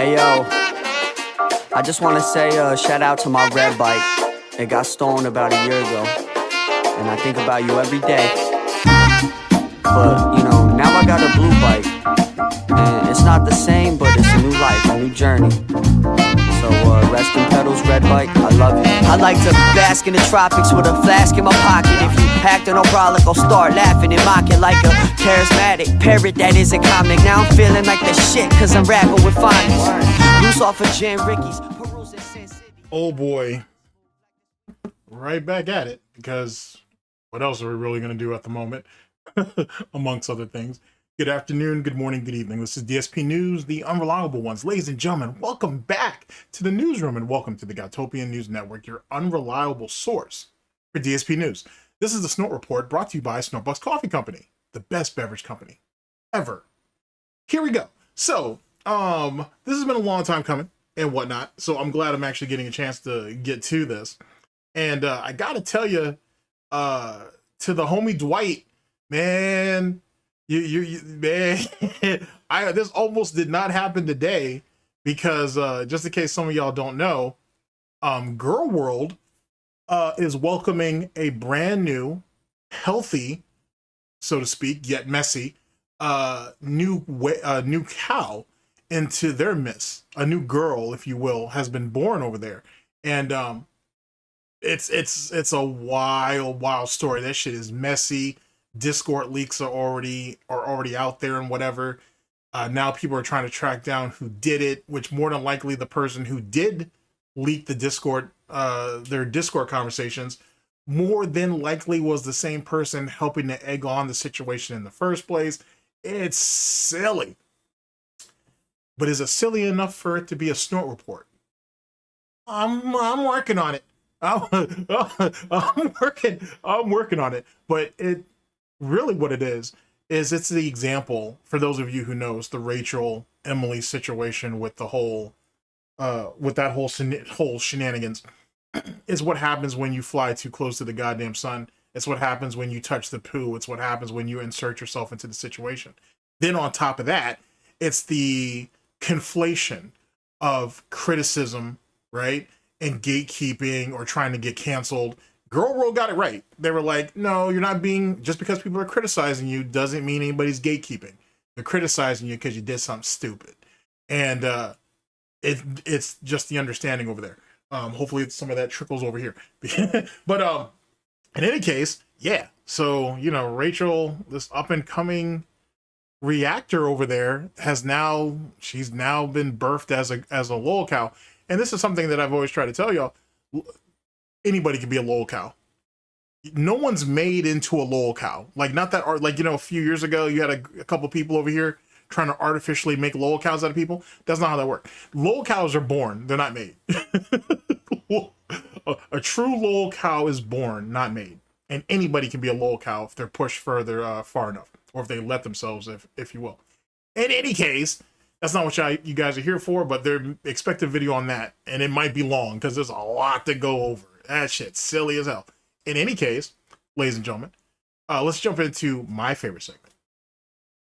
Hey yo, I just want to say shout out to my red bike. It got stolen about a year ago, and I think about you every day. But you know, now I got a blue bike, and it's not the same, but it's a new life, a new journey. So rest in pedals, red bike, I love you. I like to bask in the tropics with a flask in my pocket. If you acting no brolic, I'll start laughing and mocking like a charismatic parrot that is a comic. Now I'm feeling like the shit, cause I'm rapping with phonics. Loose off of Jan Ricky's, perusing Sin City. Oh boy. Right back at it, because what else are we really going to do at the moment? Amongst other things. Good afternoon, good morning, good evening. This is DSP News, the unreliable ones. Ladies and gentlemen, welcome back to the newsroom and welcome to the Goutopian News Network, your unreliable source for DSP News. This is the Snort Report brought to you by Snort Coffee Company, the best beverage company ever. Here we go. So, this has been a long time coming and whatnot, so I'm glad I'm actually getting a chance to get to this. And I gotta tell you, to the homie Dwight, man, man, this almost did not happen today because just in case some of y'all don't know, Girl World is welcoming a brand new, healthy, so to speak, yet messy, new cow into their midst. A new girl, if you will, has been born over there, and it's a wild story. That shit is messy. Discord leaks are already out there and whatever. Now people are trying to track down who did it, which more than likely the person who did leak the Discord, their Discord conversations, more than likely was the same person helping to egg on the situation in the first place. It's silly. But is it silly enough for it to be a Snort report? I'm working on it. I'm working on it. But it really what it is it's the example, for those of you who knows, the Rachel Emily situation with the whole with that whole shenanigans. Is what happens when you fly too close to the goddamn sun. It's what happens when you touch the poo. It's what happens when you insert yourself into the situation. Then on top of that, it's the conflation of criticism, right? And gatekeeping or trying to get canceled. Girl World got it right. They were like, no, you're not being, just because people are criticizing you doesn't mean anybody's gatekeeping. They're criticizing you because you did something stupid. And it's just the understanding over there. Hopefully some of that trickles over here. But in any case, yeah. So, you know, Rachel, this up and coming reactor over there she's now been birthed as a lol cow. And this is something that I've always tried to tell y'all. Anybody can be a lol cow. No one's made into a lol cow. Like, not that art, like, you know, a few years ago you had a couple people over here trying to artificially make lol cows out of people. That's not how that works. Lol cows are born, they're not made. A true lol cow is born, not made. And anybody can be a lol cow if they're pushed further far enough, or if they let themselves, if you will. In any case, that's not what you guys are here for, but expect a video on that, and it might be long because there's a lot to go over. That shit's silly as hell. In any case, ladies and gentlemen, let's jump into my favorite segment.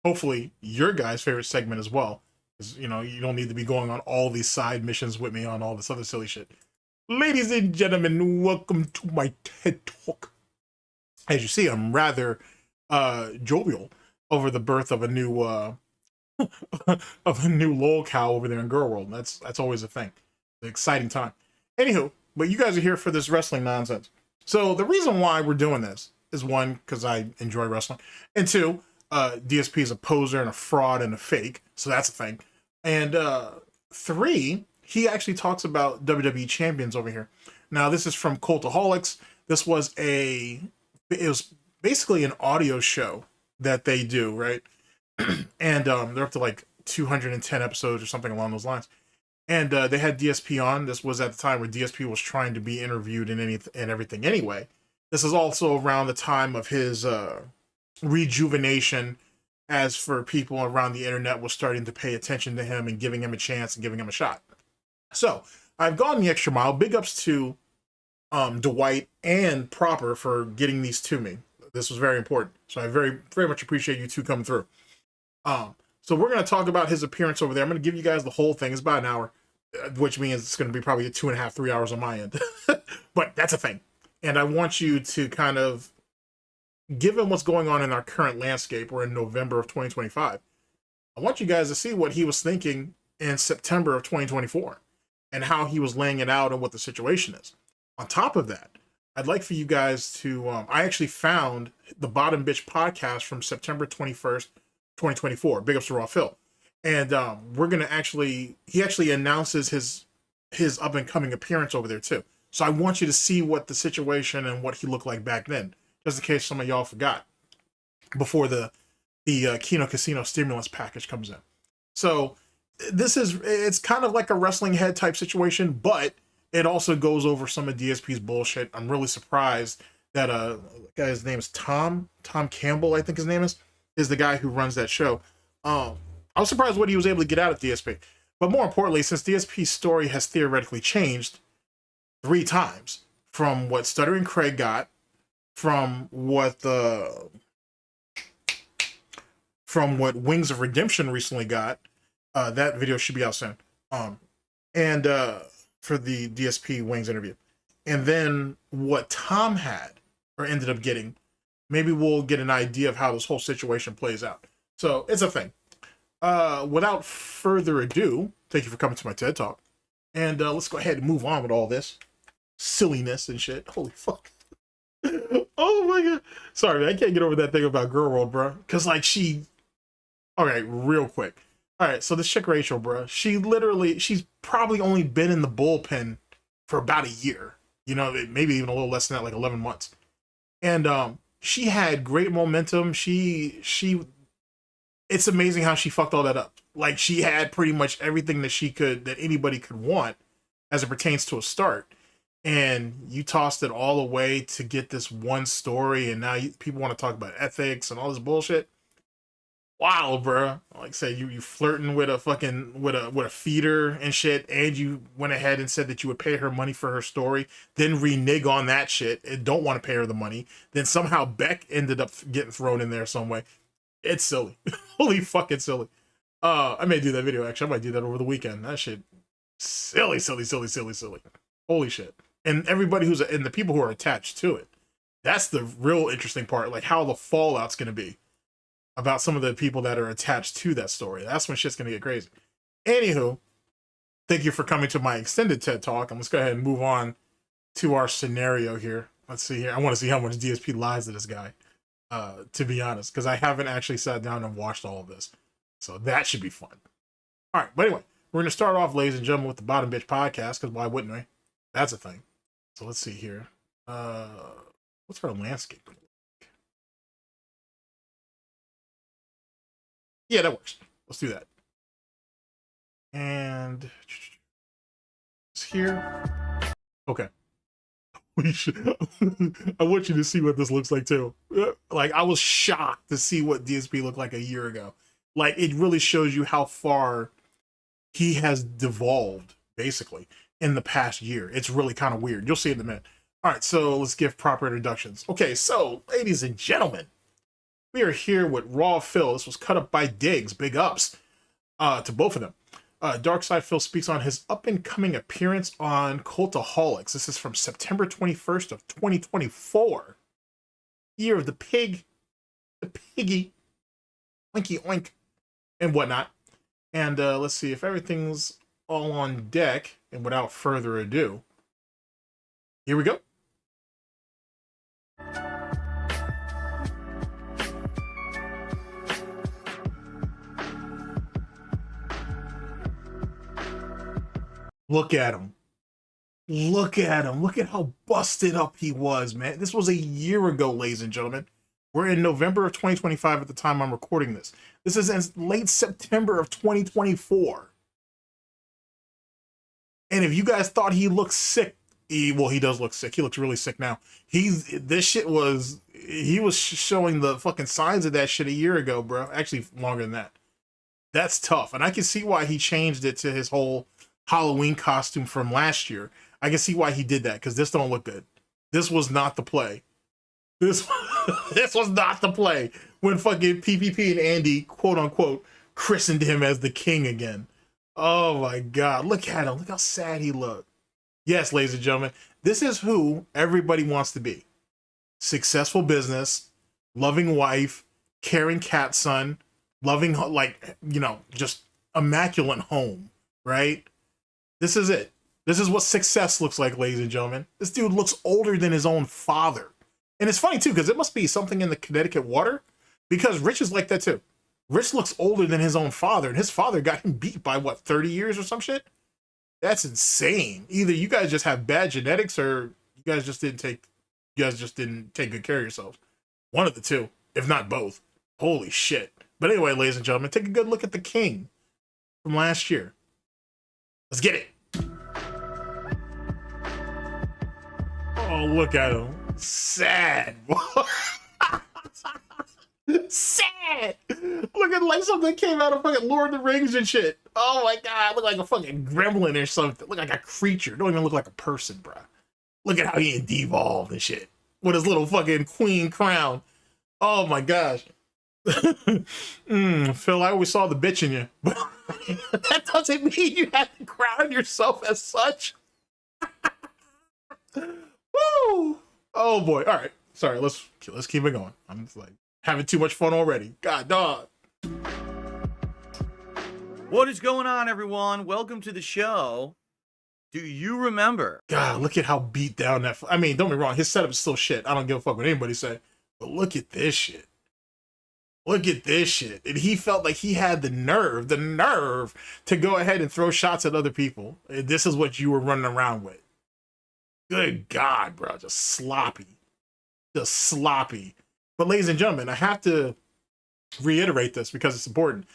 Hopefully, your guys' favorite segment as well, because you know you don't need to be going on all these side missions with me on all this other silly shit. Ladies and gentlemen, welcome to my TED Talk. As you see, I'm rather jovial over the birth of a new lol cow over there in Girl World. That's always a thing. An exciting time. Anywho, but you guys are here for this wrestling nonsense. So the reason why we're doing this is, one, because I enjoy wrestling, and two, DSP is a poser and a fraud and a fake, so that's a thing. And three, he actually talks about WWE champions over here. Now this is from CULTAHOLIC. This was it was basically an audio show that they do, right? And they're up to like 210 episodes or something along those lines. And they had DSP on. This was at the time where DSP was trying to be interviewed and everything anyway. This is also around the time of his rejuvenation, as for people around the internet was starting to pay attention to him and giving him a chance and giving him a shot. So I've gone the extra mile. Big ups to Dwight and Proper for getting these to me. This was very important. So I very, very much appreciate you two coming through. So we're going to talk about his appearance over there. I'm going to give you guys the whole thing. It's about an hour, which means it's going to be probably 2.5, 3 hours on my end. But that's a thing. And I want you to kind of, given what's going on in our current landscape, we're in November of 2025. I want you guys to see what he was thinking in September of 2024 and how he was laying it out and what the situation is. On top of that, I'd like for you guys to, I actually found the Bottom Bitch podcast from September 21st, 2024. Big ups to Raw Phil. And we're going to he actually announces his up and coming appearance over there too. So I want you to see what the situation and what he looked like back then, just in case some of y'all forgot, before the Kino Casino stimulus package comes in. So it's kind of like a wrestling head type situation, but it also goes over some of DSP's bullshit. I'm really surprised that the guy's name is Tom Campbell, I think his name is the guy who runs that show. I was surprised what he was able to get out of DSP. But more importantly, since DSP's story has theoretically changed 3 times, from what Stuttering Craig got, from what Wings of Redemption recently got, that video should be out soon. And for the DSP Wings interview. And then what Tom had, or ended up getting, maybe we'll get an idea of how this whole situation plays out. So it's a thing. Without further ado, thank you for coming to my TED Talk. And let's go ahead and move on with all this silliness and shit. Holy fuck. Oh my god. Sorry, man, I can't get over that thing about Girl World, bro. Because, like, okay, real quick. All right, so this chick Rachel, bro, she's probably only been in the bullpen for about a year. You know, maybe even a little less than that, like 11 months. And she had great momentum. It's amazing how she fucked all that up. Like, she had pretty much everything that anybody could want as it pertains to a start. And you tossed it all away to get this one story, and now people want to talk about ethics and all this bullshit. Wow, bro. Like I said, you flirting with a fucking with a feeder and shit, and you went ahead and said that you would pay her money for her story, then renege on that shit and don't want to pay her the money. Then somehow Beck ended up getting thrown in there some way. It's silly. Holy fucking silly. I may do that video, actually. I might do that over the weekend. That shit silly. Holy shit. And everybody and the people who are attached to it. That's the real interesting part, like how the fallout's gonna be about some of the people that are attached to that story. That's when shit's gonna get crazy. Anywho, thank you for coming to my extended TED Talk. And let's go ahead and move on to our scenario here. Let's see here. I want to see how much DSP lies to this guy, to be honest, because I haven't actually sat down and watched all of this. So that should be fun. All right, but anyway, we're going to start off, ladies and gentlemen, with the Bottom Bitch podcast, because why wouldn't we? That's a thing. So let's see here. What's our landscape? Yeah, that works. Let's do that. And it's here. Okay. I want you to see what this looks like too. Like, I was shocked to see what DSP looked like a year ago. Like, it really shows you how far he has devolved, basically, in the past year. It's really kind of weird. You'll see it in a minute. All right, so let's give proper introductions. Okay, so, ladies and gentlemen, we are here with Raw Phil. This was cut up by Diggs. Big ups to both of them. Darksydephil speaks on his up-and-coming appearance on Cultaholics. This is from September 21st of 2024. Year of the pig, the piggy, oinky oink, and whatnot. And let's see if everything's all on deck. And without further ado, here we go. Look at him. Look at him. Look at how busted up he was, man. This was a year ago, ladies and gentlemen. We're in November of 2025 at the time I'm recording this. This is in late September of 2024. And if you guys thought he looked sick, well, he does look sick. He looks really sick now. He was showing the fucking signs of that shit a year ago, bro. Actually, longer than that. That's tough. And I can see why he changed it to his whole Halloween costume from last year. I can see why he did that, because this don't look good. This was not the play. This was not the play when fucking PPP and Andy, quote unquote, christened him as the king again. Oh my God, look at him. Look how sad he looked. Yes, ladies and gentlemen, this is who everybody wants to be. Successful business, loving wife, caring cat son, loving, like, you know, just immaculate home, right? This is it. This is what success looks like, ladies and gentlemen. This dude looks older than his own father. And it's funny, too, because it must be something in the Connecticut water, because Rich is like that, too. Rich looks older than his own father, and his father got him beat by, what, 30 years or some shit? That's insane. Either you guys just have bad genetics, or you guys just didn't take good care of yourselves. One of the two, if not both. Holy shit. But anyway, ladies and gentlemen, take a good look at the king from last year. Let's get it. Oh, look at him. Sad. Sad. Look at like something that came out of fucking Lord of the Rings and shit. Oh my God. Look like a fucking gremlin or something. Look like a creature. Don't even look like a person, bro. Look at how he devolved and shit. With his little fucking queen crown. Oh my gosh. Phil, I always saw the bitch in you. But that doesn't mean you have to crown yourself as such. Woo! Oh boy. All right. Sorry, let's keep it going. I'm just like having too much fun already. God dog. What is going on, everyone? Welcome to the show. Do you remember? God, look at how beat down that. I mean, don't be wrong. His setup is still shit. I don't give a fuck what anybody say. But look at this shit. Look at this shit. And he felt like he had the nerve to go ahead and throw shots at other people. And this is what you were running around with. Good God, bro. Just sloppy. Just sloppy. But ladies and gentlemen, I have to reiterate this because it's important.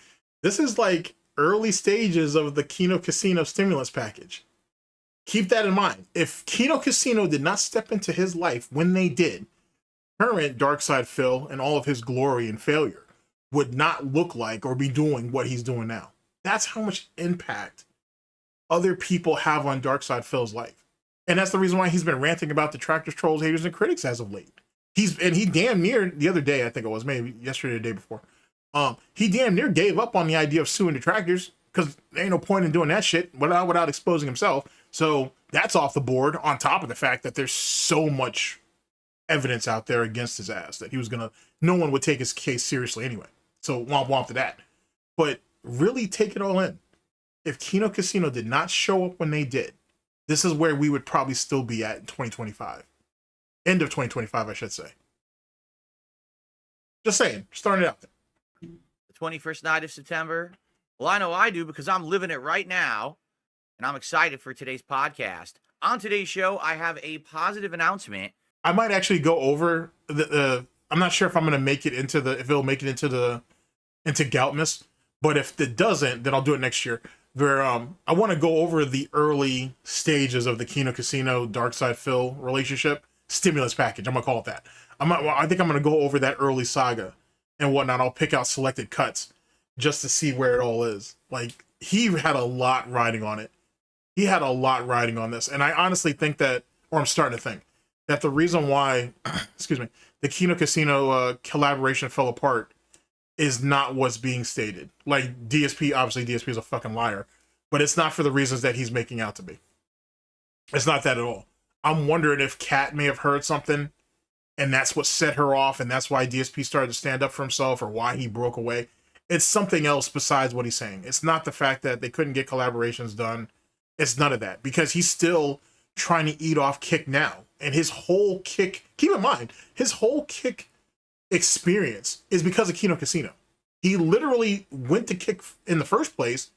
This is like early stages of the Kino Casino stimulus package. Keep that in mind. If Kino Casino did not step into his life when they did, current Darksydephil and all of his glory and failure would not look like or be doing what he's doing now. That's how much impact other people have on Darksydephil's life. And that's the reason why he's been ranting about detractors, trolls, haters, and critics as of late. He damn near the other day, I think it was, maybe yesterday or the day before, he damn near gave up on the idea of suing detractors because there ain't no point in doing that shit without exposing himself. So that's off the board, on top of the fact that there's so much evidence out there against his ass that no one would take his case seriously anyway. So womp womp to that. But really take it all in. If Kino Casino did not show up when they did, this is where we would probably still be at in 2025. End of 2025, I should say. Just saying, starting it out there. The 21st night of September. Well, I know I do because I'm living it right now. And I'm excited for today's podcast. On today's show, I have a positive announcement. I might actually go over I'm not sure if I'm going to make it into if it'll make it into Goutmas, but if it doesn't, then I'll do it next year. Where I want to go over the early stages of the Kino Casino Darksydephil relationship stimulus package. I'm gonna call it that. I think I'm gonna go over that early saga and whatnot. I'll pick out selected cuts just to see where it all is. Like, he had a lot riding on it. He had a lot riding on this, and I honestly think that, or I'm starting to think that the reason why, excuse me, the Kino Casino collaboration fell apart is not what's being stated. Like, DSP, obviously DSP is a fucking liar, but it's not for the reasons that he's making out to be. It's not that at all. I'm wondering if Kat may have heard something and that's what set her off, and that's why DSP started to stand up for himself, or why he broke away. It's something else besides what he's saying. It's not the fact that they couldn't get collaborations done. It's none of that, because he's still trying to eat off Kick now. And his whole Kick, keep in mind, his whole Kick experience is because of Kino Casino. He literally went to Kick in the first place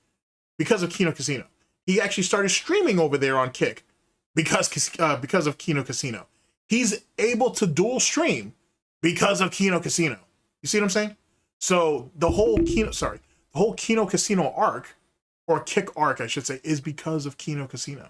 because of Kino Casino. He actually started streaming over there on Kick because of Kino Casino. He's able to dual stream because of Kino Casino. You see what I'm saying? So the whole Kino Casino arc, or Kick arc, I should say, is because of Kino Casino.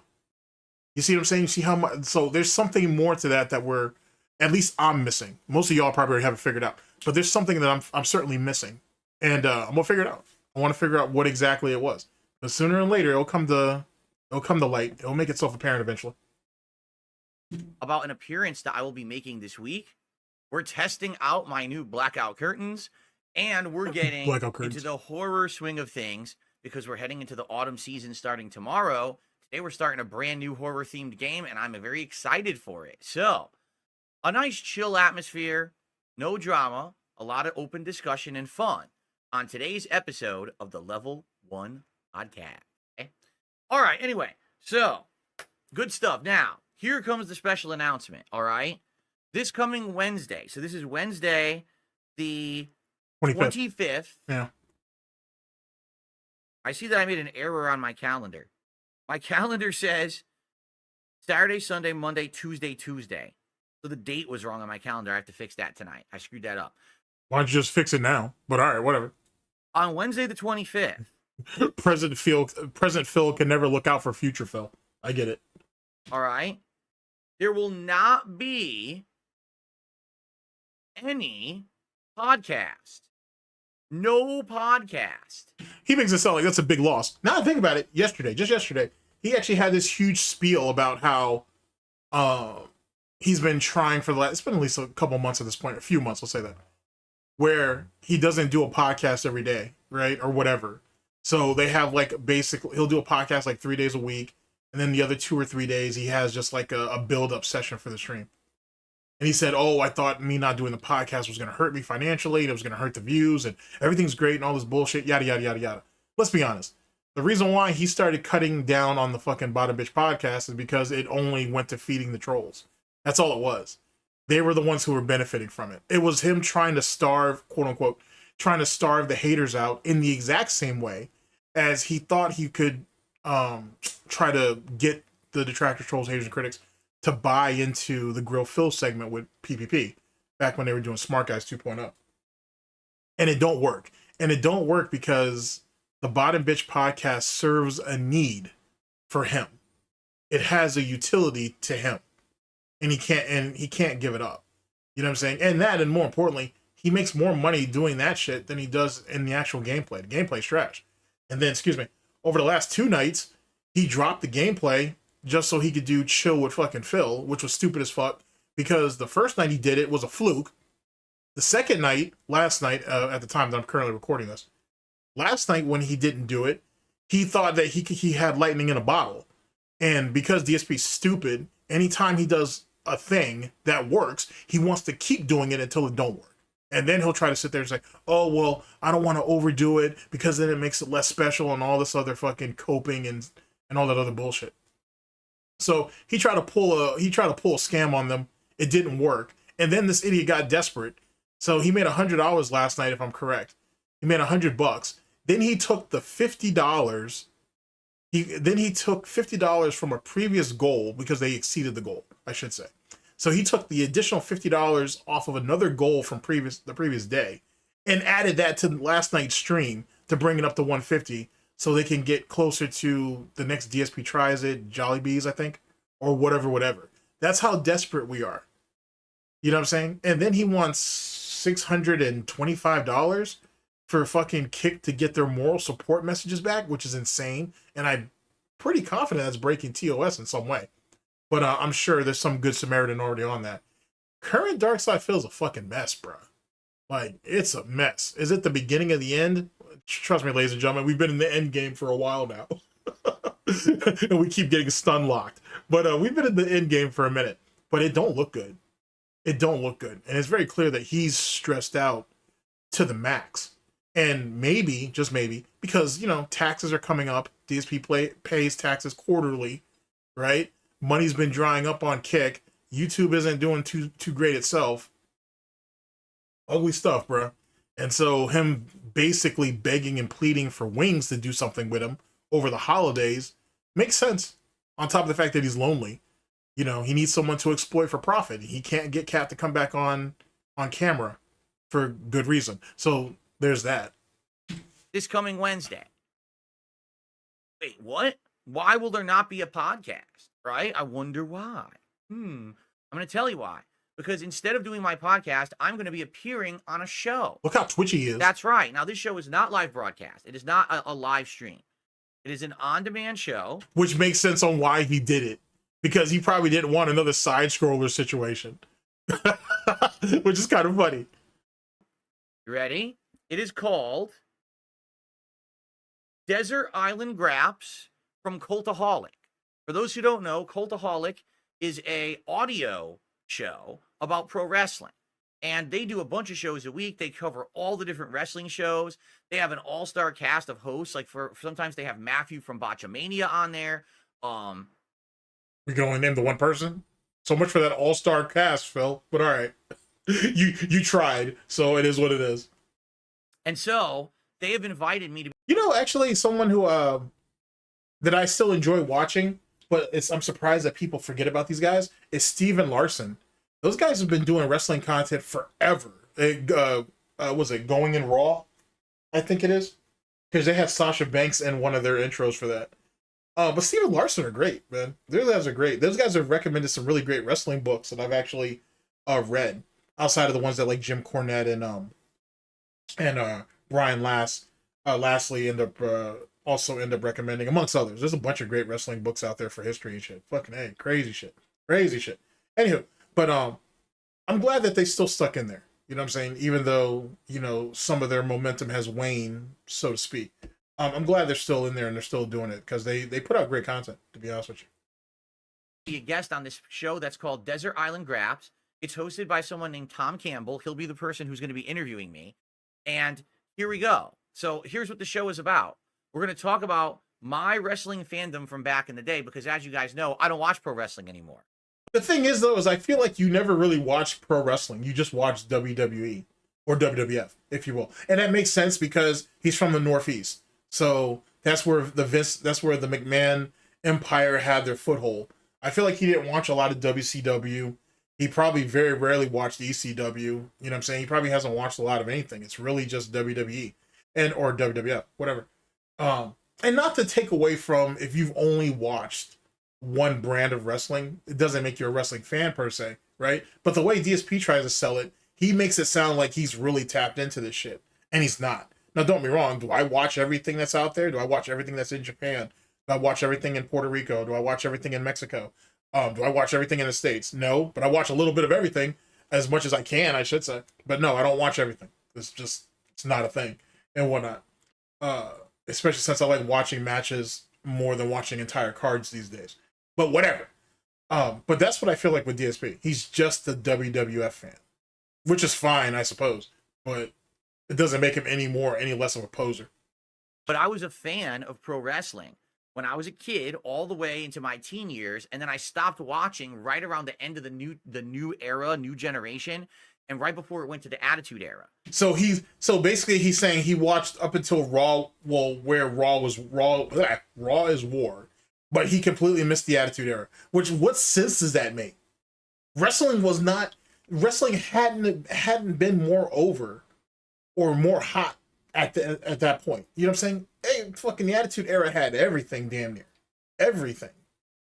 You see what I'm saying? You see how much? So there's something more to that at least I'm missing. Most of y'all probably already have it figured out, but there's something that I'm certainly missing, and I'm gonna figure it out. I want to figure out what exactly it was. But sooner or later, it'll come to light. It'll make itself apparent eventually. About an appearance that I will be making this week. We're testing out my new blackout curtains, And we're getting Blackout curtains. into the horror swing of things because we're heading into the autumn season starting tomorrow. Today we're starting a brand new horror themed game and I'm very excited for it. So, a nice chill atmosphere, no drama, a lot of open discussion and fun on today's episode of the Level 1 Podcast. Okay? All right, anyway, so good stuff. Now, here comes the special announcement, all right? This coming Wednesday, so this is Wednesday, the 25th. Yeah. I see that I made an error on my calendar. My calendar says Saturday, Sunday, Monday, Tuesday. So the date was wrong on my calendar. I have to fix that tonight. I screwed that up. Why don't you just fix it now? But all right, whatever. On Wednesday the 25th. Present Phil can never look out for future Phil. I get it. All right. There will not be any podcast. No podcast. He makes it sound like that's a big loss. Now I think about it, just yesterday, he actually had this huge spiel about how he's been trying for it's been at least a couple months at this point, a few months, let's say that, where he doesn't do a podcast every day, right? Or whatever. So they have like basically, he'll do a podcast like 3 days a week. And then the other 2 or 3 days, he has just like a build-up session for the stream. And he said, oh, I thought me not doing the podcast was going to hurt me financially. And it was going to hurt the views and everything's great and all this bullshit, yada, yada, yada, yada. Let's be honest. The reason why he started cutting down on the fucking Bottom Bitch podcast is because it only went to feeding the trolls. That's all it was. They were the ones who were benefiting from it. It was him trying to starve, quote unquote, trying to starve the haters out in the exact same way as he thought he could try to get the detractors, trolls, haters, and critics to buy into the Grill Phil segment with PPP back when they were doing Smart Guys 2.0. And it don't work. And it don't work because the Bottom Bitch podcast serves a need for him. It has a utility to him. And he can't give it up. You know what I'm saying? And that, and more importantly, he makes more money doing that shit than he does in the actual gameplay. The gameplay's trash. And then, over the last 2 nights, he dropped the gameplay just so he could do Chill with fucking Phil, which was stupid as fuck, because the first night he did it was a fluke. The second night, last night, at the time that I'm currently recording this, last night when he didn't do it, he thought that he had lightning in a bottle. And because DSP's stupid, anytime he does a thing that works, he wants to keep doing it until it don't work. And then he'll try to sit there and say, oh, well, I don't want to overdo it because then it makes it less special and all this other fucking coping and all that other bullshit. So he tried to pull a scam on them. It didn't work. And then this idiot got desperate. So he made $100 last night, if I'm correct. He made $100. Then he took the $50. He took $50 from a previous goal because they exceeded the goal, I should say. So he took the additional $50 off of another goal from the previous day and added that to last night's stream to bring it up to 150 so they can get closer to the next DSP tries it, Jollibees, I think, or whatever. That's how desperate we are. You know what I'm saying? And then he wants $625 for fucking Kick to get their moral support messages back, which is insane. And I'm pretty confident that's breaking TOS in some way. But I'm sure there's some good Samaritan already on that. Current Darksydephil is a fucking mess, bro. Like, it's a mess. Is it the beginning of the end? Trust me, ladies and gentlemen, we've been in the end game for a while now. And we keep getting stun locked. But we've been in the end game for a minute. But it don't look good. It don't look good. And it's very clear that he's stressed out to the max. And maybe, just maybe, because, you know, taxes are coming up. DSP pays taxes quarterly, right? Money's been drying up on Kick. YouTube isn't doing too great itself. Ugly stuff, bro. And so him basically begging and pleading for Wings to do something with him over the holidays makes sense. On top of the fact that he's lonely. You know, he needs someone to exploit for profit. He can't get Cat to come back on camera for good reason. So there's that. This coming Wednesday. Wait, what? Why will there not be a podcast? Right? I wonder why. I'm going to tell you why. Because instead of doing my podcast, I'm going to be appearing on a show. Look how twitchy he is. That's right. Now, this show is not live broadcast. It is not a live stream. It is an on-demand show. Which makes sense on why he did it. Because he probably didn't want another side-scroller situation. Which is kind of funny. You ready? It is called Desert Island Graps from Cultaholic. For those who don't know, Cultaholic is a audio show about pro wrestling. And they do a bunch of shows a week. They cover all the different wrestling shows. They have an all-star cast of hosts. Like for sometimes they have Matthew from Botchamania on there. We can only name the one person. So much for that all-star cast, Phil. But all right, you tried, so it is what it is. And so they have invited me to. You know, actually, someone who that I still enjoy watching, but I'm surprised that people forget about these guys, is Steven Larson. Those guys have been doing wrestling content forever. Was it Going in Raw? I think it is. Because they have Sasha Banks in one of their intros for that. But Steven Larson are great, man. Those guys are great. Those guys have recommended some really great wrestling books that I've actually read. Outside of the ones that like Jim Cornette and Brian Lastly also end up recommending, amongst others. There's a bunch of great wrestling books out there for history and shit. Fucking hey, crazy shit. Anywho, but I'm glad that they still stuck in there. You know what I'm saying? Even though, you know, some of their momentum has waned, so to speak. I'm glad they're still in there and they're still doing it because they put out great content, to be honest with you. Be a guest on this show that's called Desert Island Graps. It's hosted by someone named Tom Campbell. He'll be the person who's going to be interviewing me. And here we go. So here's what the show is about. We're going to talk about my wrestling fandom from back in the day because, as you guys know, I don't watch pro wrestling anymore. The thing is, though, is I feel like you never really watched pro wrestling. You just watched WWE or WWF, if you will. And that makes sense because he's from the Northeast. So that's where the McMahon Empire had their foothold. I feel like he didn't watch a lot of WCW. He probably very rarely watched ECW. You know what I'm saying? He probably hasn't watched a lot of anything. It's really just WWE or WWF, whatever. And not to take away from if you've only watched one brand of wrestling, it doesn't make you a wrestling fan per se, right? But the way DSP tries to sell it, he makes it sound like he's really tapped into this shit, and he's not. Now, don't be wrong. Do I watch everything that's out there? Do I watch everything that's in Japan? Do I watch everything in Puerto Rico? Do I watch everything in Mexico? Do I watch everything in the States? No, but I watch a little bit of everything, as much as I can, I should say. But no, I don't watch everything. It's not a thing and whatnot. Especially since I like watching matches more than watching entire cards these days. But whatever. But that's what I feel like with DSP. He's just a WWF fan, which is fine, I suppose. But it doesn't make him any less of a poser. But I was a fan of pro wrestling when I was a kid all the way into my teen years, and then I stopped watching right around the end of the new era, new generation, and right before it went to the Attitude Era. So basically he's saying he watched up until Raw, where Raw is war, but he completely missed the Attitude Era. Which, what sense does that make? Wrestling hadn't been more over or more hot at that point. You know what I'm saying? Hey, fucking the Attitude Era had everything, damn near everything.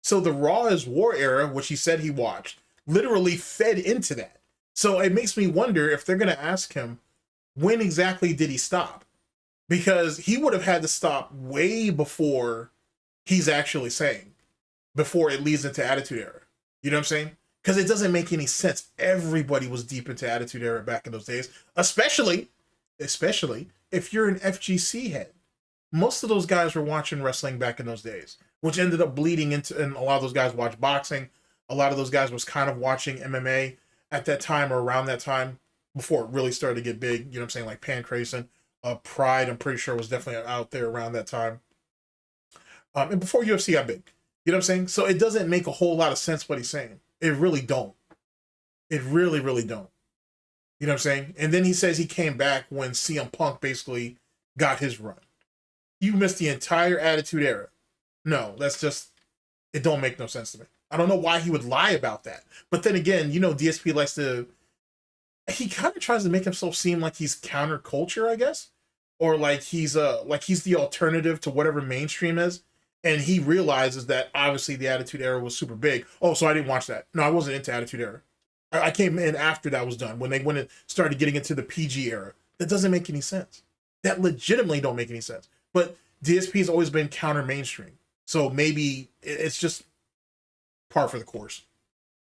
So the Raw is War era, which he said he watched, literally fed into that. So it makes me wonder if they're gonna ask him when exactly did he stop, because he would have had to stop way before he's actually saying, before it leads into Attitude Era. You know what I'm saying? Because it doesn't make any sense. Everybody was deep into Attitude Era back in those days, especially if you're an FGC head. Most of those guys were watching wrestling back in those days, which ended up bleeding into, and a lot of those guys watched boxing. A lot of those guys was kind of watching MMA at that time or around that time before it really started to get big. You know what I'm saying? Like Pancrase, Pride, I'm pretty sure was definitely out there around that time. And before UFC got big. You know what I'm saying? So it doesn't make a whole lot of sense what he's saying. It really don't. It really, really don't. You know what I'm saying? And then he says he came back when CM Punk basically got his run. You missed the entire Attitude Era. No, it don't make no sense to me. I don't know why he would lie about that. But then again, you know, DSP he kind of tries to make himself seem like he's counterculture, I guess. Or like he's the alternative to whatever mainstream is. And he realizes that obviously the Attitude Era was super big. Oh, so I didn't watch that. No, I wasn't into Attitude Era. I came in after that was done, when they went and started getting into the PG era. That doesn't make any sense. That legitimately don't make any sense. But DSP has always been counter mainstream. So maybe it's just par for the course.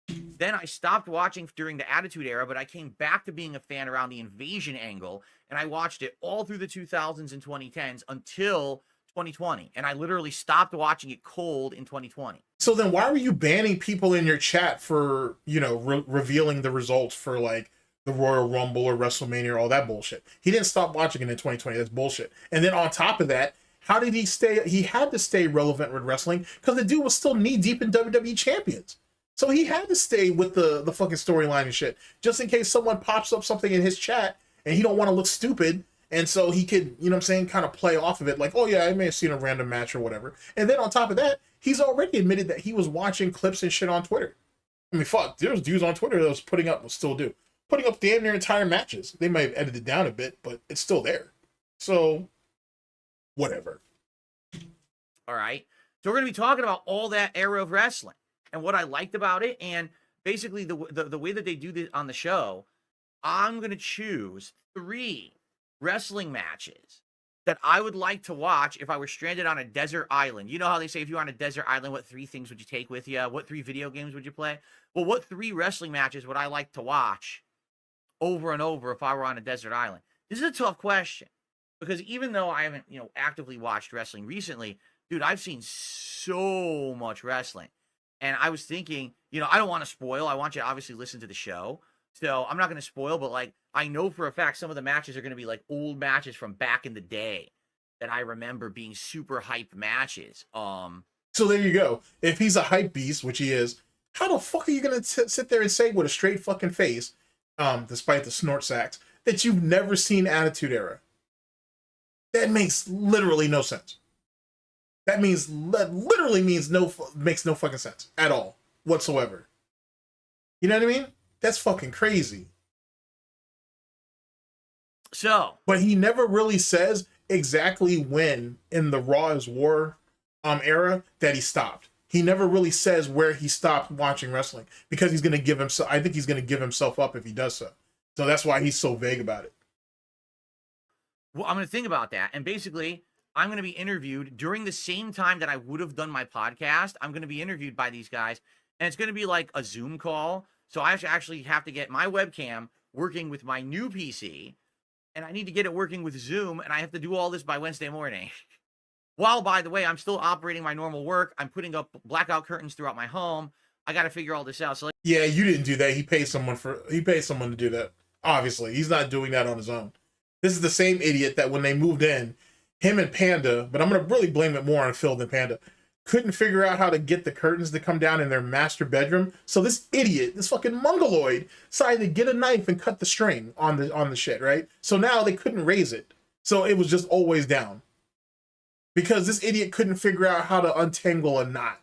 Then I stopped watching during the Attitude Era, but I came back to being a fan around the Invasion angle, and I watched it all through the 2000s and 2010s until 2020, and I literally stopped watching it cold in 2020. So then why were you banning people in your chat for, you know, revealing the results for like the Royal Rumble or WrestleMania or all that bullshit? He didn't stop watching it in 2020. That's bullshit. And then on top of that, how did he stay? He had to stay relevant with wrestling because the dude was still knee deep in WWE champions. So he had to stay with the fucking storyline and shit, just in case someone pops up something in his chat and he don't want to look stupid. And so he could, you know what I'm saying, kind of play off of it like, oh yeah, I may have seen a random match or whatever. And then on top of that, he's already admitted that he was watching clips and shit on Twitter. I mean, fuck, there's dudes on Twitter that was putting up damn near entire matches. They might have edited down a bit, but it's still there. So, whatever. All right. So we're going to be talking about all that era of wrestling and what I liked about it. And basically the way that they do this on the show, I'm going to choose 3 wrestling matches that I would like to watch if I were stranded on a desert island. You know how they say if you're on a desert island, what 3 things would you take with you? What 3 video games would you play? Well, what 3 wrestling matches would I like to watch over and over if I were on a desert island? This is a tough question because even though I haven't, you know, actively watched wrestling recently, dude, I've seen so much wrestling. And I was thinking, you know, I don't want to spoil. I want you to obviously listen to the show. So I'm not going to spoil, but like, I know for a fact some of the matches are going to be like old matches from back in the day that I remember being super hype matches. So there you go. If he's a hype beast, which he is, how the fuck are you going to sit there and say with a straight fucking face, despite the snort sacks, that you've never seen Attitude Era? That makes literally no sense. That literally makes no fucking sense at all whatsoever. You know what I mean? That's fucking crazy. So, but he never really says exactly when in the Raw is War era that he stopped. He never really says where he stopped watching wrestling because he's gonna give himself. I think he's gonna give himself up if he does so. So that's why he's so vague about it. Well, I'm gonna think about that, and basically, I'm gonna be interviewed during the same time that I would have done my podcast. I'm gonna be interviewed by these guys, and it's gonna be like a Zoom call. So I actually have to get my webcam working with my new PC, and I need to get it working with Zoom, and I have to do all this by Wednesday morning. While, by the way, I'm still operating my normal work. I'm putting up blackout curtains throughout my home. I got to figure all this out. So, yeah, you didn't do that. He paid someone to do that. Obviously, he's not doing that on his own. This is the same idiot that when they moved in, him and Panda, but I'm going to really blame it more on Phil than Panda, couldn't figure out how to get the curtains to come down in their master bedroom. So this idiot, this fucking mongoloid, decided to get a knife and cut the string on the shit, right? So now they couldn't raise it. So it was just always down. Because this idiot couldn't figure out how to untangle a knot,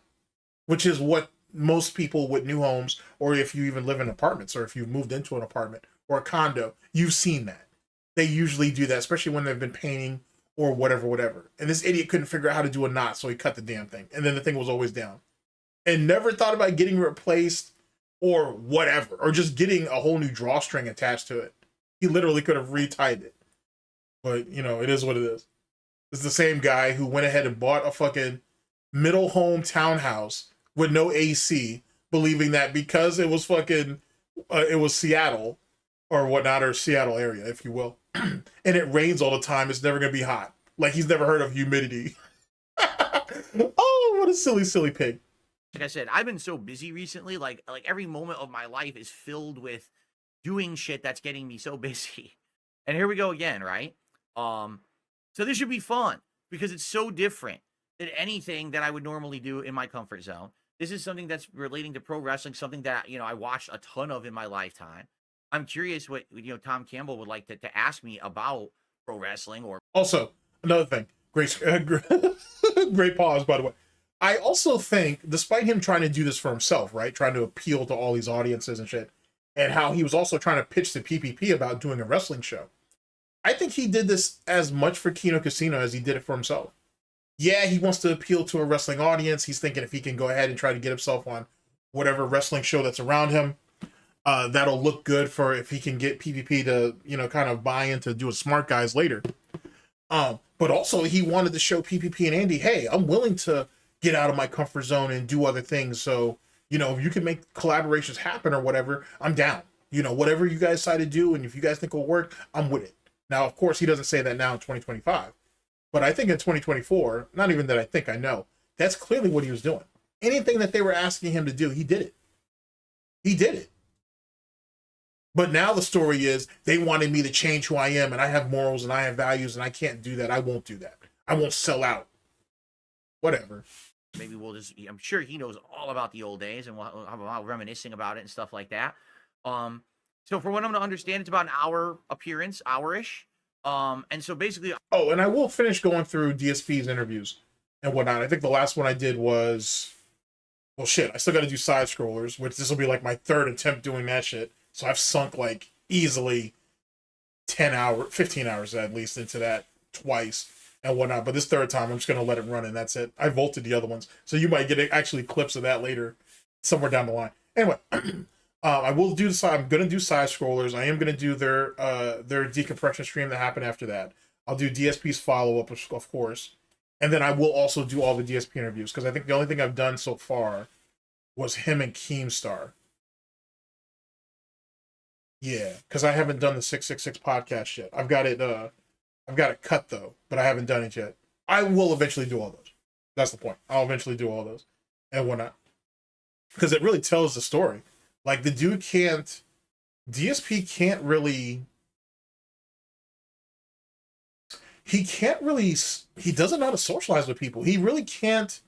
which is what most people with new homes, or if you even live in apartments, or if you've moved into an apartment or a condo, you've seen that. They usually do that, especially when they've been painting or whatever. And this idiot couldn't figure out how to do a knot, so he cut the damn thing. And then the thing was always down. And never thought about getting replaced or whatever, or just getting a whole new drawstring attached to it. He literally could have retied it. But, you know, it is what it is. It's the same guy who went ahead and bought a fucking middle home townhouse with no AC, believing that because it was fucking, it was Seattle or whatnot, or Seattle area, if you will, and it rains all the time, it's never going to be hot. Like he's never heard of humidity. Oh, what a silly pig. Like I said, I've been so busy recently. Like every moment of my life is filled with doing shit that's getting me so busy. And here we go again, right? So this should be fun because it's so different than anything that I would normally do in my comfort zone. This is something that's relating to pro wrestling, something that, you know, I watched a ton of in my lifetime. I'm curious what, you know, Tom Campbell would like to ask me about pro wrestling. Or also, another thing, great pause, by the way. I also think, despite him trying to do this for himself, right, trying to appeal to all these audiences and shit, and how he was also trying to pitch to PPP about doing a wrestling show, I think he did this as much for Kino Casino as he did it for himself. Yeah, he wants to appeal to a wrestling audience. He's thinking if he can go ahead and try to get himself on whatever wrestling show that's around him, that'll look good for if he can get PPP to, you know, kind of buy into doing Smart Guys later. But also he wanted to show PPP and Andy, hey, I'm willing to get out of my comfort zone and do other things. So, You know, if you can make collaborations happen or whatever, I'm down. You know, whatever you guys decide to do, and if you guys think will work, I'm with it. Now, of course, he doesn't say that now in 2025, but I think in 2024, not even that I think, I know, that's clearly what he was doing. Anything that they were asking him to do, he did it. He did it. But now the story is they wanted me to change who I am, and I have morals and I have values, and I can't do that. I won't do that. I won't sell out. Whatever. Maybe we'll just, I'm sure he knows all about the old days, and we'll have a while reminiscing about it and stuff like that. So for what I'm to understand, it's about an hour appearance, hour-ish. And so basically... Oh, and I will finish going through DSP's interviews and whatnot. I think the last one I did was... Well, shit, I still got to do side scrollers, which this will be like my third attempt doing that shit. So I've sunk like easily 15 hours at least into that twice and whatnot. But this third time, I'm just going to let it run and that's it. I vaulted the other ones. So you might get actually clips of that later somewhere down the line. Anyway, I will do I'm going to do side scrollers. I am going to do their decompression stream that happened after that. I'll do DSP's follow-up, of course. And then I will also do all the DSP interviews, because I think the only thing I've done so far was him and Keemstar. Yeah, because I haven't done the 666 podcast yet. I've got it cut though, but I haven't done it yet. I will eventually do all those. That's the point. I'll eventually do all those and whatnot. Because it really tells the story. Like, the dude can't... DSP can't really... He doesn't know how to socialize with people. He really can't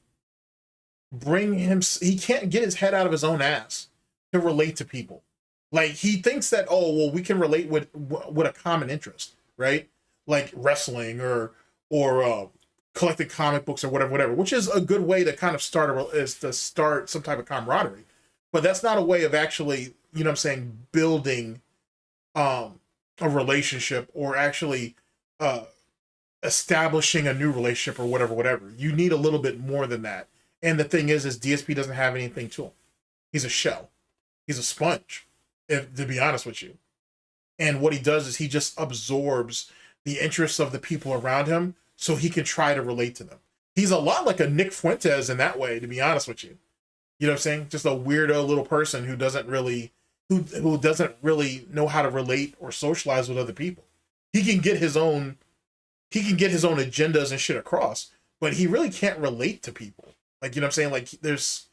he can't get his head out of his own ass to relate to people. Like, he thinks that, oh, well, we can relate with a common interest, right? Like wrestling or collecting comic books or whatever, which is a good way to kind of start some type of camaraderie. But that's not a way of actually, you know what I'm saying, building a relationship or actually establishing a new relationship or whatever. You need a little bit more than that. And the thing is DSP doesn't have anything to him. He's a shell. He's a sponge, to be honest with you. And what he does is he just absorbs the interests of the people around him so he can try to relate to them. He's a lot like a Nick Fuentes in that way, to be honest with you. You know what I'm saying? Just a weirdo little person who doesn't really know how to relate or socialize with other people. He can get his own agendas and shit across, but he really can't relate to people. Like, you know what I'm saying? Like, there's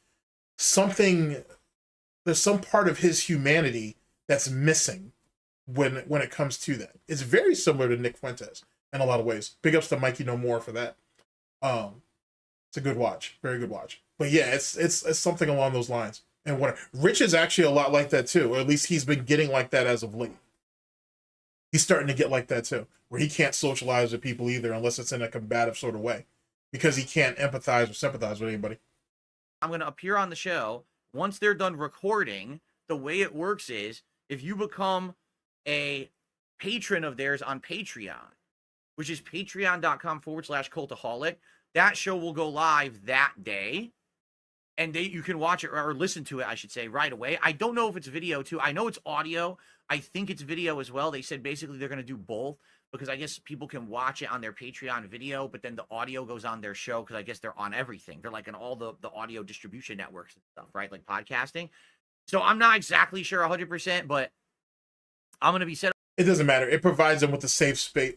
some part of his humanity that's missing when it comes to that. It's very similar to Nick Fuentes in a lot of ways. Big ups to Mikey No More for that. It's a good watch. Very good watch. But yeah, it's something along those lines. And Rich is actually a lot like that too, or at least he's been getting like that as of late. He's starting to get like that too, where he can't socialize with people either unless it's in a combative sort of way, because he can't empathize or sympathize with anybody. I'm going to appear on the show. Once they're done recording, the way it works is if you become a patron of theirs on Patreon, which is patreon.com/cultaholic, that show will go live that day. And you can watch it or listen to it, I should say, right away. I don't know if it's video too. I know it's audio. I think it's video as well. They said basically they're going to do both, because I guess people can watch it on their Patreon video, but then the audio goes on their show, because I guess they're on everything. They're like in all the audio distribution networks and stuff, right? Like podcasting. So I'm not exactly sure 100%, but I'm going to be set up. It doesn't matter. It provides him with the safe space,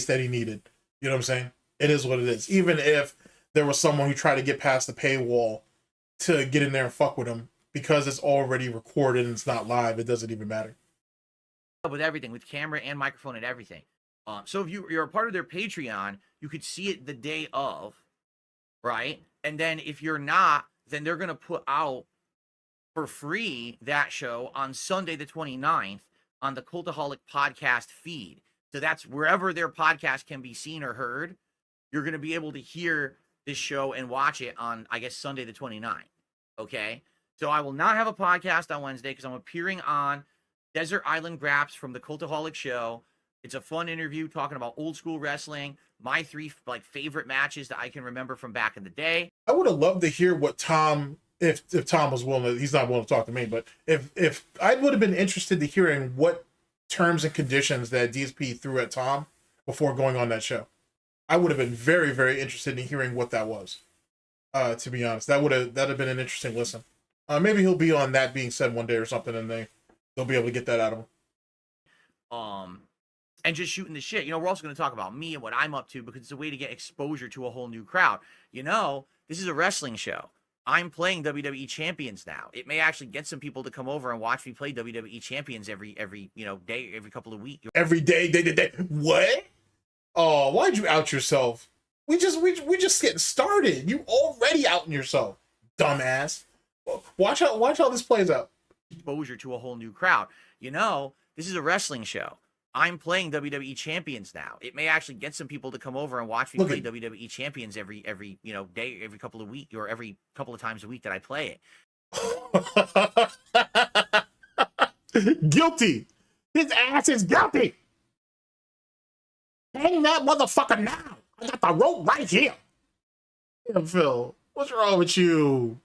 that he needed. You know what I'm saying? It is what it is. Even if there was someone who tried to get past the paywall to get in there and fuck with him, because it's already recorded and it's not live, it doesn't even matter. With everything, with camera and microphone and everything. So if you're a part of their Patreon, you could see it the day of, right? And then if you're not, then they're going to put out for free that show on Sunday the 29th on the Cultaholic podcast feed. So that's wherever their podcast can be seen or heard. You're going to be able to hear this show and watch it on, I guess, Sunday the 29th. Okay? So I will not have a podcast on Wednesday because I'm appearing on Desert Island Graps from the Cultaholic show. It's a fun interview talking about old school wrestling, my 3 favorite matches that I can remember from back in the day. I would have loved to hear what Tom, if Tom was willing to, he's not willing to talk to me, but if I would have been interested to hearing what terms and conditions that DSP threw at Tom before going on that show. I would have been very, very interested in hearing what that was. To be honest, that'd have been an interesting listen. Maybe he'll be on That Being Said one day or something, and they'll be able to get that out of him. And just shooting the shit. We're also going to talk about me and what I'm up to because it's a way to get exposure to a whole new crowd. This is a wrestling show. I'm playing WWE champions now. It may actually get some people to come over and watch me play WWE champions every day, every couple of weeks. Every day. What? Oh, why'd you out yourself? We just getting started. You already outing yourself, dumbass. Watch how this plays out. Exposure to a whole new crowd. This is a wrestling show. I'm playing WWE champions now. It may actually get some people to come over and watch me play WWE champions every day, every couple of weeks, or every couple of times a week that I play it. Guilty. His ass is guilty. Hang that motherfucker now. I got the rope right here. Yeah, Phil, what's wrong with you?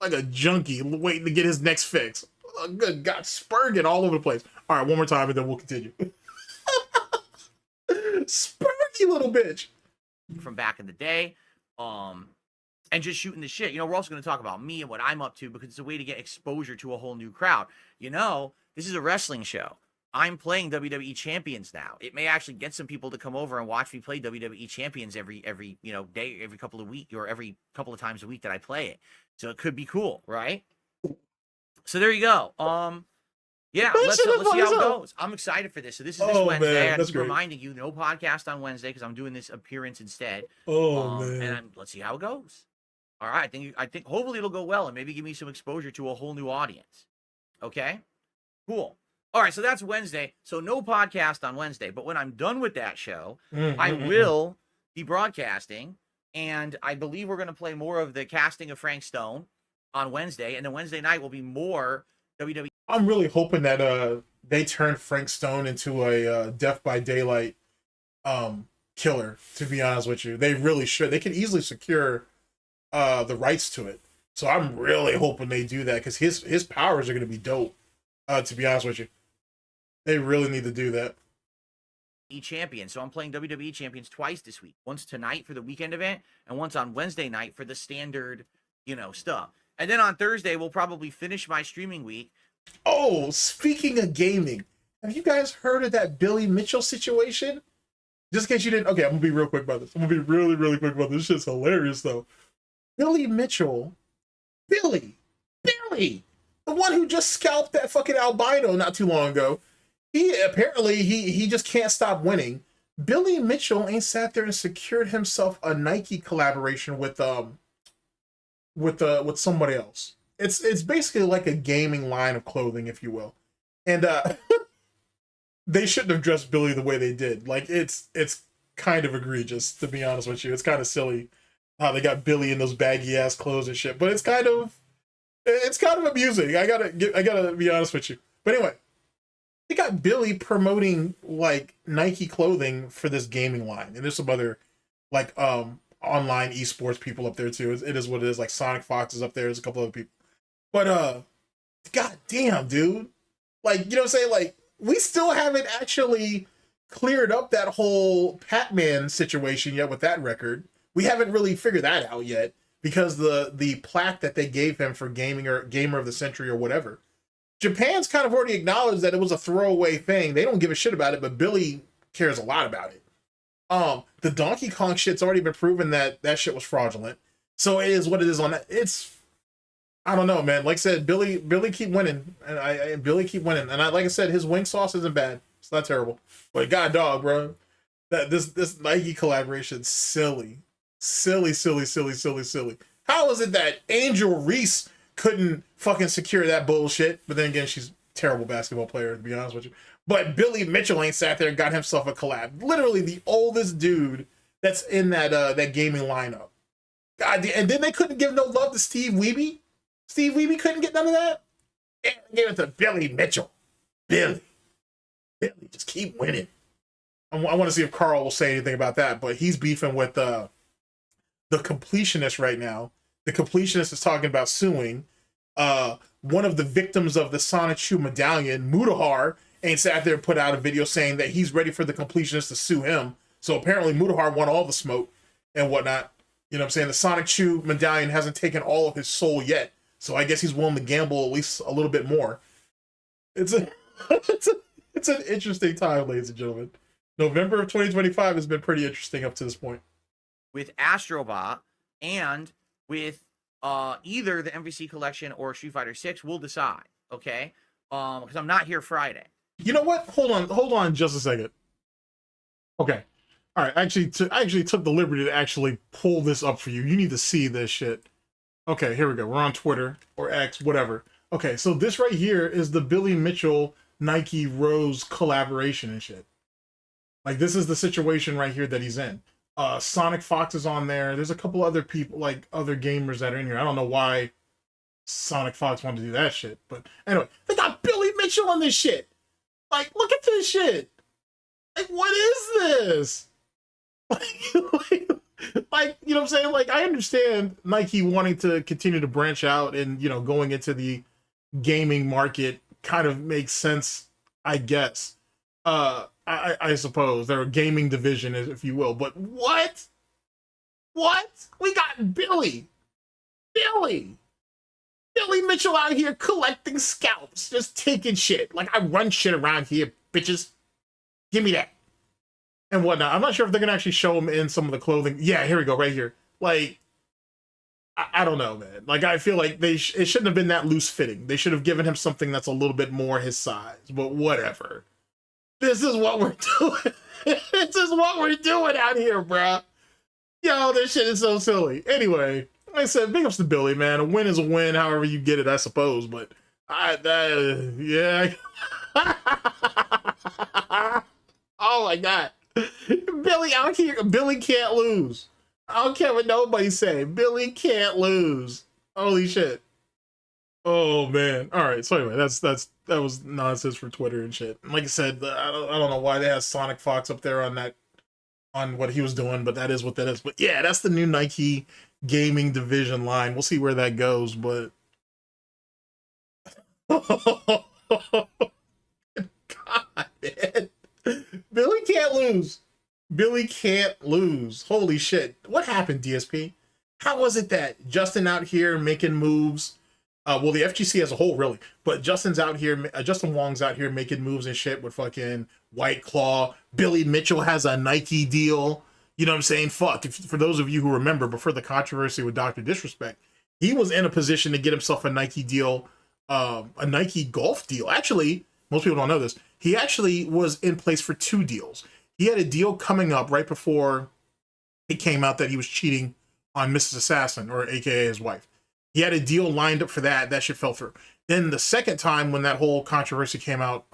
Like a junkie waiting to get his next fix. Oh, good God, spurging all over the place. All right, one more time and then we'll continue. Spurgy little bitch. From back in the day. And just shooting the shit. We're also going to talk about me and what I'm up to because it's a way to get exposure to a whole new crowd. This is a wrestling show. I'm playing WWE champions now. It may actually get some people to come over and watch me play WWE champions every day, every couple of weeks, or every couple of times a week that I play it. So it could be cool, right? So there you go. Yeah, let's see how it goes. I'm excited for this. So this is this Wednesday. I'm reminding you, no podcast on Wednesday because I'm doing this appearance instead. Man. And let's see how it goes. All right, I think hopefully it'll go well and maybe give me some exposure to a whole new audience. Okay, cool. All right, so that's Wednesday. So no podcast on Wednesday. But when I'm done with that show, I will be broadcasting, and I believe we're going to play more of the casting of Frank Stone on Wednesday, and then Wednesday night will be more WWE. I'm really hoping that they turn Frank Stone into a Death by Daylight killer, to be honest with you. They really should. They can easily secure the rights to it. So I'm really hoping they do that because his powers are going to be dope, to be honest with you. They really need to do that. Champion. So I'm playing WWE champions twice this week. Once tonight for the weekend event and once on Wednesday night for the standard, stuff. And then on Thursday, we'll probably finish my streaming week. Oh, speaking of gaming, have you guys heard of that Billy Mitchell situation? Just in case you didn't. Okay, I'm going to be real quick about this. I'm going to be really, really quick about this. This shit's hilarious, though. Billy Mitchell. Billy. The one who just scalped that fucking albino not too long ago. He just can't stop winning. Billy Mitchell ain't sat there and secured himself a Nike collaboration with somebody else. It's basically like a gaming line of clothing, if you will. And they shouldn't have dressed Billy the way they did. Like it's kind of egregious, to be honest with you. It's kind of silly how they got Billy in those baggy ass clothes and shit. But it's kind of amusing. I gotta be honest with you. But anyway. They got Billy promoting like Nike clothing for this gaming line, and there's some other like online esports people up there too. It is what it is. Like Sonic Fox is up there. There's a couple other people, but god damn, dude, like what I'm saying? Like we still haven't actually cleared up that whole Pac-Man situation yet with that record. We haven't really figured that out yet because the plaque that they gave him for gaming or gamer of the century or whatever. Japan's kind of already acknowledged that it was a throwaway thing. They don't give a shit about it, but Billy cares a lot about it. The Donkey Kong shit's already been proven that shit was fraudulent. So it is what it is on that. I don't know, man. Like I said, Billy keep winning, and Billy keep winning. And like I said, his wing sauce isn't bad. It's not terrible. But god dog, bro, that this Nike collaboration silly. How is it that Angel Reese couldn't fucking secure that bullshit? But then again, she's a terrible basketball player, to be honest with you. But Billy Mitchell ain't sat there and got himself a collab. Literally the oldest dude that's in that gaming lineup. God, and then they couldn't give no love to Steve Wiebe. Steve Wiebe couldn't get none of that. Yeah, they gave it to Billy Mitchell. Billy, just keep winning. I want to see if Carl will say anything about that, but he's beefing with the completionist right now. The completionist is talking about suing one of the victims of the Sonic Shoe medallion, Mutahar, ain't sat there and put out a video saying that he's ready for the completionist to sue him. So apparently Mutahar won all the smoke and whatnot. You know what I'm saying? The Sonic Chew medallion hasn't taken all of his soul yet, so I guess he's willing to gamble at least a little bit more. It's a, it's an interesting time, ladies and gentlemen. November of 2025 has been pretty interesting up to this point. With Astrobot and with either the MVC collection or Street Fighter 6, we'll decide, okay? Because I'm not here Friday. You know what? Hold on just a second. Okay. All right, I actually took the liberty to actually pull this up for you. You need to see this shit. Okay, here we go. We're on Twitter or X, whatever. Okay, so this right here is the Billy Mitchell Nike Rose collaboration and shit. Like, this is the situation right here that he's in. Sonic Fox is on there. There's a couple other people, like other gamers that are in here. I don't know why Sonic Fox wanted to do that shit, but anyway, they got Billy Mitchell on this shit. Like, look at this shit. Like, what is this? Like, you know what I'm saying? Like, I understand Nike wanting to continue to branch out and, you know, going into the gaming market kind of makes sense, I guess. I suppose their gaming division, if you will. But what? What? We got Billy Mitchell out here collecting scalps, just taking shit. Like, I run shit around here, bitches. Give me that. And whatnot. I'm not sure if they're gonna actually show him in some of the clothing. Yeah, here we go, right here. Like, I don't know, man. Like, I feel like it shouldn't have been that loose fitting. They should have given him something that's a little bit more his size. But whatever. This is what we're doing. This is what we're doing out here, bruh. Yo, this shit is so silly. Anyway, like I said, big ups to Billy, man. A win is a win, however you get it, I suppose. But yeah. Oh my God. Billy out here. Billy can't lose. I don't care what nobody say. Billy can't lose. Holy shit. Oh man. All right. So anyway, that was nonsense for Twitter and shit. Like I said, I don't know why they had Sonic Fox up there on what he was doing, but that is what that is. But yeah, that's the new Nike gaming division line. We'll see where that goes, but God, man. Billy can't lose. Billy can't lose. Holy shit. What happened, DSP? How was it that Justin out here making moves? Well, the FGC as a whole, really. But Justin Wong's out here making moves and shit with fucking White Claw. Billy Mitchell has a Nike deal. You know what I'm saying? Fuck. For those of you who remember, before the controversy with Dr. Disrespect, he was in a position to get himself a Nike deal, a Nike golf deal. Actually, most people don't know this. He actually was in place for 2 deals. He had a deal coming up right before it came out that he was cheating on Mrs. Assassin, or AKA his wife. He had a deal lined up for that. That shit fell through. Then the second time when that whole controversy came out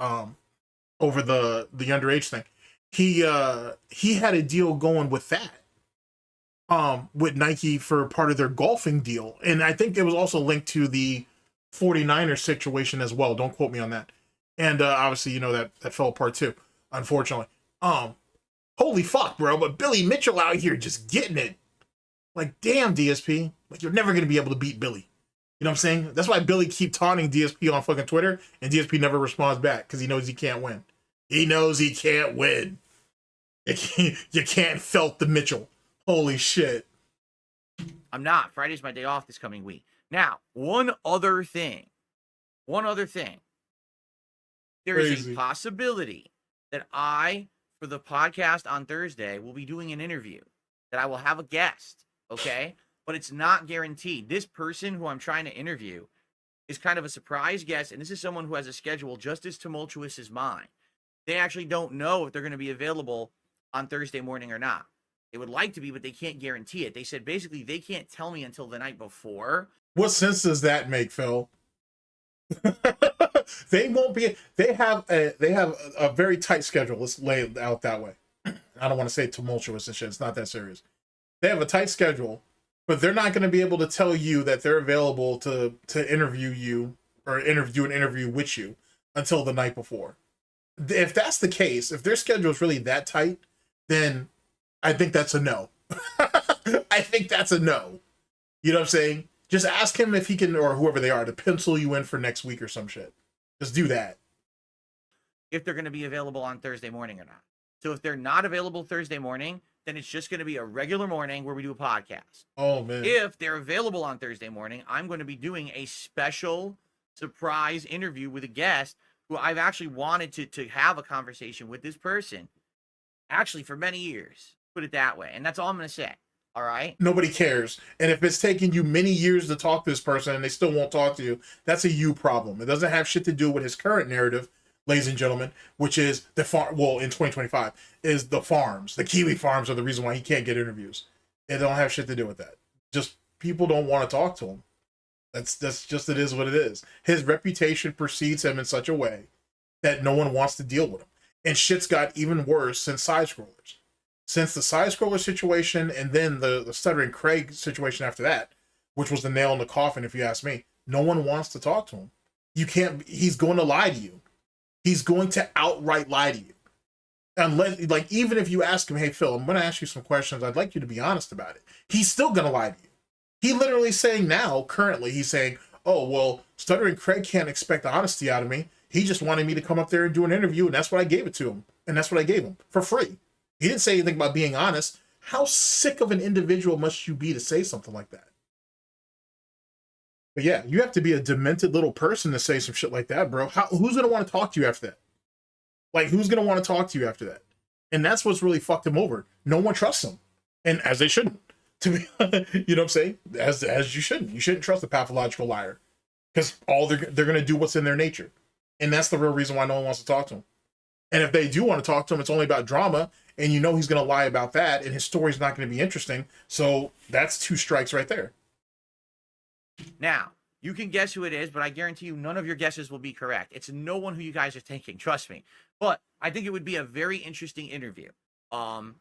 over the underage thing, he had a deal going with that with Nike for part of their golfing deal. And I think it was also linked to the 49ers situation as well. Don't quote me on that. And obviously, you know, that fell apart too, unfortunately. Holy fuck, bro. But Billy Mitchell out here just getting it. Like, damn, DSP. Like, you're never going to be able to beat Billy. You know what I'm saying? That's why Billy keep taunting DSP on fucking Twitter, and DSP never responds back, because he knows he can't win. He knows he can't win. You can't felt the Mitchell. Holy shit. I'm not. Friday's my day off this coming week. Now, one other thing. There is a possibility that for the podcast on Thursday, will be doing an interview, that I will have a guest, okay? But it's not guaranteed. This person who I'm trying to interview is kind of a surprise guest, and this is someone who has a schedule just as tumultuous as mine. They actually don't know if they're going to be available on Thursday morning or not. They would like to be, but they can't guarantee it. They said basically they can't tell me until the night before. What sense does that make, Phil? They won't be. They have a very tight schedule. Let's lay it out that way. I don't want to say tumultuous and shit. It's not that serious. They have a tight schedule, but they're not going to be able to tell you that they're available to interview you or do an interview with you until the night before. If that's the case, if their schedule is really that tight, then I think that's a no. I think that's a no. You know what I'm saying? Just ask him if he can, or whoever they are, to pencil you in for next week or some shit. Just do that. If they're going to be available on Thursday morning or not. So if they're not available Thursday morning, then it's just going to be a regular morning where we do a podcast. Oh man. If they're available on Thursday morning, I'm going to be doing a special surprise interview with a guest who I've actually wanted to have a conversation with this person actually for many years. Put it that way. And that's all I'm going to say. All right. Nobody cares. And if it's taking you many years to talk to this person and they still won't talk to you, that's a you problem. It doesn't have shit to do with his current narrative, ladies and gentlemen, which is the farm. Well, in 2025 is the farms. The Kiwi farms are the reason why he can't get interviews. It don't have shit to do with that. Just people don't want to talk to him. That's just, it is what it is. His reputation precedes him in such a way that no one wants to deal with him. And shit's got even worse since side scrollers. Since the side scroller situation and then the Stuttering Craig situation after that, which was the nail in the coffin, if you ask me, no one wants to talk to him. You can't, he's going to lie to you. He's going to outright lie to you. Unless, like, even if you ask him, hey, Phil, I'm going to ask you some questions. I'd like you to be honest about it. He's still going to lie to you. He literally saying now, currently, he's saying, oh, well, Stuttering Craig can't expect honesty out of me. He just wanted me to come up there and do an interview, and that's what I gave it to him. And that's what I gave him for free. He didn't say anything about being honest. How sick of an individual must you be to say something like that? But yeah, you have to be a demented little person to say some shit like that, bro. Who's going to want to talk to you after that? Like, who's going to want to talk to you after that? And that's what's really fucked him over. No one trusts him. And as they shouldn't. To be, you know what I'm saying? As you shouldn't. You shouldn't trust a pathological liar. Because they're going to do what's in their nature. And that's the real reason why no one wants to talk to him. And if they do want to talk to him, it's only about drama. And you know he's going to lie about that. And his story's not going to be interesting. So that's 2 strikes right there. Now, you can guess who it is, but I guarantee you none of your guesses will be correct. It's no one who you guys are thinking. Trust me. But I think it would be a very interesting interview. And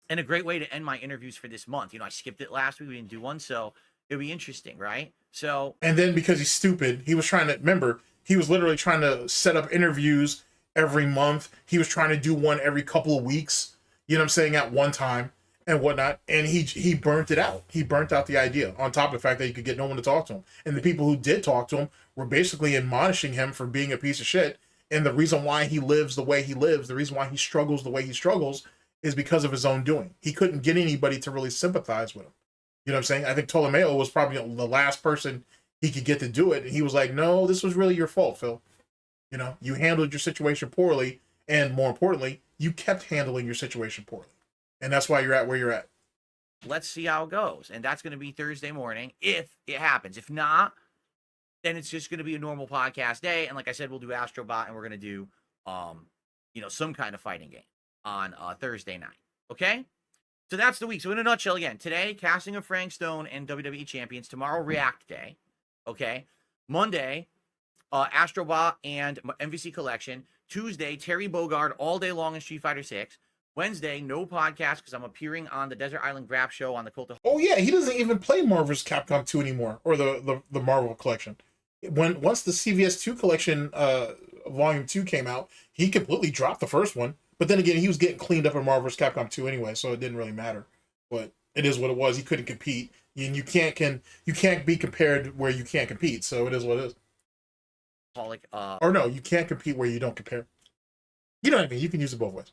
a great way to end my interviews for this month. You know, I skipped it last week. We didn't do one, so it'll be interesting, right? So, and then because he's stupid, he was trying to, remember, he was literally trying to set up interviews every month. He was trying to do one every couple of weeks, you know what I'm saying, at one time and whatnot. And he burnt it out. He burnt out the idea on top of the fact that he could get no one to talk to him. And the people who did talk to him were basically admonishing him for being a piece of shit. And the reason why he lives the way he lives, the reason why he struggles the way he struggles, is because of his own doing. He couldn't get anybody to really sympathize with him. You know what I'm saying? I think Ptolemaio was probably the last person he could get to do it. And he was like, no, this was really your fault, Phil. You know, you handled your situation poorly. And more importantly, you kept handling your situation poorly. And that's why you're at where you're at. Let's see how it goes. And that's going to be Thursday morning if it happens. If not, then it's just going to be a normal podcast day. And like I said, we'll do Astrobot and we're going to do, you know, some kind of fighting game on Thursday night. Okay? So that's the week. So in a nutshell, again, today, casting of Frank Stone and WWE champions. Tomorrow, React Day. Okay? Monday, Astrobot and MVC Collection. Tuesday, Terry Bogard all day long in Street Fighter 6. Wednesday, no podcast because I'm appearing on the Desert Island Grap Show on the Cultaholic. Oh yeah, he doesn't even play Marvel's Capcom 2 anymore, or the Marvel collection. Once the CVS 2 collection volume 2 came out, he completely dropped the first one. But then again, he was getting cleaned up in Marvel's Capcom 2 anyway, so it didn't really matter. But it is what it was. He couldn't compete, and you can't be compared where you can't compete. So it is what it is. Or no, you can't compete where you don't compare. You know what I mean? You can use it both ways.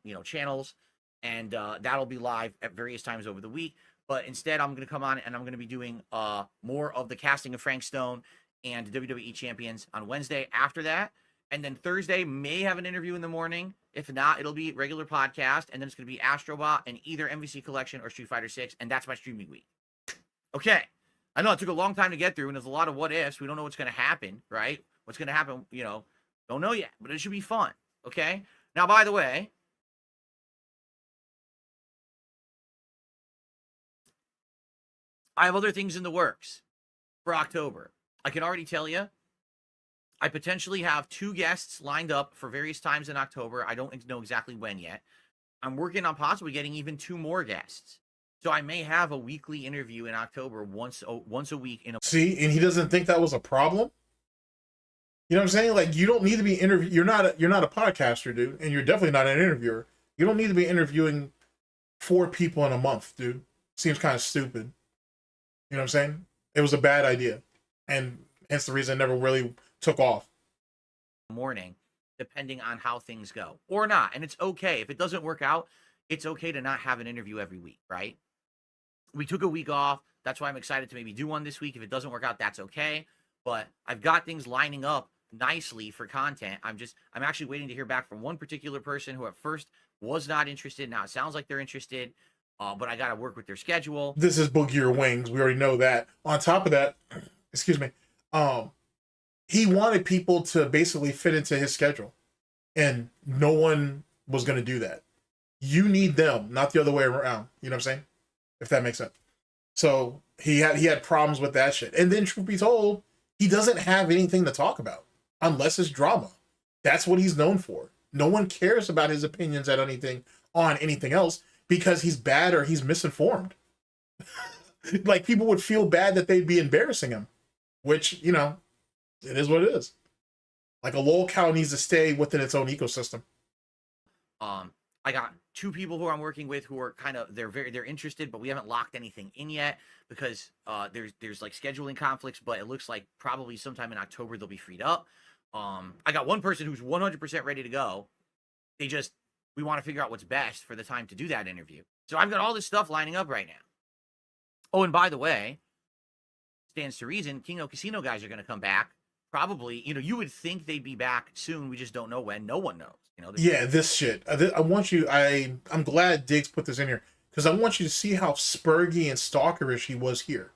You know, channels, and that'll be live at various times over the week. But instead, I'm going to come on and I'm going to be doing more of the casting of Frank Stone and WWE champions on Wednesday after that. And then Thursday may have an interview in the morning. If not, it'll be regular podcast. And then it's going to be Astrobot and either MVC Collection or Street Fighter 6. And that's my streaming week. Okay. I know it took a long time to get through, and there's a lot of what ifs. We don't know what's going to happen, right? What's going to happen, you know, don't know yet. But it should be fun. Okay? Now, by the way, I have other things in the works for October. I can already tell you, I potentially have 2 guests lined up for various times in October. I don't know exactly when yet. I'm working on possibly getting even 2 more guests. So I may have a weekly interview in October once a week. See, and he doesn't think that was a problem? You know what I'm saying? Like, you don't need to be you're not a podcaster, dude, and you're definitely not an interviewer. You don't need to be interviewing 4 people in a month, dude. Seems kind of stupid. You know what I'm saying? It was a bad idea. And hence the reason it never really took off. Morning, depending on how things go or not. And it's okay. If it doesn't work out, it's okay to not have an interview every week, right? We took a week off. That's why I'm excited to maybe do one this week. If it doesn't work out, that's okay. But I've got things lining up nicely for content. I'm actually waiting to hear back from one particular person who at first was not interested. Now it sounds like they're interested, but I got to work with their schedule. This is Boogie or Wings. We already know that. On top of that, excuse me, he wanted people to basically fit into his schedule, and no one was going to do that. You need them, not the other way around. You know what I'm saying? If that makes sense. So he had problems with that shit. And then, truth be told, he doesn't have anything to talk about unless it's drama. That's what he's known for. No one cares about his opinions on anything else because he's bad or he's misinformed. Like, people would feel bad that they'd be embarrassing him, which, you know, it is what it is. Like, a lol cow needs to stay within its own ecosystem. I got 2 people who I'm working with who are kind of, they're interested, but we haven't locked anything in yet because there's like scheduling conflicts, but it looks like probably sometime in October they'll be freed up. I got one person who's 100% ready to go. We want to figure out what's best for the time to do that interview. So I've got all this stuff lining up right now. Oh, and by the way, stands to reason, Kino Casino guys are going to come back. Probably, you know, you would think they'd be back soon. We just don't know when. No one knows. You know. Yeah, this shit. I want you. I'm glad Diggs put this in here because I want you to see how spurgy and stalkerish he was here.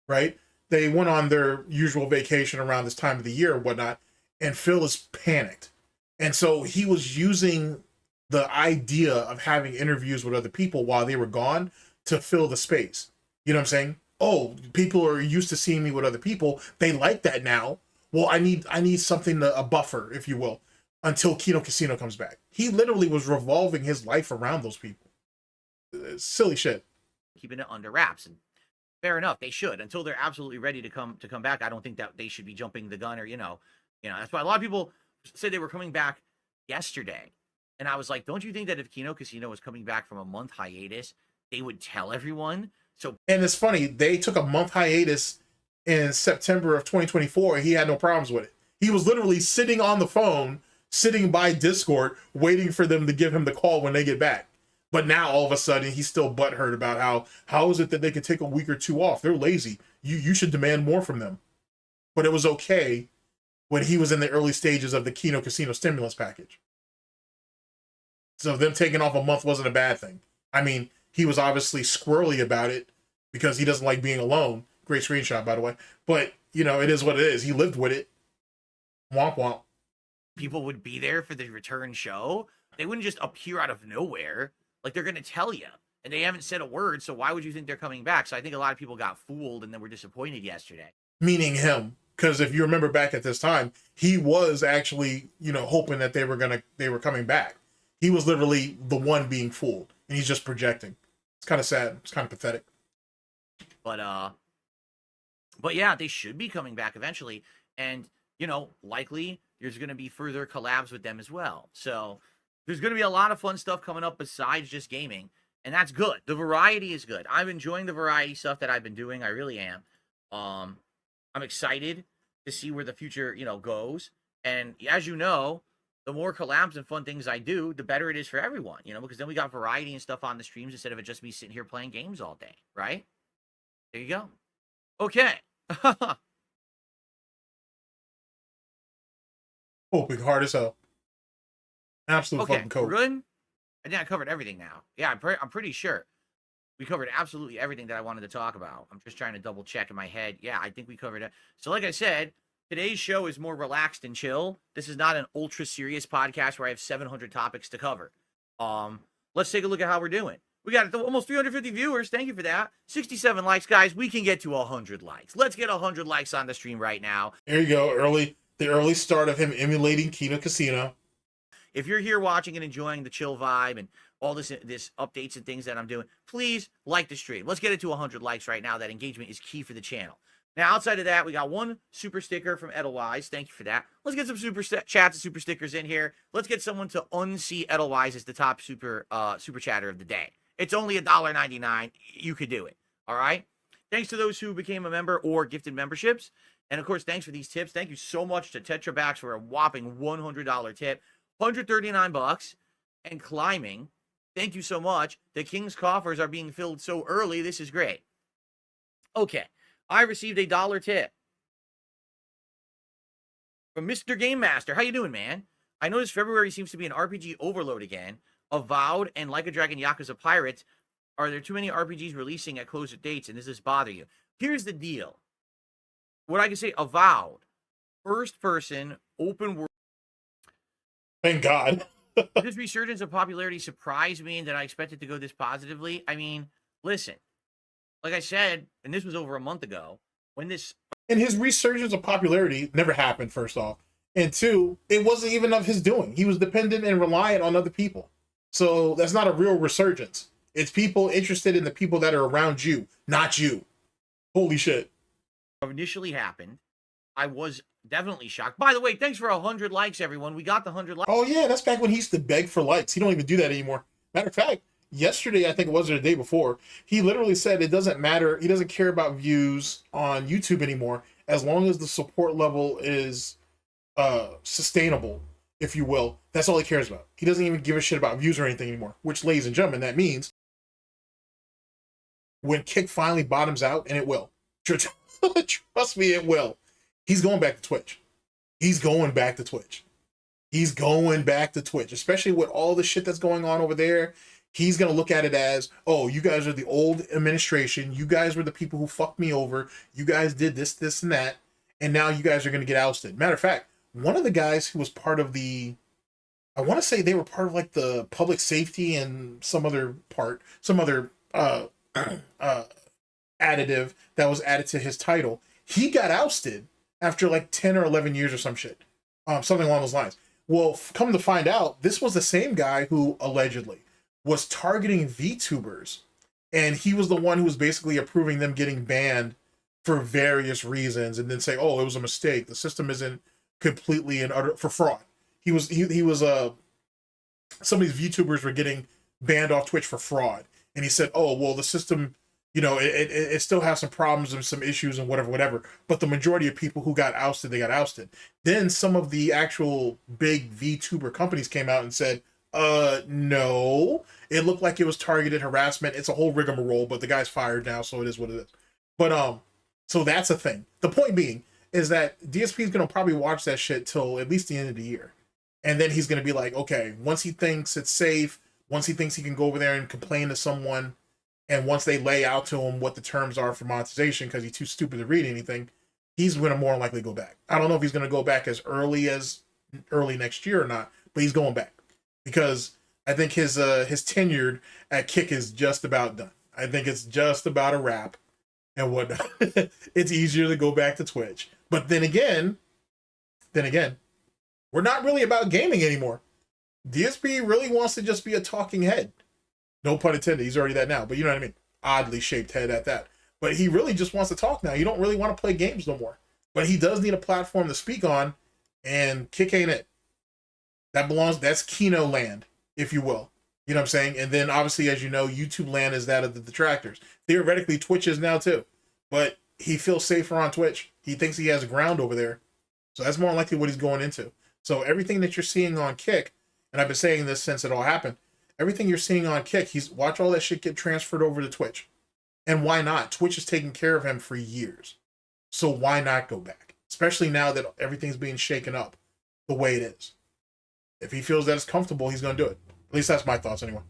Right? They went on their usual vacation around this time of the year or whatnot, and Phil is panicked, and so he was using the idea of having interviews with other people while they were gone to fill the space. You know what I'm saying? Oh, people are used to seeing me with other people. They like that now. Well, I need something a buffer, if you will, until Kino Casino comes back. He literally was revolving his life around those people. Silly shit. Keeping it under wraps, and fair enough, they should until they're absolutely ready to come back. I don't think that they should be jumping the gun or you know that's why a lot of people said they were coming back yesterday, and I was like, don't you think that if Kino Casino was coming back from a month hiatus, they would tell everyone? So, and it's funny, they took a month hiatus in September of 2024, he had no problems with it. He was literally sitting on the phone, sitting by Discord, waiting for them to give him the call when they get back. But now, all of a sudden, he's still butthurt about how is it that they can take a week or 2 off? They're lazy. You should demand more from them. But it was okay when he was in the early stages of the Kino Casino stimulus package. So them taking off a month wasn't a bad thing. I mean, he was obviously squirrely about it because he doesn't like being alone. Great screenshot, by the way. But, you know, it is what it is. He lived with it. Womp womp. People would be there for the return show. They wouldn't just appear out of nowhere. Like, they're going to tell you. And they haven't said a word, so why would you think they're coming back? So I think a lot of people got fooled and then were disappointed yesterday. Meaning him. Because if you remember back at this time, he was actually, you know, hoping that they were coming back. He was literally the one being fooled. And he's just projecting. It's kind of sad. It's kind of pathetic. But yeah, they should be coming back eventually. And, you know, likely there's going to be further collabs with them as well. So there's going to be a lot of fun stuff coming up besides just gaming. And that's good. The variety is good. I'm enjoying the variety stuff that I've been doing. I really am. I'm excited to see where the future, you know, goes. And as you know, the more collabs and fun things I do, the better it is for everyone, you know, because then we got variety and stuff on the streams instead of it just me sitting here playing games all day, right? There you go. Okay. Hoping hard as hell. Absolute fucking code. We're good? I think I covered everything now. Yeah, I'm pretty sure. We covered absolutely everything that I wanted to talk about. I'm just trying to double check in my head. Yeah, I think we covered it. So like I said, today's show is more relaxed and chill. This is not an ultra serious podcast where I have 700 topics to cover. Let's take a look at how we're doing. We got almost 350 viewers. Thank you for that. 67 likes, guys. We can get to 100 likes. Let's get 100 likes on the stream right now. There you go. The early start of him emulating Kino Casino. If you're here watching and enjoying the chill vibe and all this updates and things that I'm doing, please like the stream. Let's get it to 100 likes right now. That engagement is key for the channel. Now, outside of that, we got one super sticker from Edelweiss. Thank you for that. Let's get some super chats and super stickers in here. Let's get someone to unsee Edelweiss as the top super chatter of the day. It's only $1.99. You could do it. All right. Thanks to those who became a member or gifted memberships. And of course, thanks for these tips. Thank you so much to Tetrabacks for a whopping $100 tip. $139 and climbing. Thank you so much. The king's coffers are being filled so early. This is great. Okay. I received a $1 tip from Mr. Game Master. How you doing, man? I noticed February seems to be an RPG overload again. Avowed and Like a Dragon Yakuza Pirates. Are there too many RPGs releasing at closer dates, and does this bother you? Here's the deal. What I can say, Avowed, first person, open world. Thank God. This resurgence of popularity surprised me, and that I expected to go this positively. I mean, listen, like I said, and this was over a month ago, when this... And his resurgence of popularity never happened, first off. And two, it wasn't even of his doing. He was dependent and reliant on other people. So that's not a real resurgence. It's people interested in the people that are around you, not you. Holy shit. Initially happened, I was definitely shocked. By the way, thanks for 100 likes, everyone. We got the 100 likes. Oh yeah, that's back when he used to beg for likes. He don't even do that anymore. Matter of fact, yesterday, I think it was, or the day before, he literally said it doesn't matter. He doesn't care about views on YouTube anymore, as long as the support level is sustainable, if you will. That's all he cares about. He doesn't even give a shit about views or anything anymore, which, ladies and gentlemen, that means when Kick finally bottoms out, and it will. Trust me, it will. He's going back to Twitch. He's going back to Twitch. He's going back to Twitch, especially with all the shit that's going on over there. He's going to look at it as, oh, you guys are the old administration. You guys were the people who fucked me over. You guys did this, this, and that. And now you guys are going to get ousted. Matter of fact, one of the guys who was part of the, I want to say they were part of like the public safety and some other additive that was added to his title. He got ousted after like 10 or 11 years or some shit. Something along those lines. Well, come to find out, this was the same guy who allegedly was targeting VTubers. And he was the one who was basically approving them getting banned for various reasons, and then say, oh, it was a mistake. The system isn't completely and utter for fraud. He was some of these VTubers were getting banned off Twitch for fraud. And he said, oh, well, the system, you know, it still has some problems and some issues and whatever. But the majority of people who got ousted, they got ousted. Then some of the actual big VTuber companies came out and said, no, it looked like it was targeted harassment. It's a whole rigmarole, but the guy's fired now, so it is what it is. But, so that's a thing. The point being is that DSP is going to probably watch that shit till at least the end of the year. And then he's going to be like, okay, once he thinks it's safe, once he thinks he can go over there and complain to someone, and once they lay out to him what the terms are for monetization, because he's too stupid to read anything, he's going to more likely go back. I don't know if he's going to go back as early next year or not, but he's going back. Because I think his tenure at Kick is just about done. I think it's just about a wrap and whatnot. It's easier to go back to Twitch. But then again, we're not really about gaming anymore. DSP really wants to just be a talking head. No pun intended, he's already that now, but you know what I mean? Oddly shaped head at that. But he really just wants to talk now. You don't really want to play games no more. But he does need a platform to speak on, and Kick ain't it. That's Kino land, if you will. You know what I'm saying? And then obviously, as you know, YouTube land is that of the Detractors. Theoretically, Twitch is now too. But he feels safer on Twitch. He thinks he has ground over there. So that's more likely what he's going into. So everything that you're seeing on Kick, and I've been saying this since it all happened, everything you're seeing on Kick, watch all that shit get transferred over to Twitch. And why not? Twitch has taken care of him for years. So why not go back? Especially now that everything's being shaken up the way it is. If he feels that it's comfortable, he's going to do it. At least that's my thoughts anyway.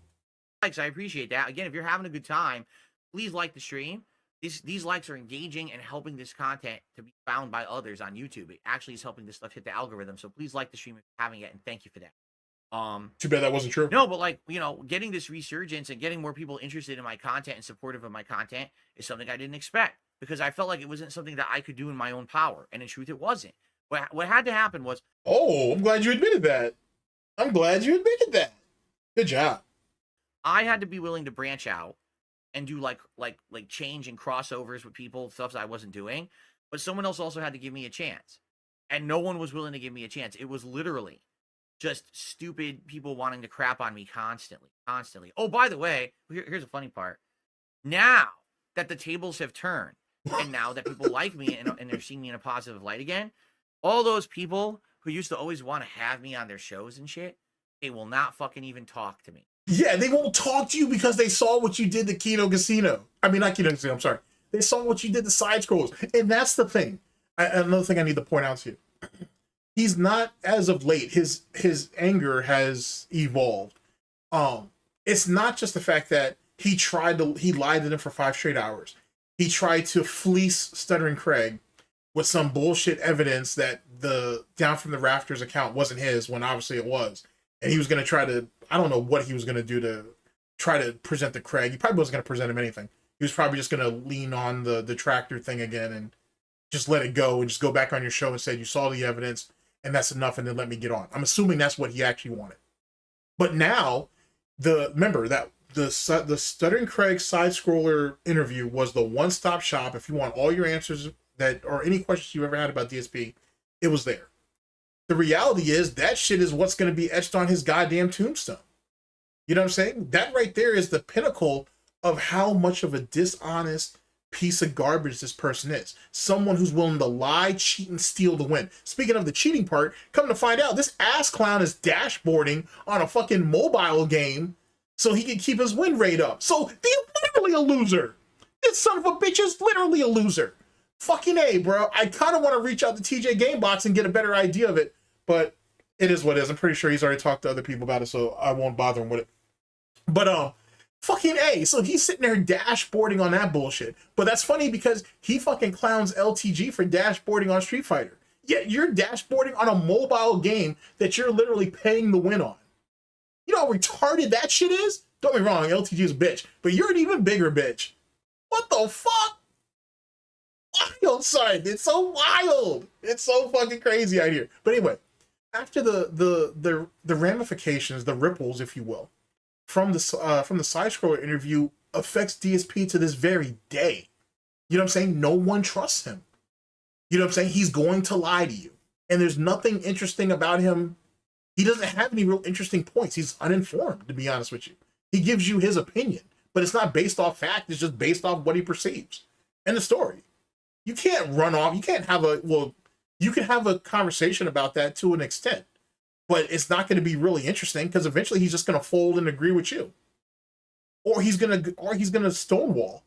Likes, I appreciate that. Again, if you're having a good time, please like the stream. These likes are engaging and helping this content to be found by others on YouTube. It actually is helping this stuff hit the algorithm. So please like the stream if you're having it, and thank you for that. Too bad that wasn't true. No, but like, you know, getting this resurgence and getting more people interested in my content and supportive of my content is something I didn't expect, because I felt like it wasn't something that I could do in my own power. And in truth, it wasn't. What had to happen was... Oh, I'm glad you admitted that. I'm glad you admitted that. Good job. I had to be willing to branch out and do like change and crossovers with people, stuff that I wasn't doing. But someone else also had to give me a chance. And no one was willing to give me a chance. It was literally just stupid people wanting to crap on me constantly. Oh, by the way, here's a funny part. Now that the tables have turned, and now that people like me and they're seeing me in a positive light again, all those people who used to always want to have me on their shows and shit, they will not fucking even talk to me. Yeah, they won't talk to you because they saw what you did to Kino Casino. I mean, not Kino Casino, I'm sorry. They saw what you did to side scrolls. And that's the thing. Another thing I need to point out to you. He's not, as of late, his anger has evolved. It's not just the fact that he lied to them for 5 straight hours. He tried to fleece Stuttering Craig with some bullshit evidence that the Down from the Rafters account wasn't his when obviously it was. And he was going to try to, I don't know what he was going to do to try to present the Craig. He probably wasn't going to present him anything. He was probably just going to lean on the Detractor thing again and just let it go and just go back on your show and say, you saw the evidence and that's enough and then let me get on. I'm assuming that's what he actually wanted. But now, remember that the Stuttering Craig side-scroller interview was the one-stop shop. If you want all your answers or any questions you ever had about DSP, it was there. The reality is that shit is what's going to be etched on his goddamn tombstone. You know what I'm saying? That right there is the pinnacle of how much of a dishonest piece of garbage this person is. Someone who's willing to lie, cheat, and steal to win. Speaking of the cheating part, come to find out, this ass clown is dashboarding on a fucking mobile game so he can keep his win rate up. So he's literally a loser. This son of a bitch is literally a loser. Fucking A, bro. I kind of want to reach out to TJ Gamebox and get a better idea of it, but it is what it is. I'm pretty sure he's already talked to other people about it, so I won't bother him with it. But fucking A. So he's sitting there dashboarding on that bullshit. But that's funny because he fucking clowns LTG for dashboarding on Street Fighter. Yet you're dashboarding on a mobile game that you're literally paying the win on. You know how retarded that shit is? Don't get me wrong, LTG is a bitch, but you're an even bigger bitch. What the fuck? Wild, son. It's so wild. It's so fucking crazy out here. But anyway, after the ramifications, the ripples, if you will, from the side scroller interview affects DSP to this very day. You know what I'm saying? No one trusts him. You know what I'm saying? He's going to lie to you. And there's nothing interesting about him. He doesn't have any real interesting points. He's uninformed, to be honest with you. He gives you his opinion, but it's not based off fact. It's just based off what he perceives. And the story. You can't run off. You can't have you can have a conversation about that to an extent, but it's not going to be really interesting because eventually he's just going to fold and agree with you. Or he's going to stonewall.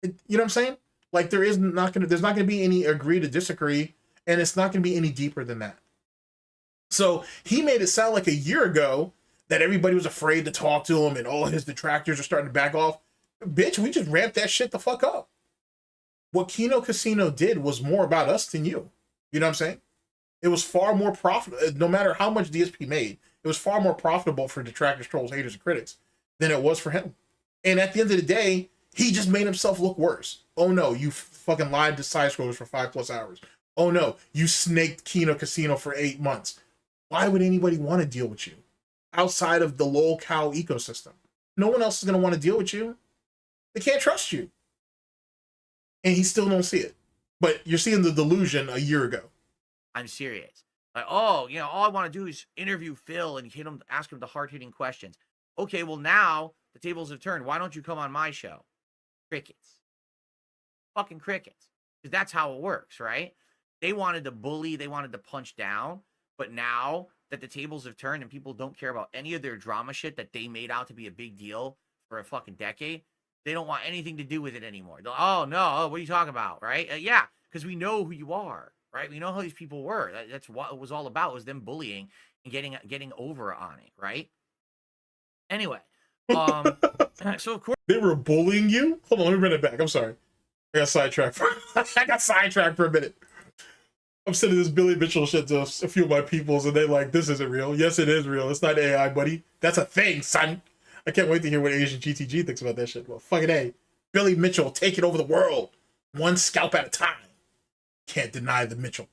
You know what I'm saying? Like there's not going to be any agree to disagree, and it's not going to be any deeper than that. So he made it sound like a year ago that everybody was afraid to talk to him and all his detractors are starting to back off. Bitch, we just ramped that shit the fuck up. What Kino Casino did was more about us than you. You know what I'm saying? It was far more profitable, no matter how much DSP made, it was far more profitable for detractors, trolls, haters, and critics than it was for him. And at the end of the day, he just made himself look worse. Oh no, you fucking lied to side scrollers for 5+ hours. Oh no, you snaked Kino Casino for 8 months. Why would anybody want to deal with you outside of the lol cow ecosystem? No one else is going to want to deal with you. They can't trust you. And he still don't see it. But you're seeing the delusion a year ago. I'm serious. Like, oh, all I want to do is interview Phil and ask him the hard-hitting questions. Okay, well now the tables have turned. Why don't you come on my show? Crickets. Fucking crickets. Because that's how it works, right? They wanted to bully, they wanted to punch down, but now that the tables have turned and people don't care about any of their drama shit that they made out to be a big deal for a fucking decade, they don't want anything to do with it anymore. Oh, no, what are you talking about, right? Yeah, because we know who you are, right? We know how these people were. That's what it was all about, was them bullying and getting over on it, right? Anyway, so of course... They were bullying you? Hold on, let me run it back. I'm sorry. I got sidetracked for a minute. I'm sending this Billy Mitchell shit to a few of my peoples, and they like, this isn't real. Yes, it is real. It's not AI, buddy. That's a thing, son. I can't wait to hear what Asian GTG thinks about that shit. Well, fucking A. Billy Mitchell taking over the world. One scalp at a time. Can't deny the Mitchell.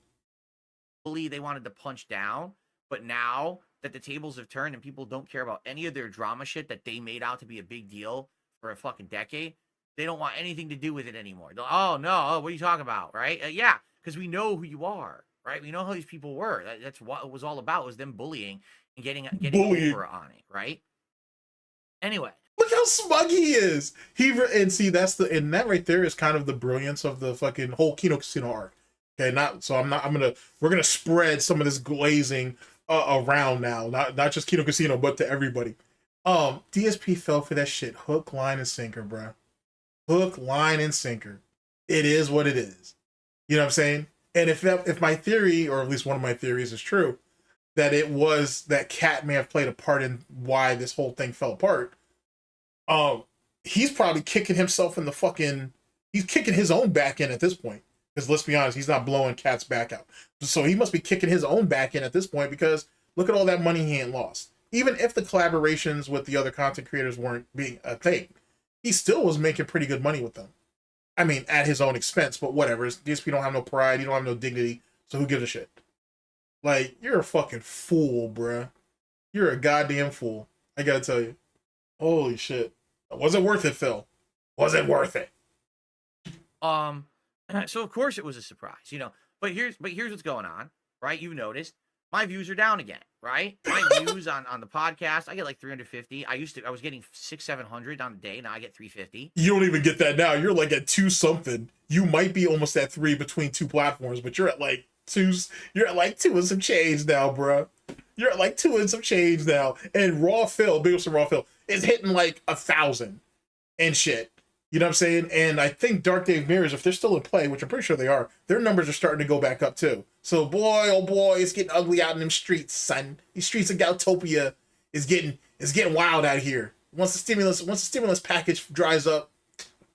They wanted to punch down, but now that the tables have turned and people don't care about any of their drama shit that they made out to be a big deal for a fucking decade, they don't want anything to do with it anymore. Oh, no, what are you talking about, right? Yeah, because we know who you are, right? We know how these people were. That's what it was all about, was them bullying and getting over on it, right? Anyway, look how smug he is. And that right there is kind of the brilliance of the fucking whole Kino Casino arc. Okay, we're gonna spread some of this glazing around now, not just Kino Casino, but to everybody. DSP fell for that shit hook, line, and sinker, bro. Hook, line, and sinker. It is what it is. You know what I'm saying? And if my theory, or at least one of my theories, is true, that it was that Cat may have played a part in why this whole thing fell apart. He's probably kicking himself in the fucking. He's kicking his own back in at this point. Because let's be honest, he's not blowing Cat's back out. So he must be kicking his own back in at this point because look at all that money he ain't lost. Even if the collaborations with the other content creators weren't being a thing, he still was making pretty good money with them. I mean, at his own expense, but whatever. DSP don't have no pride, you don't have no dignity, so who gives a shit? Like, you're a fucking fool, bruh. You're a goddamn fool. I gotta tell you. Holy shit. Was it worth it, Phil? Was it worth it? So of course it was a surprise, you know. But here's what's going on, right? You've noticed my views are down again, right? My views on the podcast, I get like 350. I was getting 600-700 on a day. Now I get 350. You don't even get that now. You're like at 2 something. You might be almost at 3 between 2 platforms, but you're at like 2. You're at like 2 and some change now, bro. You're at like 2 and some change now. And Raw Phil, big ups to Raw Phil, is hitting like 1,000 and shit. You know what I'm saying? And I think Dark Dave Mirrors, if they're still in play, which I'm pretty sure they are, their numbers are starting to go back up too. So boy, oh boy, it's getting ugly out in them streets, son. These streets of Goutopia is getting wild out here. Once the stimulus package dries up,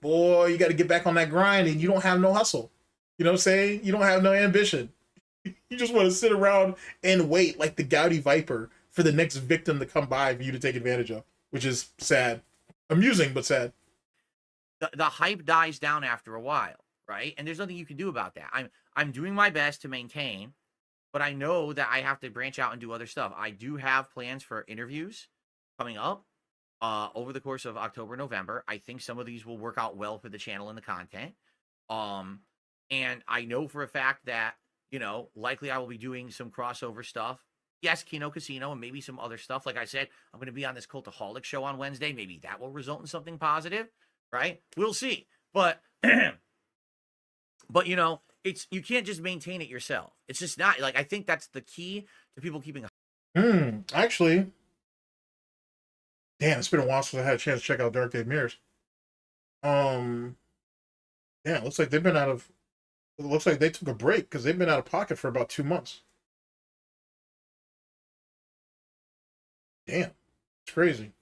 boy, you got to get back on that grind, and you don't have no hustle. You know what I'm saying? You don't have no ambition. You just want to sit around and wait like the Gouty Viper for the next victim to come by for you to take advantage of, which is sad. Amusing, but sad. The hype dies down after a while, right? And there's nothing you can do about that. I'm doing my best to maintain, but I know that I have to branch out and do other stuff. I do have plans for interviews coming up over the course of October, November. I think some of these will work out well for the channel and the content. And I know for a fact that, you know, likely I will be doing some crossover stuff. Yes, Kino Casino and maybe some other stuff. Like I said, I'm going to be on this Cultaholic show on Wednesday. Maybe that will result in something positive. Right? We'll see. But but you know, you can't just maintain it yourself. It's just not like, I think that's the key to people keeping Actually, damn, it's been a while since I had a chance to check out Dark Dave Mirrors. Yeah, it looks like they took a break because they've been out of pocket for about 2 months. Damn, it's crazy.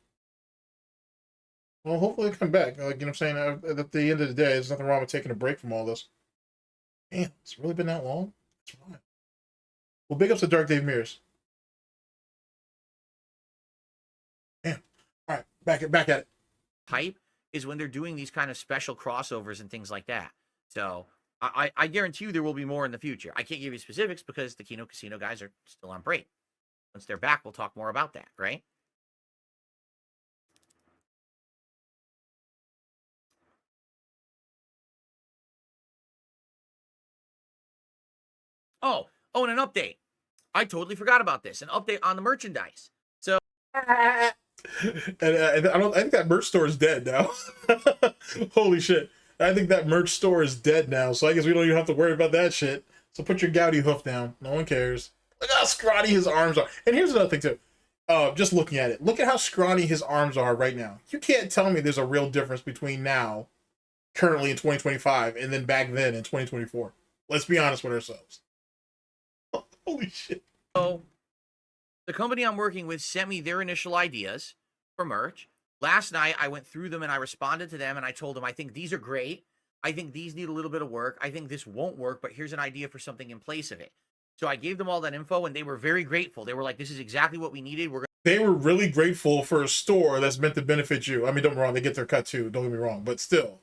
Well, hopefully they come back. Like, you know what I'm saying? At the end of the day, there's nothing wrong with taking a break from all this. Damn, it's really been that long? That's right. Well, big ups to Dark Dave Mirrors. Damn. All right, back at it. hype is when they're doing these kind of special crossovers and things like that. So I guarantee you there will be more in the future. I can't give you specifics because the Kino Casino guys are still on break. Once they're back, we'll talk more about that, right? Oh, and an update. I totally forgot about this. An update on the merchandise. So And I think that merch store is dead now. Holy shit. I think that merch store is dead now, so I guess we don't even have to worry about that shit. So put your Gouty hoof down. No one cares. Look how scrawny his arms are. And here's another thing too. Just looking at it. Look at how scrawny his arms are right now. You can't tell me there's a real difference between now, currently in 2025, and then back then in 2024. Let's be honest with ourselves. Holy shit. So the company I'm working with sent me their initial ideas for merch. Last night, I went through them and I responded to them and I told them, I think these are great. I think these need a little bit of work. I think this won't work, but here's an idea for something in place of it. So I gave them all that info and they were very grateful. They were like, this is exactly what we needed. They were really grateful for a store that's meant to benefit you. I mean, don't get me wrong, they get their cut too. Don't get me wrong, but still.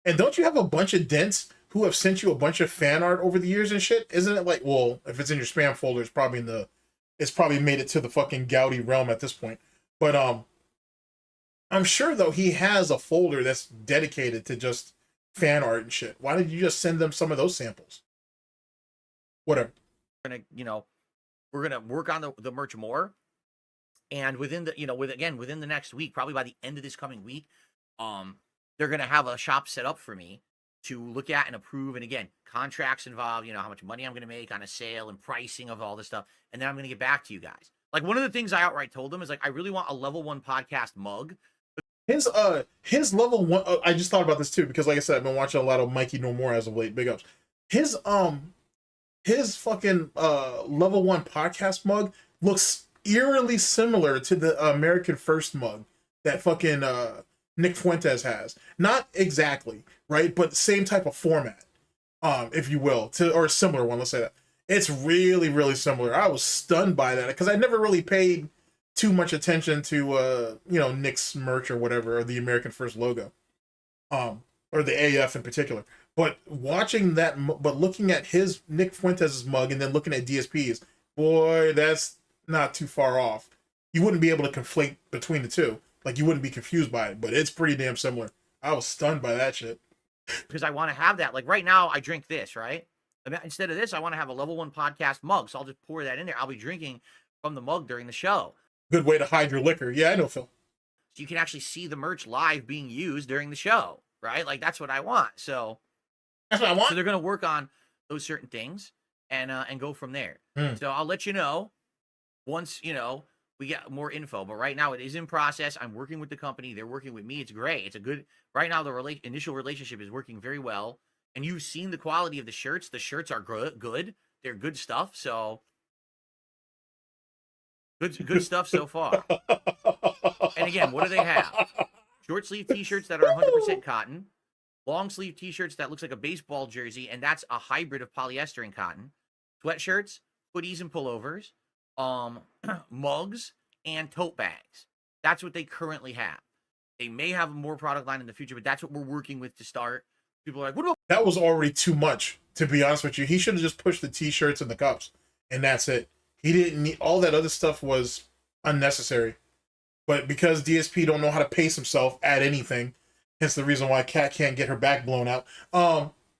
And don't you have a bunch of dents who have sent you a bunch of fan art over the years and shit? Isn't it like, well, if it's in your spam folder, it's probably made it to the fucking Gouty realm at this point. But I'm sure though he has a folder that's dedicated to just fan art and shit. Why did you just send them some of those samples? Whatever. We're gonna work on the merch more. And within the next week, probably by the end of this coming week, they're gonna have a shop set up for me to look at and approve. And again, contracts involved, how much money I'm gonna make on a sale and pricing of all this stuff. And then I'm gonna get back to you guys. Like, one of the things I outright told him is like, I really want a level 1 podcast mug. His level 1, I just thought about this too, because like I said, I've been watching a lot of Mikey No More as of late. Big ups. His fucking level 1 podcast mug looks eerily similar to the American First mug that fucking Nick Fuentes has. Not exactly, right? But same type of format, if you will, or a similar one, let's say that. It's really, really similar. I was stunned by that because I never really paid too much attention to Nick's merch or whatever, or the American First logo, or the AF in particular. But watching that, but looking at his Nick Fuentes' mug and then looking at DSP's, boy, that's not too far off. You wouldn't be able to conflate between the two. Like, you wouldn't be confused by it, but it's pretty damn similar. I was stunned by that shit. Because I want to have that. Like, right now, I drink this, right? Instead of this, I want to have a level 1 podcast mug, so I'll just pour that in there. I'll be drinking from the mug during the show. Good way to hide your liquor. Yeah, I know, Phil. So you can actually see the merch live being used during the show, right? Like, that's what I want. So that's what I want. So they're going to work on those certain things and go from there. So I'll let you know once, we get more info. But right now it is in process. I'm working with the company. They're working with me. It's great. It's a good, right now the initial relationship is working very well. And you've seen the quality of the shirts. The shirts are good. They're good stuff. So good stuff so far. And again, what do they have? Short sleeve t-shirts that are 100% cotton. Long sleeve t-shirts that looks like a baseball jersey, and that's a hybrid of polyester and cotton. Sweatshirts, hoodies and pullovers, mugs, and tote bags. That's what they currently have. They may have more product line in the future, but that's what we're working with to start. People are like, what about... That was already too much, to be honest with you. He should have just pushed the t-shirts and the cups, and that's it. He didn't need... All that other stuff was unnecessary. But because DSP don't know how to pace himself at anything, hence the reason why Kat can't get her back blown out,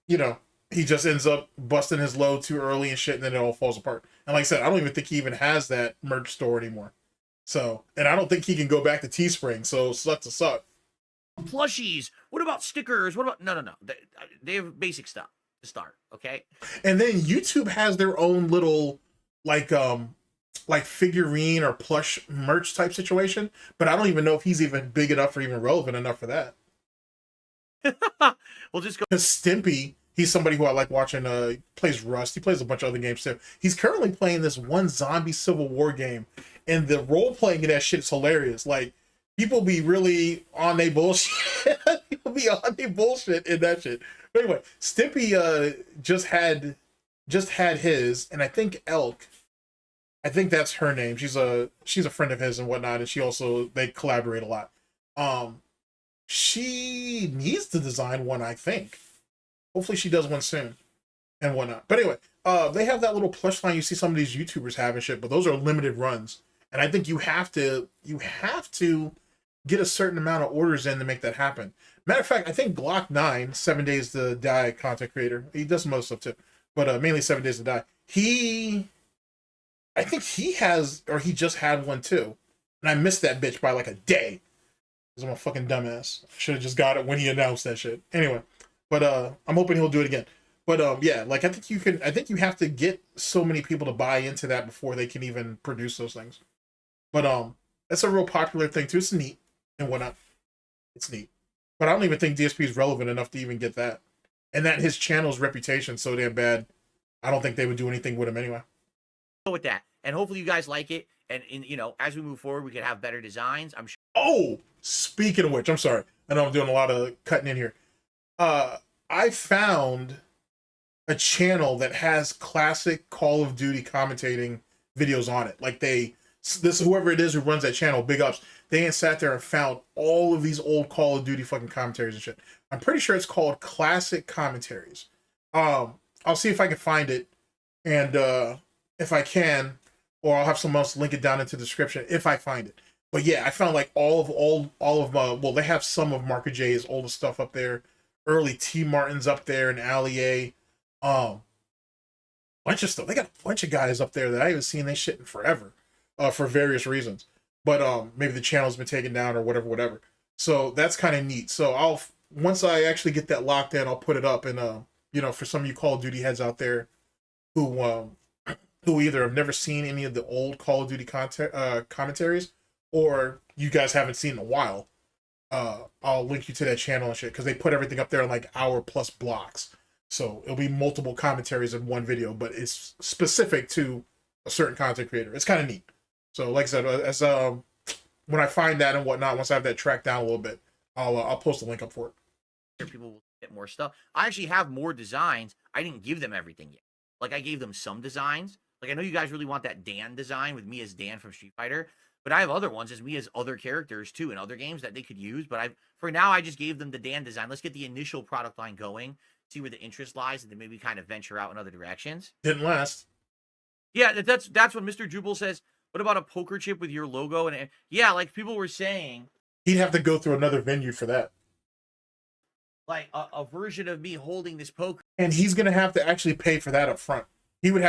he just ends up busting his load too early and shit, and then it all falls apart. And like I said, I don't even think he even has that merch store anymore. So, and I don't think he can go back to Teespring, so suck to suck. Plushies. What about stickers? What about... No. They have basic stuff to start, okay? And then YouTube has their own little, like figurine or plush merch type situation, but I don't even know if he's even big enough or even relevant enough for that. We'll just go... Because Stimpy, he's somebody who I like watching, plays Rust. He plays a bunch of other games too. He's currently playing this one zombie Civil War game, and the role-playing of that shit is hilarious. Like, people be really on their bullshit. People be on their bullshit in that shit. But anyway, Stimpy just had his, and I think Elk, I think that's her name. She's a friend of his and whatnot, and they collaborate a lot. She needs to design one, I think. Hopefully she does one soon and whatnot. But anyway, they have that little plush line you see some of these YouTubers have and shit, but those are limited runs. And I think you have to get a certain amount of orders in to make that happen. Matter of fact, I think Glock9, 7 Days to Die content creator, he does some other stuff too, but mainly 7 Days to Die. I think he has, or he just had one too. And I missed that bitch by like a day. Because I'm a fucking dumbass. I should have just got it when he announced that shit. Anyway, but I'm hoping he'll do it again. But yeah, like I think you have to get so many people to buy into that before they can even produce those things. But that's a real popular thing too. It's neat and whatnot. It's neat. But I don't even think DSP is relevant enough to even get that. And that his channel's reputation so damn bad, I don't think they would do anything with him anyway. With that, and hopefully you guys like it, and as we move forward we could have better designs, I'm sure. Oh, speaking of which, I'm sorry, I know I'm doing a lot of cutting in here. I found a channel that has classic Call of Duty commentating videos on it. Like whoever it is who runs that channel, big ups, they ain't sat there and found all of these old Call of Duty fucking commentaries and shit. I'm pretty sure it's called Classic Commentaries. I'll see if I can find it, and if I can, or I'll have someone else link it down into the description if I find it. But yeah, I found like all of well, they have some of Marco J's oldest stuff up there, early T Martin's up there, and Ali A, bunch of stuff. They got a bunch of guys up there that I haven't seen they shit in forever, for various reasons. But maybe the channel's been taken down or whatever. So that's kind of neat. So once I actually get that locked in, I'll put it up, and for some of you Call of Duty heads out there who who either have never seen any of the old Call of Duty commentaries, or you guys haven't seen in a while, I'll link you to that channel and shit, because they put everything up there in like hour plus blocks. So it'll be multiple commentaries in one video, but it's specific to a certain content creator. It's kind of neat. So like I said, as when I find that and whatnot, once I have that tracked down a little bit, I'll post a link up for it. People will get more stuff. I actually have more designs. I didn't give them everything yet. Like, I gave them some designs. Like, I know you guys really want that Dan design with me as Dan from Street Fighter, but I have other ones as me as other characters too in other games that they could use. But for now, I just gave them the Dan design. Let's get the initial product line going, see where the interest lies, and then maybe kind of venture out in other directions. Didn't last. Yeah, that's what Mr. Jubal says. What about a poker chip with your logo? And yeah, like people were saying, he'd have to go through another venue for that. Like a version of me holding this poker. And he's going to have to actually pay for that up front. He's going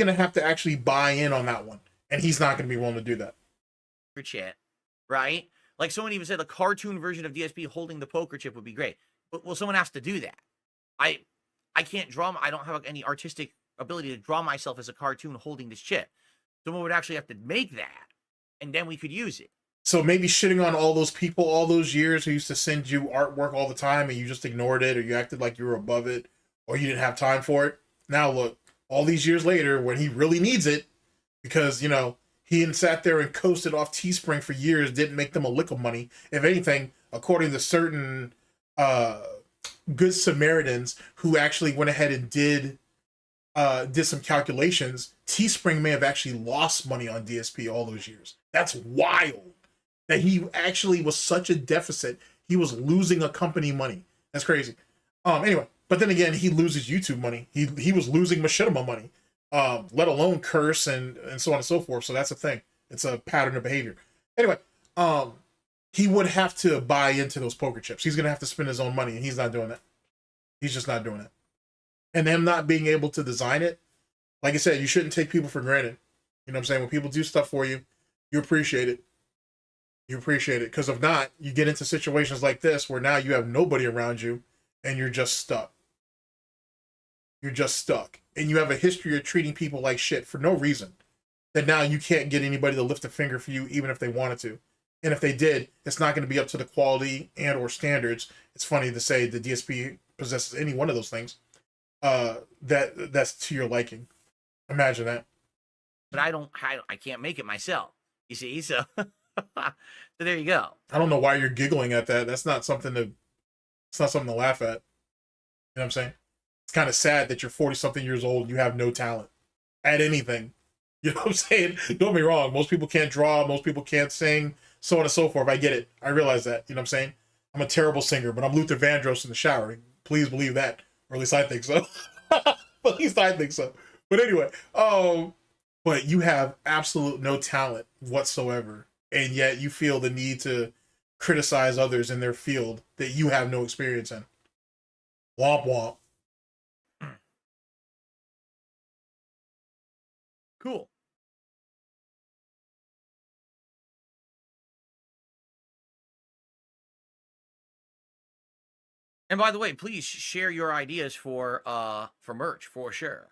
to have to actually buy in on that one. And he's not going to be willing to do that. Chip, right? Like someone even said a cartoon version of DSP holding the poker chip would be great. But well, someone has to do that. I can't draw. I don't have any artistic ability to draw myself as a cartoon holding this chip. Someone would actually have to make that, and then we could use it. So maybe shitting on all those people all those years who used to send you artwork all the time and you just ignored it, or you acted like you were above it, or you didn't have time for it. Now look, all these years later, when he really needs it, because, you know, he sat there and coasted off Teespring for years, didn't make them a lick of money. If anything, according to certain good Samaritans who actually went ahead and did some calculations, Teespring may have actually lost money on DSP all those years. That's wild. That he actually was such a deficit, he was losing a company money. That's crazy. Anyway, but then again, he loses YouTube money. He was losing machinima money, let alone curse and so on and so forth. So that's a thing. It's a pattern of behavior. Anyway, he would have to buy into those poker chips. He's gonna have to spend his own money, and he's not doing that. He's just not doing it. And them not being able to design it, like I said, you shouldn't take people for granted. You know what I'm saying? When people do stuff for you, you appreciate it. You appreciate it. Because if not, you get into situations like this where now you have nobody around you and you're just stuck. You're just stuck. And you have a history of treating people like shit for no reason. That now you can't get anybody to lift a finger for you even if they wanted to. And if they did, it's not going to be up to the quality and or standards. It's funny to say the DSP possesses any one of those things. That's to your liking. Imagine that. But I can't make it myself. You see, so so there you go. I don't know why you're giggling at that. It's not something to laugh at. You know what I'm saying? It's kind of sad that you're 40-something years old and you have no talent at anything. You know what I'm saying? Don't get me wrong. Most people can't draw. Most people can't sing, so on and so forth. I get it. I realize that. You know what I'm saying? I'm a terrible singer, but I'm Luther Vandross in the shower. Please believe that. Or at least I think so. At least I think so. But anyway, but you have absolute no talent whatsoever. And yet you feel the need to criticize others in their field that you have no experience in. Womp womp. Cool. And by the way, please share your ideas for merch for sure.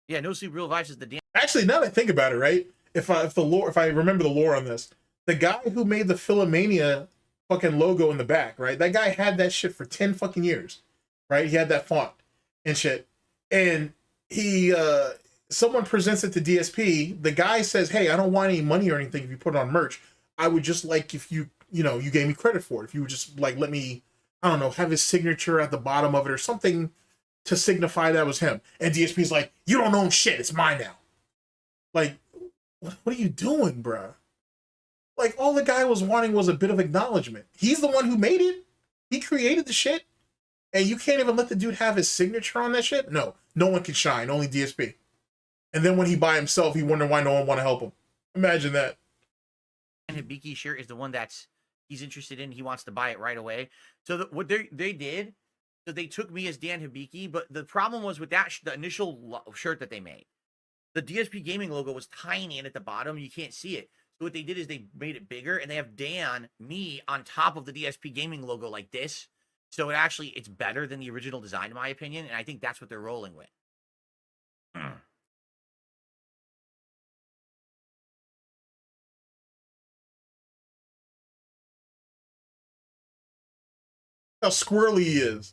Yeah, No Sleep Real Vibes is the damn. Actually, now that I think about it, right? If I remember the lore on this, the guy who made the Philomania fucking logo in the back, right? That guy had that shit for 10 fucking years, right? He had that font and shit. And he someone presents it to DSP. The guy says, "Hey, I don't want any money or anything if you put it on merch. I would just like if you gave me credit for it. If you would just like let me, I don't know, have his signature at the bottom of it or something to signify that was him." And DSP's like, "You don't own shit. It's mine now." Like, what are you doing, bruh? Like, all the guy was wanting was a bit of acknowledgement. He's the one who made it. He created the shit. And you can't even let the dude have his signature on that shit? No. No one can shine. Only DSP. And then when he by himself, he wonder why no one want to help him. Imagine that. And Hibiki shirt is the one he's interested in. He wants to buy it right away. So what they did, so they took me as Dan Hibiki, but the problem was with that the initial shirt that they made. The DSP Gaming logo was tiny and at the bottom you can't see it. So what they did is they made it bigger and they have me on top of the DSP Gaming logo like this. So it's better than the original design in my opinion, and I think that's what they're rolling with. how squirrely he is.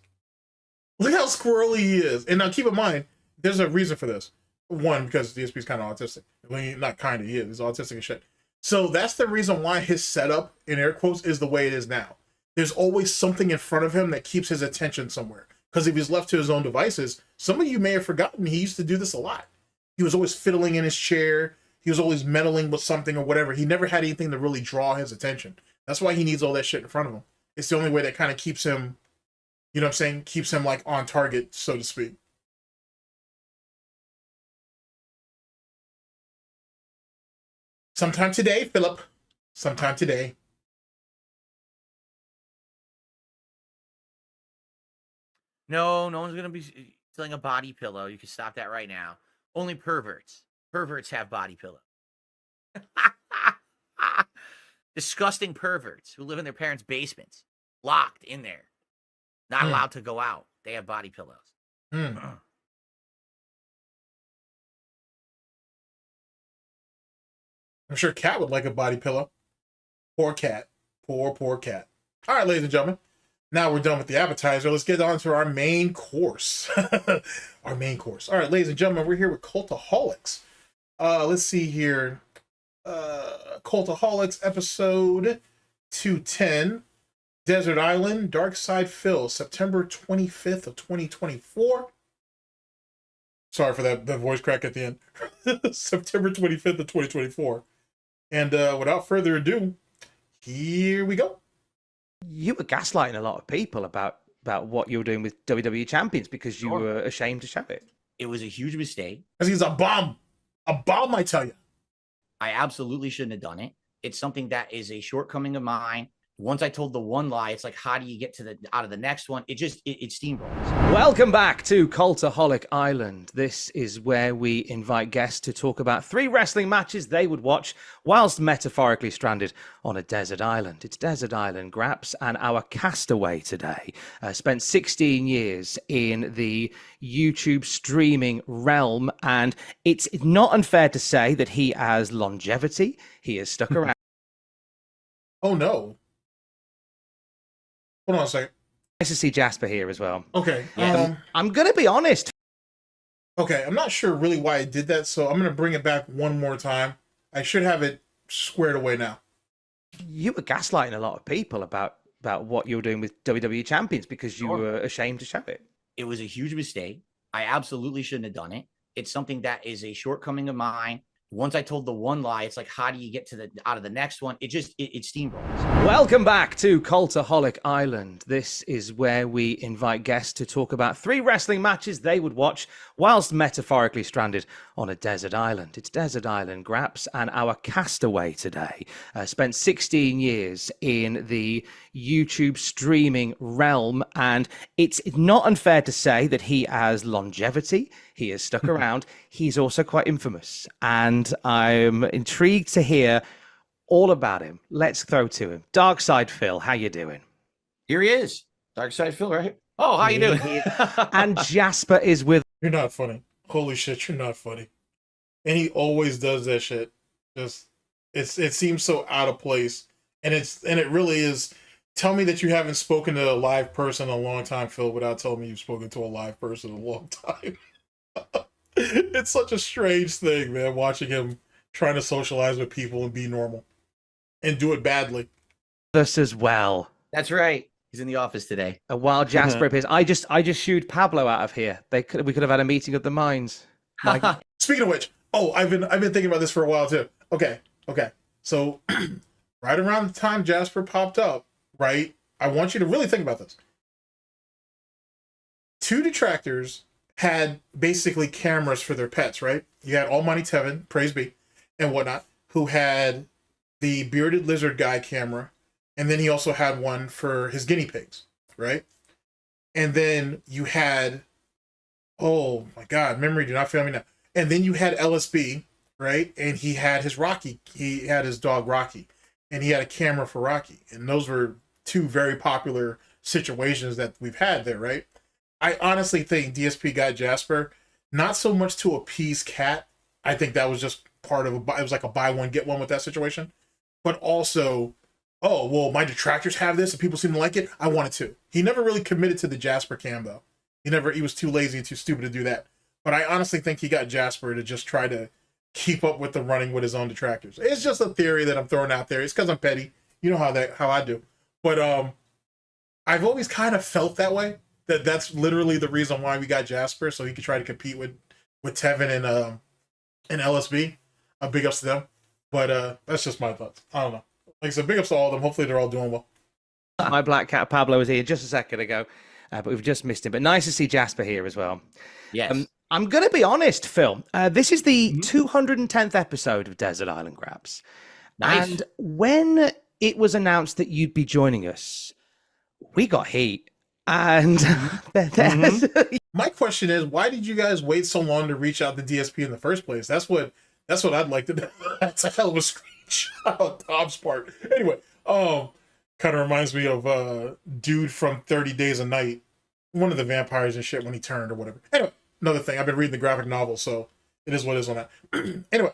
Look how squirrely he is. And now keep in mind, there's a reason for this. One, because DSP is kind of autistic. Well, not kind of, he is. He's autistic and shit. So that's the reason why his setup, in air quotes, is the way it is now. There's always something in front of him that keeps his attention somewhere. Because if he's left to his own devices, some of you may have forgotten he used to do this a lot. He was always fiddling in his chair. He was always meddling with something or whatever. He never had anything to really draw his attention. That's why he needs all that shit in front of him. It's the only way that kind of keeps him, you know what I'm saying? Keeps him like on target, so to speak. Sometime today, Philip. Sometime today. No one's going to be stealing a body pillow. You can stop that right now. Only perverts. Perverts have body pillows. Disgusting perverts who live in their parents' basements. Locked in there. Not allowed to go out. They have body pillows. I'm sure Cat would like a body pillow. Poor Cat. Poor Cat. All right, ladies and gentlemen. Now we're done with the appetizer. Let's get on to our main course. Our main course. All right, ladies and gentlemen, we're here with Cultaholics. Let's see here. Cultaholics episode 210. Desert Island, Darksydephil, September 25th of 2024. Sorry for that voice crack at the end. September 25th of 2024. And without further ado, here we go. You were gaslighting a lot of people about what you were doing with WWE Champions because you were ashamed to show it. It was a huge mistake. Because he's a bomb. A bomb, I tell you. I absolutely shouldn't have done it. It's something that is a shortcoming of mine. Once I told the one lie, it's like, how do you get to out of the next one? It steamrolls. Welcome back to Cultaholic Island. This is where we invite guests to talk about 3 wrestling matches they would watch whilst metaphorically stranded on a desert island. It's Desert Island Graps, and our castaway today spent 16 years in the YouTube streaming realm, and it's not unfair to say that he has longevity. He has stuck around. Oh, no. Hold on a second. Nice to see Jasper here as well. Okay. I'm going to be honest. Okay, I'm not sure really why I did that, so I'm going to bring it back one more time. I should have it squared away now. You were gaslighting a lot of people about what you were doing with WWE Champions because you were ashamed to show it. It was a huge mistake. I absolutely shouldn't have done it. It's something that is a shortcoming of mine. Once I told the one lie, it's like, how do you get to out of the next one? It steamrolls. Welcome back to Cultaholic Island. This is where we invite guests to talk about 3 wrestling matches they would watch whilst metaphorically stranded on a desert island. It's Desert Island Graps, and our castaway today spent 16 years in the YouTube streaming realm, and it's not unfair to say that he has longevity. He has stuck around. He's also quite infamous, and I'm intrigued to hear all about him. Let's throw to him. Darksydephil, how you doing? Here he is. Darksydephil, right? Oh, how you doing? And Jasper is with. You're not funny. Holy shit, you're not funny. And he always does that shit. Just it seems so out of place. And it really is. Tell me that you haven't spoken to a live person in a long time, Phil, without telling me you've spoken to a live person in a long time. It's such a strange thing, man, watching him trying to socialize with people and be normal and do it badly. Us as well. That's right. He's in the office today. While Jasper appears, I just shooed Pablo out of here. We could have had a meeting of the minds. Speaking of which, I've been thinking about this for a while too. Okay. So right around the time Jasper popped up, right? I want you to really think about this. 2 detractors had basically cameras for their pets, right? You had Almighty Tevin, praise be, and whatnot, who had the bearded lizard guy camera, and then he also had one for his guinea pigs, right? And then you had, oh my God, memory do not fail me now. And then you had LSB, right? And he had his Rocky, he had his dog Rocky, and he had a camera for Rocky. And those were 2 very popular situations that we've had there, right? I honestly think DSP got Jasper, not so much to appease Cat. I think that was just part of it was like a buy one, get one with that situation. But also, oh, well, my detractors have this and people seem to like it. I want it too. He never really committed to the Jasper cam though. He was too lazy and too stupid to do that. But I honestly think he got Jasper to just try to keep up with the running with his own detractors. It's just a theory that I'm throwing out there. It's because I'm petty. You know how I do. But I've always kind of felt that way. That's literally the reason why we got Jasper, so he could try to compete with Tevin and LSB. Big ups to them. But that's just my thoughts. I don't know. Like I said, big ups to all of them. Hopefully they're all doing well. My black cat Pablo was here just a second ago, but we've just missed him. But nice to see Jasper here as well. Yes. I'm going to be honest, Phil. This is the 210th episode of Desert Island Grabs. Nice. And when it was announced that you'd be joining us, we got heat. And my question is, why did you guys wait so long to reach out to DSP in the first place? That's what I'd like to know. That's a hell of a screenshot on Tom's part. Anyway, kind of reminds me of dude from 30 Days a Night, one of the vampires and shit when he turned or whatever. Anyway, another thing. I've been reading the graphic novel, so it is what it is on that. Anyway,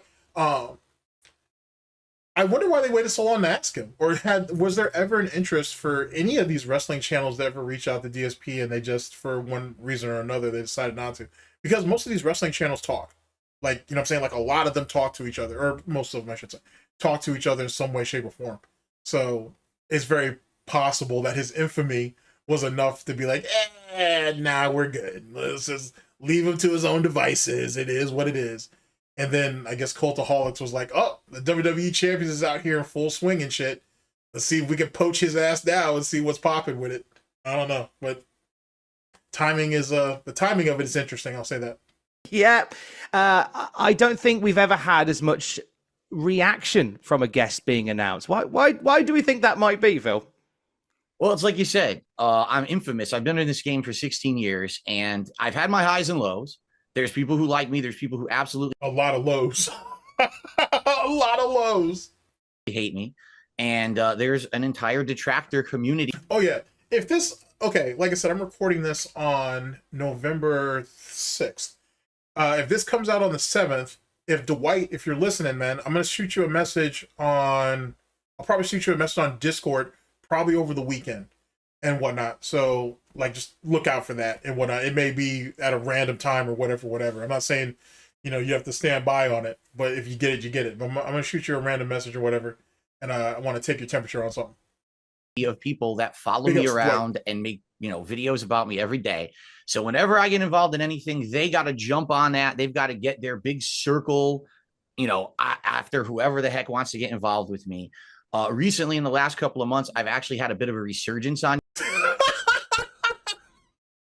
I wonder why they waited so long to ask him. Or was there ever an interest for any of these wrestling channels to ever reach out to DSP and they just, for one reason or another, they decided not to? Because most of these wrestling channels talk. Like, you know what I'm saying? Like, a lot of them talk to each other, or most of them, I should say, talk to each other in some way, shape, or form. So it's very possible that his infamy was enough to be like, nah, we're good. Let's just leave him to his own devices. It is what it is. And then I guess Cultaholics was like, oh, the WWE Champions is out here in full swing and shit. Let's see if we can poach his ass down and see what's popping with it. I don't know, but timing is the timing of it is interesting. I'll say that. yeah, I don't think we've ever had as much reaction from a guest being announced. Why do we think that might be, Phil? Well, it's like you said, I'm infamous. I've been in this game for 16 years, and I've had my highs and lows. There's people who like me. There's people who absolutely A lot of lows. A lot of lows. hate me. And there's an entire detractor community. Oh, yeah. If this, okay, like I said, I'm recording this on November 6th. If this comes out on the 7th, if Dwight, if you're listening, man, I'm going to shoot you a message on, I'll probably shoot you a message on Discord, probably over the weekend and whatnot. So, like, just look out for that and whatnot. It may be at a random time or whatever. I'm not saying, you have to stand by on it, but if you get it, you get it. But I'm going to shoot you a random message or whatever, and I want to take your temperature on something. Of people that follow me around and make videos about me every day. So whenever I get involved in anything, they got to jump on that. They've got to get their big circle, after whoever the heck wants to get involved with me. Recently, in the last couple of months, I've actually had a bit of a resurgence on.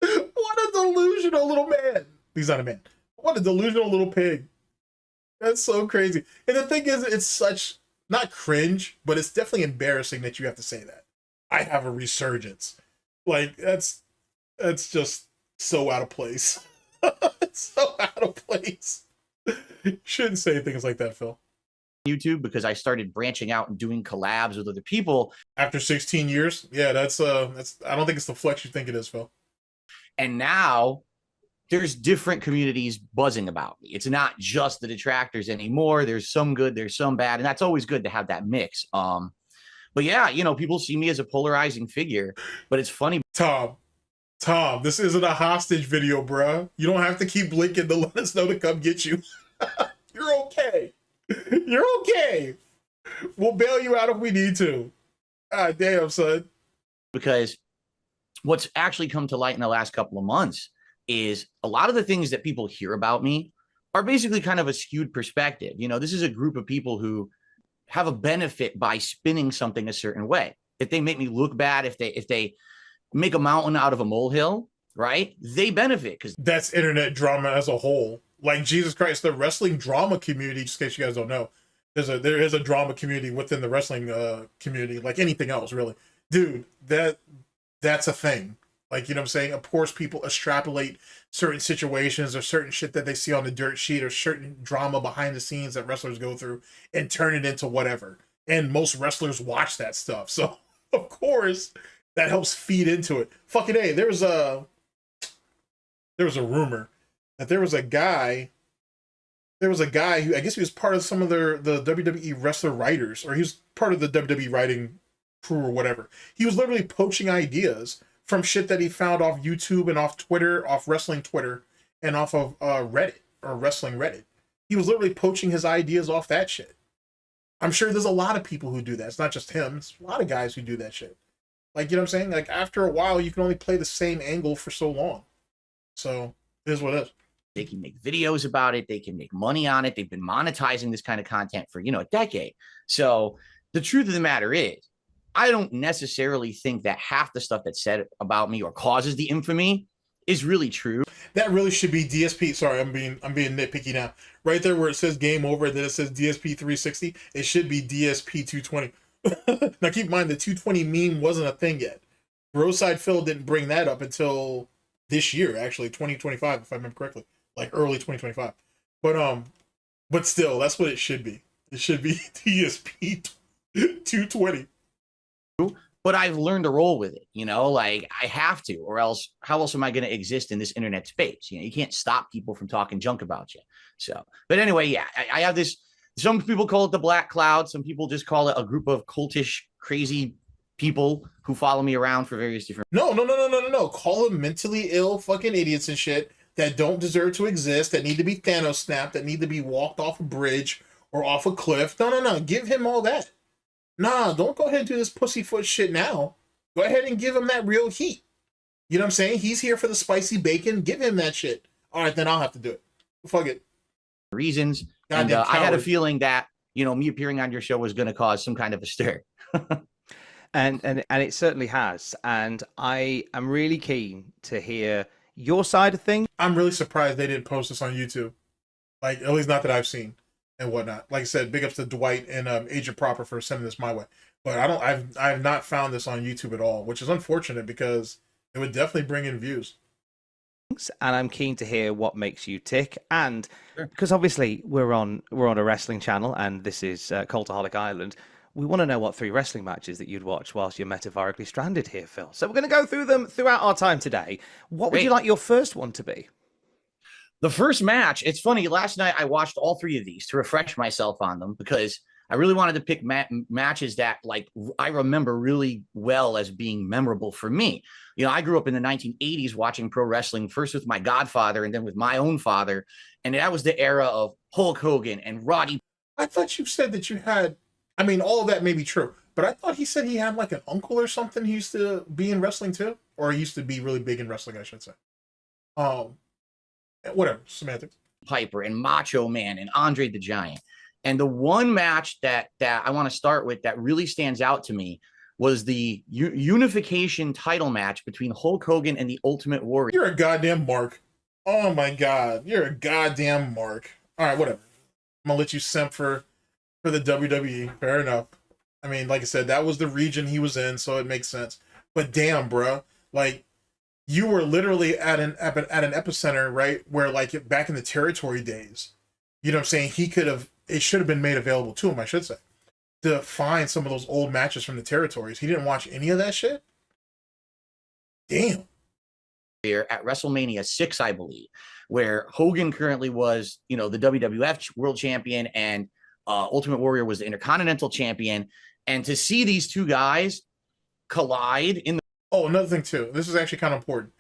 What a delusional little man. He's not a man. What a delusional little pig. That's so crazy. And the thing is, it's such, not cringe, but it's definitely embarrassing that you have to say that. I have a resurgence. Like, that's just so out of place. It's so out of place. You shouldn't say things like that, Phil. YouTube, because I started branching out and doing collabs with other people. After 16 years? Yeah, that's I don't think it's the flex you think it is, Phil. And now there's different communities buzzing about me. It's not just the detractors anymore. There's some good, there's some bad, and that's always good to have that mix. But yeah, people see me as a polarizing figure, but it's funny. Tom, this isn't a hostage video, bruh. You don't have to keep blinking to let us know to come get you. You're okay. You're okay. We'll bail you out if we need to. Ah, damn, son. Because what's actually come to light in the last couple of months is a lot of the things that people hear about me are basically kind of a skewed perspective. This is a group of people who have a benefit by spinning something a certain way. If they make me look bad, if they make a mountain out of a molehill, right? They benefit because that's internet drama as a whole. Like, Jesus Christ, the wrestling drama community, just in case you guys don't know, there is a drama community within the wrestling community, like anything else, really. Dude, that's a thing. Like, you know what I'm saying? Of course, people extrapolate certain situations or certain shit that they see on the dirt sheet or certain drama behind the scenes that wrestlers go through and turn it into whatever. And most wrestlers watch that stuff. So, of course, that helps feed into it. Fucking A, there was a rumor that there was a guy who, I guess he was part of some of the WWE wrestler writers, or he was part of the WWE writing crew or whatever. He was literally poaching ideas from shit that he found off YouTube and off Twitter, off wrestling Twitter, and off of Reddit or wrestling Reddit. He was literally poaching his ideas off that shit. I'm sure there's a lot of people who do that. It's not just him. It's a lot of guys who do that shit. Like, you know what I'm saying? Like, after a while, you can only play the same angle for so long. So, it is what it is. They can make videos about it. They can make money on it. They've been monetizing this kind of content for, a decade. So the truth of the matter is, I don't necessarily think that half the stuff that's said about me or causes the infamy is really true. That really should be DSP. Sorry, I'm being nitpicky now. Right there where it says game over, then it says DSP 360. It should be DSP 220. Now keep in mind the 220 meme wasn't a thing yet. Darksydephil didn't bring that up until this year, actually 2025, if I remember correctly, like early 2025. But still, that's what it should be. It should be DSP 220. But I've learned to roll with it, like I have to, or else how else am I going to exist in this internet space? You can't stop people from talking junk about you. So, but anyway, yeah, I have this, some people call it the black cloud. Some people just call it a group of cultish, crazy people who follow me around for various different. No. Call them mentally ill fucking idiots and shit that don't deserve to exist, that need to be Thanos snapped, that need to be walked off a bridge or off a cliff. No. Give him all that. Nah, don't go ahead and do this pussyfoot shit now. Go ahead and give him that real heat. You know what I'm saying? He's here for the spicy bacon. Give him that shit. All right, then I'll have to do it. Fuck it. Reasons. And I had a feeling that, me appearing on your show was going to cause some kind of a stir. And it certainly has. And I am really keen to hear your side of things. I'm really surprised they didn't post this on YouTube. Like, at least not that I've seen. And whatnot. Like I said, big ups to Dwight and Agent Proper for sending this my way. But I've not found this on YouTube at all, which is unfortunate because it would definitely bring in views. And I'm keen to hear what makes you tick. And because obviously we're on a wrestling channel, and this is Cultaholic Island, we want to know what 3 wrestling matches that you'd watch whilst you're metaphorically stranded here, Phil. So we're going to go through them throughout our time today. What would you like your first one to be? The first match, it's funny, last night I watched all 3 of these to refresh myself on them because I really wanted to pick matches that like I remember really well as being memorable for me. I grew up in the 1980s watching pro wrestling, first with my godfather and then with my own father. And that was the era of Hulk Hogan and Roddy. I thought you said that you had, I mean, all of that may be true, but I thought he said he had like an uncle or something who used to be in wrestling too, or he used to be really big in wrestling, I should say. Whatever, semantics. Piper and Macho Man and Andre the Giant. And the one match that I want to start with that really stands out to me was the unification title match between Hulk Hogan and the Ultimate Warrior. You're a goddamn mark. Oh my god, you're a goddamn mark. All right, whatever. I'm gonna let you simp for the WWE. Fair enough. I mean, like I said, that was the region he was in, so it makes sense. But damn, bruh, like, you were literally at an epicenter, right? Where, like, back in the territory days, you know what I'm saying? It should have been made available to him, I should say, to find some of those old matches from the territories. He didn't watch any of that shit? Damn. Here at WrestleMania 6, I believe, where Hogan currently was, the WWF World Champion and Ultimate Warrior was the Intercontinental Champion. And to see these two guys collide in the... Oh, another thing too. This is actually kind of important.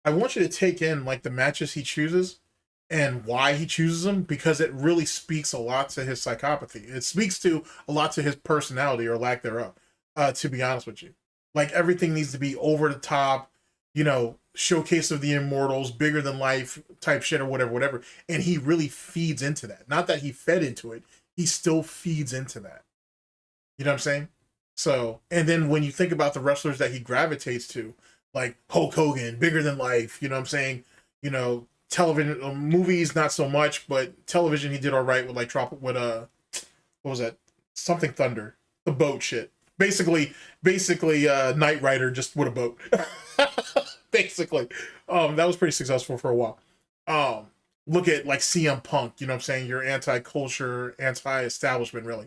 I want you to take in like the matches he chooses and why he chooses them, because it really speaks a lot to his psychopathy. It speaks to a lot to his personality or lack thereof, to be honest with you. Like, everything needs to be over the top, showcase of the immortals, bigger than life type shit or whatever. And he really feeds into that. Not that he fed into it. He still feeds into that. You know what I'm saying? So, and then when you think about the wrestlers that he gravitates to, like Hulk Hogan, bigger than life, you know what I'm saying? Television, movies, not so much, but television, he did all right with like what was that? Something Thunder, the boat shit. Basically, Knight Rider just with a boat. Basically, that was pretty successful for a while. Look at like CM Punk, you know what I'm saying? Your anti-culture, anti-establishment, really,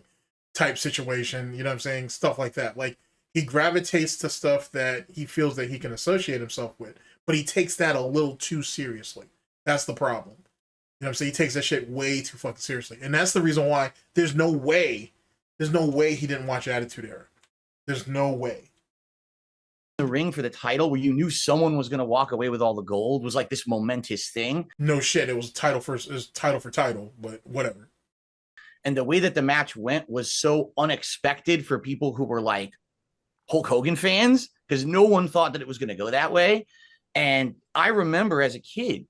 type situation, you know what I'm saying? Stuff like that. Like, he gravitates to stuff that he feels that he can associate himself with, but he takes that a little too seriously. That's the problem. You know what I'm saying? He takes that shit way too fucking seriously. And that's the reason why there's no way he didn't watch Attitude Era. There's no way. The ring for the title where you knew someone was going to walk away with all the gold was like this momentous thing. No shit. It was title first. It was title for title, but whatever. And the way that the match went was so unexpected for people who were like Hulk Hogan fans, because no one thought that it was going to go that way. And I remember as a kid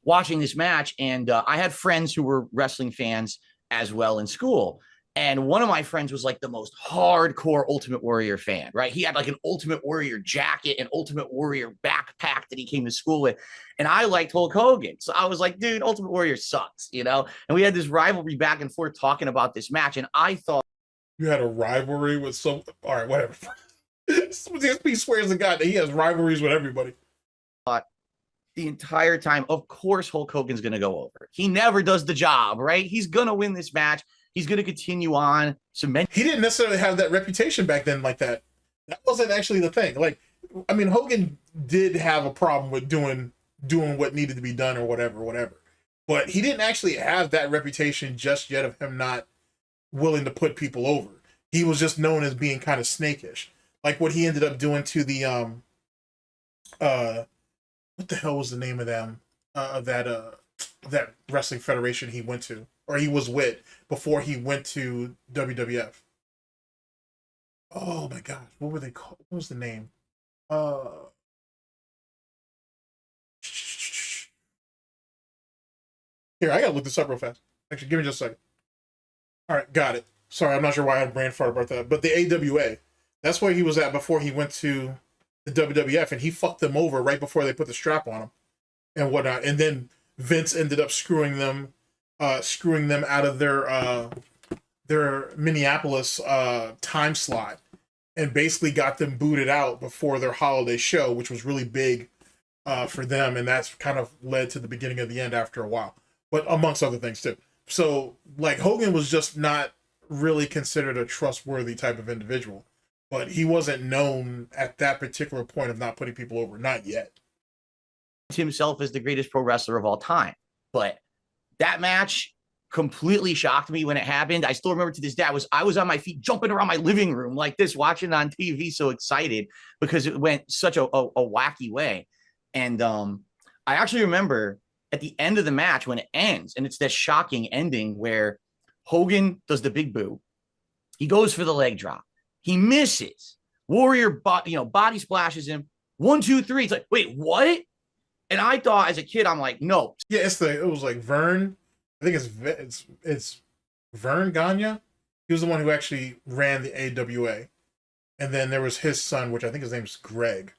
watching this match, and I had friends who were wrestling fans as well in school. And one of my friends was like the most hardcore Ultimate Warrior fan, right? He had like an Ultimate Warrior jacket and Ultimate Warrior backpack that he came to school with. And I liked Hulk Hogan. So I was like, dude, Ultimate Warrior sucks, you know? And we had this rivalry back and forth talking about this match. And I thought, you had a rivalry with some. All right, whatever. DSP swears to God that he has rivalries with everybody. the entire time, of course Hulk Hogan's going to go over. He never does the job, right? He's going to win this match. He's going to continue on. He didn't necessarily have that reputation back then like that. That wasn't actually the thing. Like, I mean, Hogan did have a problem with doing what needed to be done or whatever. But he didn't actually have that reputation just yet of him not willing to put people over. He was just known as being kind of snakish. Like what he ended up doing to the what the hell was the name of them that wrestling federation he went to or he was with before he went to WWF. Oh my gosh, what were they called? What was the name? Here, I gotta look this up real fast. Actually, give me just a second. All right, got it. Sorry, I'm not sure why I had a brain fart about that. But the AWA, that's where he was at before he went to the WWF, and he fucked them over right before they put the strap on him and whatnot. And then Vince ended up screwing them out of their Minneapolis time slot, and basically got them booted out before their holiday show, which was really big for them, and that's kind of led to the beginning of the end after a while. But amongst other things too. So like Hogan was just not really considered a trustworthy type of individual, but he wasn't known at that particular point of not putting people over, not yet. Himself as the greatest pro wrestler of all time. But that match completely shocked me when it happened. I still remember to this day, I was on my feet jumping around my living room like this, watching on TV, so excited because it went such a wacky way. And I actually remember at the end of the match when it ends, and it's this shocking ending where Hogan does the big boo. He goes for the leg drop. He misses. Warrior body splashes him. 1, 2, 3. It's like, wait, what? And I thought as a kid, I'm like, no. Yeah, it was like Vern. I think it's Vern Gagne. He was the one who actually ran the AWA. And then there was his son, which I think his name's Greg.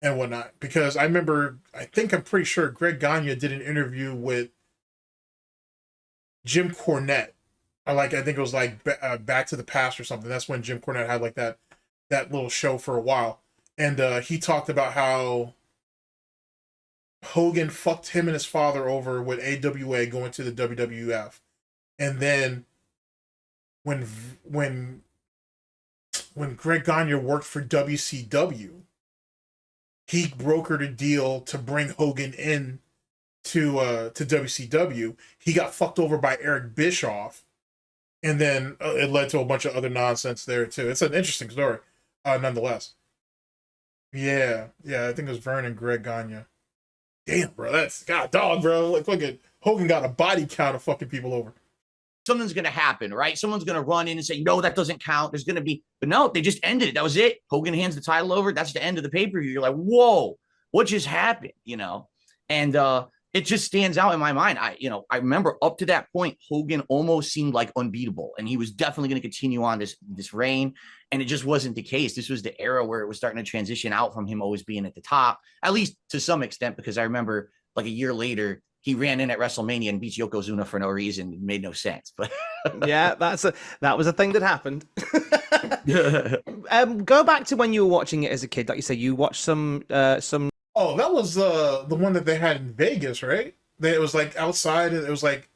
And whatnot. Because I'm pretty sure Greg Gagne did an interview with Jim Cornette. I think it was like Back to the Past or something. That's when Jim Cornette had like that little show for a while. And he talked about how Hogan fucked him and his father over with AWA going to the WWF. And then when Greg Gagne worked for WCW, he brokered a deal to bring Hogan in to WCW. He got fucked over by Eric Bischoff, and then it led to a bunch of other nonsense there too. It's an interesting story, nonetheless. Yeah, I think it was Vern and Greg Gagne. Damn, bro, that's god dog, bro. Like, fucking Hogan got a body count of fucking people over. Something's going to happen, right? Someone's going to run in and say, no, that doesn't count. There's going to be, but no, they just ended it. That was it. Hogan hands the title over. That's the end of the pay-per-view. You're like, whoa, what just happened? And it just stands out in my mind. I remember up to that point, Hogan almost seemed like unbeatable, and he was definitely going to continue on this reign. And it just wasn't the case. This was the era where it was starting to transition out from him always being at the top, at least to some extent, because I remember like a year later, he ran in at WrestleMania and beat Yokozuna for no reason. It made no sense. But yeah, that was a thing that happened. Go back to when you were watching it as a kid. Like you say, you watched some. Oh, that was the one that they had in Vegas, right? It was like outside. It was like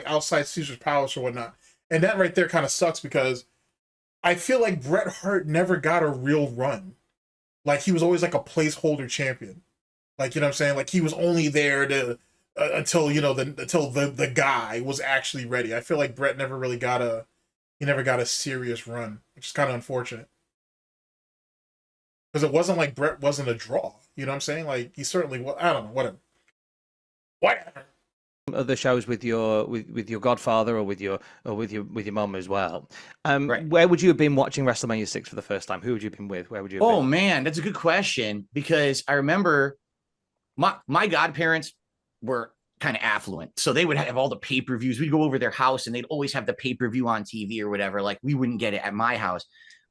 outside Caesar's Palace or whatnot. And that right there kind of sucks because I feel like Bret Hart never got a real run. Like he was always like a placeholder champion. Like, you know what I'm saying? Like he was only there to until the guy was actually ready. I feel like Bret never really got a he never got a serious run, which is kind of unfortunate. Because it wasn't like Brett wasn't a draw. You know what I'm saying? Like, he certainly was. I don't know. Whatever. Whatever. Other shows with your godfather or with your mum as well. Right. Where would you have been watching WrestleMania 6 for the first time? Who would you have been with? Where would you have Oh been? man, that's a good question, because I remember my godparents were kind of affluent, so they would have all the pay-per-views. We'd go over their house and they'd always have the pay-per-view on TV or whatever. Like, we wouldn't get it at my house.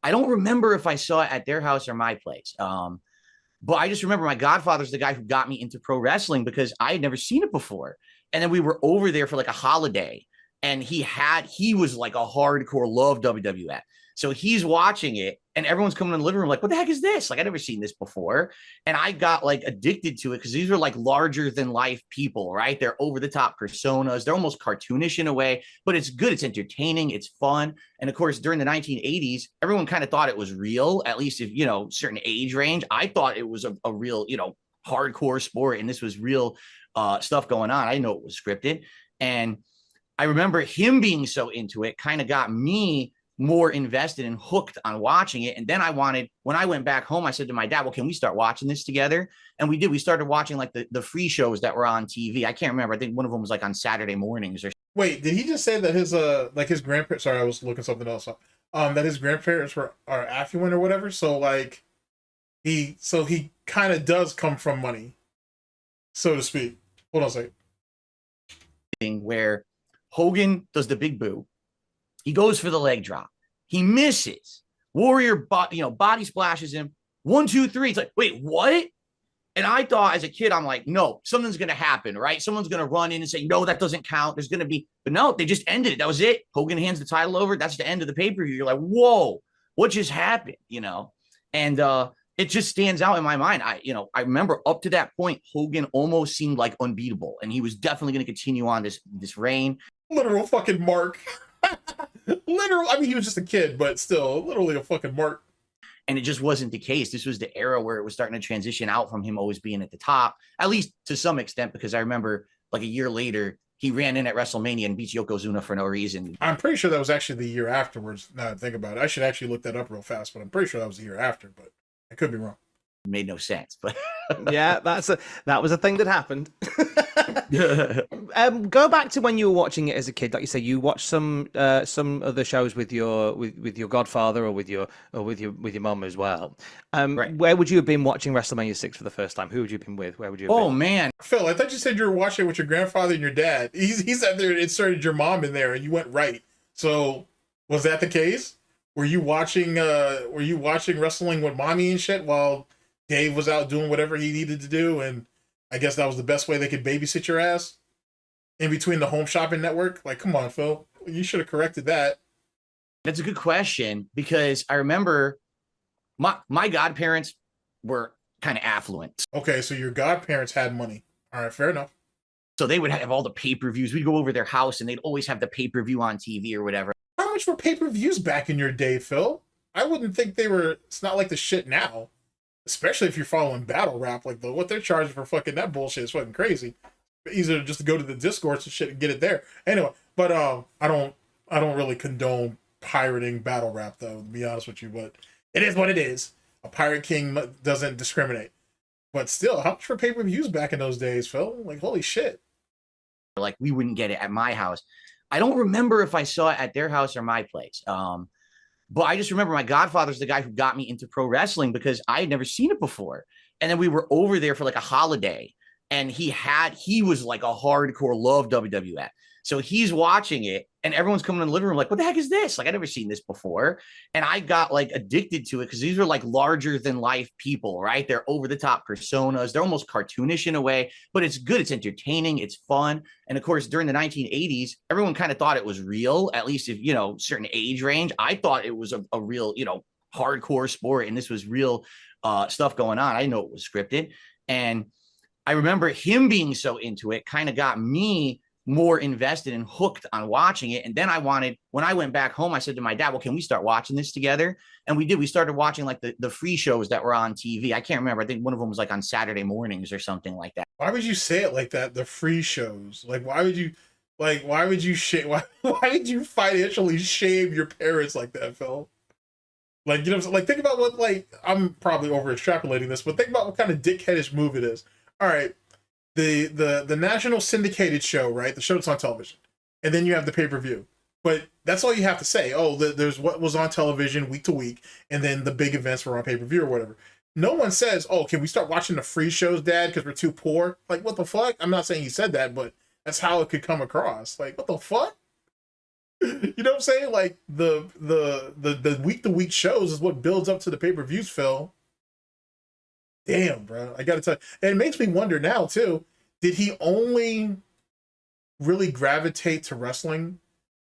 I don't remember if I saw it at their house or my place. But I just remember my godfather's the guy who got me into pro wrestling because I had never seen it before. And then we were over there for like a holiday, and he was like a hardcore love WWF. So he's watching it, and everyone's coming in the living room like, what the heck is this? Like, I've never seen this before. And I got like addicted to it because these are like larger than life people, right? They're over the top personas. They're almost cartoonish in a way, but it's good. It's entertaining. It's fun. And of course, during the 1980s, everyone kind of thought it was real, at least if, certain age range. I thought it was a real, hardcore sport, and this was real stuff going on. I didn't know it was scripted. And I remember him being so into it kind of got me more invested and hooked on watching it. And then when I went back home, I said to my dad, well, can we start watching this together? And we did. We started watching like the free shows that were on TV. I can't remember. I think one of them was like on Saturday mornings or. Wait, did he just say that his grandparents, sorry, I was looking something else up. That his grandparents are affluent or whatever. So like he kind of does come from money, so to speak. Hold on a second. Where Hogan does the big boo. He goes for the leg drop. He misses. Warrior body splashes him. 1, 2, 3. It's like, wait, what? And I thought as a kid, I'm like, no, something's going to happen, right? Someone's going to run in and say, no, that doesn't count. There's going to be, but no, they just ended it. That was it. Hogan hands the title over. That's the end of the pay-per-view. You're like, whoa, what just happened? And it just stands out in my mind. I remember up to that point, Hogan almost seemed like unbeatable, and he was definitely going to continue on this reign. Literal fucking mark. Literal. I mean, he was just a kid, but still, literally a fucking mark. And it just wasn't the case. This was the era where it was starting to transition out from him always being at the top, at least to some extent, because I remember like a year later, he ran in at WrestleMania and beat Yokozuna for no reason. I'm pretty sure that was actually the year afterwards. Now that I think about it, I should actually look that up real fast, but I'm pretty sure that was the year after, but I could be wrong. It made no sense, but Yeah, that was a thing that happened. Go back to when you were watching it as a kid. Like you say, you watched some other shows with your godfather or with your mum as well. Right. Where would you have been watching WrestleMania 6 for the first time? Who would you have been with? Where would you have oh been? man, Phil, I thought you said you were watching it with your grandfather and your dad. He said there inserted your mom in there and you went right. So was that the case? Were you watching wrestling with mommy and shit while Dave was out doing whatever he needed to do, and I guess that was the best way they could babysit your ass in between the home shopping network? Like, come on, Phil. You should have corrected that. that's a good question, because I remember my godparents were kind of affluent. Okay, so your godparents had money. All right, fair enough. So they would have all the pay-per-views. We'd go over their house and they'd always have the pay-per-view on TV or whatever. How much were pay-per-views back in your day, Phil? I wouldn't think they were. It's not like the shit now. Especially if you're following battle rap, like what they're charging for fucking that bullshit is fucking crazy. Easier just to go to the Discords and shit and get it there. Anyway, but I don't really condone pirating battle rap though, to be honest with you. But it is what it is. A pirate king doesn't discriminate. But still, how much were pay-per-views back in those days, Phil? Like, holy shit. Like, we wouldn't get it at my house. I don't remember if I saw it at their house or my place. But I just remember my godfather's the guy who got me into pro wrestling because I had never seen it before. And then we were over there for like a holiday, and he was like a hardcore love WWF. So he's watching it, and everyone's coming in the living room like, what the heck is this? Like, I've never seen this before. And I got like addicted to it because these are like larger than life people, right? They're over the top personas. They're almost cartoonish in a way, but it's good. It's entertaining. It's fun. And of course, during the 1980s, everyone kind of thought it was real, at least if, certain age range. I thought it was a real, hardcore sport, and this was real stuff going on. I didn't know it was scripted. And I remember him being so into it kind of got me more invested and hooked on watching it. And then when I went back home, I said to my dad, well, can we start watching this together? And we did. We started watching like the free shows that were on TV. I can't remember. I think one of them was like on Saturday mornings or something like that. Why would you say it like that? The free shows. Like, why would you Like, why would you why would you financially shame your parents like that, Phil? Like, you know, like, think about what, like, I'm probably over extrapolating this, but think about what kind of dickheadish move it is. All right, the national syndicated show, right? The show that's on television, and then you have the pay-per-view. But that's all you have to say. Oh, there's what was on television week to week, and then the big events were on pay-per-view or whatever. No one says, oh, can we start watching the free shows, Dad, because we're too poor? Like, what the fuck? I'm not saying he said that, but that's how it could come across. Like, what the fuck? You know what I'm saying? Like, the week-to-week shows is what builds up to the pay-per-views, Phil. Damn, bro. I gotta tell you. And it makes me wonder now, too, did he only really gravitate to wrestling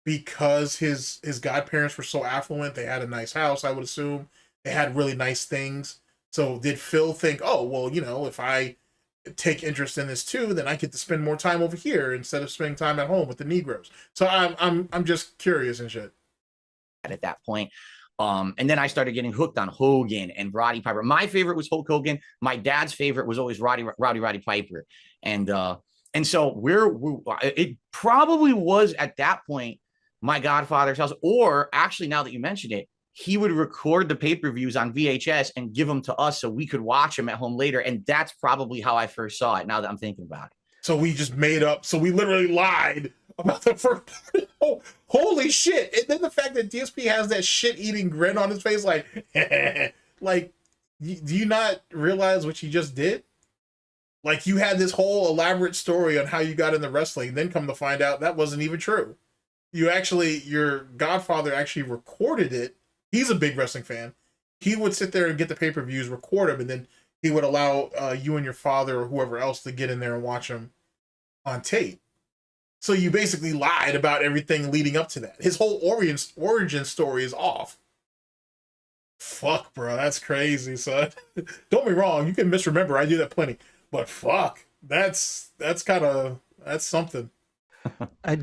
because his godparents were so affluent? They had a nice house, I would assume. They had really nice things. So did Phil think, oh, well, you know, if I take interest in this too, then I get to spend more time over here instead of spending time at home with the Negroes. So I'm just curious and shit. At that point. And then I started getting hooked on Hogan and Roddy Piper. My favorite was Hulk Hogan. My dad's favorite was always Roddy Piper. And so it probably was at that point my godfather's house, or actually, now that you mentioned it, he would record the pay-per-views on VHS and give them to us so we could watch them at home later. And that's probably how I first saw it, now that I'm thinking about it. So we just made up. So we literally lied about the first part. Oh, holy shit. And then the fact that DSP has that shit-eating grin on his face, like, like, do you not realize what you just did? Like, you had this whole elaborate story on how you got into wrestling, then come to find out that wasn't even true. Your godfather actually recorded it. He's a big wrestling fan. He would sit there and get the pay-per-views, record them, and then he would allow you and your father or whoever else to get in there and watch them on tape. So you basically lied about everything leading up to that. His whole origin story is off. Fuck, bro. That's crazy, son. Don't be wrong. You can misremember. I do that plenty. But fuck, that's something.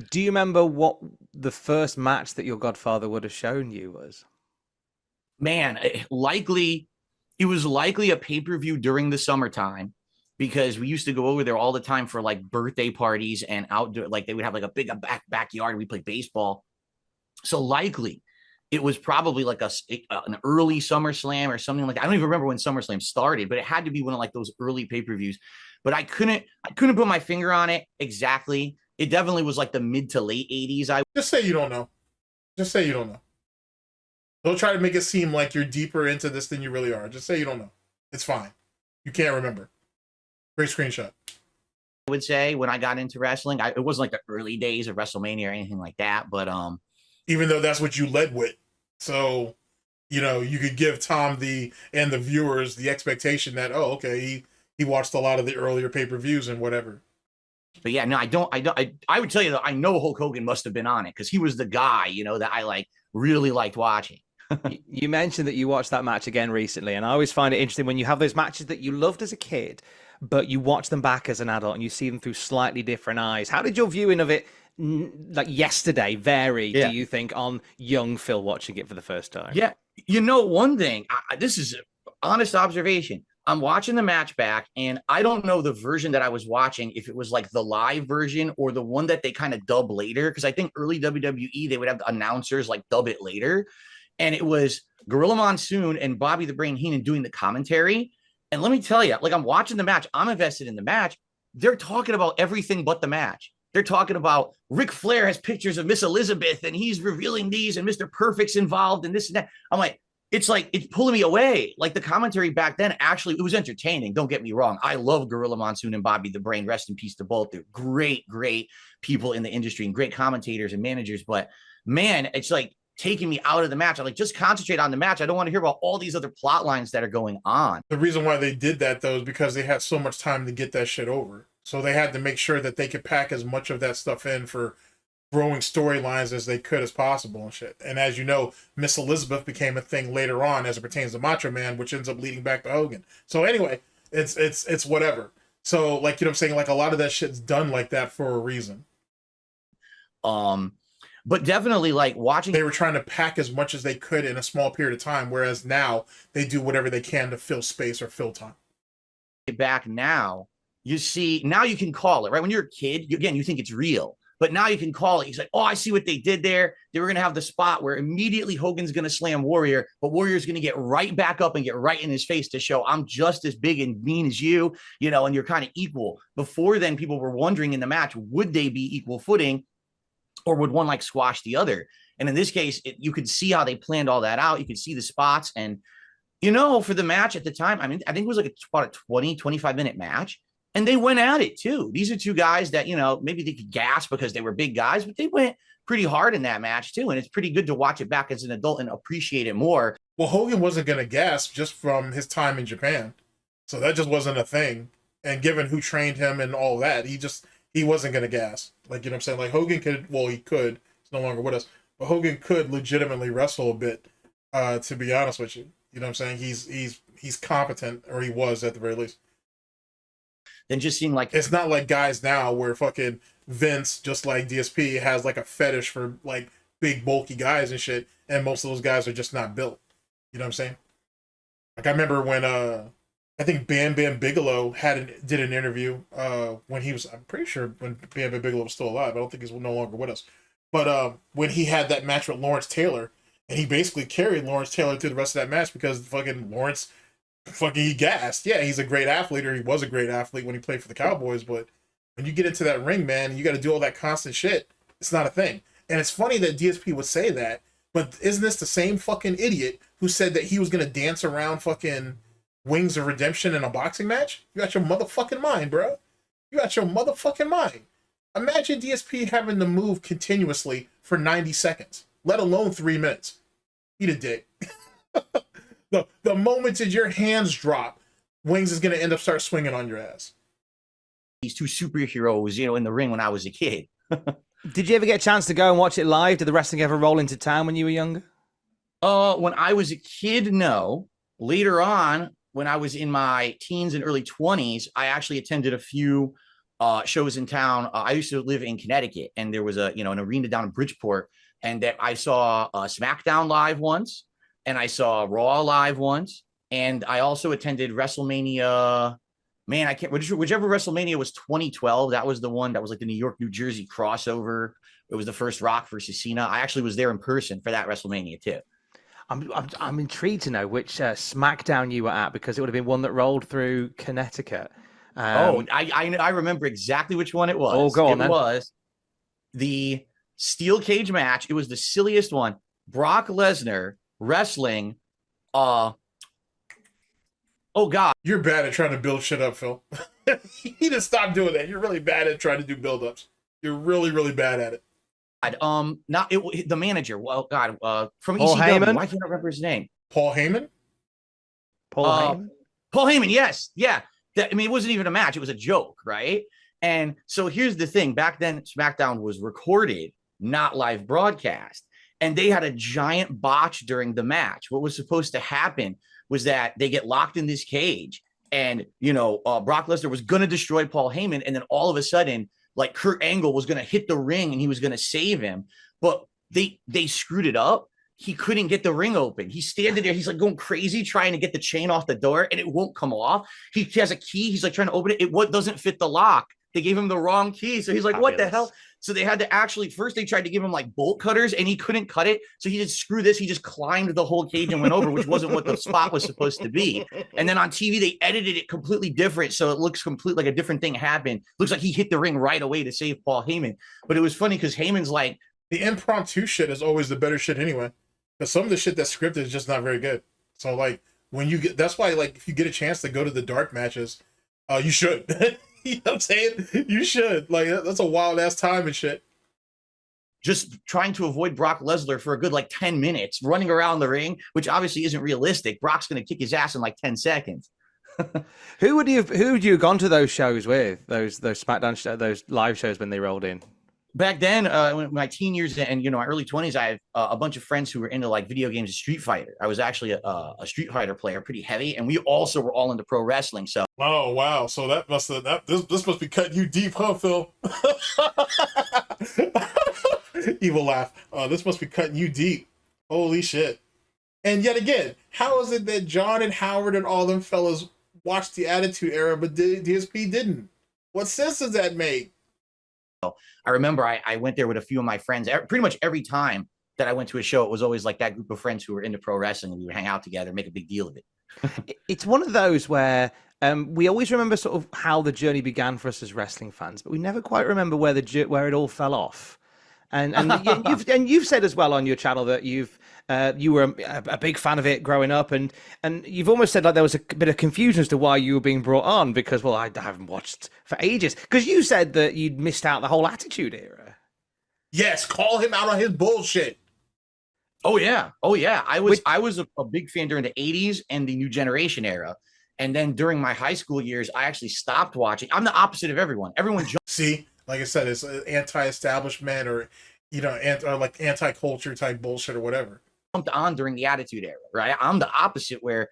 Do you remember what the first match that your godfather would have shown you was? Man, it was likely a pay-per-view during the summertime, because we used to go over there all the time for like birthday parties and outdoor, like they would have like a big backyard and we played baseball. So likely it was probably like an early SummerSlam or something like that. I don't even remember when SummerSlam started, but it had to be one of like those early pay-per-views. But I couldn't put my finger on it exactly. It definitely was like the mid to late 80s. Just say you don't know. Just say you don't know. Don't try to make it seem like you're deeper into this than you really are. Just say you don't know. It's fine. You can't remember. Great screenshot. I would say when I got into wrestling, it wasn't like the early days of WrestleMania or anything like that. But even though that's what you led with, so you know you could give Tom and the viewers the expectation that, oh, okay, he watched a lot of the earlier pay-per-views and whatever. But yeah, no, I would tell you that I know Hulk Hogan must have been on it because he was the guy, you know, that I like really liked watching. You mentioned that you watched that match again recently, and I always find it interesting when you have those matches that you loved as a kid, but you watch them back as an adult and you see them through slightly different eyes. How did your viewing of it, like yesterday, vary, do you think, on young Phil watching it for the first time? Yeah, you know, one thing, this is an honest observation. I'm watching the match back, and I don't know the version that I was watching, if it was like the live version or the one that they kind of dub later, because I think early WWE, they would have the announcers like dub it later. And it was Gorilla Monsoon and Bobby the Brain Heenan doing the commentary. And let me tell you, like, I'm watching the match. I'm invested in the match. They're talking about everything but the match. They're talking about Ric Flair has pictures of Miss Elizabeth and he's revealing these and Mr. Perfect's involved and this and that. I'm like, it's pulling me away. Like the commentary back then, actually, it was entertaining. Don't get me wrong. I love Gorilla Monsoon and Bobby the Brain. Rest in peace to both. They're great people in the industry and great commentators and managers. But man, it's like taking me out of the match. I like, just concentrate on the match. I don't want to hear about all these other plot lines that are going on. The reason why they did that, though, is because they had so much time to get that shit over. So they had to make sure that they could pack as much of that stuff in for growing storylines as they could as possible and shit. And as you know, Miss Elizabeth became a thing later on as it pertains to Macho Man, which ends up leading back to Hogan. So anyway, it's whatever. So, like, you know what I'm saying? Like, a lot of that shit's done like that for a reason. But definitely, like, watching, they were trying to pack as much as they could in a small period of time, whereas now they do whatever they can to fill space or fill time. Back now, you see, now you can call it, right? When you're a kid, you think it's real. But now you can call it. He's like, oh, I see what they did there. They were going to have the spot where immediately Hogan's going to slam Warrior, but Warrior's going to get right back up and get right in his face to show I'm just as big and mean as you, you know, and you're kind of equal. Before then, people were wondering in the match, would they be equal footing or would one like squash the other? And in this case, you could see how they planned all that out. You could see the spots. And, you know, for the match at the time, I mean, I think it was like about a 20, 25-minute match. And they went at it too. These are two guys that, you know, maybe they could gas because they were big guys, but they went pretty hard in that match too. And it's pretty good to watch it back as an adult and appreciate it more. Well, Hogan wasn't going to gas just from his time in Japan. So that just wasn't a thing. And given who trained him and all that, he wasn't going to gas. Like, you know what I'm saying? Like Hogan could, well, he could, he's no longer with us, but Hogan could legitimately wrestle a bit, to be honest with you. You know what I'm saying? He's competent, or he was at the very least. Than just seeing like, it's not like guys now where fucking Vince, just like DSP, has like a fetish for like big bulky guys and shit, and most of those guys are just not built. You know what I'm saying? Like I remember when I think Bam Bam Bigelow did an interview when he was, I'm pretty sure when Bam Bam Bigelow was still alive. I don't think he's no longer with us. But when he had that match with Lawrence Taylor, and he basically carried Lawrence Taylor through the rest of that match because fucking Lawrence he gassed. Yeah, he's a great athlete, or he was a great athlete when he played for the Cowboys, but when you get into that ring, man, and you got to do all that constant shit, it's not a thing. And it's funny that DSP would say that, but isn't this the same fucking idiot who said that he was going to dance around fucking Wings of Redemption in a boxing match? You got your motherfucking mind, bro. You got your motherfucking mind. Imagine DSP having to move continuously for 90 seconds, let alone 3 minutes. Eat a dick. The moment that your hands drop, Wings is going to end up start swinging on your ass. These two superheroes, you know, in the ring when I was a kid. Did you ever get a chance to go and watch it live? Did the wrestling ever roll into town when you were younger? When I was a kid, no. Later on, when I was in my teens and early 20s, I actually attended a few shows in town. I used to live in Connecticut, and there was an arena down in Bridgeport, and that I saw SmackDown live once, and I saw Raw live once, and I also attended WrestleMania. Man, I can't. Whichever WrestleMania was 2012, that was the one that was like the New York, New Jersey crossover. It was the first Rock versus Cena. I actually was there in person for that WrestleMania too. I'm intrigued to know which SmackDown you were at, because it would have been one that rolled through Connecticut. I remember exactly which one it was. Oh, go on. It was the steel cage match. It was the silliest one. Brock Lesnar wrestling. Oh God, you're bad at trying to build shit up, Phil. You need to stop doing that. You're really bad at trying to do build-ups. You're really, really bad at it. The manager. Well, God, from Paul ECW. Heyman? Why can't I remember his name? Paul Heyman. Heyman? Paul Heyman. Yes, yeah. I mean, it wasn't even a match. It was a joke, right? And so here's the thing. Back then, SmackDown was recorded, not live broadcast, and they had a giant botch during the match. What was supposed to happen was that they get locked in this cage, and Brock Lesnar was going to destroy Paul Heyman, and then all of a sudden, like Kurt Angle was going to hit the ring and he was going to save him, but they screwed it up. He couldn't get the ring open. He's standing there. He's like going crazy trying to get the chain off the door, and it won't come off. He has a key. He's like trying to open it. It doesn't fit the lock. They gave him the wrong key. So he's like, what the hell? So they had to first they tried to give him like bolt cutters, and he couldn't cut it. So he just screw this. He just climbed the whole cage and went over, which wasn't what the spot was supposed to be. And then on TV, they edited it completely different. So it looks completely like a different thing happened. Looks like he hit the ring right away to save Paul Heyman. But it was funny because Heyman's like, the impromptu shit is always the better shit anyway. Because some of the shit that's scripted is just not very good. So like when you get, that's why like if you get a chance to go to the dark matches, you should. You know what I'm saying? You should. Like that's a wild ass time and shit. Just trying to avoid Brock Lesnar for a good like 10 minutes, running around the ring, which obviously isn't realistic. Brock's going to kick his ass in like 10 seconds. Who would you have gone to those shows with? Those SmackDown those live shows when they rolled in? Back then, in my teen years and my early 20s, I have a bunch of friends who were into like video games and Street Fighter. I was actually a Street Fighter player, pretty heavy, and we also were all into pro wrestling. So, oh wow, so that must have this must be cutting you deep, huh, Phil? Evil laugh. This must be cutting you deep. Holy shit! And yet again, how is it that John and Howard and all them fellas watched the Attitude Era, but DSP didn't? What sense does that make? I remember I went there with a few of my friends. Pretty much every time that I went to a show, it was always like that group of friends who were into pro wrestling, and we would hang out together, make a big deal of it. It's one of those where we always remember sort of how the journey began for us as wrestling fans, but we never quite remember where it all fell off. And you've said as well on your channel that you were a big fan of it growing up, and you've almost said like there was a bit of confusion as to why you were being brought on, because I haven't watched for ages, because you said that you'd missed out the whole Attitude Era. Yes, call him out on his bullshit. Oh yeah. I was a big fan during the 80s and the New Generation era. And then during my high school years, I actually stopped watching. I'm the opposite of everyone. Everyone See, like I said, it's anti-establishment or, like anti-culture type bullshit or whatever. Jumped on during the Attitude Era, right? I'm the opposite, where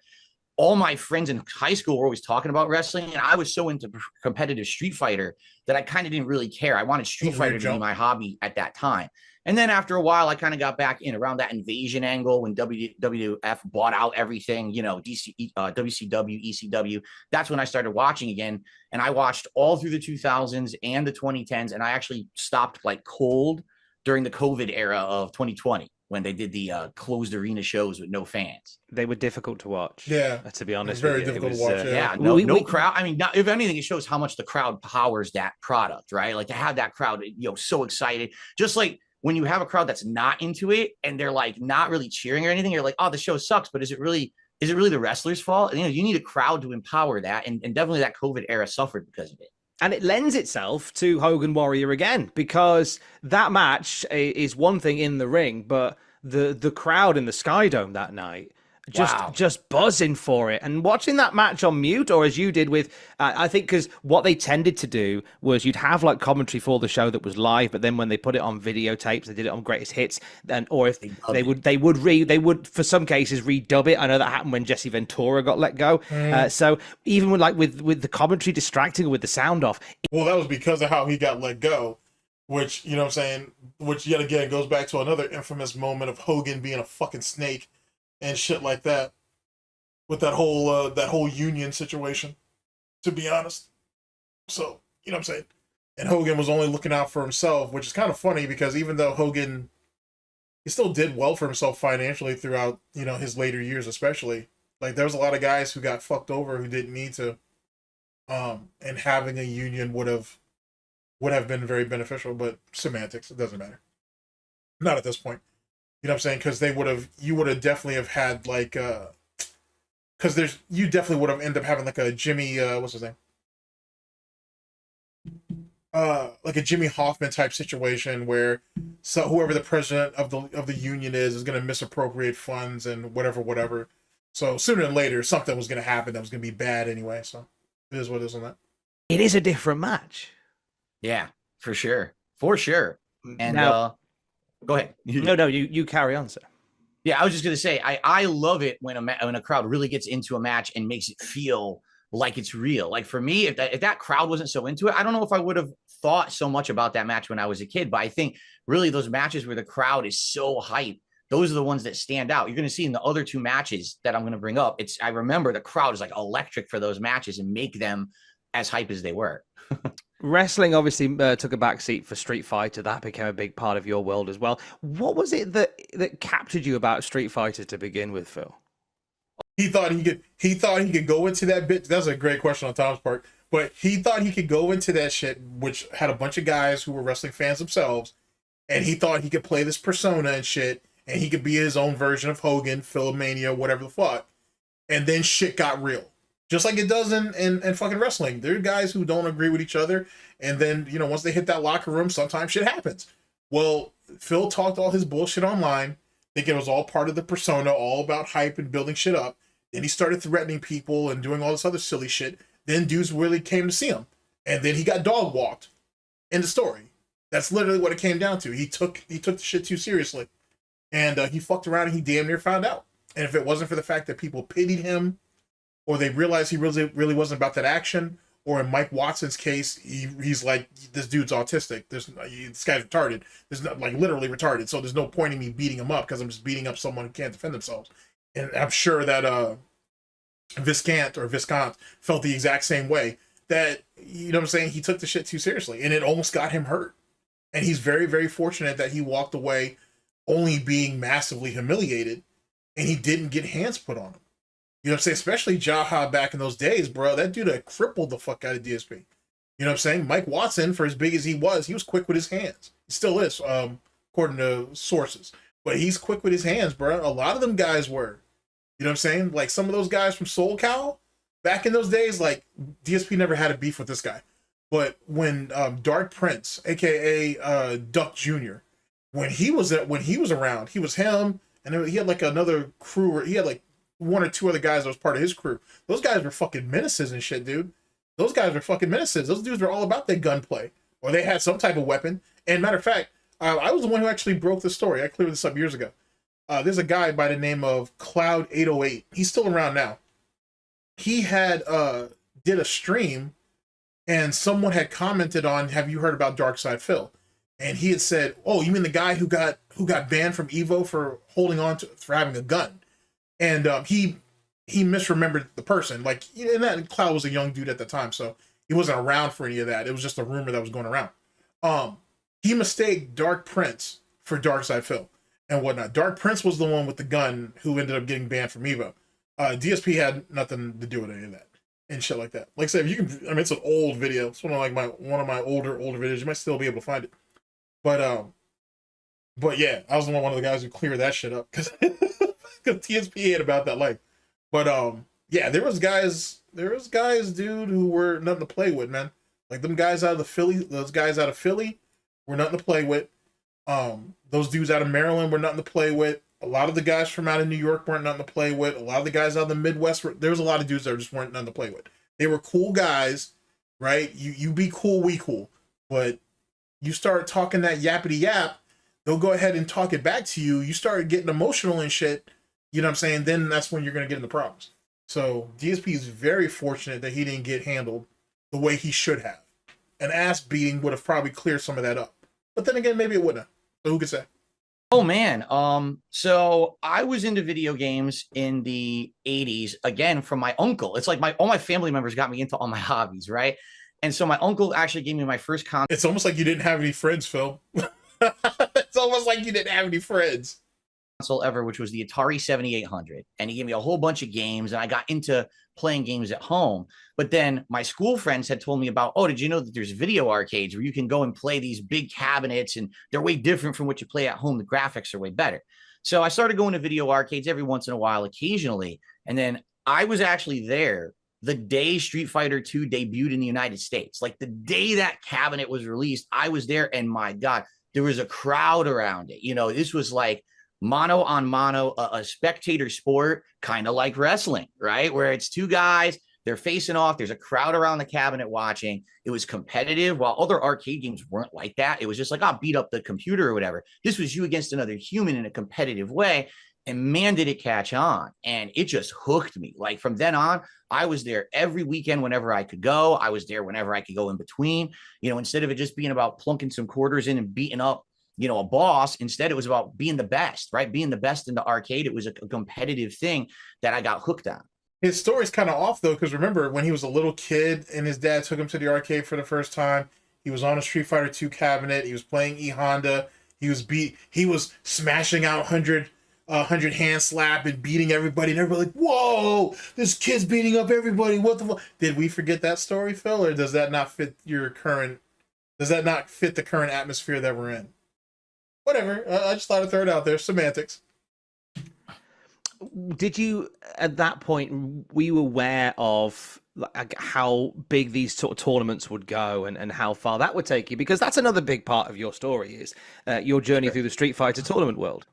all my friends in high school were always talking about wrestling, and I was so into competitive Street Fighter that I kind of didn't really care. I wanted Street Fighter to be my hobby at that time. And then after a while, I kind of got back in around that invasion angle when WWF bought out everything, WCW, ECW. That's when I started watching again. And I watched all through the 2000s and the 2010s. And I actually stopped like cold during the COVID era of 2020 when they did the closed arena shows with no fans. They were difficult to watch. Yeah. To be honest, very difficult to watch. No crowd. I mean, if anything, it shows how much the crowd powers that product, right? Like to have that crowd, so excited, just like when you have a crowd that's not into it and they're like not really cheering or anything, you're like, oh, the show sucks. But is it really the wrestler's fault? And, you need a crowd to empower that. And definitely that COVID era suffered because of it. And it lends itself to Hogan Warrior again, because that match is one thing in the ring, but the crowd in the Sky Dome that night, just buzzing for it. And watching that match on mute, or as you did with, I think, because what they tended to do was you'd have like commentary for the show that was live, but then when they put it on videotapes, they did it on Greatest Hits, or if they would for some cases redub it. I know that happened when Jesse Ventura got let go. So even with the commentary distracting, with the sound off. Well, that was because of how he got let go, which, you know what I'm saying, which yet again goes back to another infamous moment of Hogan being a fucking snake and shit like that, with that whole union situation, to be honest. So, you know what I'm saying? And Hogan was only looking out for himself, which is kind of funny because even though Hogan, he still did well for himself financially throughout, his later years especially. Like, there was a lot of guys who got fucked over who didn't need to. And having a union would have been very beneficial, but semantics, it doesn't matter. Not at this point. You know what I'm saying? Because you would have definitely have had like, because you definitely would have ended up having like a Jimmy, what's his name? Like a Jimmy Hoffman type situation where whoever the president of the union is going to misappropriate funds and whatever. So sooner than later, something was going to happen that was going to be bad anyway. So it is what it is on that. It is a different match. Yeah, for sure. And now, go ahead. No, you carry on, sir. Yeah, I was just gonna say I love it when a crowd really gets into a match and makes it feel like it's real. Like for me, if that crowd wasn't so into it, I don't know if I would have thought so much about that match when I was a kid. But I think really those matches where the crowd is so hyped, those are the ones that stand out. You're gonna see in the other two matches that I'm gonna bring up. I remember the crowd is like electric for those matches and make them as hype as they were. Wrestling obviously took a backseat for Street Fighter. That became a big part of your world as well. What was it that captured you about Street Fighter to begin with, Phil? He thought he could go into that bit. That's a great question on Tom's part. But he thought he could go into that shit, which had a bunch of guys who were wrestling fans themselves, and he thought he could play this persona and shit, and he could be his own version of Hogan, Philomania, whatever the fuck. And then shit got real. Just like it does in fucking wrestling. There are guys who don't agree with each other, and then, once they hit that locker room, sometimes shit happens. Well, Phil talked all his bullshit online, thinking it was all part of the persona, all about hype and building shit up. Then he started threatening people and doing all this other silly shit. Then dudes really came to see him. And then he got dog walked in the story. That's literally what it came down to. He took the shit too seriously. And he fucked around and he damn near found out. And if it wasn't for the fact that people pitied him, or they realized he really wasn't about that action, or in Mike Watson's case, he's like, this dude's autistic. This guy's retarded. There's not, like, literally retarded. So there's no point in me beating him up because I'm just beating up someone who can't defend themselves. And I'm sure that Viscount felt the exact same way. that, you know what I'm saying, he took the shit too seriously, and it almost got him hurt. And he's very, very fortunate that he walked away only being massively humiliated, and he didn't get hands put on him. You know what I'm saying? Especially Jaha back in those days, bro. That dude had crippled the fuck out of DSP. You know what I'm saying? Mike Watson, for as big as he was quick with his hands. He still is, according to sources. But he's quick with his hands, bro. A lot of them guys were. You know what I'm saying? Like some of those guys from Soul Cal, back in those days, like DSP never had a beef with this guy. But when Dark Prince, aka Duck Jr., when he was around, he was him, and he had like another crew. He had like one or two other guys that was part of his crew. Those guys were fucking menaces and shit, dude. Those guys were fucking menaces. Those dudes were all about their gunplay, or they had some type of weapon. And matter of fact, I was the one who actually broke the story. I cleared this up years ago. There's a guy by the name of Cloud 808. He's still around now. He had did a stream, and someone had commented on, "Have you heard about Darksydephil?" And he had said, "Oh, you mean the guy who got banned from Evo for holding on to for having a gun?" And he misremembered the person. Like, and that Cloud was a young dude at the time, so he wasn't around for any of that. It was just a rumor that was going around. He mistaked Dark Prince for Darksydephil and whatnot. Dark Prince was the one with the gun who ended up getting banned from Evo. DSP had nothing to do with any of that and shit like that. Like I said, if you can, I mean, it's an old video. It's one of my older videos. You might still be able to find it. But yeah, I was one of the guys who cleared that shit up because TSP ain't about that life. But yeah, there was guys, dude, who were nothing to play with, man. Like those guys out of Philly were nothing to play with. Those dudes out of Maryland were nothing to play with. A lot of the guys from out of New York weren't nothing to play with. A lot of the guys out of the Midwest there was a lot of dudes that just weren't nothing to play with. They were cool guys, right? You be cool, we cool. But you start talking that yappity yap, they'll go ahead and talk it back to you. You start getting emotional and shit, you know what I'm saying? Then that's when you're going to get into problems. So DSP is very fortunate that he didn't get handled the way he should have. An ass beating would have probably cleared some of that up. But then again, maybe it wouldn't have. So who could say? Oh man. So I was into video games in the 80s, again, from my uncle. It's like all my family members got me into all my hobbies, right? And so my uncle actually gave me my first console. It's almost like you didn't have any friends, Phil. It's almost like you didn't have any friends. Console ever, which was the Atari 7800. And he gave me a whole bunch of games, and I got into playing games at home. But then my school friends had told me about, oh, did you know that there's video arcades where you can go and play these big cabinets, and they're way different from what you play at home. The graphics are way better. So I started going to video arcades every once in a while, occasionally. And then I was actually there the day Street Fighter II debuted in the United States. Like the day that cabinet was released, I was there, and my God, there was a crowd around it. You know, this was like mono on mono, a spectator sport, kind of like wrestling, right? Where it's two guys, they're facing off. There's a crowd around the cabinet watching. It was competitive, while other arcade games weren't like that. It was just like, I'll beat up the computer or whatever. This was you against another human in a competitive way. And man, did it catch on. And it just hooked me. Like from then on, I was there every weekend whenever I could go. I was there whenever I could go in between. You know, instead of it just being about plunking some quarters in and beating up, you know, a boss, instead it was about being the best, right? Being the best in the arcade. It was a competitive thing that I got hooked on. His story's kind of off though, because remember when he was a little kid and his dad took him to the arcade for the first time, he was on a Street Fighter II cabinet. He was playing E Honda. He was smashing out 100 hand slap and beating everybody, and everybody like, whoa, this kid's beating up everybody. What the fuck? Did we forget that story, Phil, or does that not fit the current atmosphere that we're in? Whatever. I just thought I'd throw it out there. Semantics. Did you, at that point, were you aware of like how big these sort of tournaments would go and how far that would take you? Because that's another big part of your story is your journey through the Street Fighter tournament world.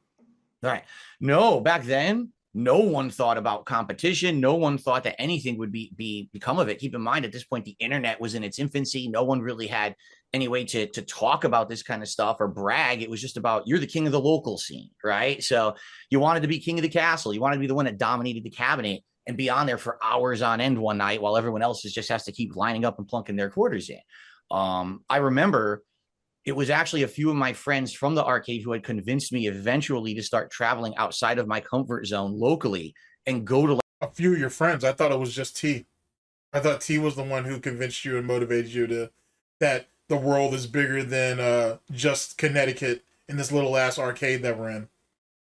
All right. No, back then, no one thought about competition. No one thought that anything would become of it. Keep in mind, at this point, the internet was in its infancy. No one really had any way to talk about this kind of stuff or brag. It was just about, you're the king of the local scene, right? So you wanted to be king of the castle. You wanted to be the one that dominated the cabinet and be on there for hours on end one night while everyone else just has to keep lining up and plunking their quarters in. I remember it was actually a few of my friends from the arcade who had convinced me eventually to start traveling outside of my comfort zone locally and go to a few of your friends. I thought it was just T. I thought T was the one who convinced you and motivated you to that the world is bigger than just Connecticut in this little ass arcade that we're in.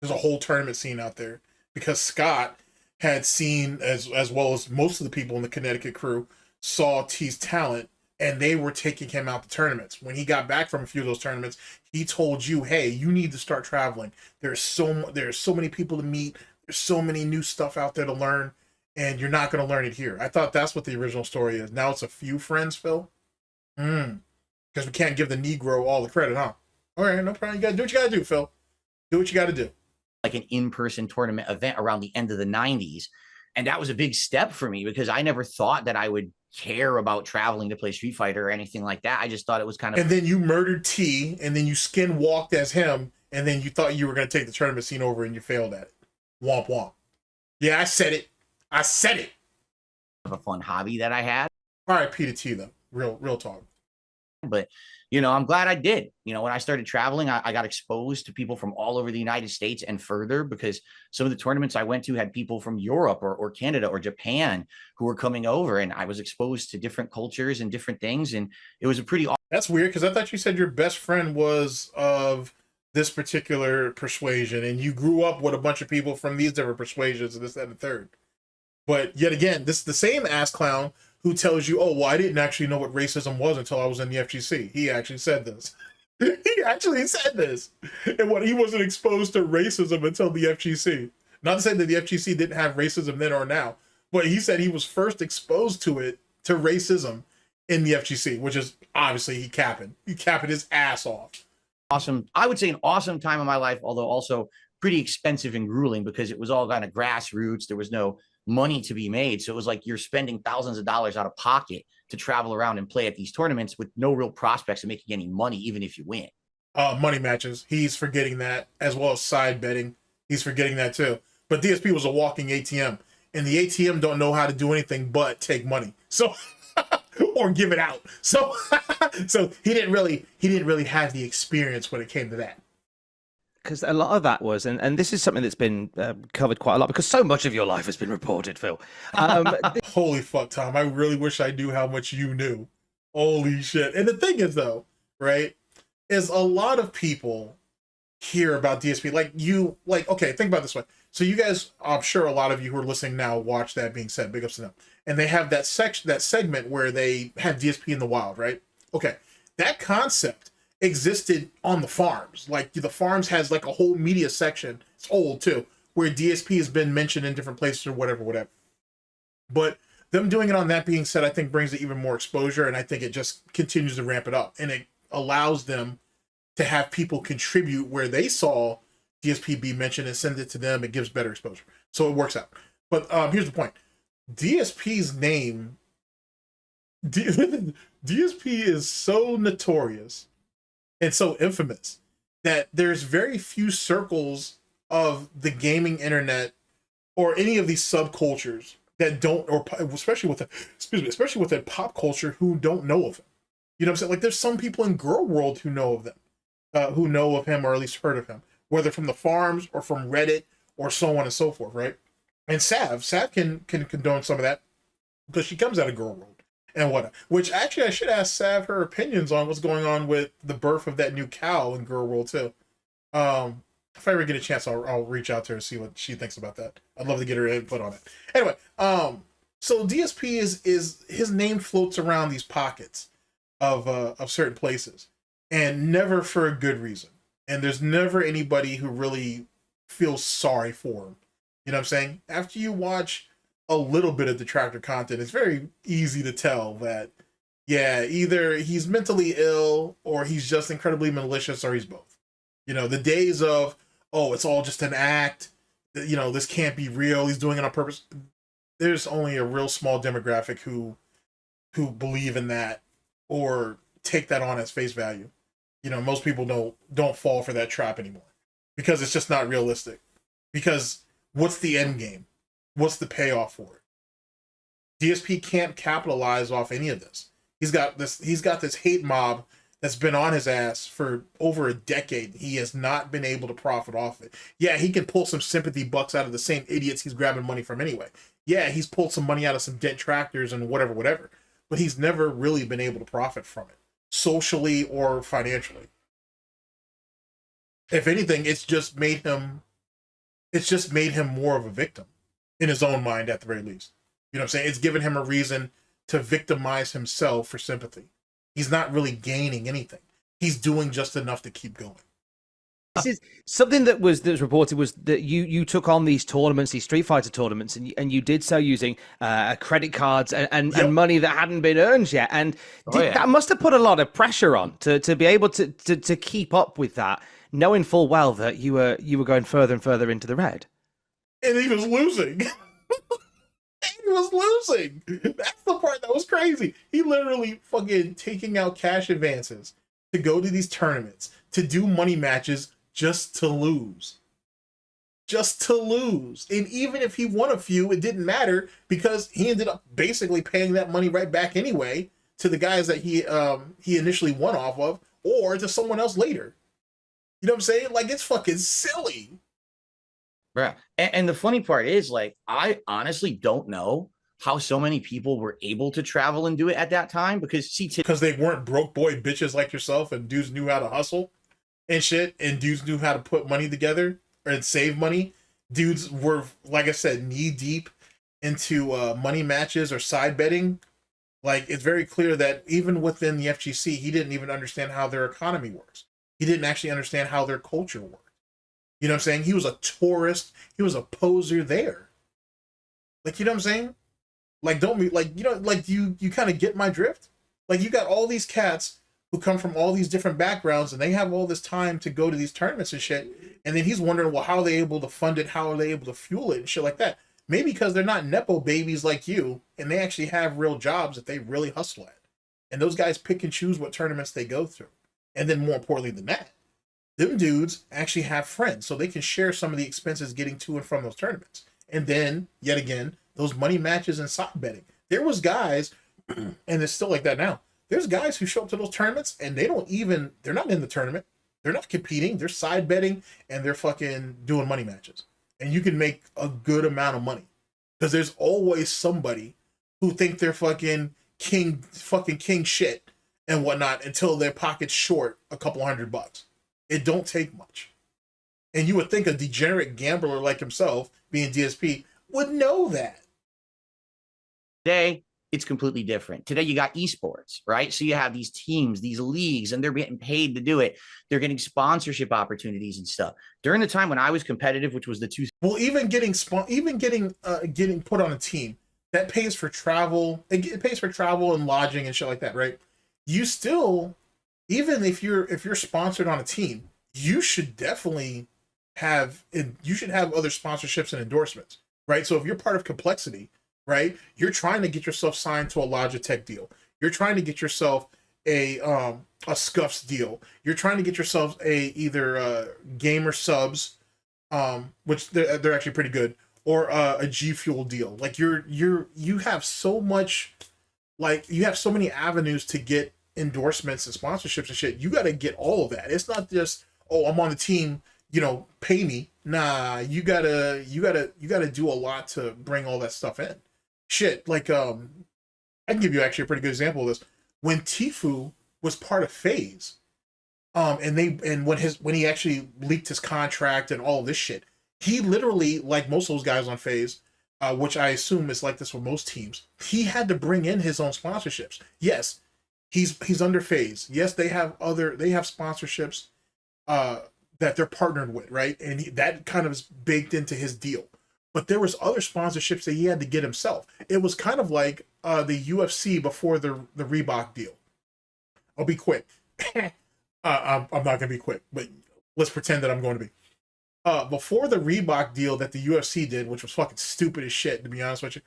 There's a whole tournament scene out there because Scott had seen, as well as most of the people in the Connecticut crew, saw T's talent, and they were taking him out to tournaments. When he got back from a few of those tournaments, he told you, "Hey, you need to start traveling. There's so many people to meet. There's so many new stuff out there to learn, and you're not going to learn it here." I thought that's what the original story is. Now it's a few friends, Phil. Because we can't give the Negro all the credit, huh? All right, no problem. You got to do what you got to do, Phil. Do what you got to do. Like an in-person tournament event around the end of the 90s. And that was a big step for me because I never thought that I would care about traveling to play Street Fighter or anything like that. I just thought it was kind of... And then you murdered T, and then you skin walked as him, and then you thought you were going to take the tournament scene over, and you failed at it. Womp womp. Yeah, I said it. I said it. a fun hobby that I had. R.I.P. to T, though. Real talk. But, you know, I'm glad I did. You know, when I started traveling, I got exposed to people from all over the United States and further, because some of the tournaments I went to had people from Europe or Canada or Japan who were coming over, and I was exposed to different cultures and different things. And it was a pretty... That's weird, because I thought you said your best friend was of this particular persuasion, and you grew up with a bunch of people from these different persuasions and this, that, and the third. But yet again, this is the same ass clown who tells you, oh, well, I didn't actually know what racism was until I was in the FGC. He actually said this. He actually said this. And what, he wasn't exposed to racism until the FGC. Not to say that the FGC didn't have racism then or now, but he said he was first exposed to it, to racism, in the FGC, which is obviously he capping his ass off. Awesome. I would say an awesome time of my life, although also pretty expensive and grueling because it was all kind of grassroots. There was no money to be made. So it was like you're spending thousands of dollars out of pocket to travel around and play at these tournaments with no real prospects of making any money, even if you win. Money matches. He's forgetting that, as well as side betting. He's forgetting that too. But DSP was a walking ATM, and the ATM don't know how to do anything but take money. So or give it out. So so he didn't really have the experience when it came to that. Because a lot of that was, and this is something that's been covered quite a lot, because so much of your life has been reported, Phil. Holy fuck, Tom. I really wish I knew how much you knew. Holy shit. And the thing is, though, right, is a lot of people hear about DSP. Okay, think about it this way. So you guys, I'm sure a lot of you who are listening now watch That Being Said. Big ups to them. And they have that segment where they have DSP in the wild, right? Okay, that concept existed on the farms. Like, the farms has like a whole media section, it's old too, where DSP has been mentioned in different places or whatever. But them doing it on That Being Said, I think brings it even more exposure, and I think it just continues to ramp it up, and it allows them to have people contribute where they saw DSP be mentioned and send it to them. It gives better exposure, so it works out. But here's the point: DSP's name, DSP is so notorious and so infamous that there's very few circles of the gaming internet or any of these subcultures that don't, or especially within pop culture, who don't know of him. You know what I'm saying? Like, there's some people in girl world who know of them, who know of him or at least heard of him, whether from the farms or from Reddit or so on and so forth, right? And Sav can condone some of that because she comes out of girl world and whatnot. Which actually I should ask Sav her opinions on what's going on with the birth of that new cow in girl world too. If I ever get a chance, I'll reach out to her and see what she thinks about that. I'd love to get her input on it. Anyway, so DSP is his name floats around these pockets of certain places, and never for a good reason. And there's never anybody who really feels sorry for him. You know what I'm saying? After you watch a little bit of Detractor content, it's very easy to tell that, yeah, either he's mentally ill or he's just incredibly malicious, or he's both. You know, the days of, oh, it's all just an act, you know, this can't be real, he's doing it on purpose. There's only a real small demographic who believe in that or take that on as face value. You know, most people don't fall for that trap anymore because it's just not realistic. Because what's the end game? What's the payoff for it? DSP can't capitalize off any of this. He's got this hate mob that's been on his ass for over a decade. He has not been able to profit off it. Yeah, he can pull some sympathy bucks out of the same idiots he's grabbing money from anyway. yeah, he's pulled some money out of some detractors and whatever, but he's never really been able to profit from it, socially or financially. If anything, it's just made him more of a victim in his own mind, at the very least. You know what I'm saying? It's given him a reason to victimize himself for sympathy. He's not really gaining anything. He's doing just enough to keep going. This is something that was reported, was that you took on these tournaments, these Street Fighter tournaments, and you did so using credit cards and money that hadn't been earned yet. And that must have put a lot of pressure on to be able to keep up with that, knowing full well that you were going further and further into the red. And he was losing. He was losing. That's the part that was crazy. He literally fucking taking out cash advances to go to these tournaments, to do money matches just to lose. Just to lose. And even if he won a few, it didn't matter because he ended up basically paying that money right back anyway to the guys that he initially won off of, or to someone else later. You know what I'm saying? Like, it's fucking silly. Bruh. And the funny part is, like, I honestly don't know how so many people were able to travel and do it at that time, because they weren't broke boy bitches like yourself, and dudes knew how to hustle and shit, and dudes knew how to put money together and save money. Dudes were, like I said, knee deep into money matches or side betting. Like, it's very clear that even within the FGC, he didn't even understand how their economy works. He didn't actually understand how their culture worked. You know what I'm saying? He was a tourist. He was a poser there. Like, you know what I'm saying? Like, don't be like, you know, like, you kind of get my drift? Like, you got all these cats who come from all these different backgrounds, and they have all this time to go to these tournaments and shit. And then he's wondering, well, how are they able to fund it? How are they able to fuel it and shit like that? Maybe because they're not Nepo babies like you, and they actually have real jobs that they really hustle at. And those guys pick and choose what tournaments they go through. And then more importantly than that, them dudes actually have friends, so they can share some of the expenses getting to and from those tournaments. And then, yet again, those money matches and side betting. There was guys, and it's still like that now, there's guys who show up to those tournaments and they're not in the tournament. They're not competing. They're side betting and they're fucking doing money matches. And you can make a good amount of money. Because there's always somebody who think they're fucking king shit and whatnot until their pocket's short a couple $100. It don't take much. And you would think a degenerate gambler like himself, being DSP, would know that. Today, it's completely different. Today, you got esports, right? So you have these teams, these leagues, and they're getting paid to do it. They're getting sponsorship opportunities and stuff. During the time when I was competitive, which was the two... Well, even getting put on a team, that pays for travel. It pays for travel and lodging and shit like that, right? You still, even if you're sponsored on a team, you should definitely have other sponsorships and endorsements, right? So if you're part of Complexity, right, you're trying to get yourself signed to a Logitech deal. You're trying to get yourself a Scuffs deal. You're trying to get yourself either Gamer Subs, which they're actually pretty good, or a G Fuel deal. Like you have so much, like you have so many avenues to get endorsements and sponsorships and shit. You got to get all of that. It's not just, oh, I'm on the team, pay me. Nah, you gotta do a lot to bring all that stuff in. Shit, like I can give you actually a pretty good example of this. When Tfue was part of FaZe, when he actually leaked his contract and all of this shit, he literally, like most of those guys on FaZe, which I assume is like this for most teams, he had to bring in his own sponsorships. Yes, he's under FaZe. Yes, they have sponsorships that they're partnered with, right? And that kind of is baked into his deal. But there was other sponsorships that he had to get himself. It was kind of like the UFC before the Reebok deal. I'll be quick. I'm not going to be quick, but let's pretend that I'm going to be. Before the Reebok deal that the UFC did, which was fucking stupid as shit, to be honest with you,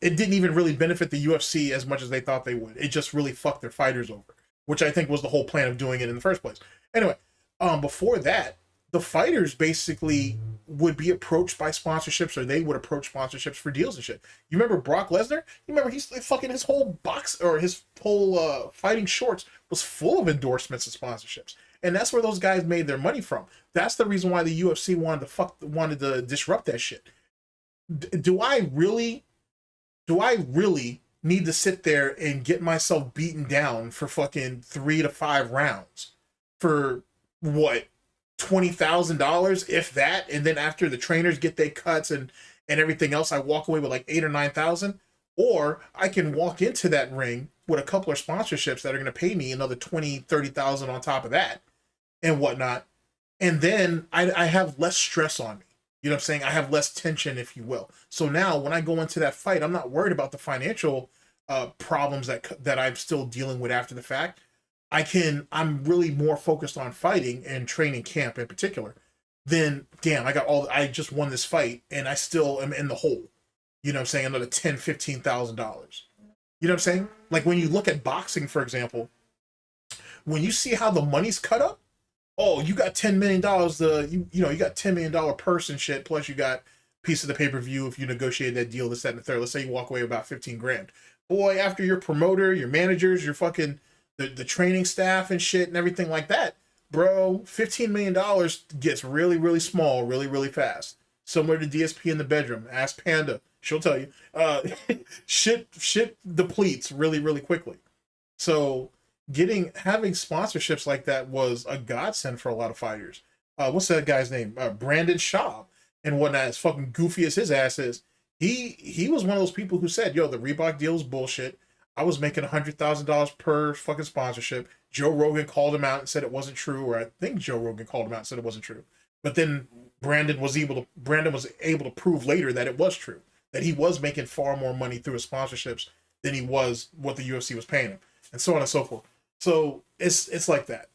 it didn't even really benefit the UFC as much as they thought they would. It just really fucked their fighters over, which I think was the whole plan of doing it in the first place. Anyway, before that, the fighters basically would be approached by sponsorships, or they would approach sponsorships for deals and shit. You remember Brock Lesnar? You remember he's fucking his whole fighting shorts was full of endorsements and sponsorships. And that's where those guys made their money from. That's the reason why the UFC wanted to disrupt that shit. do I really need to sit there and get myself beaten down for fucking 3 to 5 rounds for what, $20,000, if that? And then after the trainers get their cuts and everything else, I walk away with like 8 or 9,000. Or I can walk into that ring with a couple of sponsorships that are going to pay me another 20, 30,000 on top of that and whatnot. And then I have less stress on me. You know what I'm saying? I have less tension, if you will. So now when I go into that fight, I'm not worried about the financial problems that I'm still dealing with after the fact. I'm really more focused on fighting and training camp in particular. Then, damn, I just won this fight and I still am in the hole. You know what I'm saying? Another $10,000, $15,000. You know what I'm saying? Like when you look at boxing, for example, when you see how the money's cut up, oh, you got $10 million, you got $10 million purse and shit, plus you got a piece of the pay-per-view if you negotiate that deal, this, that, and the third. Let's say you walk away with about 15 grand. Boy, after your promoter, your managers, your fucking, the training staff and shit and everything like that, bro, $15 million gets really, really small, really, really fast. Similar to DSP in the bedroom. Ask Panda. She'll tell you. Shit depletes really, really quickly. So having sponsorships like that was a godsend for a lot of fighters. What's that guy's name? Brandon Schaub and whatnot. As fucking goofy as his ass is, he was one of those people who said, "Yo, the Reebok deal is bullshit. I was making $100,000 per fucking sponsorship." Joe Rogan called him out and said it wasn't true, or I think Joe Rogan called him out and said it wasn't true. But then Brandon was able to prove later that it was true, that he was making far more money through his sponsorships than he was what the UFC was paying him, and so on and so forth. So it's like that.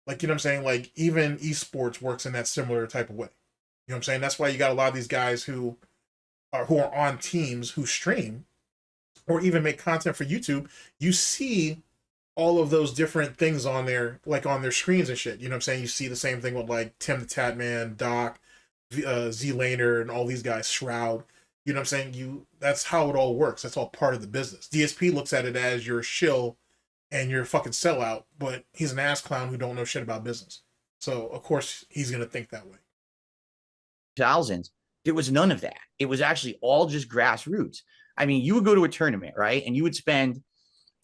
Like, you know what I'm saying? Like, even esports works in that similar type of way. You know what I'm saying? That's why you got a lot of these guys who are on teams who stream or even make content for YouTube. You see all of those different things on their screens and shit. You know what I'm saying? You see the same thing with like Tim the Tatman, Doc, Z Laner, and all these guys, Shroud. You know what I'm saying? That's how it all works. That's all part of the business. DSP looks at it as your shill and you're a fucking sellout, but he's an ass clown who don't know shit about business. So of course he's gonna think that way. Thousands. There was none of that. It was actually all just grassroots. I mean, you would go to a tournament, right? And you would spend a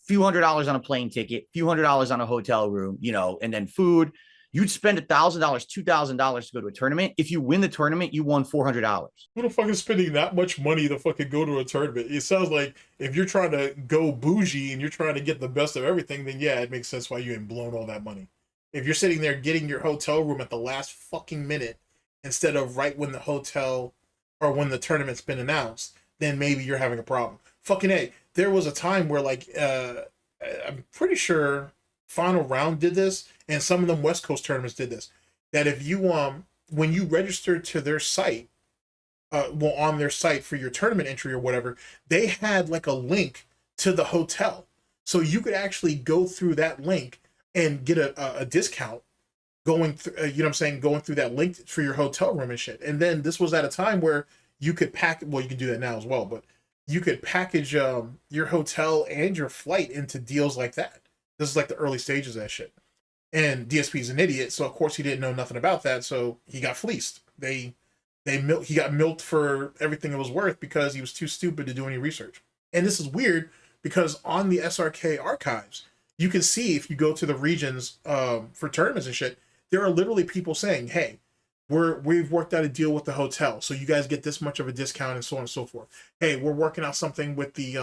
few $100s on a plane ticket, a few $100s on a hotel room, and then food. You'd spend $1,000, $2,000 to go to a tournament. If you win the tournament, you won $400. Who the fuck is spending that much money to fucking go to a tournament? It sounds like if you're trying to go bougie and you're trying to get the best of everything, then yeah, it makes sense why you ain't blown all that money. If you're sitting there getting your hotel room at the last fucking minute instead of right when the hotel or when the tournament's been announced, then maybe you're having a problem. Fucking A. There was a time where I'm pretty sure Final Round did this, and some of them West Coast tournaments did this, that if you when you registered to their site, on their site for your tournament entry or whatever, they had like a link to the hotel, so you could actually go through that link and get a discount going through, you know what I'm saying, going through that link for your hotel room and shit. And then this was at a time where you could you can do that now as well, but you could package your hotel and your flight into deals like that. This is like the early stages of that shit. And DSP's an idiot, so of course he didn't know nothing about that, so he got fleeced. He got milked for everything it was worth because he was too stupid to do any research. And this is weird because on the SRK archives, you can see if you go to the regions for tournaments and shit, there are literally people saying, "Hey, we've worked out a deal with the hotel, so you guys get this much of a discount," and so on and so forth. "Hey, we're working out something with the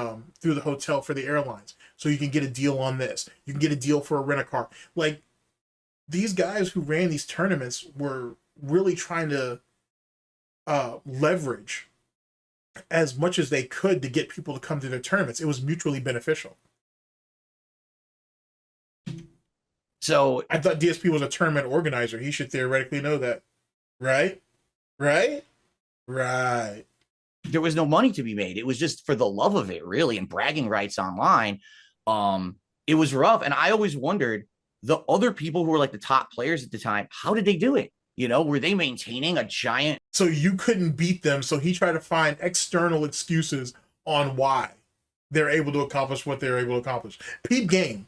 through the hotel for the airlines, so you can get a deal on this. You can get a deal for a rent-a-car." Like, these guys who ran these tournaments were really trying to leverage as much as they could to get people to come to their tournaments. It was mutually beneficial. So I thought DSP was a tournament organizer. He should theoretically know that. Right? There was no money to be made. It was just for the love of it, really, and bragging rights online. It was rough. And I always wondered, the other people who were like the top players at the time, how did they do it? Were they maintaining a giant? So you couldn't beat them. So he tried to find external excuses on why they're able to accomplish what they're able to accomplish. Peep game.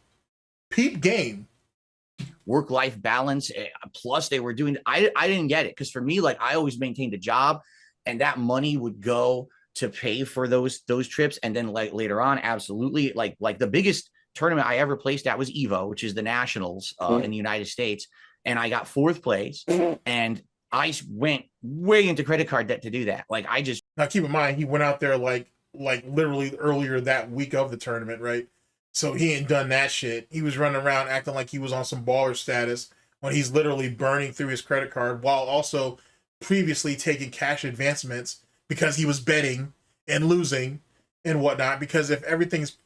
Work-life balance. Plus they were doing, I didn't get it. Because for me, like, I always maintained a job. and that money would go to pay for those trips. And then like later on, absolutely, like the biggest tournament I ever placed at was Evo, which is the nationals in the United States, and I got 4th place, and I went way into credit card debt to do that. Like I just now keep in mind he went out there like literally earlier that week of the tournament, right? So he ain't done that shit. He was running around acting like he was on some baller status when he's literally burning through his credit card while also previously taking cash advancements because he was betting and losing and whatnot. Because if everything's,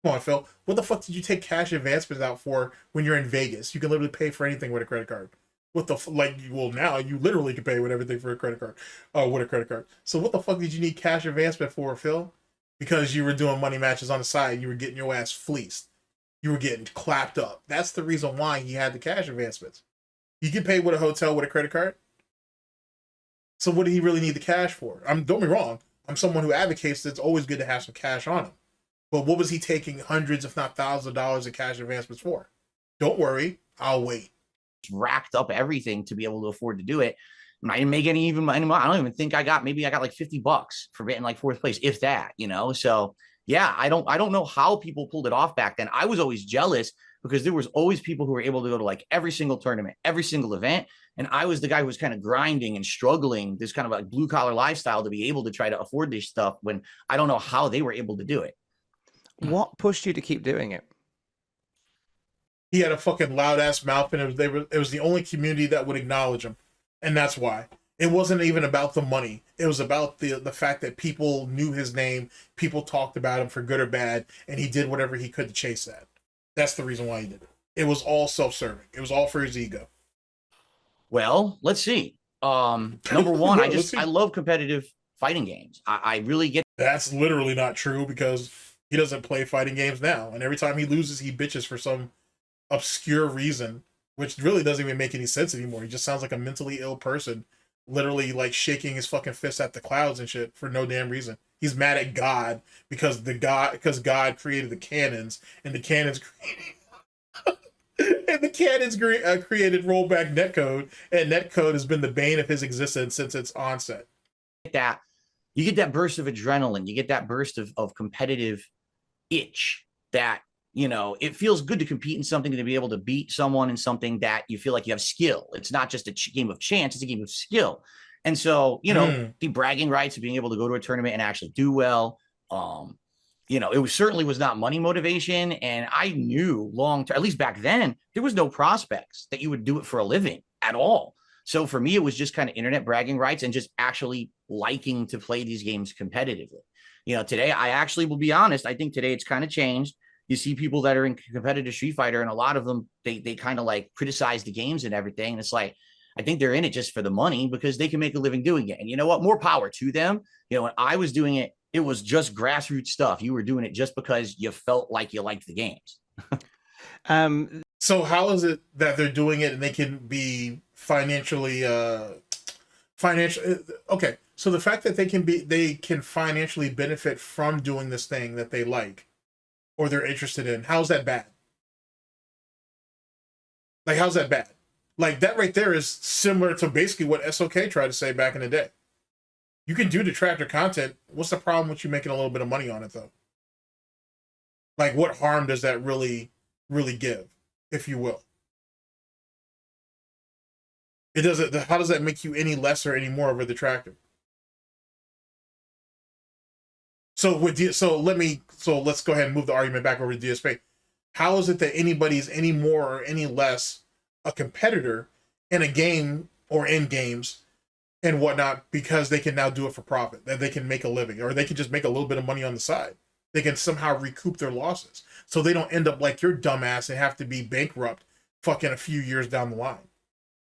come on, Phil, what the fuck did you take cash advancements out for when you're in Vegas? You can literally pay for anything with a credit card. What the like? Well, now you literally can pay with everything for a credit card. With a credit card. So what the fuck did you need cash advancement for, Phil? Because you were doing money matches on the side. You were getting your ass fleeced. You were getting clapped up. That's the reason why he had the cash advancements. You can pay with a hotel with a credit card. So what did he really need the cash for? Don't get me wrong. I'm someone who advocates that it's always good to have some cash on him. But what was he taking hundreds, if not thousands of dollars in cash advancements for? Don't worry. I'll wait. Racked up everything to be able to afford to do it. And I didn't make any money. I don't even think I got like $50 for getting like 4th place, if that, you know? So yeah, I don't know how people pulled it off back then. I was always jealous because there was always people who were able to go to like every single tournament, every single event. And I was the guy who was kind of grinding and struggling this kind of like blue collar lifestyle to be able to try to afford this stuff when I don't know how they were able to do it. What pushed you to keep doing it? He had a fucking loud ass mouth, and it was the only community that would acknowledge him, and that's why. It wasn't even about the money. It was about the fact that people knew his name, people talked about him for good or bad, and he did whatever he could to chase that. That's the reason why he did it. It was all self-serving. It was all for his ego. Well, let's see. Number one, I love competitive fighting games. I really get. That's literally not true because he doesn't play fighting games now, and every time he loses, he bitches for some obscure reason, which really doesn't even make any sense anymore. He just sounds like a mentally ill person, literally like shaking his fucking fist at the clouds and shit for no damn reason. He's mad at God because God created the cannons, and the cannons created rollback netcode, and netcode has been the bane of his existence since its onset. You get that burst of adrenaline, you get that burst of competitive itch that, you know, it feels good to compete in something, to be able to beat someone in something that you feel like you have skill. It's not just a game of chance, it's a game of skill. And so, you know, the bragging rights of being able to go to a tournament and actually do well, you know, it certainly was not money motivation. And I knew long term, at least back then, there was no prospects that you would do it for a living at all. So for me, it was just kind of internet bragging rights and just actually liking to play these games competitively. You know, today, I actually will be honest, I think today it's kind of changed. You see people that are in competitive Street Fighter, and a lot of them, they kind of like criticize the games and everything. And it's like, I think they're in it just for the money because they can make a living doing it. And you know what? More power to them. You know, when I was doing it, it was just grassroots stuff. You were doing it just because you felt like you liked the games. So how is it that they're doing it and they can be financially, okay. So the fact that they can financially benefit from doing this thing that they like or they're interested in, how's that bad? Like, how's that bad? Like, that right there is similar to basically what SOK tried to say back in the day. You can do detractor content. What's the problem with you making a little bit of money on it, though? Like, what harm does that really give, if you will? It doesn't. How does that make you any less or any more of a detractor? So let's go ahead and move the argument back over to DSP. How is it that anybody's any more or any less a competitor in a game or in games and whatnot because they can now do it for profit, that they can make a living, or they can just make a little bit of money on the side? They can somehow recoup their losses so they don't end up like your dumbass and have to be bankrupt fucking a few years down the line.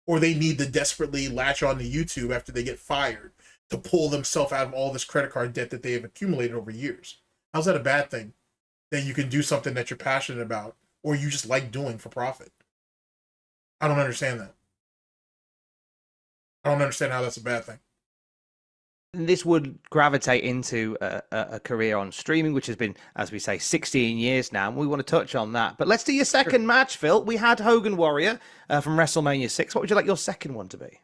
Or they need to desperately latch on to YouTube after they get fired to pull themselves out of all this credit card debt that they have accumulated over years. How's that a bad thing? That you can do something that you're passionate about or you just like doing for profit? I don't understand that. I don't understand how that's a bad thing. This would gravitate into a career on streaming, which has been, as we say, 16 years now. And we want to touch on that. But let's do your second match, Phil. We had Hogan Warrior from WrestleMania 6. What would you like your second one to be?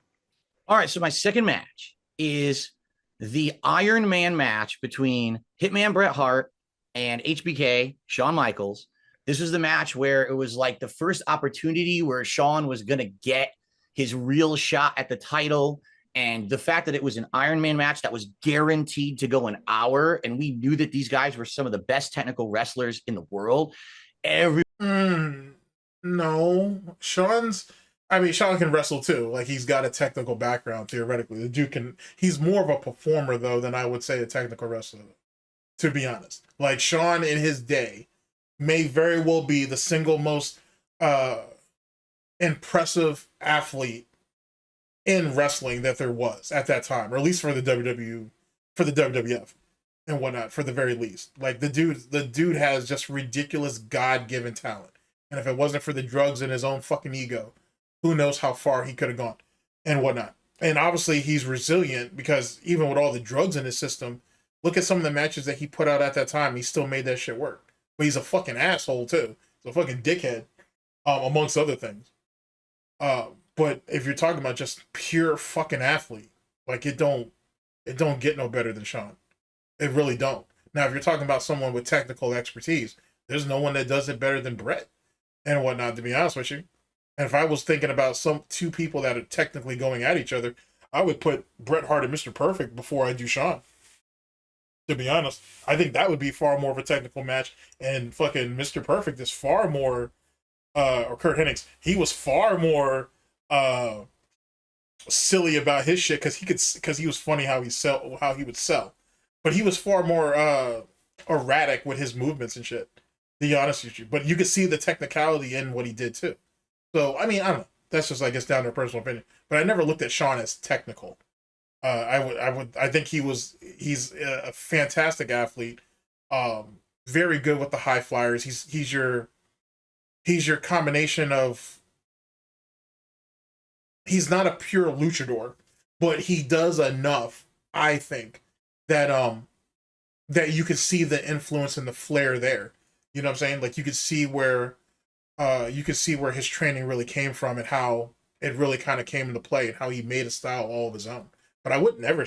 All right, so my second match is the Iron Man match between Hitman Bret Hart and HBK, Shawn Michaels. This was the match where it was like the first opportunity where Shawn was going to get his real shot at the title. And the fact that it was an Iron Man match that was guaranteed to go an hour, and we knew that these guys were some of the best technical wrestlers in the world. No, Shawn can wrestle too. Like, he's got a technical background theoretically. The dude he's more of a performer though than I would say a technical wrestler, to be honest. Like, Shawn in his day may very well be the single most impressive athlete in wrestling that there was at that time, or at least for the WWF and whatnot, for the very least. Like, the dude has just ridiculous God-given talent. And if it wasn't for the drugs and his own fucking ego, who knows how far he could have gone and whatnot. And obviously he's resilient, because even with all the drugs in his system, look at some of the matches that he put out at that time. He still made that shit work. But he's a fucking asshole too. He's a fucking dickhead, amongst other things. But if you're talking about just pure fucking athlete, like, it don't get no better than Shawn. It really don't. Now, if you're talking about someone with technical expertise, there's no one that does it better than Bret and whatnot, to be honest with you. And if I was thinking about two people that are technically going at each other, I would put Bret Hart and Mr. Perfect before I do Shawn. To be honest, I think that would be far more of a technical match. And fucking Mr. Perfect is far more, or Kurt Hennings, he was far more silly about his shit, because he was funny how he would sell, but he was far more erratic with his movements and shit, to be honest with you. But you could see the technicality in what he did too. So I mean, I don't know, that's just, I guess, down to personal opinion, but I never looked at Shawn as technical. I think he's a fantastic athlete, very good with the high flyers. He's your combination of, he's not a pure luchador, but he does enough, I think, that you can see the influence and the flair there. You know what I'm saying? Like, you could see where his training really came from, and how it really kind of came into play, and how he made a style all of his own. But I would never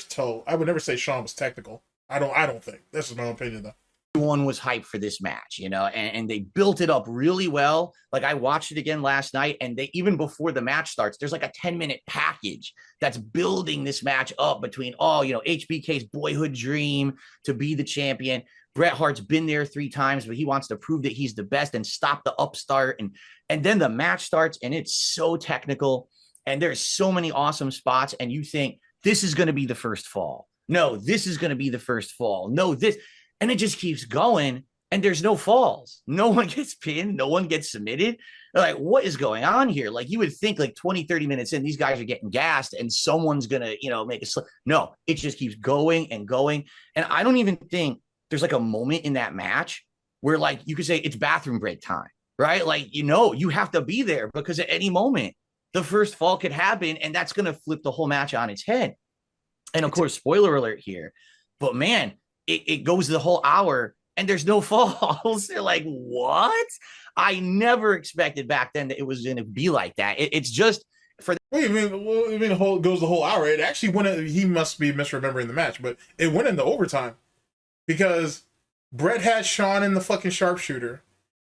say Shawn was technical. I don't think. This is my opinion though. Everyone was hyped for this match, and they built it up really well. Like, I watched it again last night, and they, even before the match starts, there's like a 10-minute package that's building this match up between, HBK's boyhood dream to be the champion. Bret Hart's been there 3 times, but he wants to prove that he's the best and stop the upstart. And then the match starts, and it's so technical, and there's so many awesome spots, and you think, this is going to be the first fall. No, this is going to be the first fall. No, this. And it just keeps going, and there's no falls. No one gets pinned. No one gets submitted. They're like, what is going on here? Like, you would think like 20, 30 minutes in, these guys are getting gassed, and someone's going to, make a slip. No, it just keeps going and going. And I don't even think there's like a moment in that match where, like, you could say it's bathroom break time, right? Like, you have to be there, because at any moment, the first fall could happen, and that's going to flip the whole match on its head. And of course, spoiler alert here, but man, it goes the whole hour and there's no falls. They're like, what? I never expected back then that it was going to be like that. It's just for the— Wait, goes the whole hour. It actually went. He must be misremembering the match, but it went into overtime, because Bret had Shawn in the fucking sharpshooter,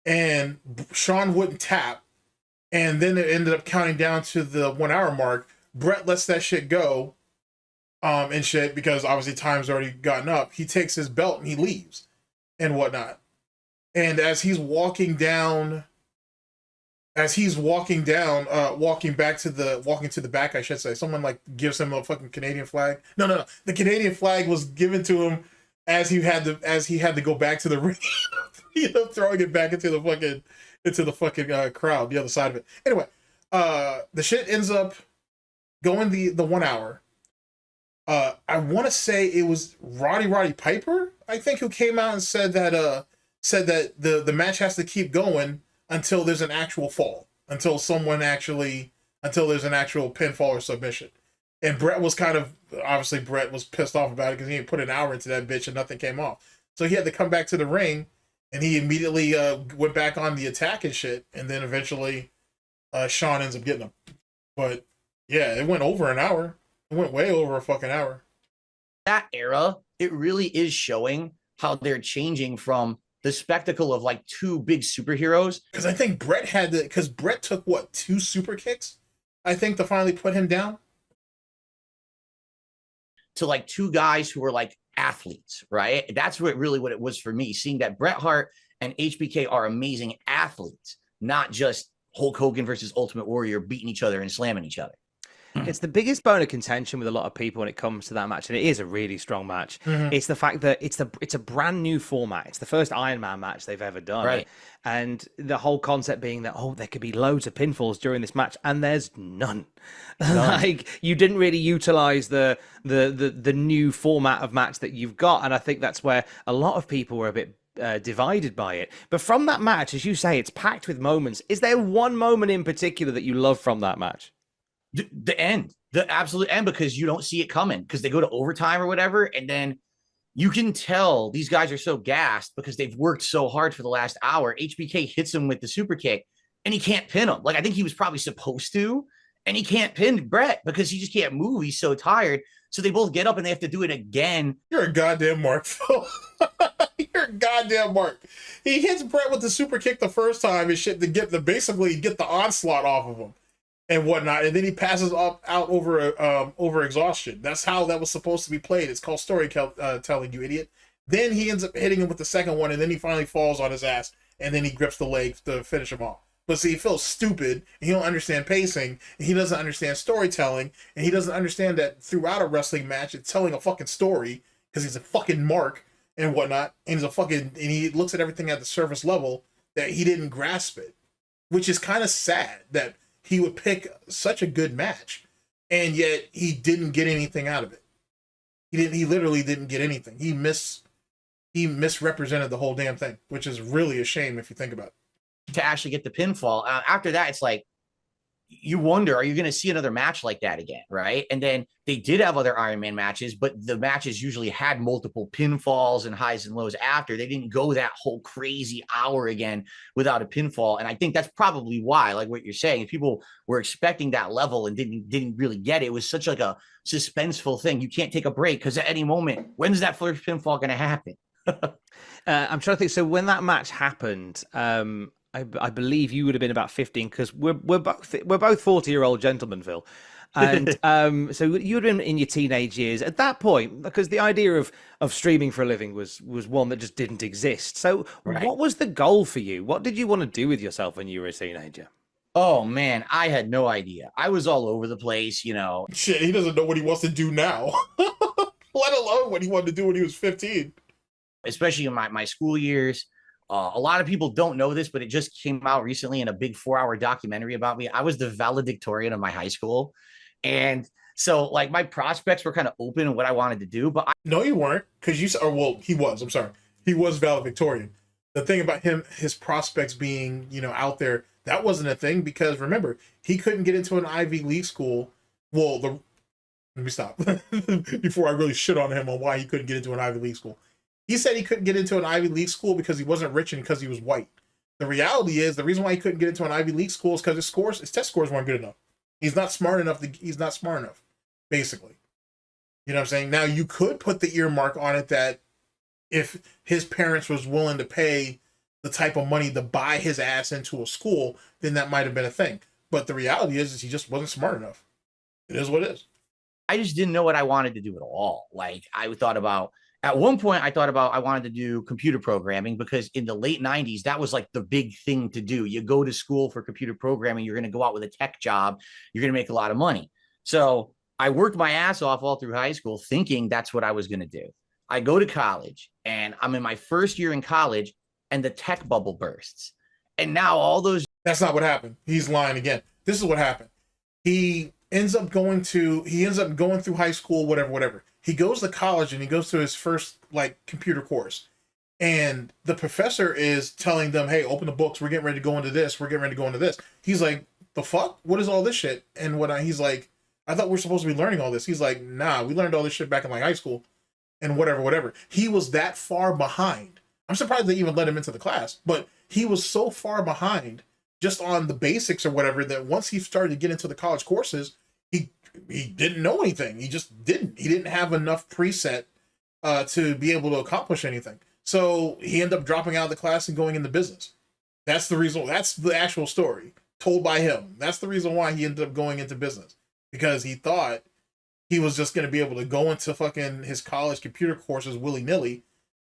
and Shawn wouldn't tap, and then it ended up counting down to the 1 hour mark. Bret lets that shit go, and shit, because obviously time's already gotten up. He takes his belt and he leaves and whatnot. And as he's walking down, walking back to the back, I should say, someone like gives him a fucking Canadian flag. No. The Canadian flag was given to him as he had to go back to the ring. Throwing it back into the fucking crowd, the other side of it. Anyway, the shit ends up going the 1 hour. I want to say it was Roddy Piper, I think, who came out and said that the match has to keep going until there's an actual fall, until there's an actual pinfall or submission. And Bret was Bret was pissed off about it, because he put an hour into that bitch and nothing came off. So he had to come back to the ring, and he immediately went back on the attack and shit. And then eventually Shawn ends up getting him. But yeah, it went over an hour. It went way over a fucking hour. that era, it really is showing how they're changing from the spectacle of like two big superheroes. Because I think Brett had to, because Brett took what, 2 super kicks, I think, to finally put him down. To like two guys who were like athletes, right? That's what it was for me, seeing that Bret Hart and HBK are amazing athletes, not just Hulk Hogan versus Ultimate Warrior beating each other and slamming each other. It's the biggest bone of contention with a lot of people when it comes to that match, and it is a really strong match. It's the fact that it's a brand new format. It's the first Iron Man match they've ever done, right? And the whole concept being that there could be loads of pinfalls during this match, and there's none. Like, you didn't really utilize the new format of match that you've got, and I think that's where a lot of people were a bit divided by it. But from that match, as you say, it's packed with moments. Is there one moment in particular that you love from that match? The end, the absolute end, because you don't see it coming, because they go to overtime or whatever, and then you can tell these guys are so gassed because they've worked so hard for the last hour. HBK hits him with the super kick, and he can't pin him. Like, I think he was probably supposed to, and he can't pin Brett because he just can't move. He's so tired. So they both get up and they have to do it again. You're a goddamn mark, Phil. You're a goddamn mark. He hits Brett with the super kick the first time and shit to basically get the onslaught off of him and whatnot, and then he passes out over exhaustion. That's how that was supposed to be played. It's called storytelling, you idiot. Then he ends up hitting him with the second one, and then he finally falls on his ass, and then he grips the leg to finish him off. But see, Phil's stupid, and he don't understand pacing, and he doesn't understand storytelling, and he doesn't understand that throughout a wrestling match, it's telling a fucking story, because he's a fucking mark and whatnot, and he looks at everything at the surface level, that he didn't grasp it, which is kind of sad that he would pick such a good match, and yet he didn't get anything out of it. He literally didn't get anything. He misrepresented the whole damn thing, which is really a shame if you think about it. To actually get the pinfall. After that, it's like, you wonder, are you going to see another match like that again, right? And then they did have other Iron Man matches, but the matches usually had multiple pinfalls and highs and lows after. They didn't go that whole crazy hour again without a pinfall. And I think that's probably why, like what you're saying, if people were expecting that level and didn't really get it. It was such like a suspenseful thing. You can't take a break because at any moment, when's that first pinfall going to happen? I'm trying to think. So when that match happened, I believe you would have been about 15, because we're both 40-year-old gentlemen, Phil. And so you would have been in your teenage years at that point, because the idea of streaming for a living was one that just didn't exist. So What was the goal for you? What did you want to do with yourself when you were a teenager? Oh man, I had no idea. I was all over the place, you know. Shit, he doesn't know what he wants to do now, let alone what he wanted to do when he was 15. Especially in my school years. A lot of people don't know this, but it just came out recently in a big 4-hour documentary about me. I was the valedictorian of my high school. And so like my prospects were kind of open in what I wanted to do, but No, you weren't, because he was, I'm sorry. He was valedictorian. The thing about him, his prospects being, out there, that wasn't a thing, because remember, he couldn't get into an Ivy League school. Well, let me stop before I really shit on him on why he couldn't get into an Ivy League school. He said he couldn't get into an Ivy League school because he wasn't rich and because he was white. The reality is, the reason why he couldn't get into an Ivy League school is because his test scores weren't good enough. He's not smart enough, basically. You know what I'm saying? Now, you could put the earmark on it that if his parents was willing to pay the type of money to buy his ass into a school, then that might have been a thing. But the reality is he just wasn't smart enough. It is what it is. I just didn't know what I wanted to do at all. Like, at one point, I wanted to do computer programming, because in the late 90s, that was like the big thing to do. You go to school for computer programming, you're going to go out with a tech job, you're going to make a lot of money. So I worked my ass off all through high school thinking that's what I was going to do. I go to college, and I'm in my first year in college, and the tech bubble bursts. And now all those... That's not what happened. He's lying again. This is what happened. He ends up going through high school, whatever. He goes to college, and he goes to his first computer course, and the professor is telling them, hey, open the books. We're getting ready to go into this. He's like, the fuck? What is all this shit? And he's like, I thought we're supposed to be learning all this. He's like, nah, we learned all this shit back in high school and whatever. He was that far behind. I'm surprised they even let him into the class, but he was so far behind just on the basics or whatever that once he started to get into the college courses, he didn't know anything. He just didn't. He didn't have enough preset to be able to accomplish anything. So he ended up dropping out of the class and going into business. That's the reason. That's the actual story told by him. That's the reason why he ended up going into business, because he thought he was just going to be able to go into fucking his college computer courses willy-nilly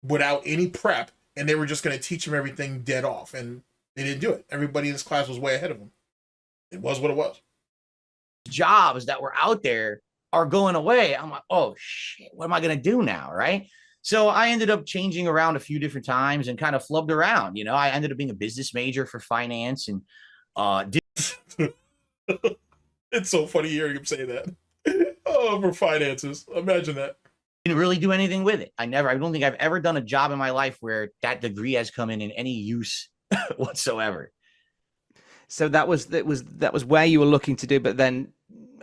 without any prep, and they were just going to teach him everything dead off, and they didn't do it. Everybody in his class was way ahead of him. It was what it was. Jobs that were out there are going away. I'm like, oh shit, what am I going to do now? Right. So I ended up changing around a few different times and kind of flubbed around. You know, I ended up being a business major for finance and It's so funny hearing him say that. Oh, for finances. Imagine that. didn't really do anything with it. I don't think I've ever done a job in my life where that degree has come in any use whatsoever. So that was where you were looking to do, but then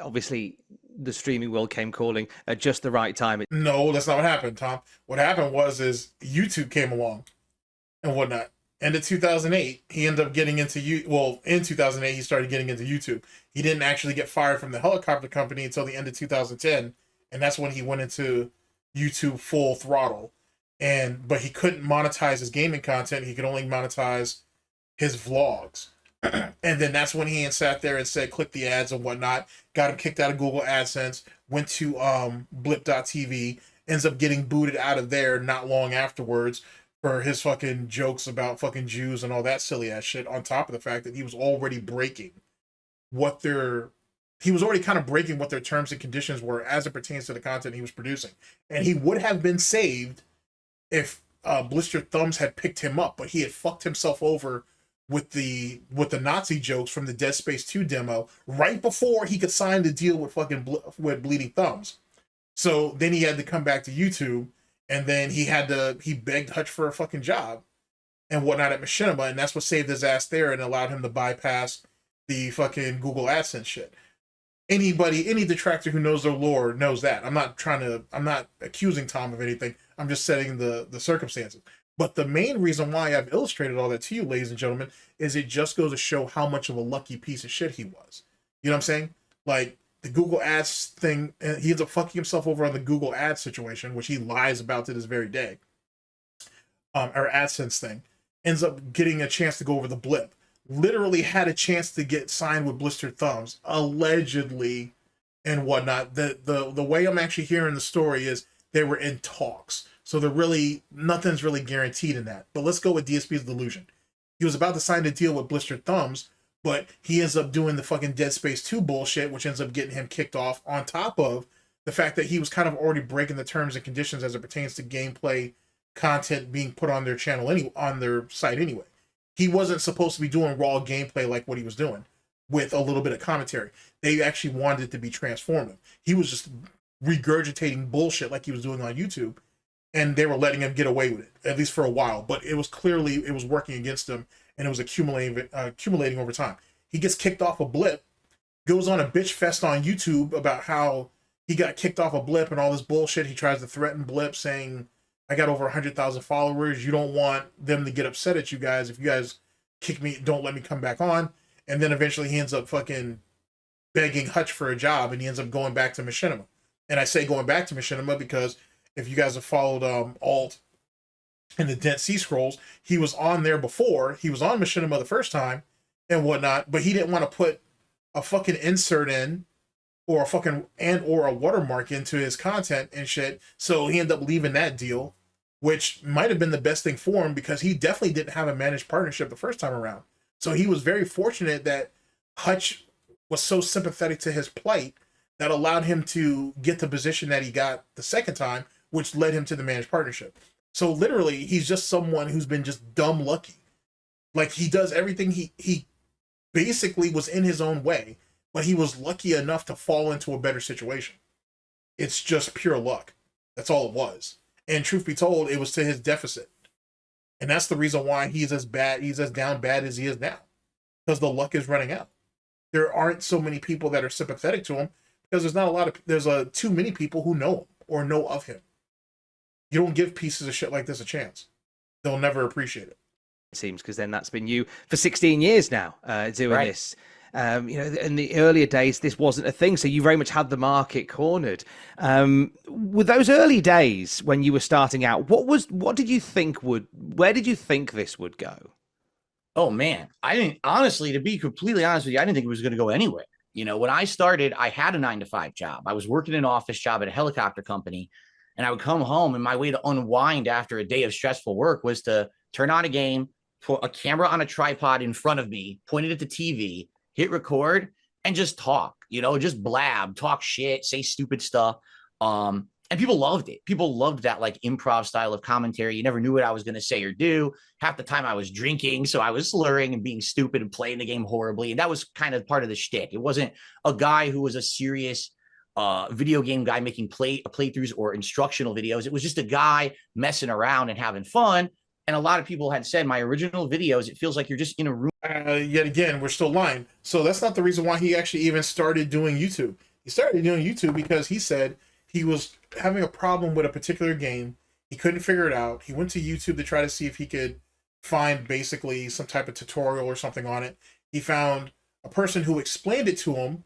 obviously the streaming world came calling at just the right time. No, that's not what happened, Tom. What happened was YouTube came along and whatnot. End of 2008, he ended up getting into in 2008, he started getting into YouTube. He didn't actually get fired from the helicopter company until the end of 2010, and that's when he went into YouTube full throttle. But he couldn't monetize his gaming content. He could only monetize his vlogs. And then that's when he sat there and said, click the ads and whatnot, got him kicked out of Google AdSense, went to blip.tv, ends up getting booted out of there not long afterwards for his fucking jokes about fucking Jews and all that silly ass shit, on top of the fact that he was already breaking what their terms and conditions were as it pertains to the content he was producing. And he would have been saved if Blistered Thumbs had picked him up, but he had fucked himself over with the Nazi jokes from the Dead Space 2 demo right before he could sign the deal with with Bleeding Thumbs. So then he had to come back to YouTube, and then he begged Hutch for a fucking job and whatnot at Machinima, and that's what saved his ass there and allowed him to bypass the fucking Google AdSense shit. Any detractor who knows their lore knows that. I'm not accusing Tom of anything. I'm just setting the circumstances. But the main reason why I've illustrated all that to you, ladies and gentlemen, is it just goes to show how much of a lucky piece of shit he was. You know what I'm saying? Like, the Google Ads thing, he ends up fucking himself over on the Google Ads situation, which he lies about to this very day. Or AdSense thing. Ends up getting a chance to go over the blip. Literally had a chance to get signed with Blistered Thumbs, allegedly, and whatnot. The way I'm actually hearing the story is they were in talks. So nothing's really guaranteed in that. But let's go with DSP's delusion. He was about to sign a deal with Blistered Thumbs, but he ends up doing the fucking Dead Space 2 bullshit, which ends up getting him kicked off, on top of the fact that he was kind of already breaking the terms and conditions as it pertains to gameplay content being put on their channel, on their site anyway. He wasn't supposed to be doing raw gameplay like what he was doing with a little bit of commentary. They actually wanted it to be transformative. He was just regurgitating bullshit like he was doing on YouTube, and they were letting him get away with it, at least for a while. But it was working against him, and it was accumulating over time. He gets kicked off a blip, goes on a bitch fest on YouTube about how he got kicked off a blip and all this bullshit. He tries to threaten Blip, saying, I got over 100,000 followers. You don't want them to get upset at you guys. If you guys kick me, don't let me come back on. And then eventually he ends up fucking begging Hutch for a job, and he ends up going back to Machinima. And I say going back to Machinima because if you guys have followed Alt and the Dead Sea Scrolls, he was on there before. He was on Machinima the first time and whatnot, but he didn't want to put a fucking insert in or a watermark into his content and shit. So he ended up leaving that deal, which might have been the best thing for him because he definitely didn't have a managed partnership the first time around. So he was very fortunate that Hutch was so sympathetic to his plight that allowed him to get the position that he got the second time, which led him to the managed partnership. So literally, he's just someone who's been just dumb lucky. Like, he does everything. He basically was in his own way, but he was lucky enough to fall into a better situation. It's just pure luck. That's all it was. And truth be told, it was to his deficit. And that's the reason why he's as down bad as he is now. Because the luck is running out. There aren't so many people that are sympathetic to him because there's too many people who know him or know of him. You don't give pieces of shit like this a chance. They'll never appreciate it. It seems, because then that's been you for 16 years now doing this. You know, in the earlier days, this wasn't a thing, so you very much had the market cornered. With those early days when you were starting out, what did you think where did you think this would go? Oh man, I didn't, honestly, to be completely honest with you, I didn't think it was going to go anywhere. You know, when I started, I had a 9-to-5 job. I was working an office job at a helicopter company, and I would come home, and my way to unwind after a day of stressful work was to turn on a game, put a camera on a tripod in front of me, point it at the TV, hit record, and just talk, you know, just blab, talk shit, say stupid stuff. And people loved it. People loved that like improv style of commentary. You never knew what I was going to say or do. Half the time I was drinking, so I was slurring and being stupid and playing the game horribly. And that was kind of part of the shtick. It wasn't a guy who was a serious video game guy making playthroughs or instructional videos. It was just a guy messing around and having fun. And a lot of people had said my original videos, it feels like you're just in a room. Yet again, we're still lying. So that's not the reason why he actually even started doing YouTube. He started doing YouTube because he said he was having a problem with a particular game. He couldn't figure it out. He went to YouTube to try to see if he could find basically some type of tutorial or something on it. He found a person who explained it to him,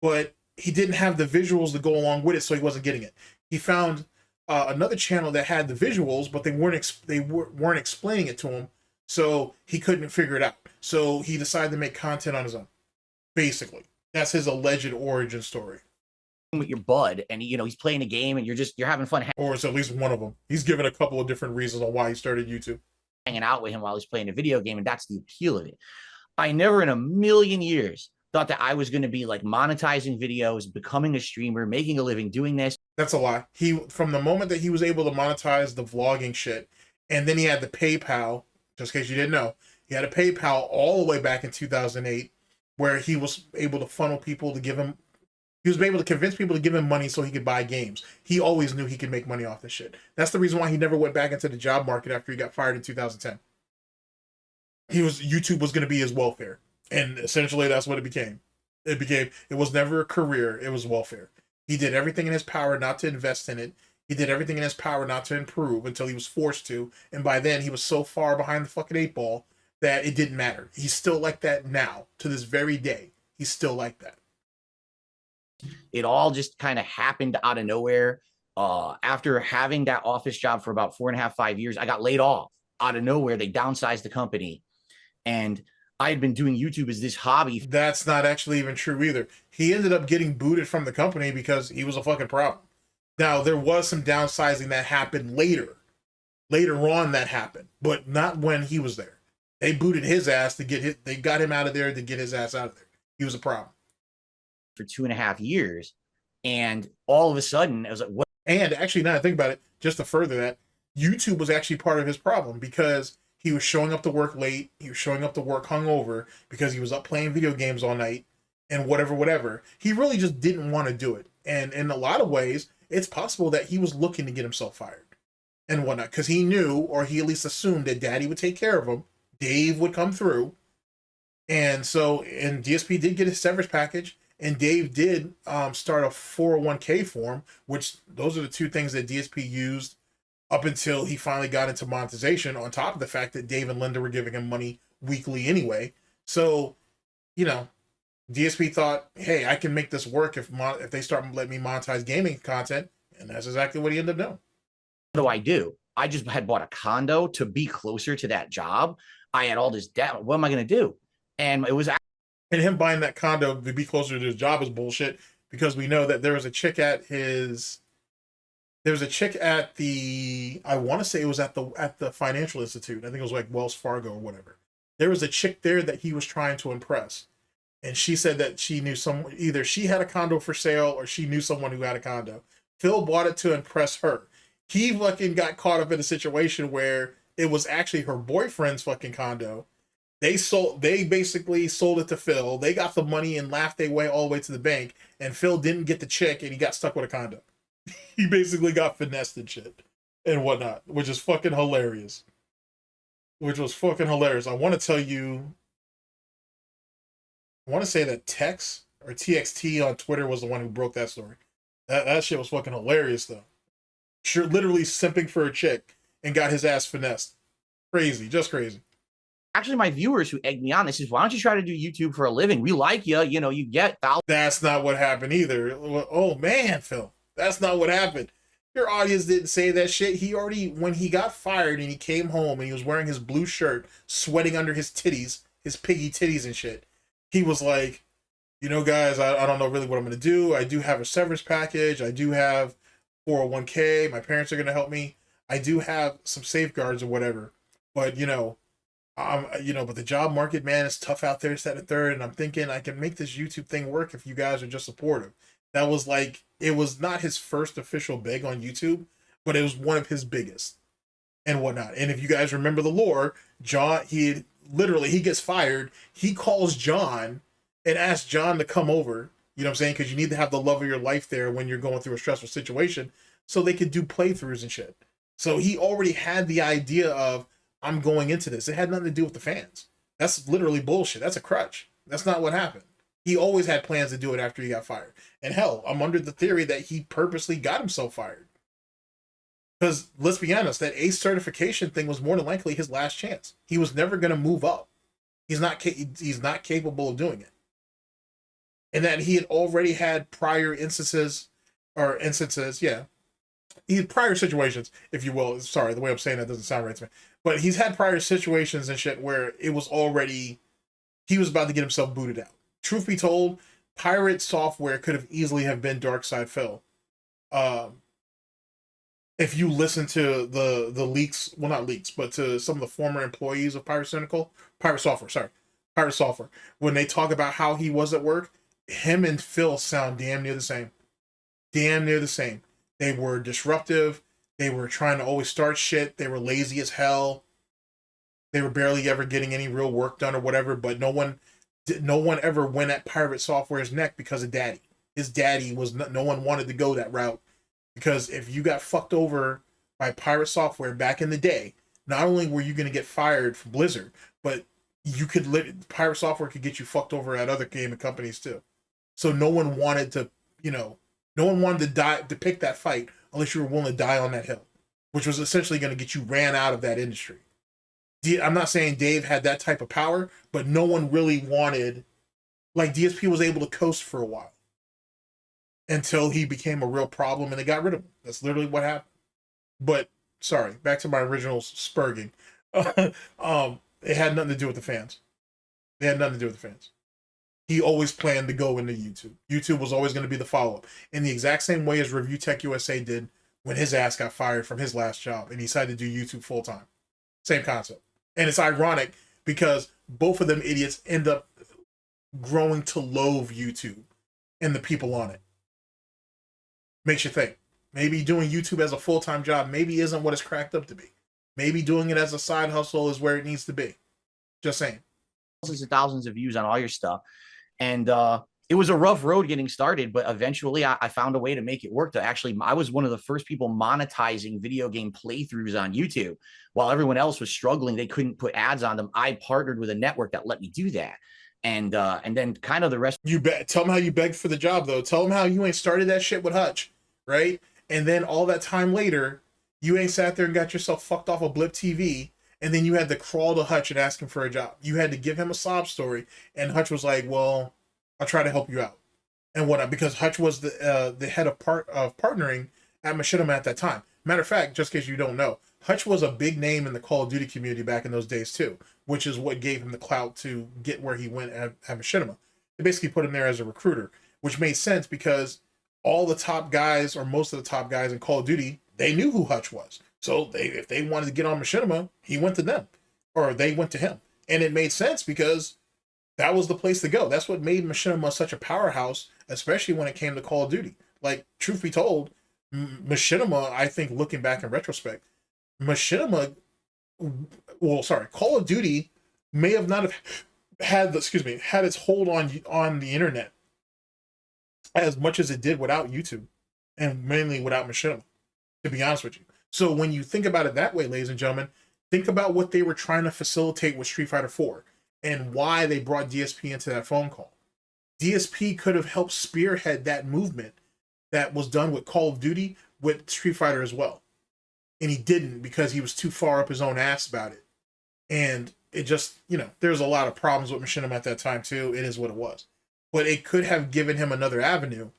but he didn't have the visuals to go along with it, so he wasn't getting it. He found another channel that had the visuals, but they weren't explaining it to him, so he couldn't figure it out. So he decided to make content on his own. Basically, that's his alleged origin story. With your bud, and you know he's playing a game, and you're having fun, or it's at least one of them. He's given a couple of different reasons on why he started YouTube. Hanging out with him while he's playing a video game, and that's the appeal of it. I never in a million years thought that I was going to be like monetizing videos, becoming a streamer, making a living doing this. That's a lie. From the moment that he was able to monetize the vlogging shit, and then he had the PayPal, just in case you didn't know, he had a PayPal all the way back in 2008, where he was able to funnel people to give him. He was able to convince people to give him money so he could buy games. He always knew he could make money off this shit. That's the reason why he never went back into the job market after he got fired in 2010. YouTube was going to be his welfare. And essentially that's what it became. It was never a career. It was welfare. He did everything in his power not to invest in it. He did everything in his power not to improve until he was forced to. And by then he was so far behind the fucking 8 ball that it didn't matter. He's still like that now. To this very day. He's still like that. It all just kind of happened out of nowhere. After having that office job for about 4.5, 5 years, I got laid off out of nowhere. They downsized the company, and I had been doing YouTube as this hobby. That's not actually even true either. He ended up getting booted from the company because he was a fucking problem. Now, there was some downsizing that happened later. Later on that happened, but not when he was there. They booted his ass to get they got him out of there to get his ass out of there. He was a problem. For 2.5 years, and all of a sudden I was like, what? And actually, now that I think about it, just to further that, YouTube was actually part of his problem because he was showing up to work late, he was showing up to work hungover because he was up playing video games all night and whatever. He really just didn't want to do it. And in a lot of ways, it's possible that he was looking to get himself fired and whatnot because he knew, or he at least assumed, that Daddy would take care of him. Dave would come through. And so, and DSP did get his severance package. And Dave did start a 401k form, which those are the two things that DSP used up until he finally got into monetization, on top of the fact that Dave and Linda were giving him money weekly anyway. So, you know, DSP thought, hey, I can make this work if they start letting me monetize gaming content. And that's exactly what he ended up doing. What do? I just had bought a condo to be closer to that job. I had all this debt. What am I going to do? And it was... And him buying that condo to be closer to his job is bullshit, because we know that there was a chick at his... There was a chick at the... I want to say it was at the financial institute. I think it was like Wells Fargo or whatever. There was a chick there that he was trying to impress. And she said that she knew someone... Either she had a condo for sale or she knew someone who had a condo. Phil bought it to impress her. He fucking got caught up in a situation where it was actually her boyfriend's fucking condo. They basically sold it to Phil. They got the money and laughed their way all the way to the bank. And Phil didn't get the check and he got stuck with a condo. He basically got finessed and shit and whatnot, which is fucking hilarious. Which was fucking hilarious. I want to tell you, I want to say that Tex or TXT on Twitter was the one who broke that story. That shit was fucking hilarious though. Sure, literally simping for a chick and got his ass finessed. Crazy, just crazy. actually my viewers who egged me on. They says, why don't you try to do YouTube for a living? We like you. You know, you get thousands. That's not what happened either. Oh man, Phil, that's not what happened. Your audience didn't say that shit. He already, when he got fired and he came home and he was wearing his blue shirt, sweating under his titties, his piggy titties and shit, he was like, you know, guys, I don't know really what I'm going to do. I do have a severance package. I do have 401k. My parents are going to help me. I do have some safeguards or whatever. But, but the job market, man, is tough out there, set a third. And I'm thinking I can make this YouTube thing work if you guys are just supportive. That was like, it was not his first official big on YouTube, but it was one of his biggest and whatnot. And if you guys remember the lore, John, he gets fired. He calls John and asks John to come over, you know what I'm saying? Because you need to have the love of your life there when you're going through a stressful situation so they could do playthroughs and shit. So he already had the idea of, I'm going into this. It had nothing to do with the fans. That's literally bullshit. That's a crutch. That's not what happened. He always had plans to do it after he got fired. And hell, I'm under the theory that he purposely got himself fired. Because let's be honest, that ACE certification thing was more than likely his last chance. He was never going to move up. He's not capable of doing it. And that he had already had prior instances, he had prior situations, if you will. Sorry, the way I'm saying that doesn't sound right to me. But he's had prior situations and shit where it was already, he was about to get himself booted out. Truth be told, pirate software could have easily have been Darksydephil. If you listen to the leaks, well, not leaks, but to some of the former employees of Pirate Software, when they talk about how he was at work, him and Phil sound damn near the same. Damn near the same. They were disruptive. They were trying to always start shit. They were lazy as hell. They were barely ever getting any real work done or whatever, but no one ever went at Pirate Software's neck because of Daddy. His daddy was, no one wanted to go that route, because if you got fucked over by Pirate Software back in the day, not only were you going to get fired from Blizzard, but Pirate Software could get you fucked over at other gaming companies too. So no one wanted to, to pick that fight unless you were willing to die on that hill, which was essentially going to get you ran out of that industry. I'm not saying Dave had that type of power, but no one really wanted, like, DSP was able to coast for a while until he became a real problem and they got rid of him. That's literally what happened. But sorry, back to my original spurging. It had nothing to do with the fans. It had nothing to do with the fans. He always planned to go into YouTube. YouTube was always going to be the follow-up. In the exact same way as Review Tech USA did when his ass got fired from his last job and he decided to do YouTube full-time. Same concept. And it's ironic because both of them idiots end up growing to loathe YouTube and the people on it. Makes you think. Maybe doing YouTube as a full-time job maybe isn't what it's cracked up to be. Maybe doing it as a side hustle is where it needs to be. Just saying. Thousands of views on all your stuff. And it was a rough road getting started, but eventually I found a way to make it work. I was one of the first people monetizing video game playthroughs on YouTube. While everyone else was struggling, they couldn't put ads on them. I partnered with a network that let me do that. And then kind of the rest. Tell them how you begged for the job, though. Tell them how you ain't started that shit with Hutch, right? And then all that time later, you ain't sat there and got yourself fucked off a Blip TV, and then you had to crawl to Hutch and ask him for a job. You had to give him a sob story, and Hutch was like, well, I'll try to help you out. And whatnot, because Hutch was the head of partnering at Machinima at that time. Matter of fact, just in case you don't know, Hutch was a big name in the Call of Duty community back in those days too, which is what gave him the clout to get where he went at Machinima. They basically put him there as a recruiter, which made sense because all the top guys, or most of the top guys in Call of Duty, they knew who Hutch was. So if they wanted to get on Machinima, he went to them, or they went to him. And it made sense because that was the place to go. That's what made Machinima such a powerhouse, especially when it came to Call of Duty. Like, truth be told, Machinima, I think looking back in retrospect, Call of Duty may have not have had its hold on the internet as much as it did without YouTube, and mainly without Machinima, to be honest with you. So when you think about it that way, ladies and gentlemen, think about what they were trying to facilitate with Street Fighter 4 and why they brought DSP into that phone call. DSP could have helped spearhead that movement that was done with Call of Duty with Street Fighter as well. And he didn't because he was too far up his own ass about it. And it just, there's a lot of problems with Machinima at that time too. It is what it was. But it could have given him another avenue.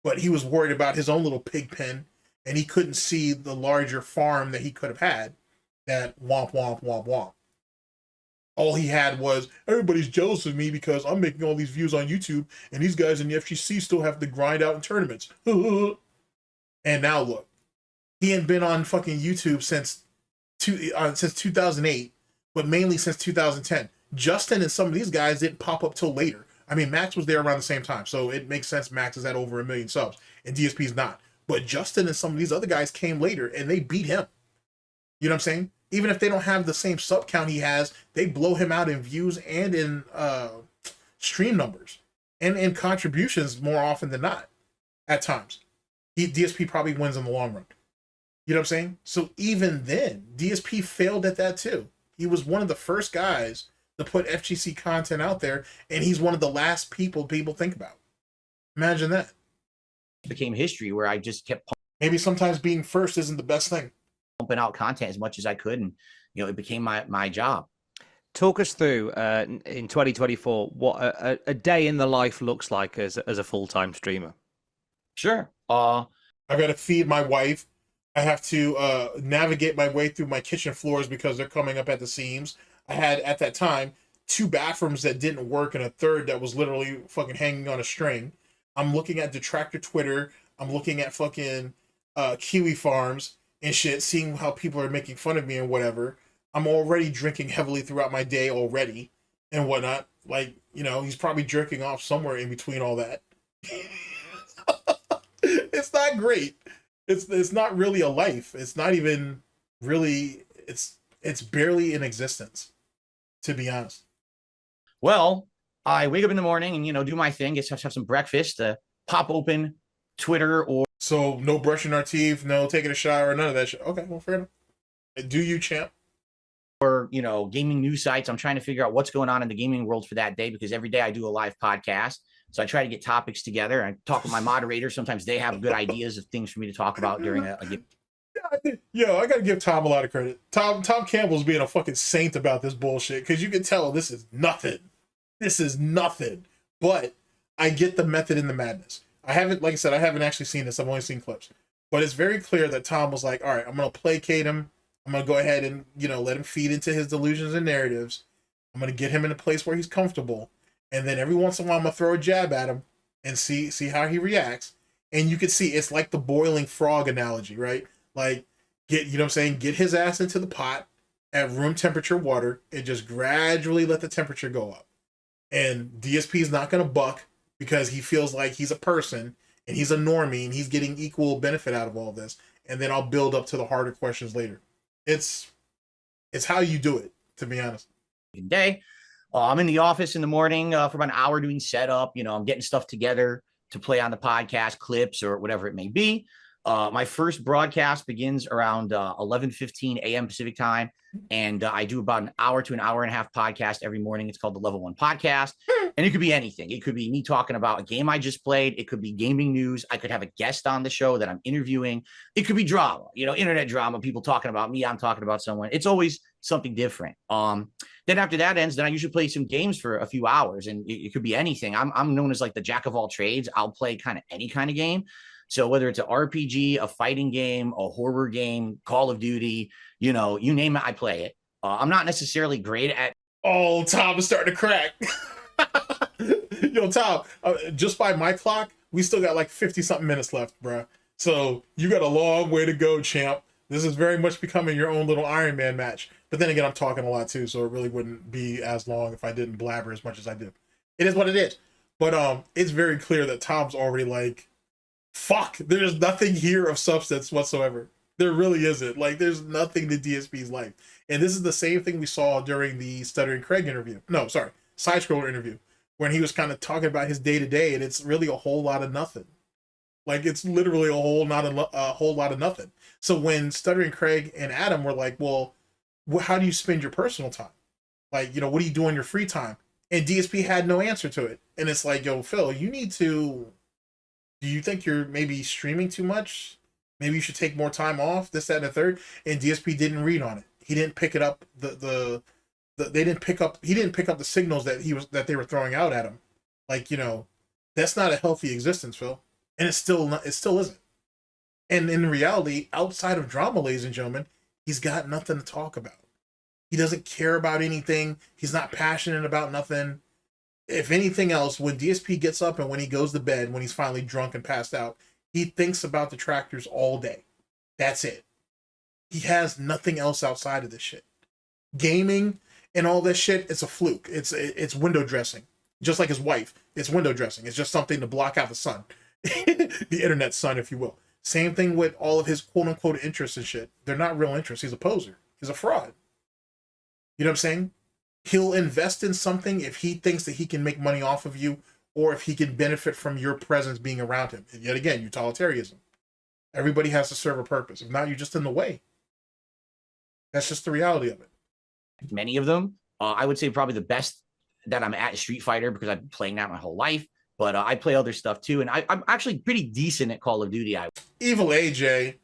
But he was worried about his own little pig pen, and he couldn't see the larger farm that he could have had. That womp, womp, womp, womp. All he had was, everybody's jealous of me because I'm making all these views on YouTube, and these guys in the FGC still have to grind out in tournaments. And now look, he ain't been on fucking YouTube since 2008, but mainly since 2010. Justin and some of these guys didn't pop up till later. I mean, Max was there around the same time, so it makes sense Max is at over 1 million subs, and DSP's not. But Justin and some of these other guys came later, and they beat him. You know what I'm saying? Even if they don't have the same sub count he has, they blow him out in views and in stream numbers and in contributions more often than not. At times, DSP probably wins in the long run. You know what I'm saying? So even then, DSP failed at that too. He was one of the first guys to put FGC content out there, and he's one of the last people think about. Imagine that. It became history where I just kept Maybe sometimes being first isn't the best thing. pumping out content as much as I could, and it became my job. Talk us through in 2024 what a day in the life looks like as a full-time streamer. Sure. I've got to feed my wife. I have to navigate my way through my kitchen floors because they're coming up at the seams. I had, at that time, 2 bathrooms that didn't work and a third that was literally fucking hanging on a string. I'm looking at Detractor Twitter. I'm looking at fucking Kiwi Farms and shit, seeing how people are making fun of me and whatever. I'm already drinking heavily throughout my day already and whatnot. Like, he's probably jerking off somewhere in between all that. It's not great. It's not really a life. It's not even really, it's barely in existence, to be honest. Well, I wake up in the morning and, do my thing, get to have some breakfast, pop open Twitter or. So no brushing our teeth, no taking a shower, none of that shit. Okay, well, fair enough. Do you, champ? Or, gaming news sites. I'm trying to figure out what's going on in the gaming world for that day, because every day I do a live podcast. So I try to get topics together and talk with my moderator. Sometimes they have good ideas of things for me to talk about during a game. Yo, I gotta give Tom a lot of credit. Tom Campbell's being a fucking saint about this bullshit, because you can tell this is nothing. This is nothing. But I get the method in the madness. I haven't, like I said, I haven't actually seen this. I've only seen clips. But it's very clear that Tom was like, all right, I'm gonna placate him. I'm gonna go ahead and, let him feed into his delusions and narratives. I'm gonna get him in a place where he's comfortable. And then every once in a while, I'm gonna throw a jab at him and see how he reacts. And you can see it's like the boiling frog analogy, right? Like, get his ass into the pot at room temperature water and just gradually let the temperature go up. And DSP is not gonna buck because he feels like he's a person and he's a normie and he's getting equal benefit out of all this. And then I'll build up to the harder questions later. It's how you do it, to be honest. Day. I'm in the office in the morning for about an hour doing setup. I'm getting stuff together to play on the podcast, clips, or whatever it may be. My first broadcast begins around 11:15 a.m. Pacific time, and I do about an hour to an hour and a half podcast every morning. It's called the Level 1 Podcast, and it could be anything. It could be me talking about a game I just played. It could be gaming news. I could have a guest on the show that I'm interviewing. It could be drama, internet drama, people talking about me, I'm talking about someone. It's always something different. Then after that ends, then I usually play some games for a few hours, and it could be anything. I'm known as like the jack of all trades. I'll play kind of any kind of game. So whether it's an RPG, a fighting game, a horror game, Call of Duty, you name it, I play it. I'm not necessarily great at. Oh, Tom is starting to crack. Yo, Tom, just by my clock, we still got like 50-something minutes left, bro. So you got a long way to go, champ. This is very much becoming your own little Iron Man match. But then again, I'm talking a lot too, so it really wouldn't be as long if I didn't blabber as much as I do. It is what it is. But it's very clear that Tom's already like, fuck, there's nothing here of substance whatsoever. There really isn't. Like, there's nothing to DSP's life. And this is the same thing we saw during the Stuttering Craig interview. No, sorry, Side Scroller interview, when he was kind of talking about his day-to-day, and it's really a whole lot of nothing. Like, it's literally a whole lot of nothing. So when Stuttering Craig and Adam were like, well, how do you spend your personal time? Like, what do you do in your free time? And DSP had no answer to it. And it's like, yo, Phil, you need to... Do you think you're maybe streaming too much? Maybe you should take more time off, this, that, and the third. And DSP didn't read on it. He didn't pick it up, the they didn't pick up. He didn't pick up the signals that they were throwing out at him. Like, you know, that's not a healthy existence, Phil. And it still isn't. And in reality, outside of drama, ladies and gentlemen, he's got nothing to talk about. He doesn't care about anything. He's not passionate about nothing. If anything else, when DSP gets up and when he goes to bed, when he's finally drunk and passed out, he thinks about the Detractors all day. That's it. He has nothing else outside of this shit. Gaming and all this shit, it's a fluke. It's window dressing. Just like his wife, it's window dressing. It's just something to block out the sun. The internet sun, if you will. Same thing with all of his quote-unquote interests and shit. They're not real interests. He's a poser. He's a fraud. You know what I'm saying? He'll invest in something if he thinks that he can make money off of you or if he can benefit from your presence being around him. And yet again, utilitarianism. Everybody has to serve a purpose. If not, you're just in the way. That's just the reality of it. Many of them. I would say probably the best that I'm at is Street Fighter because I've been playing that my whole life. But I play other stuff too. And I'm actually pretty decent at Call of Duty. Evil AJ,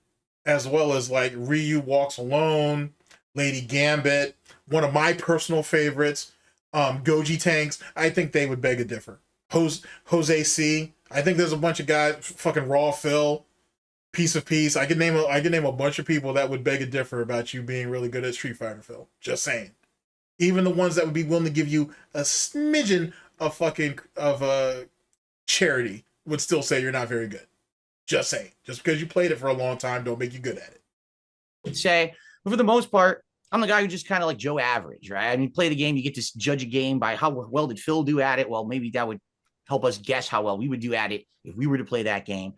as well as like Ryu Walks Alone, Lady Gambit, one of my personal favorites, Goji Tanks. I think they would beg a differ. Jose C. I think there's a bunch of guys, fucking Raw Phil, Piece of Peace. I could name a bunch of people that would beg a differ about you being really good at Street Fighter, Phil. Just saying. Even the ones that would be willing to give you a smidgen of charity would still say you're not very good. Just saying. Just because you played it for a long time don't make you good at it. I'd say, but for the most part, I'm the guy who just kind of like Joe Average, right? I mean, play the game, you get to judge a game by how well did Phil do at it. Well, maybe that would help us guess how well we would do at it if we were to play that game.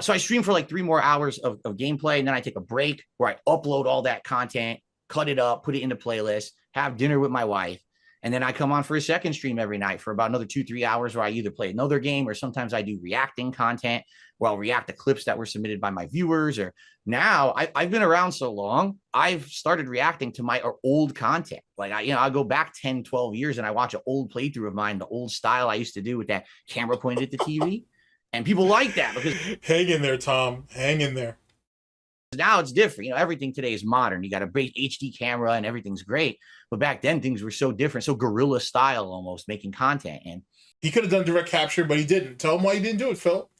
So I stream for like 3 more hours of gameplay, and then I take a break where I upload all that content, cut it up, put it into playlists, have dinner with my wife, and then I come on for a second stream every night for about another 2-3 hours where I either play another game or sometimes I do reacting content where I'll react to clips that were submitted by my viewers. Or now I've been around so long, I've started reacting to my old content. Like I'll go back 10, 12 years and I watch an old playthrough of mine, the old style I used to do with that camera pointed at the TV. And people like that because hang in there, Tom. Hang in there. Now it's different. Everything today is modern. You got a great HD camera and everything's great. But back then things were so different, so guerrilla style almost, making content. And he could have done direct capture, but he didn't. Tell him why you didn't do it, Phil.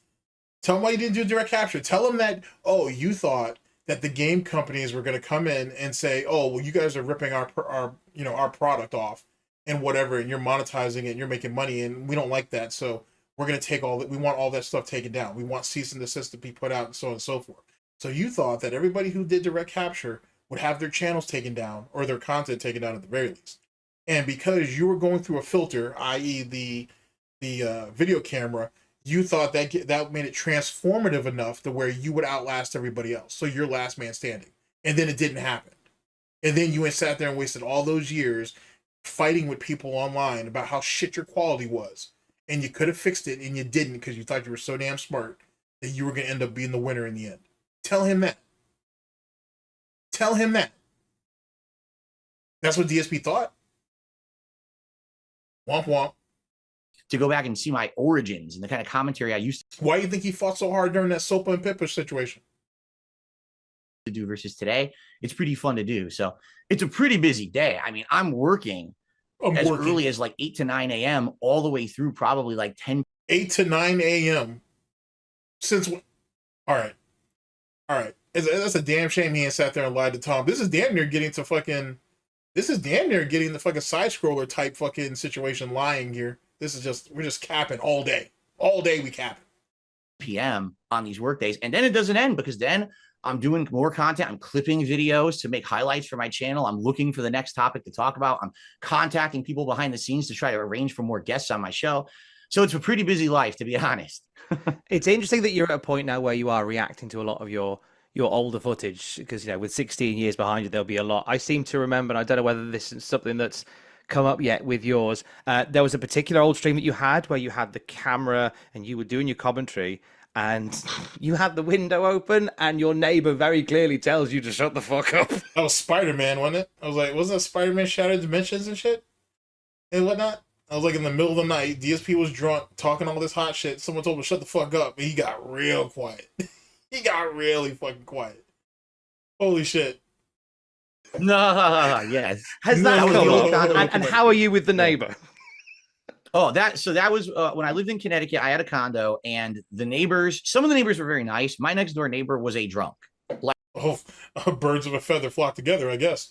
Tell him why you didn't do direct capture. Tell him that, oh, you thought that the game companies were going to come in and say, oh, well, you guys are ripping our product off and whatever, and you're monetizing it and you're making money, and we don't like that. So we're going to take all that. We want all that stuff taken down. We want cease and desist to be put out and so on and so forth. So you thought that everybody who did direct capture would have their channels taken down or their content taken down at the very least. And because you were going through a filter, i.e. the video camera, you thought that made it transformative enough to where you would outlast everybody else. So you're last man standing. And then it didn't happen. And then you went sat there and wasted all those years fighting with people online about how shit your quality was. And you could have fixed it and you didn't because you thought you were so damn smart that you were going to end up being the winner in the end. Tell him that. Tell him that. That's what DSP thought. Womp womp. To go back and see my origins and the kind of commentary I used Why do you think he fought so hard during that Sopa and Pippa situation? to do versus today, it's pretty fun to do. So it's a pretty busy day. I mean, I'm working early as like 8 to 9 a.m. all the way through probably like 8 to 9 a.m. Since when? All right. That's a damn shame he ain't sat there and lied to Tom. This is damn near getting the fucking side scroller type fucking situation lying here. This is just, we're just capping all day. All day we capping. p.m. on these work days. And then it doesn't end because then I'm doing more content. I'm clipping videos to make highlights for my channel. I'm looking for the next topic to talk about. I'm contacting people behind the scenes to try to arrange for more guests on my show. So it's a pretty busy life, to be honest. It's interesting that you're at a point now where you are reacting to a lot of your older footage because, with 16 years behind you, there'll be a lot. I seem to remember, and I don't know whether this is something that's come up yet with yours. There was a particular old stream that you had where you had the camera and you were doing your commentary and you had the window open and your neighbor very clearly tells you to shut the fuck up. That was Spider-Man, wasn't it? I was like, wasn't that Spider-Man Shattered Dimensions and shit? And whatnot? I was like in the middle of the night, DSP was drunk, talking all this hot shit. Someone told him to shut the fuck up, and he got real quiet. He got really fucking quiet. Holy shit. No, yes. Has No, that That was the come old up? condo. And how are you with the neighbor? Oh, that was when I lived in Connecticut. I had a condo, and the neighbors, some of the neighbors were very nice. My next door neighbor was a drunk. Oh, birds of a feather flock together, I guess.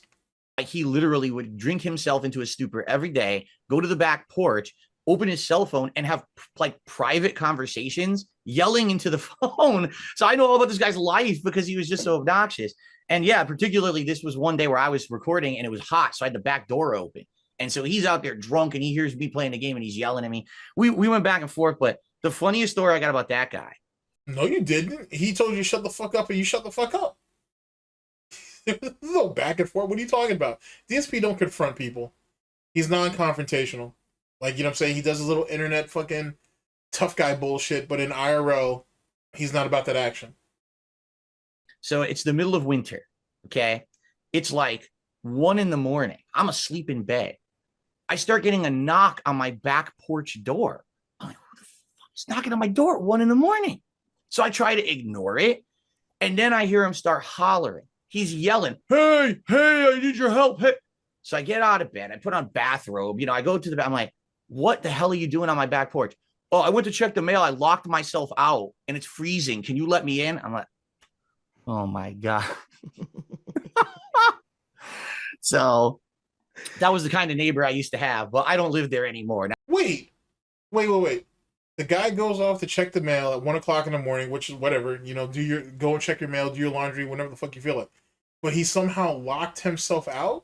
Like he literally would drink himself into a stupor every day, go to the back porch, open his cell phone, and have like private conversations, yelling into the phone. So I know all about this guy's life because he was just so obnoxious. And yeah, particularly this was one day where I was recording and it was hot, so I had the back door open. And so he's out there drunk and he hears me playing the game and he's yelling at me. We went back and forth, but the funniest story I got about that guy. No, you didn't. He told you shut the fuck up and you shut the fuck up. No back and forth. What are you talking about? DSP don't confront people. He's non-confrontational. Like, you know what I'm saying? He does a little internet fucking tough guy bullshit, but in IRL, he's not about that action. So it's the middle of winter, okay? It's like 1 a.m. I'm asleep in bed. I start getting a knock on my back porch door. I'm like, who the fuck is knocking on my door at 1 a.m? So I try to ignore it, and then I hear him start hollering. He's yelling, hey, I need your help. Hey. So I get out of bed. I put on bathrobe. You know, I go to the bed. I'm like, what the hell are you doing on my back porch? Oh, I went to check the mail. I locked myself out, and it's freezing. Can you let me in? I'm like, oh, my God. So that was the kind of neighbor I used to have, but I don't live there anymore. Now, Wait. The guy goes off to check the mail at 1 o'clock in the morning, which is whatever, you know, go and check your mail, do your laundry, whenever the fuck you feel it. But he somehow locked himself out?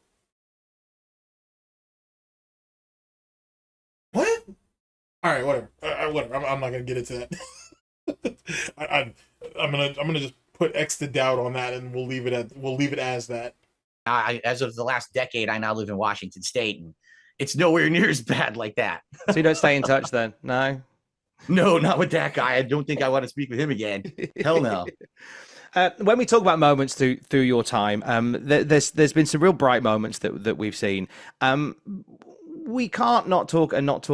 What? All right, whatever. Whatever. I'm not gonna get into that. I'm gonna just put X to doubt on that, and we'll leave it as that. as of the last decade, I now live in Washington State, and it's nowhere near as bad like that. So you don't stay in touch then? No? No, not with that guy. I don't think I want to speak with him again. Hell no. When we talk about moments through your time, there's been some real bright moments that we've seen. We can't not talk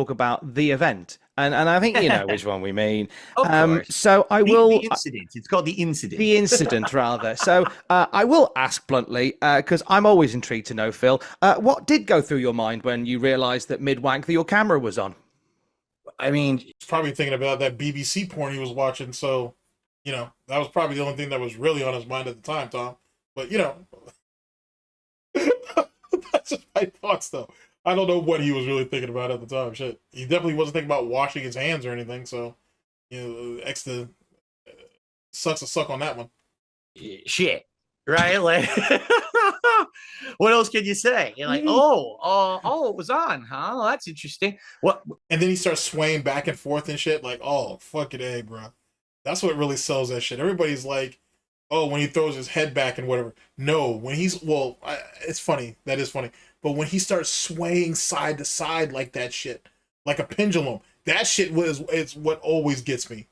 about the event, and I think you know which one we mean. Of course. So I will. The incident. It's called the incident. The incident, rather. So I will ask bluntly, because I'm always intrigued to know, Phil, what did go through your mind when you realised that mid-wank that your camera was on? I mean, He's probably thinking about that BBC porn he was watching, so, you know, that was probably the only thing that was really on his mind at the time, Tom. But, you know, that's just my thoughts, though. I don't know what he was really thinking about at the time. Shit. He definitely wasn't thinking about washing his hands or anything, so, you know, extra sucks a suck on that one. shit, right? Like, what else can you say? You're like, oh, it was on, huh? Oh, that's interesting. What? And then he starts swaying back and forth and shit, like, oh, fucking A, bro. That's what really sells that shit. Everybody's like, oh, when he throws his head back and whatever. No, when he's, it's funny. That is funny. But when he starts swaying side to side like that shit, like a pendulum, that shit it's what always gets me.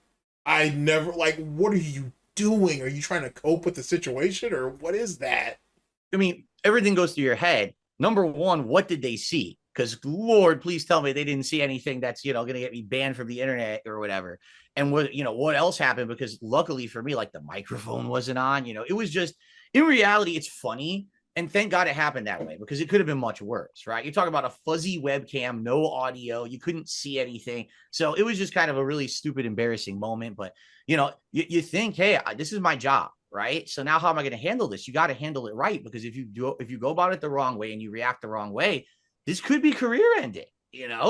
I never, like, what are you doing? Are you trying to cope with the situation, or what is that? I mean, everything goes through your head. Number one, what did they see? Because Lord, please tell me they didn't see anything that's, you know, going to get me banned from the internet or whatever. And what else happened? Because luckily for me, like the microphone wasn't on, it was just, in reality, it's funny. And thank God it happened that way, because it could have been much worse, right? You're talking about a fuzzy webcam, no audio, you couldn't see anything. So it was just kind of a really stupid, embarrassing moment. But, you think, hey, this is my job, right? So now how am I going to handle this? You got to handle it right, because if you go about it the wrong way and you react the wrong way, this could be career ending,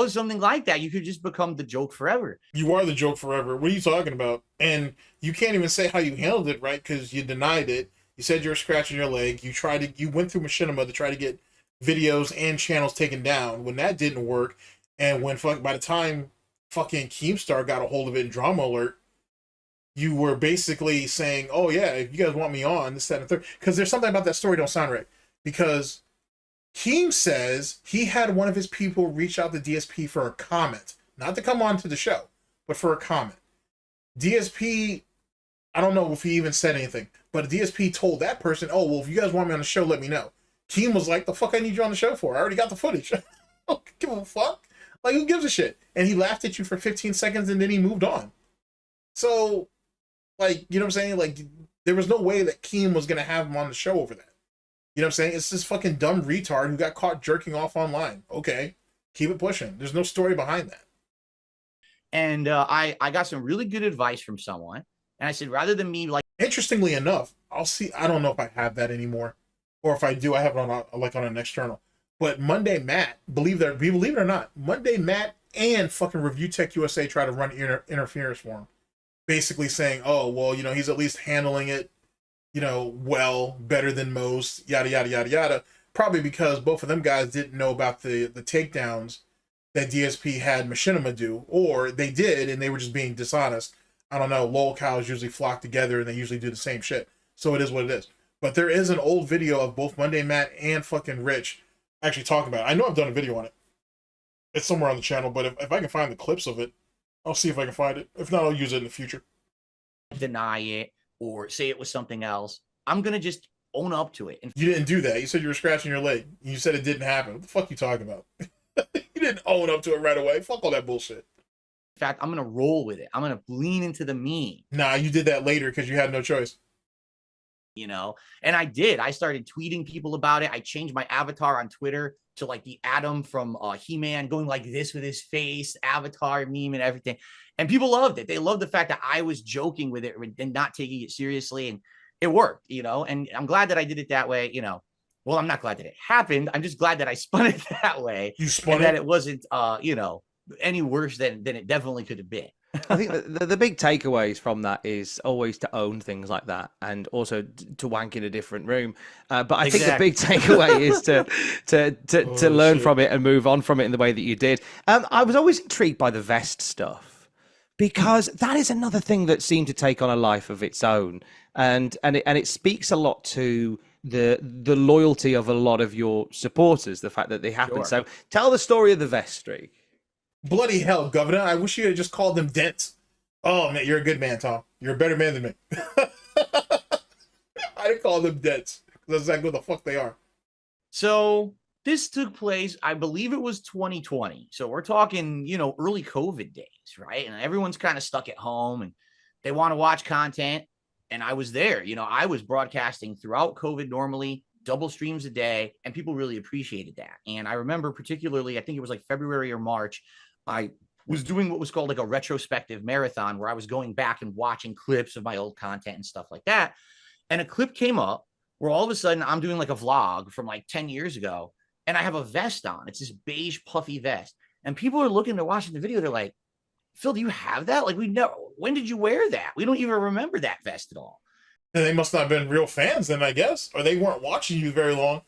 something like that. You could just become the joke forever. You are the joke forever. What are you talking about? And you can't even say how you handled it, right? Because you denied it. You said you were scratching your leg. You went through Machinima to try to get videos and channels taken down. When that didn't work, and when by the time fucking Keemstar got a hold of it in Drama Alert, you were basically saying, "Oh yeah, if you guys want me on this, that, and third." Because there's something about that story don't sound right. Because Keem says he had one of his people reach out to DSP for a comment, not to come on to the show, but for a comment. DSP, I don't know if he even said anything, but DSP told that person, "Oh, well, if you guys want me on the show, let me know." Keem was like, "The fuck I need you on the show for? I already got the footage." I don't give a fuck. Like, who gives a shit? And he laughed at you for 15 seconds and then he moved on. So, like, you know what I'm saying? Like, there was no way that Keem was going to have him on the show over that. You know what I'm saying? It's this fucking dumb retard who got caught jerking off online. Okay, keep it pushing. There's no story behind that. And I got some really good advice from someone. And I said, rather than me like, Interestingly enough, I'll see. I don't know if I have that anymore, or if I do, I have it on on an external. But Monday Matt, believe it or not, Monday Matt and fucking Review Tech USA try to run interference for him, basically saying, oh well, you know, he's at least handling it, you know, well, better than most, yada yada yada yada. Probably because both of them guys didn't know about the takedowns that DSP had Machinima do, or they did and they were just being dishonest. I don't know. Lol cows usually flock together and they usually do the same shit. So it is what it is. But there is an old video of both Monday Matt and fucking Rich actually talking about it. I know I've done a video on it. It's somewhere on the channel, but if I can find the clips of it, I'll see if I can find it. If not, I'll use it in the future. deny it or say it was something else. I'm going to just own up to it. And You didn't do that. You said you were scratching your leg. You said it didn't happen. What the fuck you talking about? You didn't own up to it right away. Fuck all that bullshit. in fact, I'm going to roll with it. I'm going to lean into the meme. Nah, you did that later because you had no choice. You know, and I did. I started tweeting people about it. I changed my avatar on Twitter to like the Atom from He-Man going like this with his face, avatar meme and everything. And people loved it. They loved the fact that I was joking with it and not taking it seriously. And it worked, you know, and I'm glad that I did it that way, you know. Well, I'm not glad that it happened. I'm just glad that I spun it that way. You spun and that it wasn't, you know, any worse than it definitely could have been. I think the big takeaways from that is always to own things like that, and also to wank in a different room. But I think the big takeaway is to learn from it and move on from it in the way that you did. I was always intrigued by the vest stuff, because that is another thing that seemed to take on a life of its own, and it speaks a lot to the loyalty of a lot of your supporters, the fact that they happen. Sure. So tell the story of the vest streak. Bloody hell, Governor. I wish you had just called them dents. Oh, man, you're a good man, Tom. You're a better man than me. I didn't call them dents. That's exactly what the fuck they are. So this took place, I believe it was 2020. So we're talking, you know, early COVID days, right? And everyone's kind of stuck at home and they want to watch content. And I was there, you know, I was broadcasting throughout COVID normally, double streams a day, and people really appreciated that. And I remember particularly, I think it was like February or March, I was doing what was called like a retrospective marathon where I was going back and watching clips of my old content and stuff like that. And a clip came up where all of a sudden I'm doing like a vlog from like 10 years ago and I have a vest on. It's this beige puffy vest. And people are looking, they're watching the video. They're like, Phil, do you have that? Like, we know, when did you wear that? We don't even remember that vest at all. And they must not have been real fans then, I guess. Or they weren't watching you very long,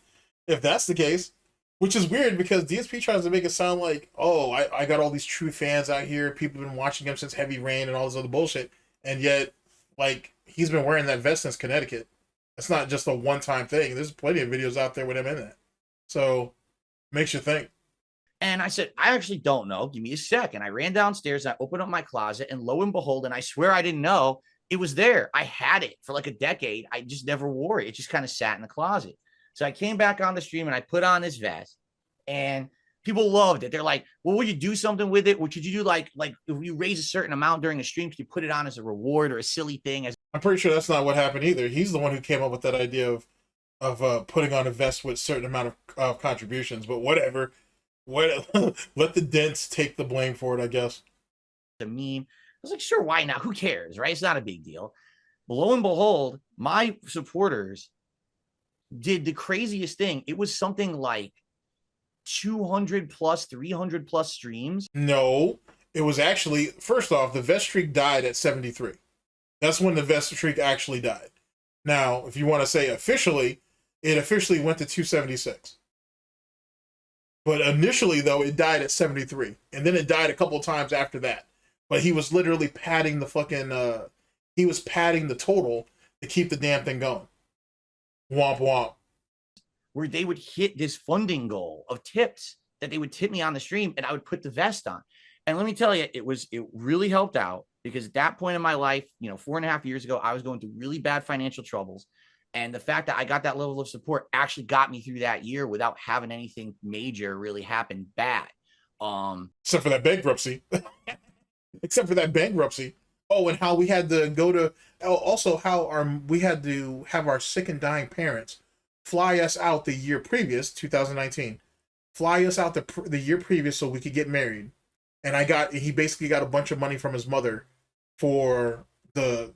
if that's the case. Which is weird because DSP tries to make it sound like, oh, I got all these true fans out here. People have been watching him since Heavy Rain and all this other bullshit. And yet, like, he's been wearing that vest since Connecticut. It's not just a one-time thing. There's plenty of videos out there with him in that. So, makes you think. And I said, I actually don't know. Give me a sec. And I ran downstairs and I opened up my closet and lo and behold, and I swear I didn't know, it was there. I had it for like a decade. I just never wore it. It just kind of sat in the closet. So I came back on the stream and I put on this vest and people loved it. They're like, well, would you do something with it? Or should you do like if you raise a certain amount during a stream, could you put it on as a reward or a silly thing? I'm pretty sure that's not what happened either. He's the one who came up with that idea of putting on a vest with a certain amount of contributions. But whatever. Let the dents take the blame for it, I guess. The meme. I was like, sure, why not? Who cares, right? It's not a big deal. But lo and behold, my supporters did the craziest thing. It was something like 200 plus, 300 plus streams. No, it was actually, first off, the vest streak died at 73. That's when the vest streak actually died. Now, if you want to say officially, it officially went to 276. But initially, though, it died at 73. And then it died a couple of times after that. But he was literally padding the fucking, he was padding the total to keep the damn thing going. Womp womp. Where they would hit this funding goal of tips that they would tip me on the stream and I would put the vest on. And let me tell you, it really helped out because at that point in my life, you know, 4.5 years ago, I was going through really bad financial troubles. And the fact that I got that level of support actually got me through that year without having anything major really happen bad. Except for that bankruptcy. Except for that bankruptcy. Oh, and how we had to go to, also how we had to have our sick and dying parents fly us out the year previous, 2019. Fly us out the year previous so we could get married. And he basically got a bunch of money from his mother for for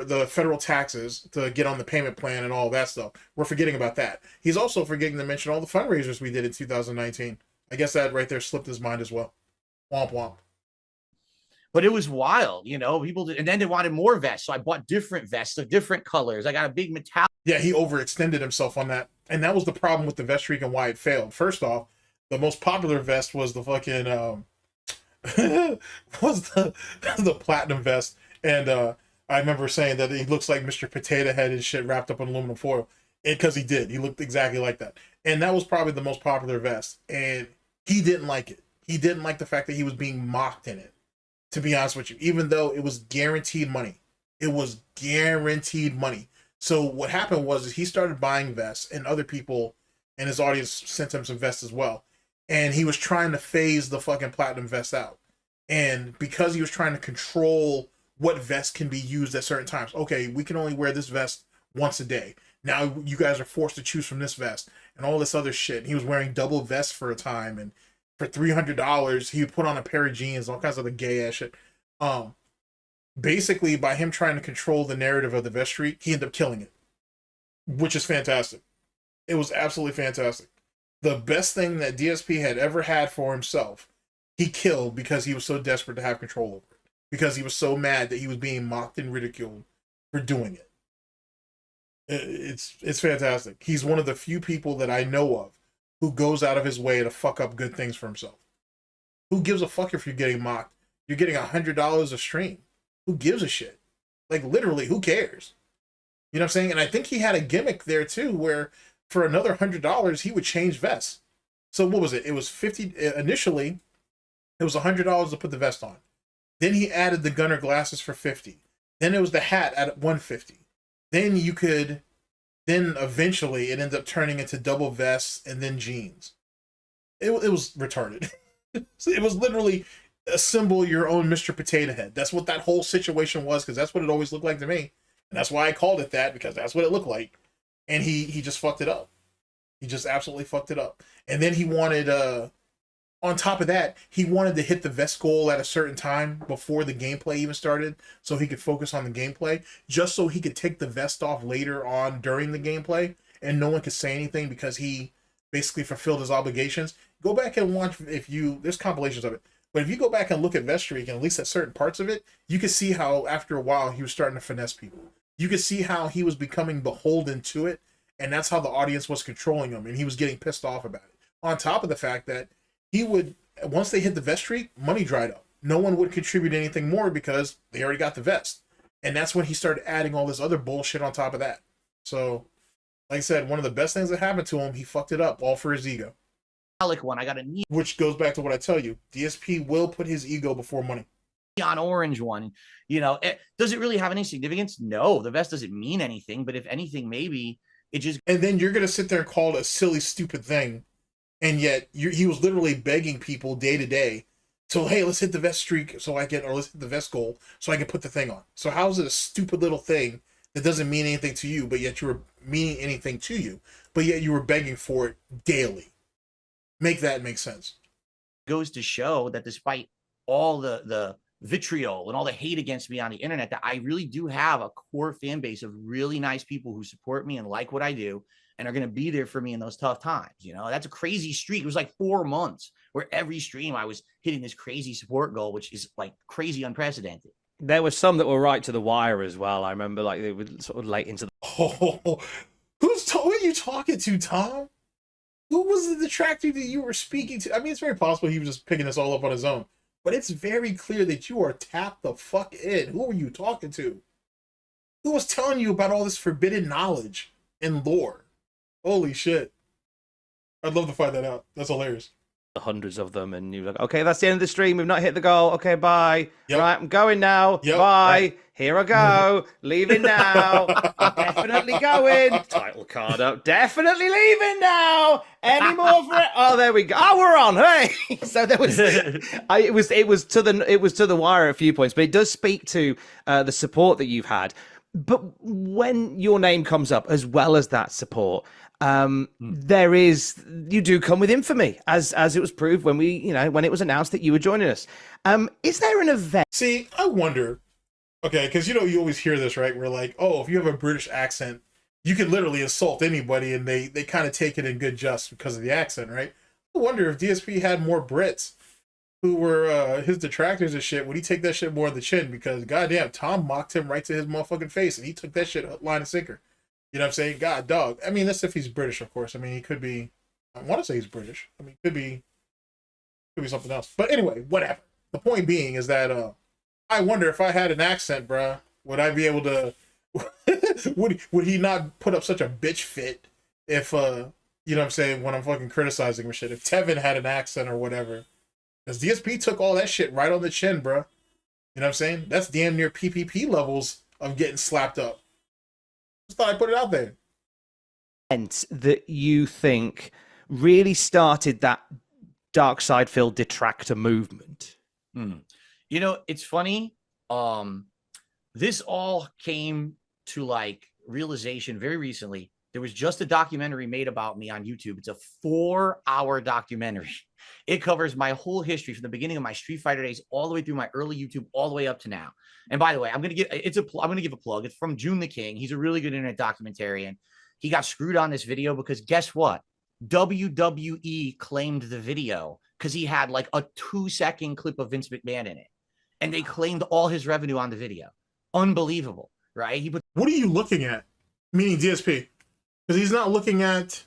the federal taxes to get on the payment plan and all that stuff. We're forgetting about that. He's also forgetting to mention all the fundraisers we did in 2019. I guess that right there slipped his mind as well. Womp womp. But it was wild, you know, people did, and then they wanted more vests. So I bought different vests of different colors. I got a big metallic. Yeah, he overextended himself on that. And that was the problem with the vest streak and why it failed. First off, the most popular vest was the fucking was the platinum vest. And I remember saying that he looks like Mr. Potato Head and shit wrapped up in aluminum foil. Because he did. He looked exactly like that. And that was probably the most popular vest. And he didn't like it. He didn't like the fact that he was being mocked in it. To be honest with you, even though it was guaranteed money. It was guaranteed money. So what happened was he started buying vests, and other people in his audience sent him some vests as well. And he was trying to phase the fucking platinum vest out. And because he was trying to control what vests can be used at certain times. Okay, we can only wear this vest once a day. Now you guys are forced to choose from this vest and all this other shit. And he was wearing double vests for a time, and for $300, he would put on a pair of jeans, all kinds of other gay ass shit. Basically, by him trying to control the narrative of the vest streak, he ended up killing it, which is fantastic. It was absolutely fantastic. The best thing that DSP had ever had for himself, he killed because he was so desperate to have control over it. Because he was so mad that he was being mocked and ridiculed for doing it. It's fantastic. He's one of the few people that I know of who goes out of his way to fuck up good things for himself. Who gives a fuck if you're getting mocked? You're getting $100 a stream. Who gives a shit? Like, literally, who cares? You know what I'm saying? And I think he had a gimmick there too, where for another $100 he would change vests. So what was it? It was initially it was $100 to put the vest on. Then he added the gunner glasses for $50. Then it was the hat at $150. Then eventually it ended up turning into double vests and then jeans. It was retarded. It was literally assemble your own Mr. Potato Head. That's what that whole situation was, because that's what it always looked like to me. And that's why I called it that, because that's what it looked like. And he just fucked it up. He just absolutely fucked it up. And then he wanted, on top of that, he wanted to hit the vest goal at a certain time before the gameplay even started, so he could focus on the gameplay, just so he could take the vest off later on during the gameplay, and no one could say anything because he basically fulfilled his obligations. Go back and watch, there's compilations of it, but if you go back and look at vest streak, and at least at certain parts of it, you can see how after a while he was starting to finesse people. You could see how he was becoming beholden to it, and that's how the audience was controlling him, and he was getting pissed off about it. On top of the fact that he would, once they hit the vest streak, money dried up. No one would contribute anything more because they already got the vest. And that's when he started adding all this other bullshit on top of that. So, like I said, one of the best things that happened to him, he fucked it up, all for his ego. One, I got a which goes back to what I tell you. DSP will put his ego before money. neon orange one. You know, does it really have any significance? No, the vest doesn't mean anything. But if anything, maybe it just... And then you're going to sit there and call it a silly, stupid thing. And yet he was literally begging people day to day. So, hey, let's hit the vest streak so I can, or let's hit the vest goal so I can put the thing on. So how is it a stupid little thing that doesn't mean anything to you, but yet you were meaning anything to you, but yet you were begging for it daily? Make that make sense. Goes to show that despite all the vitriol and all the hate against me on the internet, that I really do have a core fan base of really nice people who support me and like what I do and are going to be there for me in those tough times. You know, that's a crazy streak. It was like 4 months where every stream I was hitting this crazy support goal, which is like crazy unprecedented. There were some that were right to the wire as well. I remember like they were sort of late into the... Oh, who are you talking to, Tom? Who was the detractor that you were speaking to? I mean, it's very possible he was just picking this all up on his own, but it's very clear that you are tapped the fuck in. Who are you talking to? Who was telling you about all this forbidden knowledge and lore? Holy shit. I'd love to find that out. That's hilarious. Hundreds of them, and you're like, okay, that's the end of the stream. We've not hit the goal. Okay, bye. Yep. Right, I'm going now. Yep. Bye. Right. Here I go. Leaving now. I'm definitely going. Title card up. Definitely leaving now. Any more for it? Oh, there we go. Oh, we're on. Hey. So there was, it was to the wire at a few points, but it does speak to the support that you've had. But when your name comes up as well as that support, you do come with infamy, as it was proved when when it was announced that you were joining us. Is there an event? See, I wonder. Okay, because you always hear this, right? We're like, oh, if you have a British accent, you can literally insult anybody, and they kind of take it in good just because of the accent, right? I wonder if DSP had more Brits who were his detractors and shit, would he take that shit more on the chin? Because goddamn, Tom mocked him right to his motherfucking face, and he took that shit line and sinker. You know what I'm saying? God, dog. I mean, that's if he's British, of course. I mean, he could be. I want to say he's British. I mean, could be something else. But anyway, whatever. The point being is that I wonder if I had an accent, bruh, would I be able to? would he not put up such a bitch fit if you know what I'm saying, when I'm fucking criticizing him shit? If Tevin had an accent or whatever. Because DSP took all that shit right on the chin, bro. You know what I'm saying? That's damn near PPP levels of getting slapped up. Just thought I'd put it out there. That you think really started that Darksydephil detractor movement? You know, it's funny. This all came to like realization very recently. There was just a documentary made about me on YouTube. It's a 4-hour documentary. It covers my whole history from the beginning of my Street Fighter days all the way through my early YouTube, all the way up to now. And by the way, I'm gonna give a plug. It's from June the King. He's a really good internet documentarian. He got screwed on this video because guess what? WWE claimed the video because he had like a 2-second clip of Vince McMahon in it, and they claimed all his revenue on the video. Unbelievable, right? What are you looking at? Meaning DSP. Because he's not looking at,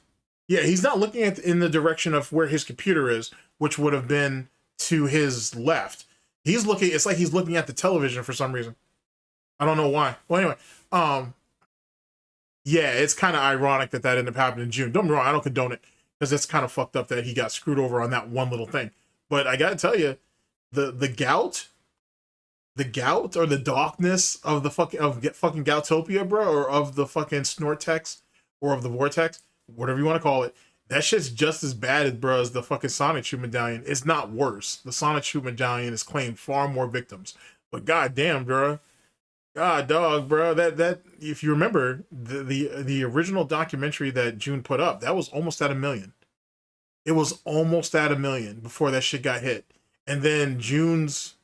he's not looking at in the direction of where his computer is, which would have been to his left. He's looking, it's like he's looking at the television for some reason. I don't know why. Well, anyway, yeah, it's kind of ironic that ended up happening in June. Don't get me wrong, I don't condone it, because it's kind of fucked up that he got screwed over on that one little thing. But I gotta tell you, the gout or the darkness of the fucking Goutopia, bro, or of the fucking Snort text, or of the Vortex, whatever you want to call it, that shit's just as bad as the fucking Sonic Shoe Medallion. It's not worse. The Sonic Shoe Medallion has claimed far more victims. But goddamn, bro. God dog, bro. That if you remember the original documentary that June put up, that was almost at 1 million. It was almost at 1 million before that shit got hit. And then June's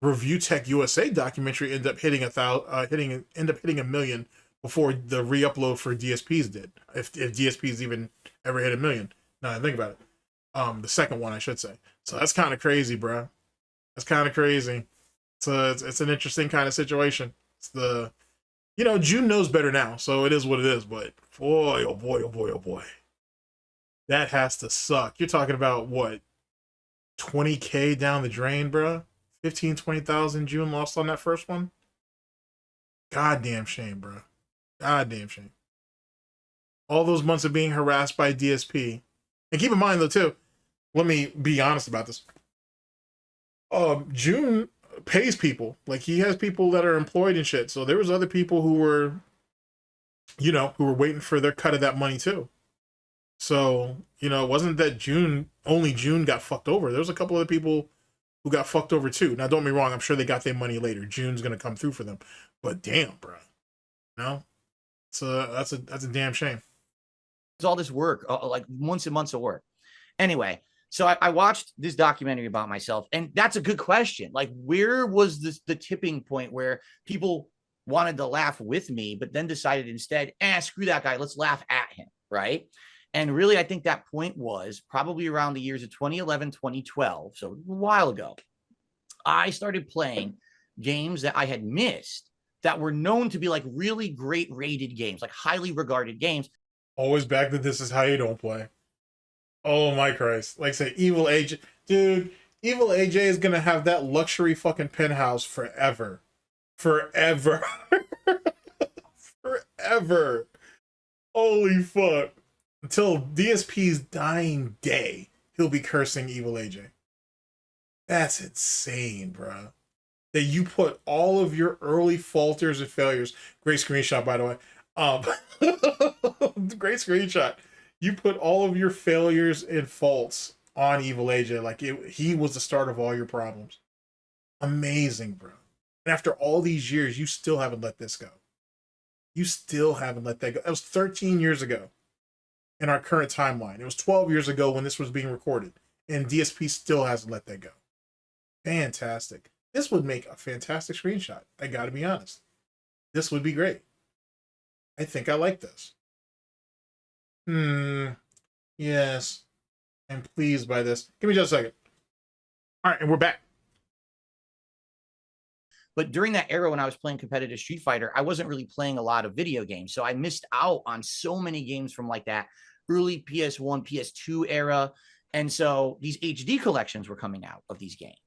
Review Tech USA documentary ended up hitting 1 million before the re-upload for DSPs did. If DSPs even ever hit 1 million. Now I think about it. The second one, I should say. So that's kind of crazy, bro. That's kind of crazy. So it's an interesting kind of situation. It's June knows better now, so it is what it is. But boy, oh boy, oh boy, oh boy, that has to suck. You're talking about what, 20K down the drain, bro? 20,000 June lost on that first one. Goddamn shame, bro. Goddamn shame. All those months of being harassed by DSP. And keep in mind, though, too, let me be honest about this. June pays people. Like, he has people that are employed and shit. So there was other people who were, who were waiting for their cut of that money, too. So, it wasn't that only June got fucked over. There was a couple other people who got fucked over, too. Now, don't get me wrong. I'm sure they got their money later. June's going to come through for them. But damn, bro. So that's a damn shame. It's all this work, like months and months of work. Anyway, so I watched this documentary about myself, and that's a good question. Like, where was the tipping point where people wanted to laugh with me, but then decided instead, screw that guy, let's laugh at him, right? And really, I think that point was probably around the years of 2011, 2012, so a while ago. I started playing games that I had missed that were known to be like really great rated games, like highly regarded games. Always back to This Is How You Don't Play. Oh my Christ. Like say Evil AJ. Dude, Evil AJ is going to have that luxury fucking penthouse forever. Forever. Forever. Holy fuck. Until DSP's dying day, he'll be cursing Evil AJ. That's insane, bro. That you put all of your early falters and failures. Great screenshot, by the way. Great screenshot. You put all of your failures and faults on Evil AJ. Like he was the start of all your problems. Amazing, bro. And after all these years, you still haven't let this go. You still haven't let that go. That was 13 years ago in our current timeline. It was 12 years ago when this was being recorded, and DSP still hasn't let that go. Fantastic. This would make a fantastic screenshot. I gotta be honest. This would be great. I think I like this. Yes. I'm pleased by this. Give me just a second. All right, and we're back. But during that era when I was playing competitive Street Fighter, I wasn't really playing a lot of video games. So I missed out on so many games from like that early PS1, PS2 era. And so these HD collections were coming out of these games.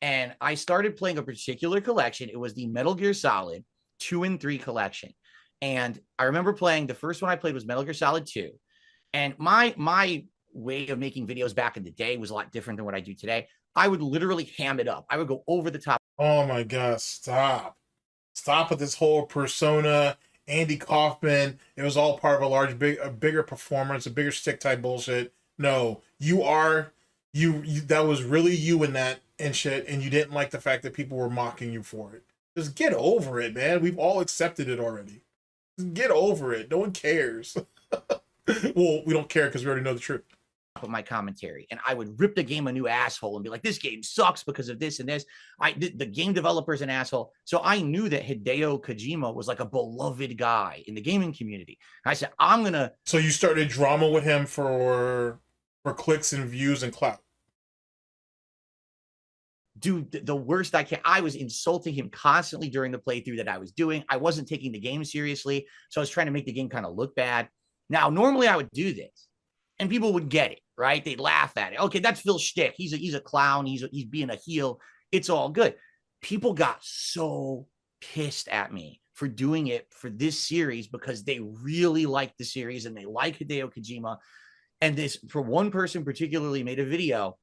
And I started playing a particular collection. It was the Metal Gear Solid 2 and 3 collection. And I remember playing, the first one I played was Metal Gear Solid 2. And my way of making videos back in the day was a lot different than what I do today. I would literally ham it up. I would go over the top. Oh my God, stop. Stop with this whole persona, Andy Kaufman. It was all part of a bigger performance, a bigger stick type bullshit. No, that was really you in that and shit, and you didn't like the fact that people were mocking you for it. Just get over it, man. We've all accepted it already. Just get over it. No one cares. Well, we don't care because we already know the truth. Of my commentary, and I would rip the game a new asshole and be like, this game sucks because of this and this. The game developer's an asshole. So I knew that Hideo Kojima was like a beloved guy in the gaming community. And I said, I'm gonna. So you started drama with him for clicks and views and clout. Do the worst I can. I was insulting him constantly during the playthrough that I was doing. I wasn't taking the game seriously, so I was trying to make the game kind of look bad. Now, normally I would do this, and people would get it, right? They'd laugh at it. Okay, that's Phil's shtick. He's a clown. He's being a heel. It's all good. People got so pissed at me for doing it for this series because they really liked the series and they like Hideo Kojima. And this, for one person particularly, made a video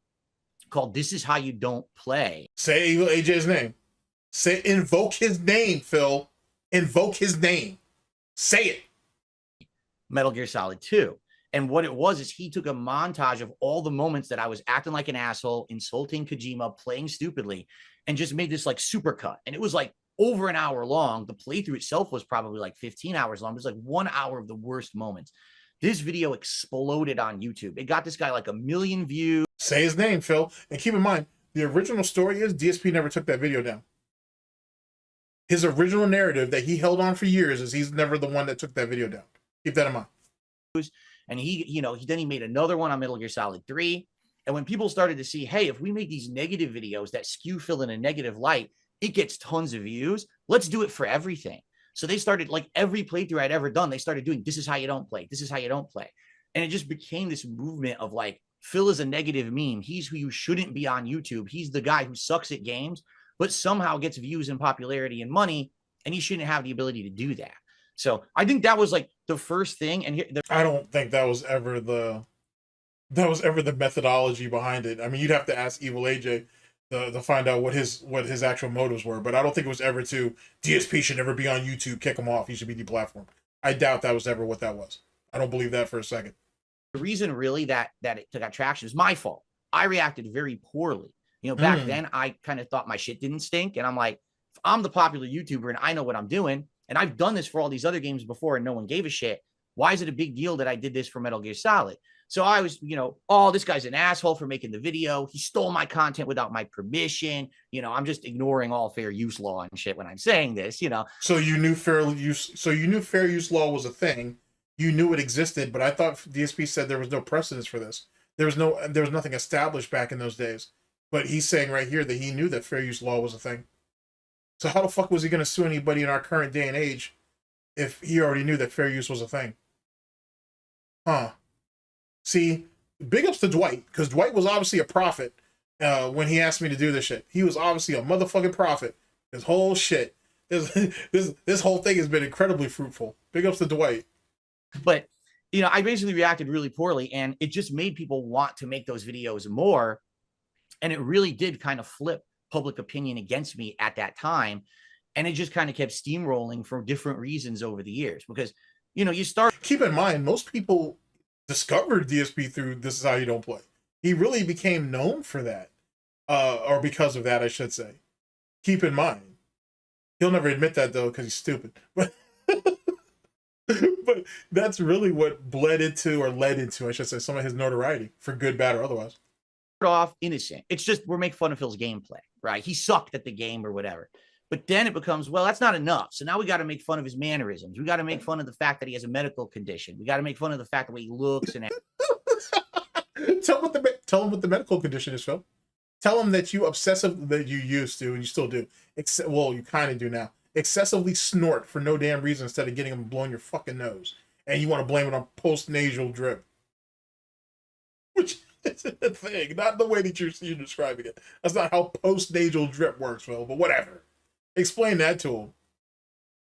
called "This Is How You Don't Play." Say AJ's name. Invoke his name, Phil. Invoke his name. Say it. Metal Gear Solid 2. And what it was is he took a montage of all the moments that I was acting like an asshole, insulting Kojima, playing stupidly, and just made this like supercut. And it was like over an hour long. The playthrough itself was probably like 15 hours long. It was like 1 hour of the worst moments. This video exploded on YouTube. It got this guy like 1 million views. Say his name, Phil. And keep in mind, the original story is DSP never took that video down. His original narrative that he held on for years is he's never the one that took that video down. Keep that in mind. And then he made another one on Metal Gear Solid 3. And when people started to see, hey, if we make these negative videos that skew Phil in a negative light, it gets tons of views. Let's do it for everything. So they started, like every playthrough I'd ever done, they started doing, this is how you don't play. This is how you don't play. And it just became this movement of like, Phil is a negative meme. He's who you shouldn't be on YouTube. He's the guy who sucks at games, but somehow gets views and popularity and money. And he shouldn't have the ability to do that. So I think that was like the first thing. And I don't think that was ever the methodology behind it. I mean, you'd have to ask Evil AJ to find out what his actual motives were. But I don't think it was ever to DSP should never be on YouTube, kick him off. He should be deplatformed. I doubt that was ever what that was. I don't believe that for a second. The reason really that it got traction is my fault. I reacted very poorly. Back then I kind of thought my shit didn't stink. And I'm like, if I'm the popular YouTuber and I know what I'm doing, and I've done this for all these other games before and no one gave a shit, why is it a big deal that I did this for Metal Gear Solid? So I was, oh, this guy's an asshole for making the video. He stole my content without my permission. I'm just ignoring all fair use law and shit when I'm saying this, So you knew fair use law was a thing. You knew it existed, but I thought DSP said there was no precedence for this. There was nothing established back in those days. But he's saying right here that he knew that fair use law was a thing. So how the fuck was he going to sue anybody in our current day and age if he already knew that fair use was a thing? Huh. See, big ups to Dwight, because Dwight was obviously a prophet when he asked me to do this shit. He was obviously a motherfucking prophet. This whole shit. This whole thing has been incredibly fruitful. Big ups to Dwight. But, I basically reacted really poorly, and it just made people want to make those videos more. And it really did kind of flip public opinion against me at that time. And it just kind of kept steamrolling for different reasons over the years. Because, you start... Keep in mind, most people discovered DSP through This Is How You Don't Play. He really became known for that. Or because of that, I should say. Keep in mind. He'll never admit that, though, because he's stupid. But But that's really what bled into, or led into, I should say, some of his notoriety, for good, bad, or otherwise. Off innocent. It's just we're making fun of Phil's gameplay, right? He sucked at the game or whatever. But then it becomes, well, that's not enough. So now we got to make fun of his mannerisms. We got to make fun of the fact that he has a medical condition. We got to make fun of the fact the way he looks and Tell him what the medical condition is, Phil. Tell him that you used to, and you still do. Well, you kind of do now. Excessively snort for no damn reason instead of getting him blowing your fucking nose. And you want to blame it on post-nasal drip. Which is a thing, not the way that you're describing it. That's not how post-nasal drip works, Phil, but whatever. Explain that to him.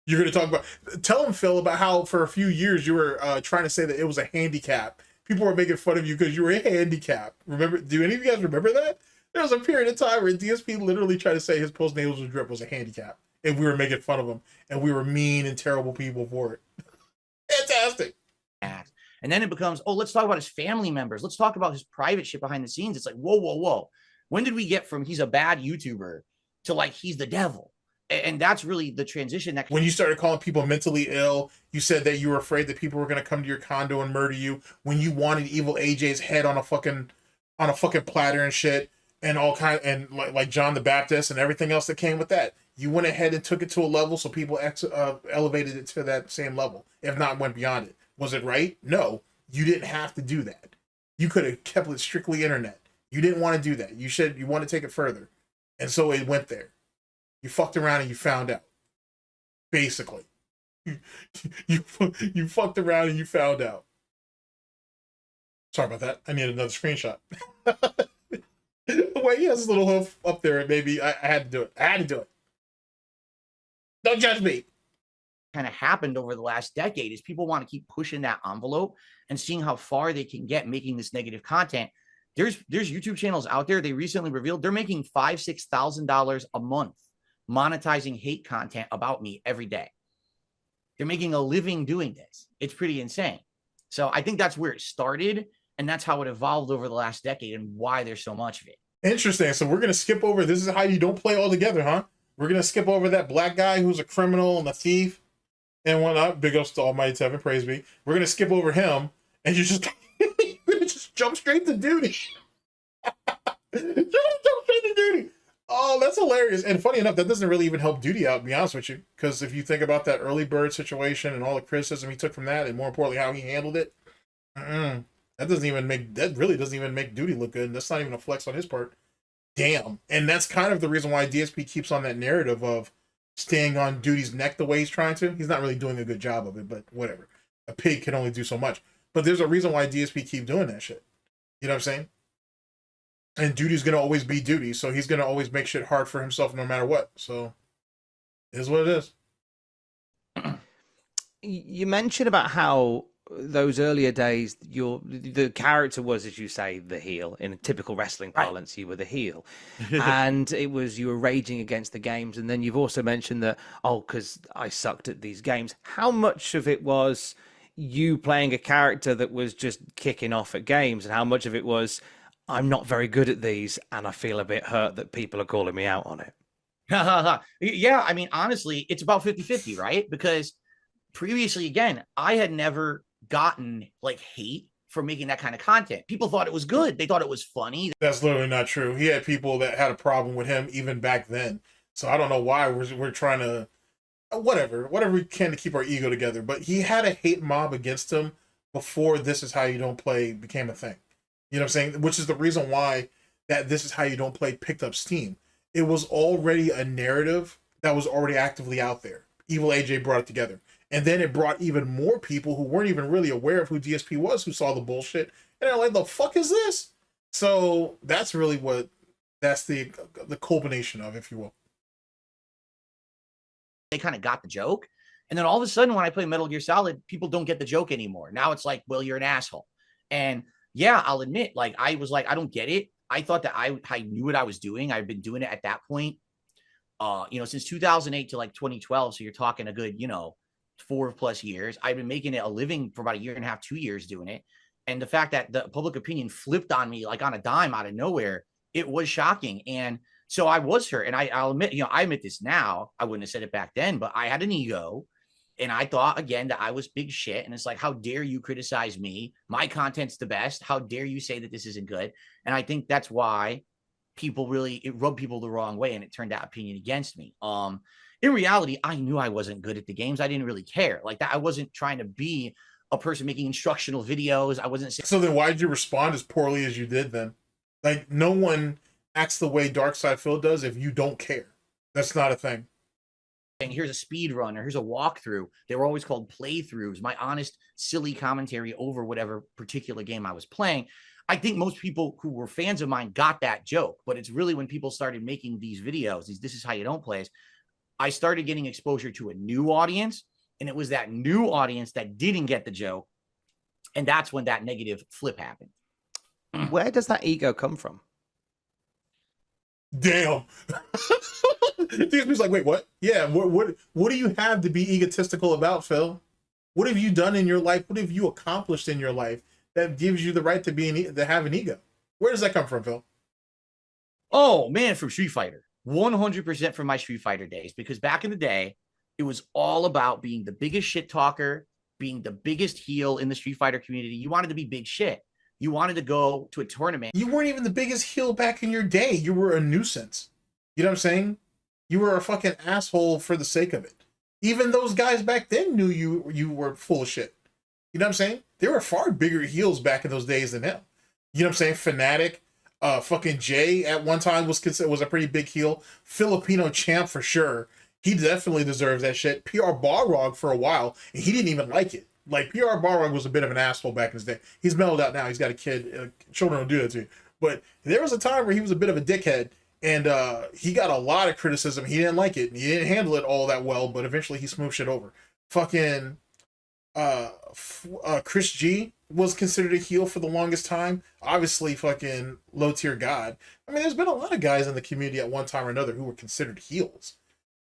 You're going to talk about... Tell him, Phil, about how for a few years you were trying to say that it was a handicap. People were making fun of you because you were handicapped. Remember? Do any of you guys remember that? There was a period of time where DSP literally tried to say his post-nasal drip was a handicap. And we were making fun of him. And we were mean and terrible people for it. Fantastic. And then it becomes, oh, let's talk about his family members. Let's talk about his private shit behind the scenes. It's like, whoa, whoa, whoa. When did we get from he's a bad YouTuber to like he's the devil? And that's really the transition. That when you started calling people mentally ill, you said that you were afraid that people were going to come to your condo and murder you. When you wanted evil AJ's head on a fucking platter and shit, and all kind, and like John the Baptist and everything else that came with that, you went ahead and took it to a level so people elevated it to that same level, if not went beyond it. Was it right? No, you didn't have to do that. You could have kept it strictly internet. You didn't want to do that. You want to take it further, and so it went there. You fucked around and you found out. Basically. You fucked around and you found out. Sorry about that. I need another screenshot. The way he has his little hoof up there, maybe I had to do it. I had to do it. Don't judge me. kind of happened over the last decade is people want to keep pushing that envelope and seeing how far they can get making this negative content. There's YouTube channels out there. They recently revealed they're making $5,000-$6,000 a month monetizing hate content about me every day. They're making a living doing this. It's pretty insane. So I think that's where it started, and that's how it evolved over the last decade and why there's so much of it. Interesting. So we're going to skip over, this is how you don't play all together, huh? We're going to skip over that black guy who's a criminal and a thief and whatnot. Big ups to Almighty Tevin, praise be. We're going to skip over him, and you're just, you're going to just jump straight to duty. You're going to jump straight to duty. Oh, that's hilarious. And funny enough, that doesn't really even help Duty out, to be honest with you. Because if you think about that early bird situation and all the criticism he took from that, and more importantly, how he handled it, that really doesn't even make Duty look good. And that's not even a flex on his part. Damn. And that's kind of the reason why DSP keeps on that narrative of staying on Duty's neck the way he's trying to. He's not really doing a good job of it, but whatever. A pig can only do so much. But there's a reason why DSP keep doing that shit. You know what I'm saying? And Duty's going to always be Duty, so he's going to always make shit hard for himself no matter what. So, it is what it is. You mentioned about how those earlier days, the character was, as you say, the heel. In typical wrestling parlance, you were the heel. And it was, you were raging against the games. And then you've also mentioned that, because I sucked at these games. How much of it was you playing a character that was just kicking off at games? And how much of it was, I'm not very good at these, and I feel a bit hurt that people are calling me out on it? Yeah, I mean, honestly, it's about 50-50, right? Because previously, again, I had never gotten like hate for making that kind of content. People thought it was good. They thought it was funny. That's literally not true. He had people that had a problem with him even back then. So I don't know why we're trying to, whatever we can to keep our ego together. But he had a hate mob against him before This Is How You Don't Play became a thing. You know what I'm saying? Which is the reason why that This Is How You Don't Play picked up steam. It was already a narrative that was already actively out there. Evil AJ brought it together. And then it brought even more people who weren't even really aware of who DSP was, who saw the bullshit. And they're like, the fuck is this? So that's really that's the culmination of, if you will. They kind of got the joke. And then all of a sudden, when I play Metal Gear Solid, people don't get the joke anymore. Now it's like, well, you're an asshole. And yeah, I'll admit, like, I was like, I don't get it. I thought that I knew what I was doing. I've been doing it at that point, since 2008 to like 2012. So you're talking a good, 4+ years. I've been making it a living for about a year and a half, 2 years doing it. And the fact that the public opinion flipped on me like on a dime out of nowhere, it was shocking. And so I was hurt. And I'll admit, I admit this now. I wouldn't have said it back then, but I had an ego. And I thought, again, that I was big shit. And it's like, how dare you criticize me? My content's the best. How dare you say that this isn't good? And I think that's why it rubbed people the wrong way, and it turned that opinion against me. In reality, I knew I wasn't good at the games. I didn't really care like that. I wasn't trying to be a person making instructional videos. I wasn't saying. So then why did you respond as poorly as you did then? Like, no one acts the way Darksydephil does if you don't care. That's not a thing. Here's a speed run or here's a walkthrough. They were always called playthroughs, my honest, silly commentary over whatever particular game I was playing. I think most people who were fans of mine got that joke, but it's really when people started making these videos, this is how you don't play, I started getting exposure to a new audience, and it was that new audience that didn't get the joke, and that's when that negative flip happened. Where does that ego come from? Damn. DSP's like, wait, what? Yeah, what do you have to be egotistical about, Phil? What have you done in your life? What have you accomplished in your life that gives you the right to have an ego? Where does that come from, Phil? Oh man, from Street Fighter. 100% from my Street Fighter days, because back in the day, it was all about being the biggest shit talker, being the biggest heel in the Street Fighter community. You wanted to be big shit. You wanted to go to a tournament. You weren't even the biggest heel back in your day. You were a nuisance. You know what I'm saying? You were a fucking asshole for the sake of it. Even those guys back then knew you were full of shit. You know what I'm saying? There were far bigger heels back in those days than him. You know what I'm saying? Fnatic, fucking Jay at one time was a pretty big heel. Filipino champ for sure. He definitely deserves that shit. PR Balrog for a while, and he didn't even like it. Like, PR Balrog was a bit of an asshole back in his day. He's mellowed out now. He's got a kid. Children don't do that to you. But there was a time where he was a bit of a dickhead, and he got a lot of criticism. He didn't like it, and he didn't handle it all that well, but eventually he smoothed shit over. Fucking Chris G was considered a heel for the longest time. Obviously, fucking low tier god. I mean, there's been a lot of guys in the community at one time or another who were considered heels.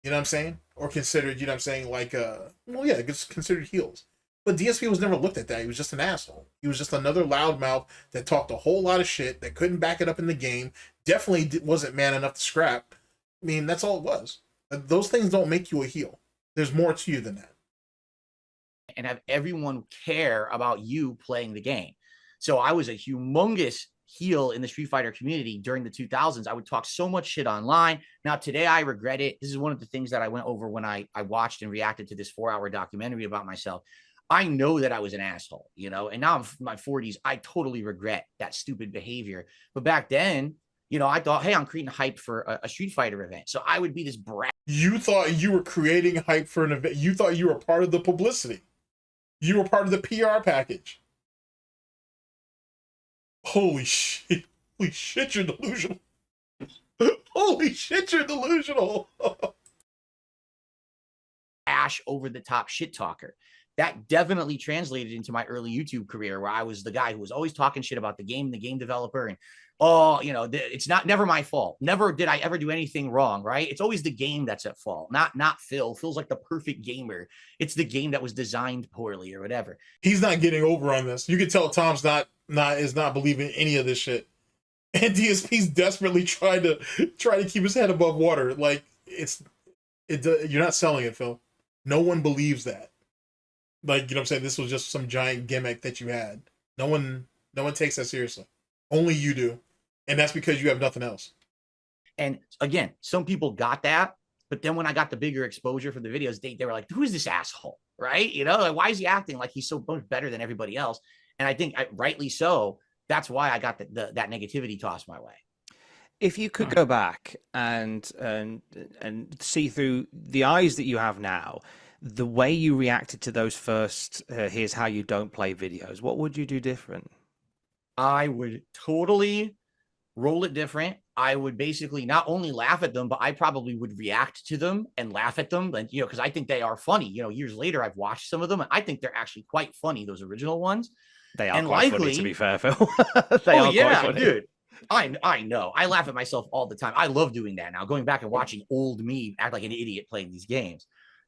You know what I'm saying? Or considered, you know what I'm saying, like, well, yeah, it's considered heels. But DSP was never looked at that. He was just an asshole. He was just another loudmouth that talked a whole lot of shit, that couldn't back it up in the game. Definitely wasn't man enough to scrap. I mean, that's all it was. Those things don't make you a heel. There's more to you than that. And have everyone care about you playing the game. So I was a humongous heel in the Street Fighter community during the 2000s. I would talk so much shit online. Now, today I regret it. This is one of the things that I went over when I watched and reacted to this 4-hour documentary about myself. I know that I was an asshole, you know, and now I'm in my 40s. I totally regret that stupid behavior. But back then, you know, I thought, hey, I'm creating hype for a Street Fighter event. So I would be this brat. You thought you were creating hype for an event. You thought you were part of the publicity. You were part of the PR package. Holy shit. Holy shit, you're delusional. Holy shit, you're delusional. Ash over the top shit talker. That definitely translated into my early YouTube career, where I was the guy who was always talking shit about the game developer, and oh, you know, it's never my fault. Never did I ever do anything wrong, right? It's always the game that's at fault, not Phil. Phil's like the perfect gamer. It's the game that was designed poorly or whatever. He's not getting over on this. You can tell Tom's not believing any of this shit. And DSP's desperately trying to keep his head above water. Like, you're not selling it, Phil. No one believes that. Like, you know what I'm saying? This was just some giant gimmick that you had. No one takes that seriously. Only you do. And that's because you have nothing else. And again, some people got that, but then when I got the bigger exposure for the videos, they were like, who is this asshole? Right? You know, like, why is he acting like he's so much better than everybody else? And I think rightly so. That's why I got that negativity tossed my way. If you could go back and see through the eyes that you have now, the way you reacted to those first here's how you don't play videos, what would you do different? I would totally roll it different. I would basically not only laugh at them, but I probably would react to them and laugh at them. And, you know, because I think they are funny. You know, years later, I've watched some of them, and I think they're actually quite funny, those original ones. They are quite funny, to be fair, Phil. They are quite funny. Dude. I know. I laugh at myself all the time. I love doing that now, going back and watching old me act like an idiot playing these games.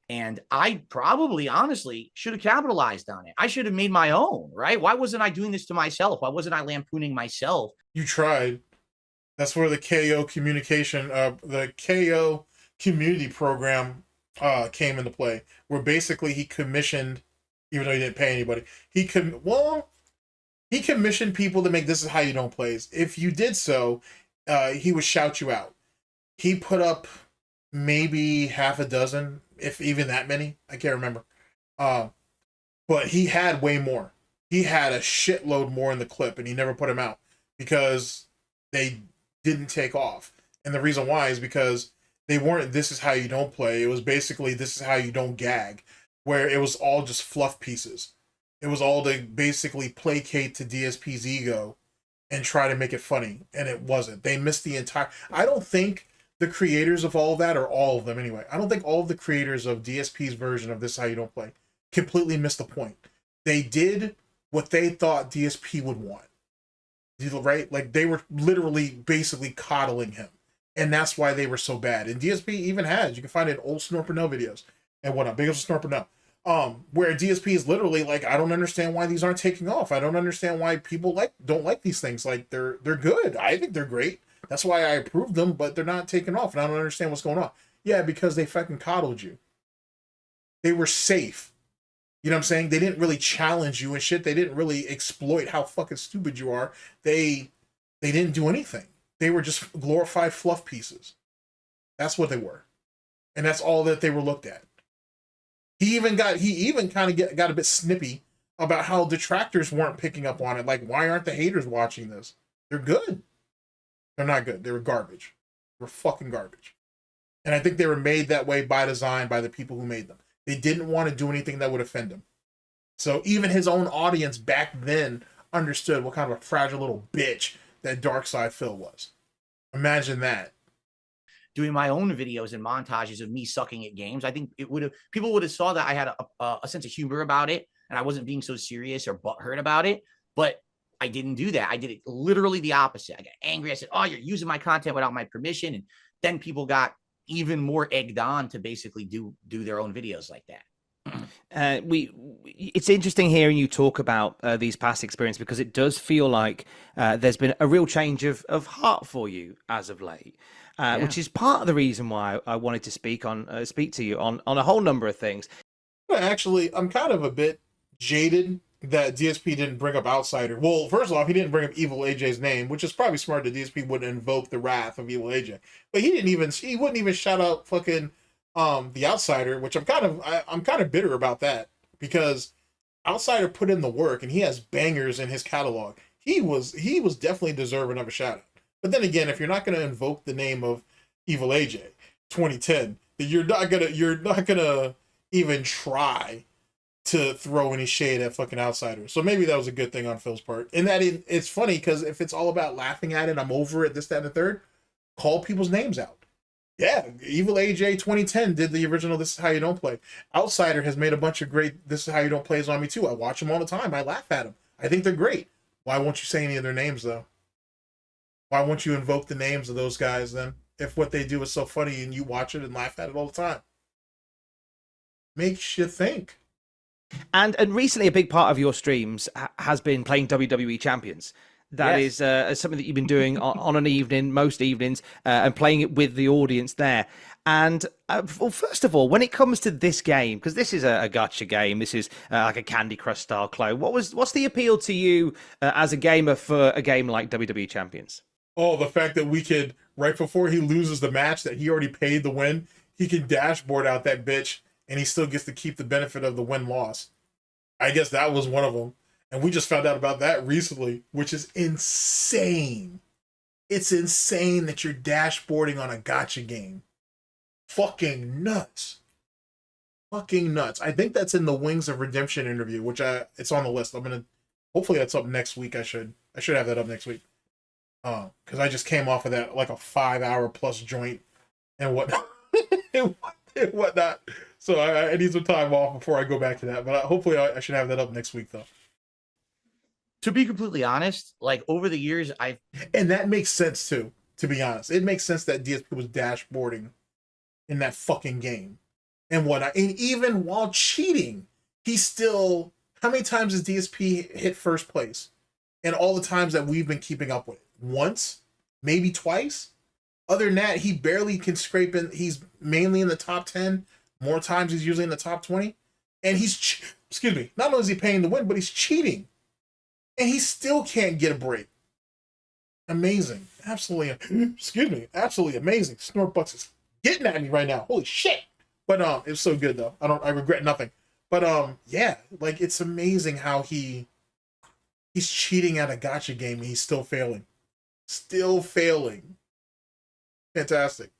And I probably, honestly, should have capitalized on it. I should have made my own, right? Why wasn't I doing this to myself? Why wasn't I lampooning myself? You tried. That's where the KO communication, the KO community program came into play, where basically he commissioned, even though he didn't pay anybody, he commissioned people to make This Is How You Don't plays. If you did so, he would shout you out. He put up maybe half a dozen, if even that many. I can't remember. But he had way more. He had a shitload more in the clip, and he never put them out because they didn't take off. And the reason why is because they weren't This Is How You Don't play. It was basically This Is How You Don't gag, where it was all just fluff pieces. It was all to basically placate to DSP's ego and try to make it funny, and it wasn't. They missed the entire... I don't think the creators of all of that, or all of them anyway, I don't think all of the creators of DSP's version of This Is How You Don't play completely missed the point. They did what they thought DSP would want. Right? Like, they were literally basically coddling him. And that's why they were so bad. And DSP even has, you can find it in old Snort Burnell videos and whatnot. Big up to Snort Burnell. Where DSP is literally like, I don't understand why these aren't taking off. I don't understand why people don't like these things. Like, they're good. I think they're great. That's why I approved them, but they're not taking off, and I don't understand what's going on. Yeah, because they fucking coddled you. They were safe. You know what I'm saying? They didn't really challenge you and shit. They didn't really exploit how fucking stupid you are. They didn't do anything. They were just glorified fluff pieces. That's what they were. And that's all that they were looked at. He even kind of got a bit snippy about how detractors weren't picking up on it. Like, why aren't the haters watching this? They're good. They're not good. They were garbage. They were fucking garbage. And I think they were made that way by design by the people who made them. They didn't want to do anything that would offend him. So even his own audience back then understood what kind of a fragile little bitch that Darksydephil was. Imagine that. Doing my own videos and montages of me sucking at games, I think people would have saw that I had a sense of humor about it, and I wasn't being so serious or butthurt about it. But I didn't do that. I did it literally the opposite. I got angry. I said, "Oh, you're using my content without my permission," and then people got even more egged on to basically do their own videos like that. It's interesting hearing you talk about these past experiences, because it does feel like there's been a real change of heart for you as of late, which is part of the reason why I wanted to speak to you on a whole number of things. Actually, I'm kind of a bit jaded that DSP didn't bring up Outsider. Well, first off, he didn't bring up Evil AJ's name, which is probably smart that DSP wouldn't invoke the wrath of Evil AJ. But he wouldn't even shout out fucking the Outsider, which I'm kind of bitter about that, because Outsider put in the work and he has bangers in his catalog. He was definitely deserving of a shout out. But then again, if you're not going to invoke the name of Evil AJ 2010, then you're not gonna even try to throw any shade at fucking Outsiders. So maybe that was a good thing on Phil's part. And that it's funny, because if it's all about laughing at it, I'm over it, this, that, and the third, call people's names out. Yeah, Evil AJ 2010 did the original This Is How You Don't Play. Outsider has made a bunch of great This Is How You Don't Plays on me too. I watch them all the time. I laugh at them. I think they're great. Why won't you say any of their names though? Why won't you invoke the names of those guys then? If what they do is so funny and you watch it and laugh at it all the time. Makes you think. And recently, a big part of your streams has been playing WWE Champions. That is something that you've been doing on an evening, most evenings, and playing it with the audience there. And well, first of all, when it comes to this game, because this is a gacha game, this is like a Candy Crush style clone. What's the appeal to you as a gamer for a game like WWE Champions? Oh, the fact that we could, right before he loses the match that he already paid the win, he can dashboard out that bitch, and he still gets to keep the benefit of the win-loss. I guess that was one of them. And we just found out about that recently, which is insane. It's insane that you're dashboarding on a gacha game. Fucking nuts. Fucking nuts. I think that's in the Wings of Redemption interview, which it's on the list. Hopefully that's up next week. I should have that up next week. Because I just came off of that, like a 5-hour plus joint and whatnot. and whatnot. So I need some time off before I go back to that. But hopefully I should have that up next week, though. To be completely honest, like over the years, And that makes sense, too, to be honest. It makes sense that DSP was dashboarding in that fucking game and whatnot. And even while cheating, he still... How many times has DSP hit first place? And all the times that we've been keeping up with it? Once? Maybe twice? Other than that, he barely can scrape in. He's mainly in the top 10, More times he's usually in the top 20. And he's, excuse me, not only is he paying to win, but he's cheating. And he still can't get a break. Amazing. Absolutely, excuse me, absolutely amazing. Snort Bucks is getting at me right now. Holy shit. But it's so good though. I regret nothing. But yeah, like it's amazing how he's cheating at a gotcha game and he's still failing. Still failing. Fantastic.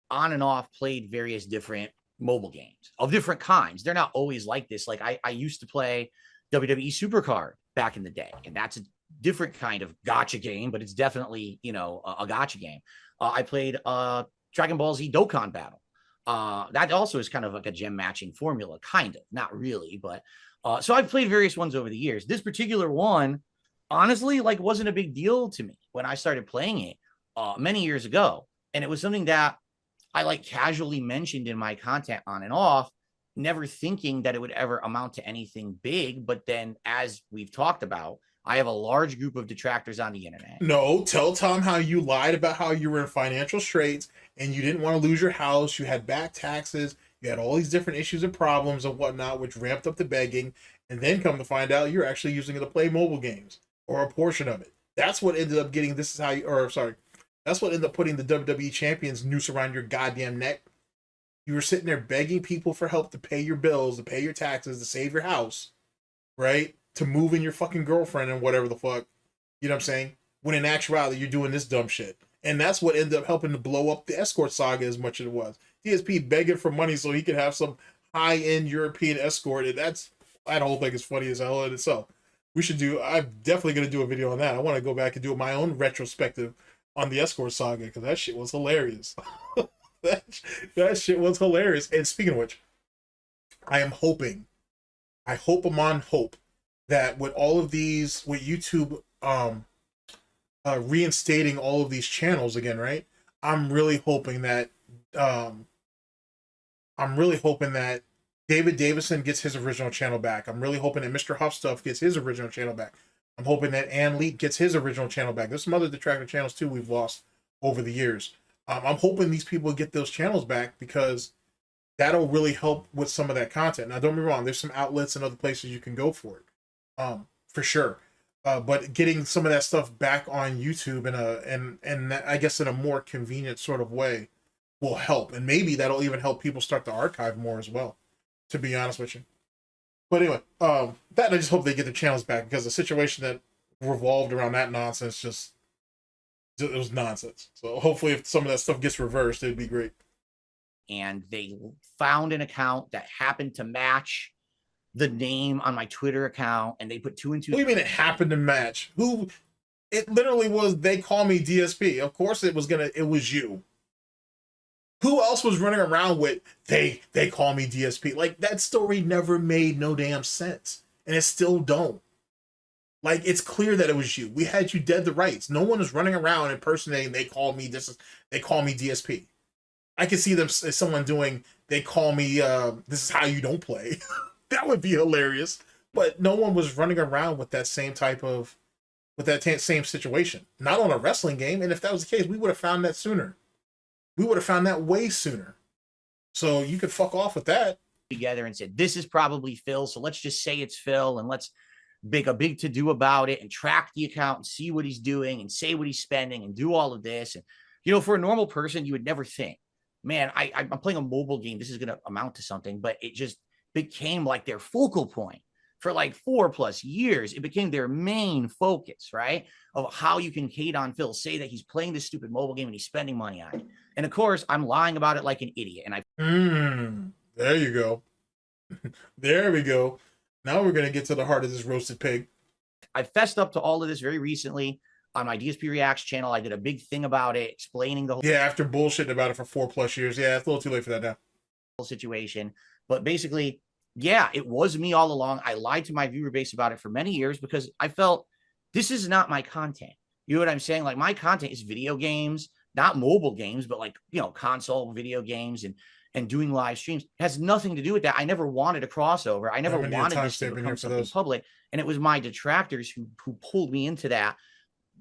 On and off played various different mobile games of different kinds. They're not always like this. Like I used to play WWE Supercard back in the day, and that's a different kind of gotcha game, but it's definitely, you know, a gotcha game. I played Dragon Ball Z Dokkan Battle. That also is kind of like a gem matching formula, kind of, not really, but so I've played various ones over the years. This particular one, honestly, like wasn't a big deal to me when I started playing it many years ago. And it was something that I like casually mentioned in my content on and off, never thinking that it would ever amount to anything big. But then, as we've talked about, I have a large group of detractors on the internet. No, tell Tom how you lied about how you were in financial straits and you didn't want to lose your house. You had back taxes. You had all these different issues and problems and whatnot, which ramped up the begging. And then come to find out you're actually using it to play mobile games or a portion of it. That's what ended up getting this is how you, or sorry, that's what ended up putting the WWE Champions noose around your goddamn neck. You were sitting there begging people for help to pay your bills, to pay your taxes, to save your house, right? To move in your fucking girlfriend and whatever the fuck. You know what I'm saying? When in actuality, you're doing this dumb shit. And that's what ended up helping to blow up the escort saga as much as it was. DSP begging for money so he could have some high-end European escort. And that whole thing is funny as hell in itself. I'm definitely going to do a video on that. I want to go back and do my own retrospective on the escort saga because that shit was hilarious. that shit was hilarious. And speaking of which, I hope among hope that with all of these, with YouTube reinstating all of these channels again, right? I'm really hoping that David Davison gets his original channel back. I'm really hoping that Mr. Huffstuff gets his original channel back. I'm hoping that Ann Leak gets his original channel back. There's some other detractor channels too we've lost over the years. I'm hoping these people get those channels back because that'll really help with some of that content. Now, don't get me wrong. There's some outlets and other places you can go for it, for sure. But getting some of that stuff back on YouTube and I guess in a more convenient sort of way will help. And maybe that'll even help people start to archive more as well, to be honest with you. But anyway, that I just hope they get their channels back because the situation that revolved around that nonsense it was nonsense. So hopefully if some of that stuff gets reversed, it'd be great. And they found an account that happened to match the name on my Twitter account, and they put 2 and 2. What do you mean it happened to match? It literally was, they call me DSP. Of course it was you. Who else was running around with, they call me DSP? Like, that story never made no damn sense. And it still don't. Like, it's clear that it was you. We had you dead to rights. No one is running around impersonating, they call me DSP. I could see them, someone doing, they call me, this is how you don't play. That would be hilarious. But no one was running around with that same same situation. Not on a wrestling game. And if that was the case, we would have found that sooner. We would have found that way sooner. So you could fuck off with that. Together and said, this is probably Phil. So let's just say it's Phil and let's make a big to-do about it and track the account and see what he's doing and say what he's spending and do all of this. And, you know, for a normal person, you would never think, man, I'm playing a mobile game. This is going to amount to something. But it just became like their focal point for like 4+ years. It became their main focus, right? Of how you can hate on Phil, say that he's playing this stupid mobile game and he's spending money on it. And of course, I'm lying about it like an idiot. And there you go. There we go. Now we're going to get to the heart of this roasted pig. I fessed up to all of this very recently on my DSP Reacts channel. I did a big thing about it, explaining the whole after bullshitting about it for 4+ years. Yeah, it's a little too late for that now. Situation. But basically, yeah, it was me all along. I lied to my viewer base about it for many years because I felt this is not my content. You know what I'm saying? Like, my content is video games, not mobile games, but like, you know, console video games and doing live streams. It has nothing to do with that. I never wanted a crossover. I never wanted this to become something public. And it was my detractors who pulled me into that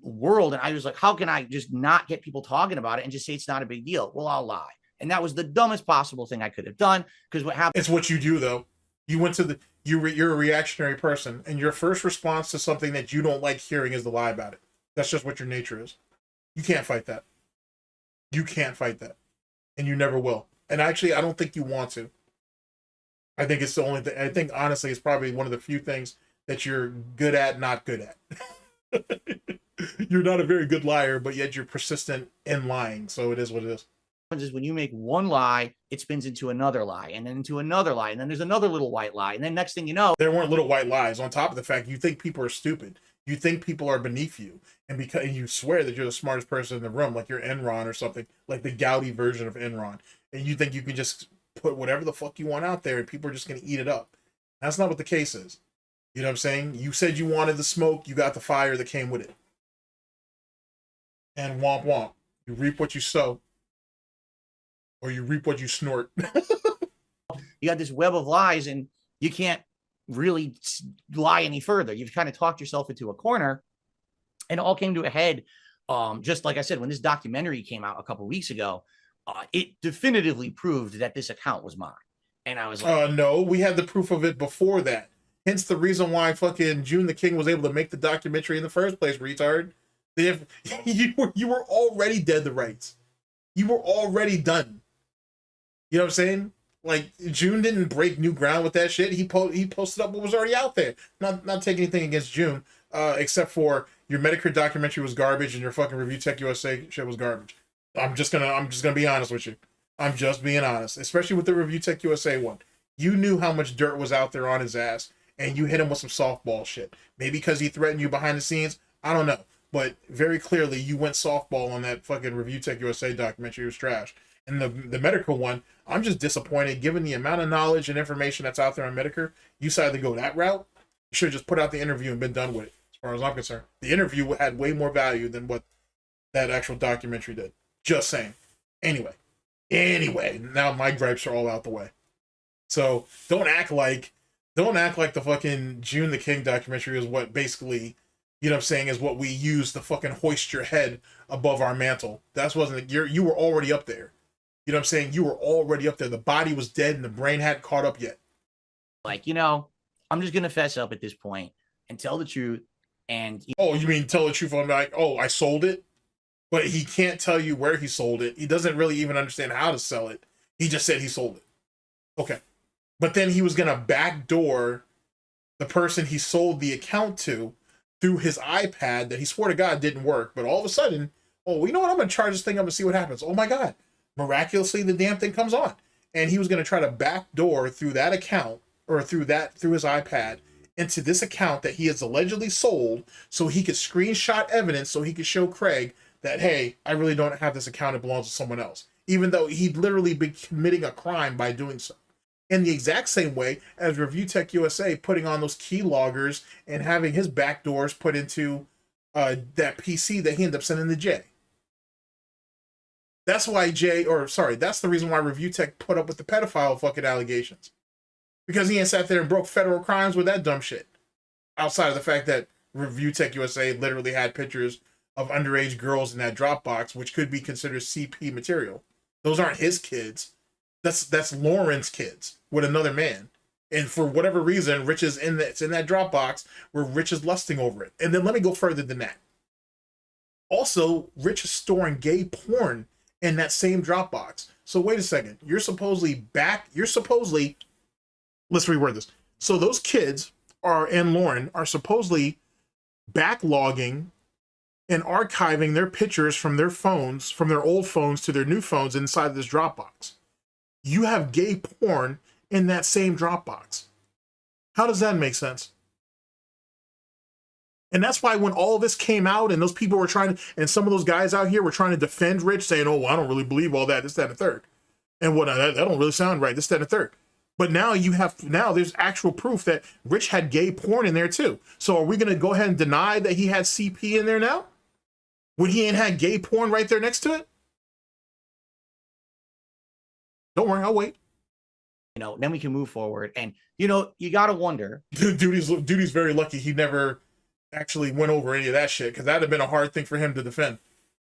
world. And I was like, how can I just not get people talking about it and just say it's not a big deal? Well, I'll lie. And that was the dumbest possible thing I could have done, because what happened. It's what you do, though. You went to you're a reactionary person, and your first response to something that you don't like hearing is to lie about it. That's just what your nature is. You can't fight that. You can't fight that. And you never will. And actually, I don't think you want to. I think it's the only thing. I think, honestly, it's probably one of the few things that you're good at, not good at. You're not a very good liar, but yet you're persistent in lying. So it is what it is. Is when you make one lie, it spins into another lie, and then into another lie, and then there's another little white lie, and then next thing you know, there weren't little white lies. On top of the fact you think people are stupid, you think people are beneath you, and because you swear that you're the smartest person in the room, like you're Enron or something, like the Gouty version of Enron, and you think you can just put whatever the fuck you want out there, and people are just going to eat it up. That's not what the case is. You know what I'm saying? You said you wanted the smoke, you got the fire that came with it. And womp womp. You reap what you sow. Or you reap what you snort. You got this web of lies, and you can't really lie any further. You've kind of talked yourself into a corner, and it all came to a head. Just like I said, when this documentary came out a couple weeks ago, it definitively proved that this account was mine. And I was like, no, we had the proof of it before that. Hence the reason why fucking June the King was able to make the documentary in the first place, retard. You were already dead to rights. You were already done. You know what I'm saying? Like, June didn't break new ground with that shit. He posted up what was already out there. Not taking anything against June, except for your Medicare documentary was garbage and your fucking Review Tech USA shit was garbage. I'm just gonna be honest with you. I'm just being honest, especially with the Review Tech USA one. You knew how much dirt was out there on his ass, and you hit him with some softball shit. Maybe because he threatened you behind the scenes. I don't know, but very clearly you went softball on that fucking Review Tech USA documentary. It was trash. And the medical one, I'm just disappointed given the amount of knowledge and information that's out there on Medicare. You decided to go that route. You should have just put out the interview and been done with it, as far as I'm concerned. The interview had way more value than what that actual documentary did. Just saying. Anyway, now my gripes are all out the way. So don't act like the fucking June the King documentary is what basically, you know what I'm saying, is what we use to fucking hoist your head above our mantle. That wasn't, you were already up there. You know what I'm saying? You were already up there. The body was dead and the brain hadn't caught up yet. like, I'm just going to fess up at this point and tell the truth. And oh, you mean tell the truth? I'm like, oh, I sold it? But he can't tell you where he sold it. He doesn't really even understand how to sell it. He just said he sold it. Okay. But then he was going to backdoor the person he sold the account to through his iPad that he swore to God didn't work. But all of a sudden, oh, you know what? I'm going to charge this thing up and see what happens. Oh my God. Miraculously, the damn thing comes on. And he was going to try to backdoor through that account or through his iPad into this account that he has allegedly sold so he could screenshot evidence so he could show Craig that, hey, I really don't have this account. It belongs to someone else. Even though he'd literally been committing a crime by doing so. In the exact same way as Review Tech USA putting on those keyloggers and having his backdoors put into that PC that he ended up sending to Jay. That's why that's the reason why Review Tech put up with the pedophile fucking allegations. Because he ain't sat there and broke federal crimes with that dumb shit. Outside of the fact that Review Tech USA literally had pictures of underage girls in that Dropbox, which could be considered CP material. Those aren't his kids. That's Lauren's kids with another man. And for whatever reason, Rich is it's in that Dropbox where Rich is lusting over it. And then let me go further than that. Also, Rich is storing gay porn in that same Dropbox. So wait a second. Let's reword this. So those kids and Lauren are supposedly backlogging and archiving their pictures from their phones, from their old phones to their new phones inside of this Dropbox. You have gay porn in that same Dropbox. How does that make sense? And that's why when all of this came out and those people were and some of those guys out here were trying to defend Rich, saying, oh, I don't really believe all that, this, that, and the third. And that don't really sound right, this, that, and the third. But now there's actual proof that Rich had gay porn in there too. So are we going to go ahead and deny that he had CP in there now? When he ain't had gay porn right there next to it? Don't worry, I'll wait. Then we can move forward. And, you got to wonder. Duty's very lucky he never actually went over any of that shit, because that'd have been a hard thing for him to defend.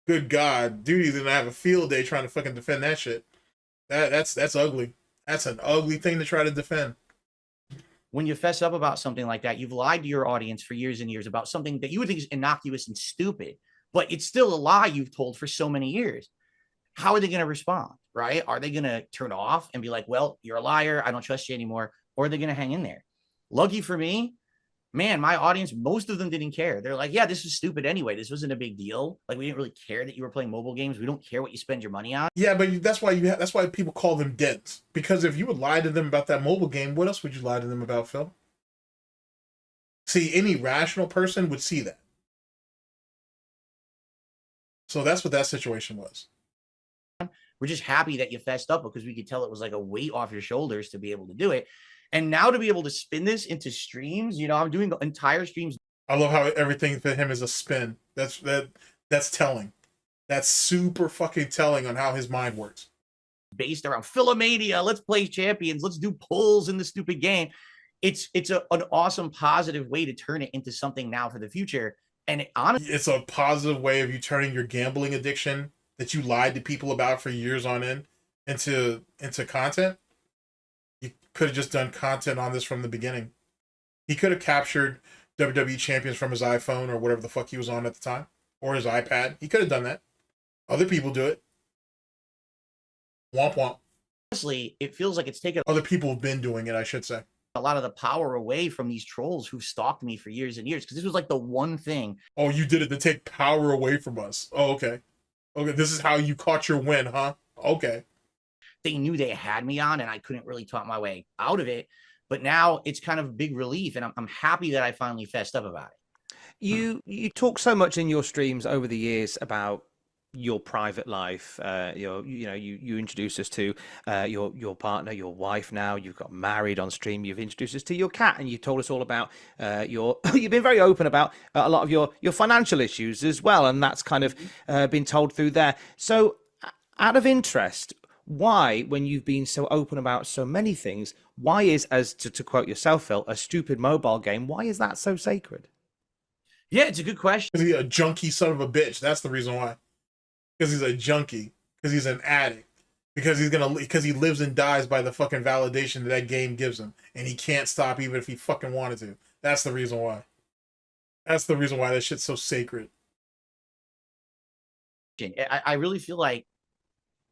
Good God, Duty's going to have a field day trying to fucking defend that shit. That's ugly. That's an ugly thing to try to defend. When you fess up about something like that, you've lied to your audience for years and years about something that you would think is innocuous and stupid, but it's still a lie you've told for so many years. How are they going to respond, right? Are they going to turn off and be like, well, you're a liar, I don't trust you anymore? Or are they going to hang in there? Lucky for me, man, my audience, most of them didn't care. They're like, yeah, this is stupid anyway. This wasn't a big deal. Like, we didn't really care that you were playing mobile games. We don't care what you spend your money on. Yeah, but that's why people call them dens. Because if you would lie to them about that mobile game, what else would you lie to them about, Phil? See, any rational person would see that. So that's what that situation was. We're just happy that you fessed up because we could tell it was like a weight off your shoulders to be able to do it. And now to be able to spin this into streams, you know, I'm doing the entire streams. I love how everything for him is a spin. That's telling. That's super fucking telling on how his mind works. Based around Philomania, let's play champions, let's do pulls in the stupid game. It's an awesome positive way to turn it into something now for the future. And honestly, it's a positive way of you turning your gambling addiction that you lied to people about for years on end into content. You could have just done content on this from the beginning. He could have captured WWE champions from his iPhone or whatever the fuck he was on at the time, or his iPad. He could have done that. Other people do it. Womp womp. honestly, it feels like it's taken Other people have been doing it, I should say. a lot of the power away from these trolls who've stalked me for years and years, because this was like the one thing. Oh, you did it to take power away from us. Oh, okay. Okay, this is how you caught your win, huh? Okay. They knew they had me on, and I couldn't really talk my way out of it. But now it's kind of a big relief, and I'm happy that I finally fessed up about it. You talk so much in your streams over the years about your private life. You introduced us to your partner, your wife. Now you've got married on stream. You've introduced us to your cat, and you told us all about your. You've been very open about a lot of your financial issues as well, and that's kind of been told through there. So, out of interest, why, when you've been so open about so many things, why is, as to quote yourself, Phil, a stupid mobile game? Why is that so sacred? Yeah, it's a good question. Because he's a junkie son of a bitch. That's the reason why. Because he's a junkie. Because he's an addict. Because he lives and dies by the fucking validation that game gives him, and he can't stop even if he fucking wanted to. That's the reason why. That's the reason why that shit's so sacred. I really feel like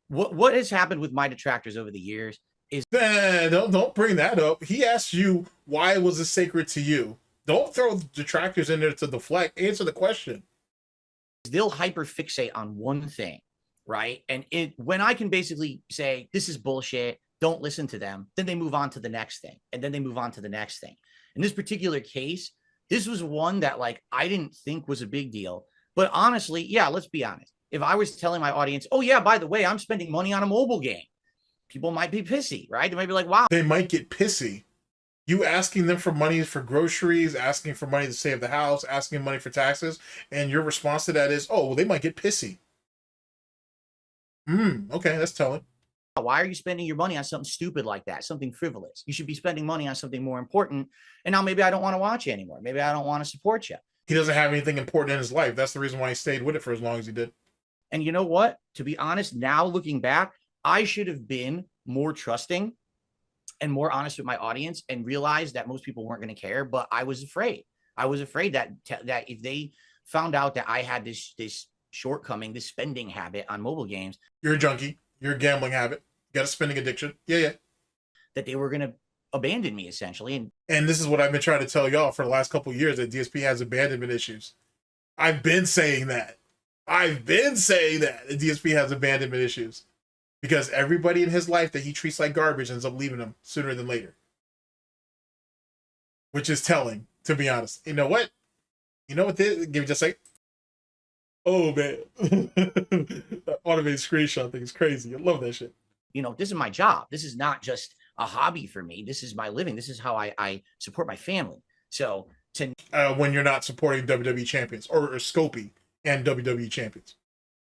what has happened with my detractors over the years is don't bring that up. He asked you why was it sacred to you. Don't throw detractors in there to deflect. Answer the question. they'll hyperfixate on one thing, right? And when I can basically say this is bullshit, don't listen to them, then they move on to the next thing, and then they move on to the next thing. In this particular case, this was one that like I didn't think was a big deal, but honestly, yeah, let's be honest. If I was telling my audience, oh yeah, by the way, I'm spending money on a mobile game, people might be pissy, right? They might be like, wow. They might get pissy. You asking them for money for groceries, asking for money to save the house, asking money for taxes, and your response to that is, oh, well, they might get pissy. Okay, that's telling. Why are you spending your money on something stupid like that, something frivolous? You should be spending money on something more important. And now maybe I don't want to watch you anymore. Maybe I don't want to support you. He doesn't have anything important in his life. That's the reason why he stayed with it for as long as he did. And you know what? To be honest, now looking back, I should have been more trusting and more honest with my audience and realized that most people weren't going to care. But I was afraid. I was afraid that if they found out that I had this shortcoming, this spending habit on mobile games. You're a junkie. You're a gambling habit. You got a spending addiction. Yeah. That they were going to abandon me, essentially. And this is what I've been trying to tell y'all for the last couple of years, that DSP has abandonment issues. I've been saying that. DSP has abandonment issues. Because everybody in his life that he treats like garbage ends up leaving him sooner than later. Which is telling, to be honest. You know what? Give me just a second. Oh, man. That automated screenshot thing is crazy. I love that shit. This is my job. This is not just a hobby for me. This is my living. This is how I support my family. So when you're not supporting WWE champions or Scopey and WWE champions.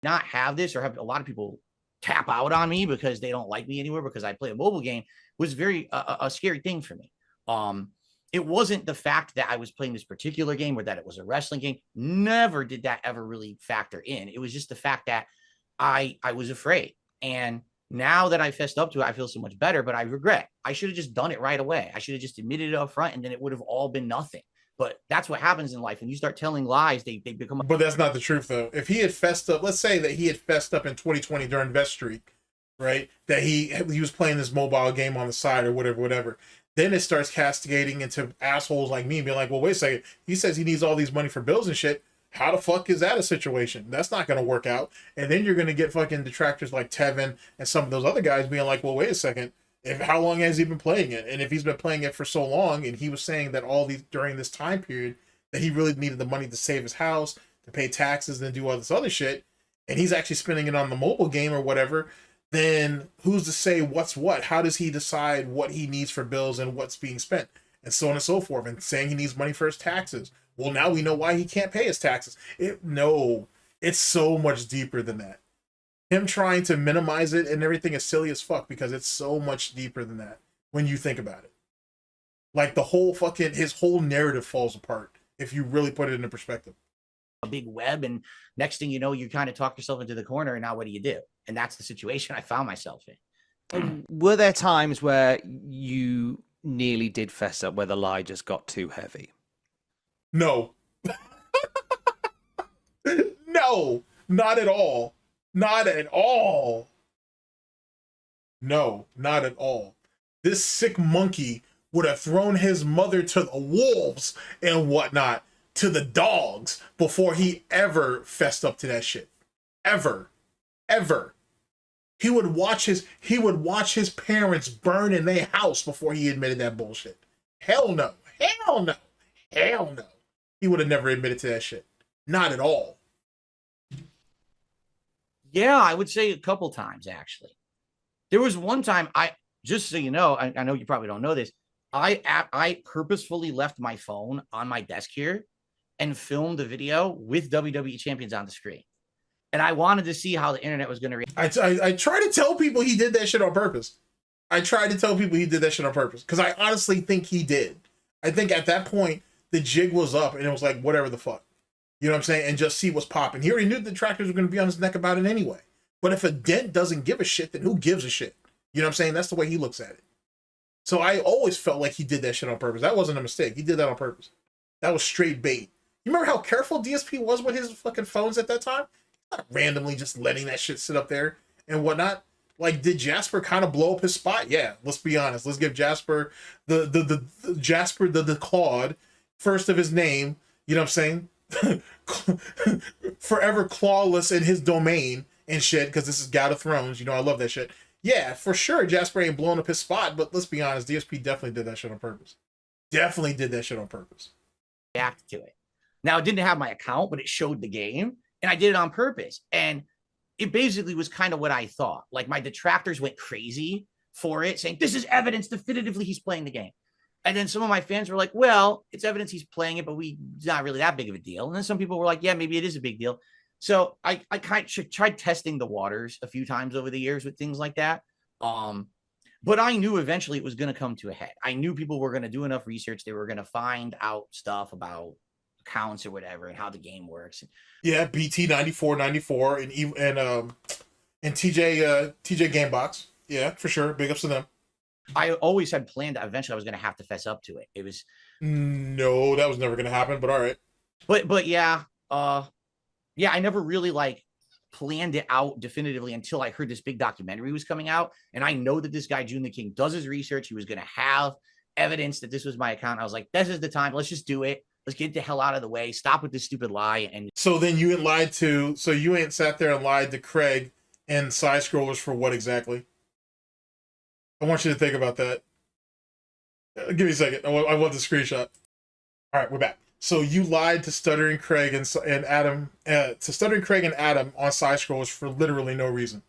Not have this or have a lot of people tap out on me because they don't like me anymore because I play a mobile game was very a scary thing for me. It wasn't the fact that I was playing this particular game or that it was a wrestling game. Never did that ever really factor in. It was just the fact that I was afraid. And Now that I fessed up to it, I feel so much better, but I regret. I should have just done it right away. I should have just admitted it up front, and then it would have all been nothing. But that's what happens in life. When you start telling lies, they become... But that's not the truth, though. If he had fessed up, let's say that he had fessed up in 2020 during Vest Streak, right? That he was playing this mobile game on the side or whatever. Then it starts castigating into assholes like me being like, well, wait a second. He says he needs all these money for bills and shit. How the fuck is that a situation? That's not going to work out. And then you're going to get fucking detractors like Tevin and some of those other guys being like, well, wait a second. How long has he been playing it? And if he's been playing it for so long, and he was saying that during this time period that he really needed the money to save his house, to pay taxes, and do all this other shit, and he's actually spending it on the mobile game or whatever, then who's to say what's what? How does he decide what he needs for bills and what's being spent? And so on and so forth. And saying he needs money for his taxes. Well, now we know why he can't pay his taxes. No, it's so much deeper than that. Him trying to minimize it and everything is silly as fuck because it's so much deeper than that when you think about it. Like his whole narrative falls apart if you really put it into perspective. A big web, and next thing you know, you kind of talk yourself into the corner, and now what do? And that's the situation I found myself in. Were there times where you nearly did fess up, where the lie just got too heavy? No. No, not at all. Not at all. No, not at all. This sick monkey would have thrown his mother to the wolves and whatnot, to the dogs, before he ever fessed up to that shit. Ever. He would watch his parents burn in their house before he admitted that bullshit. Hell no. He would have never admitted to that shit. Not at all. Yeah, I would say a couple times, actually. There was one time, just so you know, I know you probably don't know this, I purposefully left my phone on my desk here and filmed a video with WWE champions on the screen. And I wanted to see how the internet was going to react. I try to tell people he did that shit on purpose. Because I honestly think he did. I think at that point, the jig was up and it was like, whatever the fuck. You know what I'm saying? And just see what's popping. He already knew the detractors were going to be on his neck about it anyway. But if a dent doesn't give a shit, then who gives a shit? You know what I'm saying? That's the way he looks at it. So I always felt like he did that shit on purpose. That wasn't a mistake. He did that on purpose. That was straight bait. You remember how careful DSP was with his fucking phones at that time? Not randomly just letting that shit sit up there and whatnot. Like, did Jasper kind of blow up his spot? Yeah, let's be honest. Let's give Jasper the Claude, first of his name, you know what I'm saying? Forever clawless in his domain and shit, because this is God of Thrones. You know, I love that shit. Yeah, for sure, Jasper ain't blowing up his spot, but let's be honest, DSP definitely did that shit on purpose. React to it. Now, it didn't have my account, but it showed the game, and I did it on purpose. And it basically was kind of what I thought. Like, my detractors went crazy for it, saying, this is evidence definitively he's playing the game. And then some of my fans were like, well, it's evidence he's playing it, but it's not really that big of a deal. And then some people were like, yeah, maybe it is a big deal. So I kind of tried testing the waters a few times over the years with things like that. But I knew eventually it was going to come to a head. I knew people were going to do enough research. They were going to find out stuff about accounts or whatever and how the game works. Yeah, BT 94 and TJ Gamebox. Yeah, for sure. Big ups to them. I always had planned that eventually I was going to have to fess up to it. It was no, that was never going to happen. But all right. But yeah, I never really like planned it out definitively until I heard this big documentary was coming out, and I know that this guy June the King does his research. He was going to have evidence that this was my account. I was like, this is the time. Let's just do it. Let's get the hell out of the way. Stop with this stupid lie. And so then you ain't lied to. So you ain't sat there and lied to Craig and side scrollers for what exactly? I want you to think about that. Give me a second. I want the screenshot. All right, we're back. So you lied to Stuttering Craig and Adam, on side scrollers for literally no reason.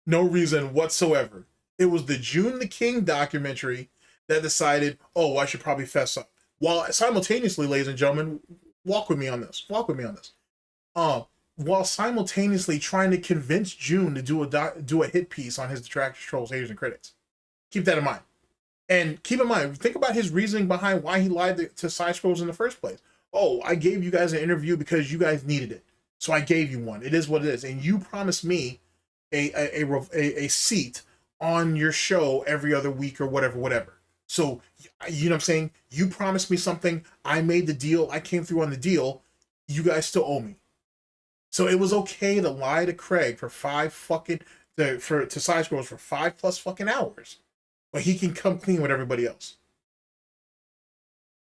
No reason whatsoever. It was the June the King documentary that decided, oh, I should probably fess up. While simultaneously, ladies and gentlemen, walk with me on this. While simultaneously trying to convince June to do a hit piece on his detractors, trolls, haters, and critics. Keep that in mind. And keep in mind, think about his reasoning behind why he lied to side scrolls in the first place. Oh, I gave you guys an interview because you guys needed it. So I gave you one. It is what it is. And you promised me a seat on your show every other week or whatever. So, you know what I'm saying? You promised me something. I made the deal. I came through on the deal. You guys still owe me. So it was okay to lie to Craig for to Side Scrolls for 5+ fucking hours. But he can come clean with everybody else.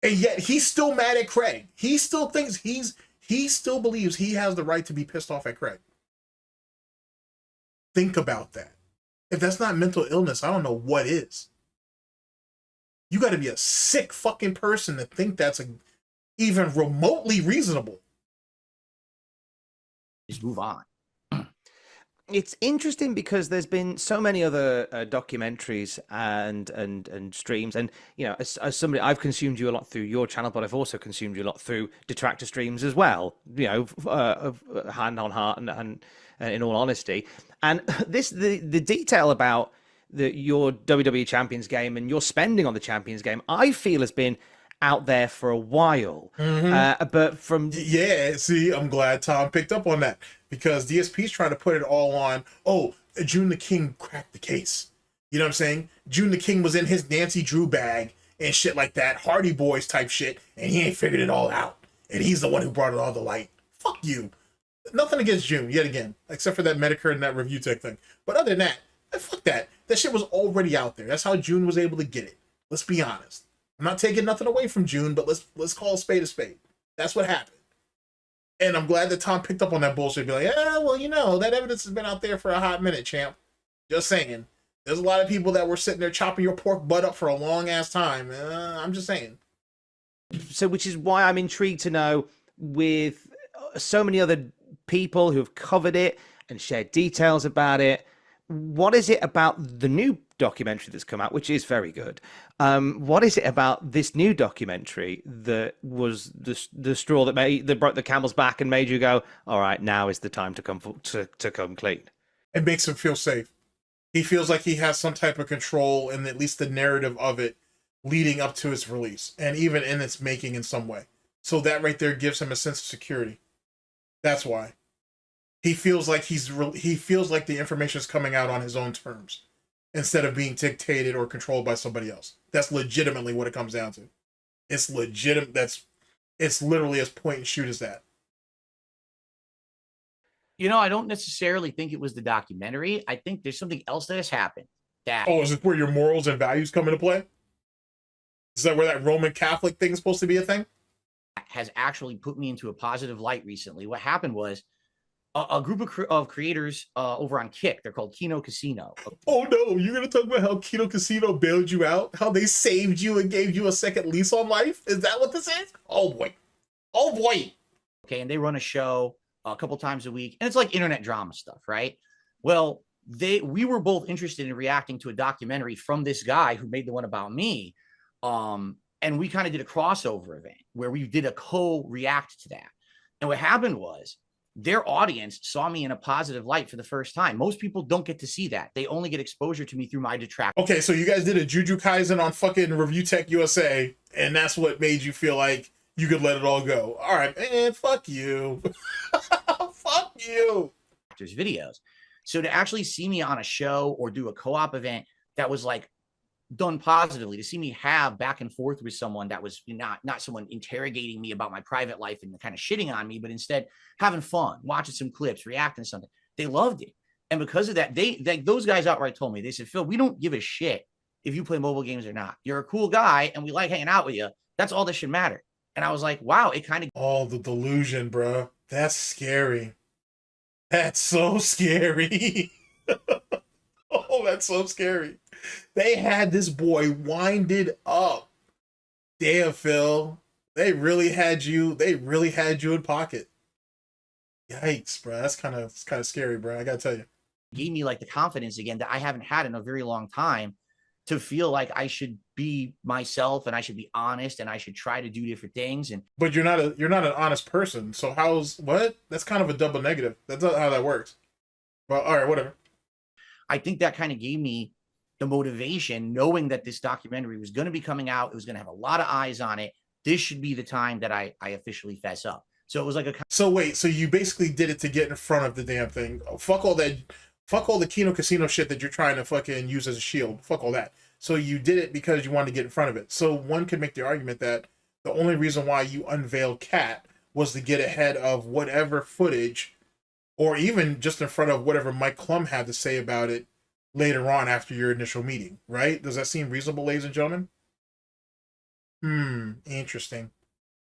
And yet he's still mad at Craig. He still thinks he still believes he has the right to be pissed off at Craig. Think about that. If that's not mental illness, I don't know what is. You got to be a sick fucking person to think that's even remotely reasonable. Just move on. It's interesting because there's been so many other documentaries and streams, and you know, as somebody, I've consumed you a lot through your channel, but I've also consumed you a lot through Detractor streams as well. You know, hand on heart and in all honesty, and the detail about your WWE Champions game and your spending on the Champions game, I feel has been out there for a while. But from see, I'm glad Tom picked up on that, because DSP's trying to put it all on, oh, June the King cracked the case. You know what I'm saying? June the King was in his Nancy Drew bag and shit like that, Hardy Boys type shit, and he ain't figured it all out. And he's the one who brought it all to light. Fuck you. Nothing against June, yet again, except for that Medicare and that review tech thing. But other than that, fuck that. That shit was already out there. That's how June was able to get it. Let's be honest. I'm not taking nothing away from June, but let's call a spade a spade. That's what happened. And I'm glad that Tom picked up on that bullshit. Be like, yeah, well, you know, that evidence has been out there for a hot minute, champ. Just saying. There's a lot of people that were sitting there chopping your pork butt up for a long ass time. I'm just saying. So, which is why I'm intrigued to know, with so many other people who have covered it and shared details about it, what is it about the new documentary that's come out, which is very good? What is it about this new documentary that was the straw that broke the camel's back and made you go, all right, now is the time to come clean? It makes him feel safe. He feels like he has some type of control in at least the narrative of it leading up to its release, and even in its making in some way. So that right there gives him a sense of security. That's why. He feels like the information is coming out on his own terms, instead of being dictated or controlled by somebody else. That's legitimately what it comes down to. It's legitimate. It's literally as point and shoot as that. You know, I don't necessarily think it was the documentary. I think there's something else that has happened. Is it where your morals and values come into play? Is that where that Roman Catholic thing is supposed to be a thing? Has actually put me into a positive light recently. What happened was, a group of creators over on Kick, they're called Kino Casino. Oh no, you're going to talk about how Kino Casino bailed you out? How they saved you and gave you a second lease on life? Is that what this is? Oh boy. Oh boy. Okay, and they run a show a couple times a week, and it's like internet drama stuff, right? Well, we were both interested in reacting to a documentary from this guy who made the one about me. And we kind of did a crossover event where we did a co-react to that. And what happened was, their audience saw me in a positive light for the first time. Most people don't get to see that. They only get exposure to me through my detractors. Okay, so you guys did a Juju Kaisen on fucking Review Tech USA, and that's what made you feel like you could let it all go. All right, man, fuck you. Fuck you. Videos. So to actually see me on a show or do a co-op event that was like done positively, to see me have back and forth with someone that was not someone interrogating me about my private life and kind of shitting on me, but instead having fun, watching some clips, reacting to something, they loved it. And because of that, those guys outright told me, they said, Phil, we don't give a shit if you play mobile games or not. You're a cool guy and we like hanging out with you. That's all that should matter. And I was like, wow, it kind of... Oh, the delusion, bro. That's scary. That's so scary. Oh, that's so scary. They had this boy winded up. Damn, Phil. They really had you in pocket. Yikes, bro. That's kind of scary, bro. I gotta tell you. Gave me like the confidence again that I haven't had in a very long time, to feel like I should be myself and I should be honest and I should try to do different things. But you're not an honest person. So what? That's kind of a double negative. That's not how that works. Well, all right, whatever. I think that kind of gave me the motivation, knowing that this documentary was going to be coming out. It was going to have a lot of eyes on it. This should be the time that I officially fess up. So it was like a... So wait, so you basically did it to get in front of the damn thing. Fuck all that fuck all the Kino Casino shit that you're trying to fucking use as a shield. Fuck all that. So you did it because you wanted to get in front of it. So one could make the argument that the only reason why you unveiled Cat was to get ahead of whatever footage, or even just in front of whatever Mike Klum had to say about it later on after your initial meeting, right? Does that seem reasonable, ladies and gentlemen? Interesting.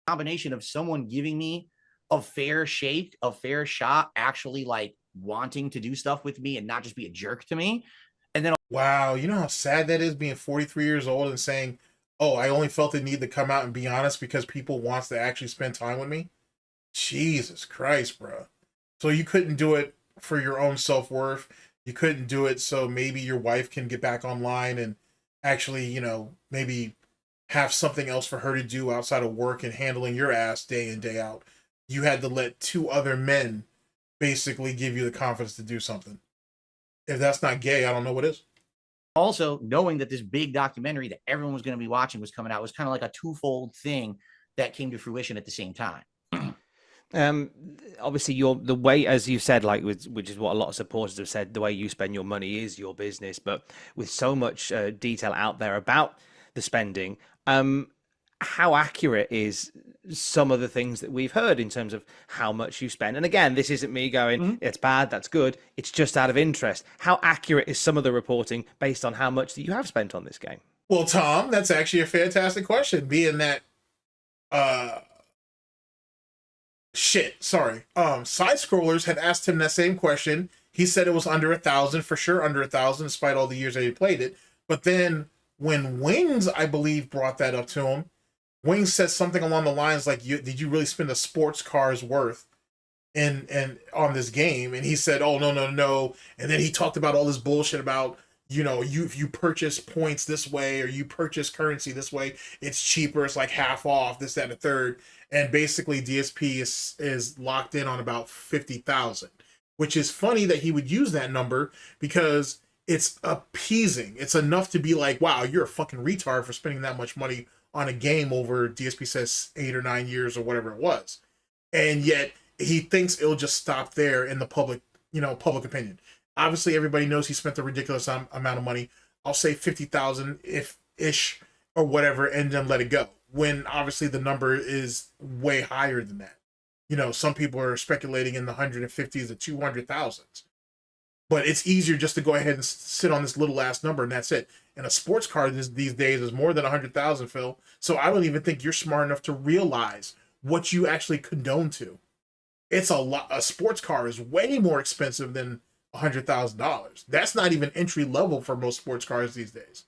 Combination of someone giving me a fair shake, a fair shot, actually like wanting to do stuff with me and not just be a jerk to me. And then, wow, you know how sad that is, being 43 years old and saying, oh, I only felt the need to come out and be honest because people wants to actually spend time with me? Jesus Christ, bro. So you couldn't do it for your own self-worth. You couldn't do it so maybe your wife can get back online and actually, you know, maybe have something else for her to do outside of work and handling your ass day in, day out. You had to let two other men basically give you the confidence to do something. If that's not gay, I don't know what is. also knowing that this big documentary that everyone was going to be watching was coming out was kind of like a twofold thing that came to fruition at the same time. Obviously the way, as you said, like, which is what a lot of supporters have said, the way you spend your money is your business, but with so much detail out there about the spending, how accurate is some of the things that we've heard in terms of how much you spend? And again, this isn't me going, it's bad, that's good. It's just out of interest. How accurate is some of the reporting based on how much that you have spent on this game? Well, Tom, that's actually a fantastic question, being that, side scrollers had asked him that same question. He said it was under 1,000, for sure under 1,000, despite all the years that he played it. But then when Wings, I believe, brought that up to him, Wings said something along the lines like, did you really spend a sports car's worth in on this game? And he said, oh, no. And then he talked about all this bullshit about, you know, if you purchase points this way or you purchase currency this way, it's cheaper, it's like half off, this, that, and the third. And basically DSP is locked in on about 50,000, which is funny that he would use that number because it's appeasing. It's enough to be like, wow, you're a fucking retard for spending that much money on a game over, DSP says, 8 or 9 years or whatever it was. And yet he thinks it'll just stop there in the public, public opinion. Obviously everybody knows he spent a ridiculous amount of money. I'll say 50,000 ish or whatever, and then let it go, when obviously the number is way higher than that. You know, some people are speculating in the 150s to 200,000s. But it's easier just to go ahead and sit on this little ass number, and that's it. And a sports car these days is more than 100,000, Phil. So I don't even think you're smart enough to realize what you actually condone to. It's a lot. A sports car is way more expensive than $100,000. That's not even entry level for most sports cars these days.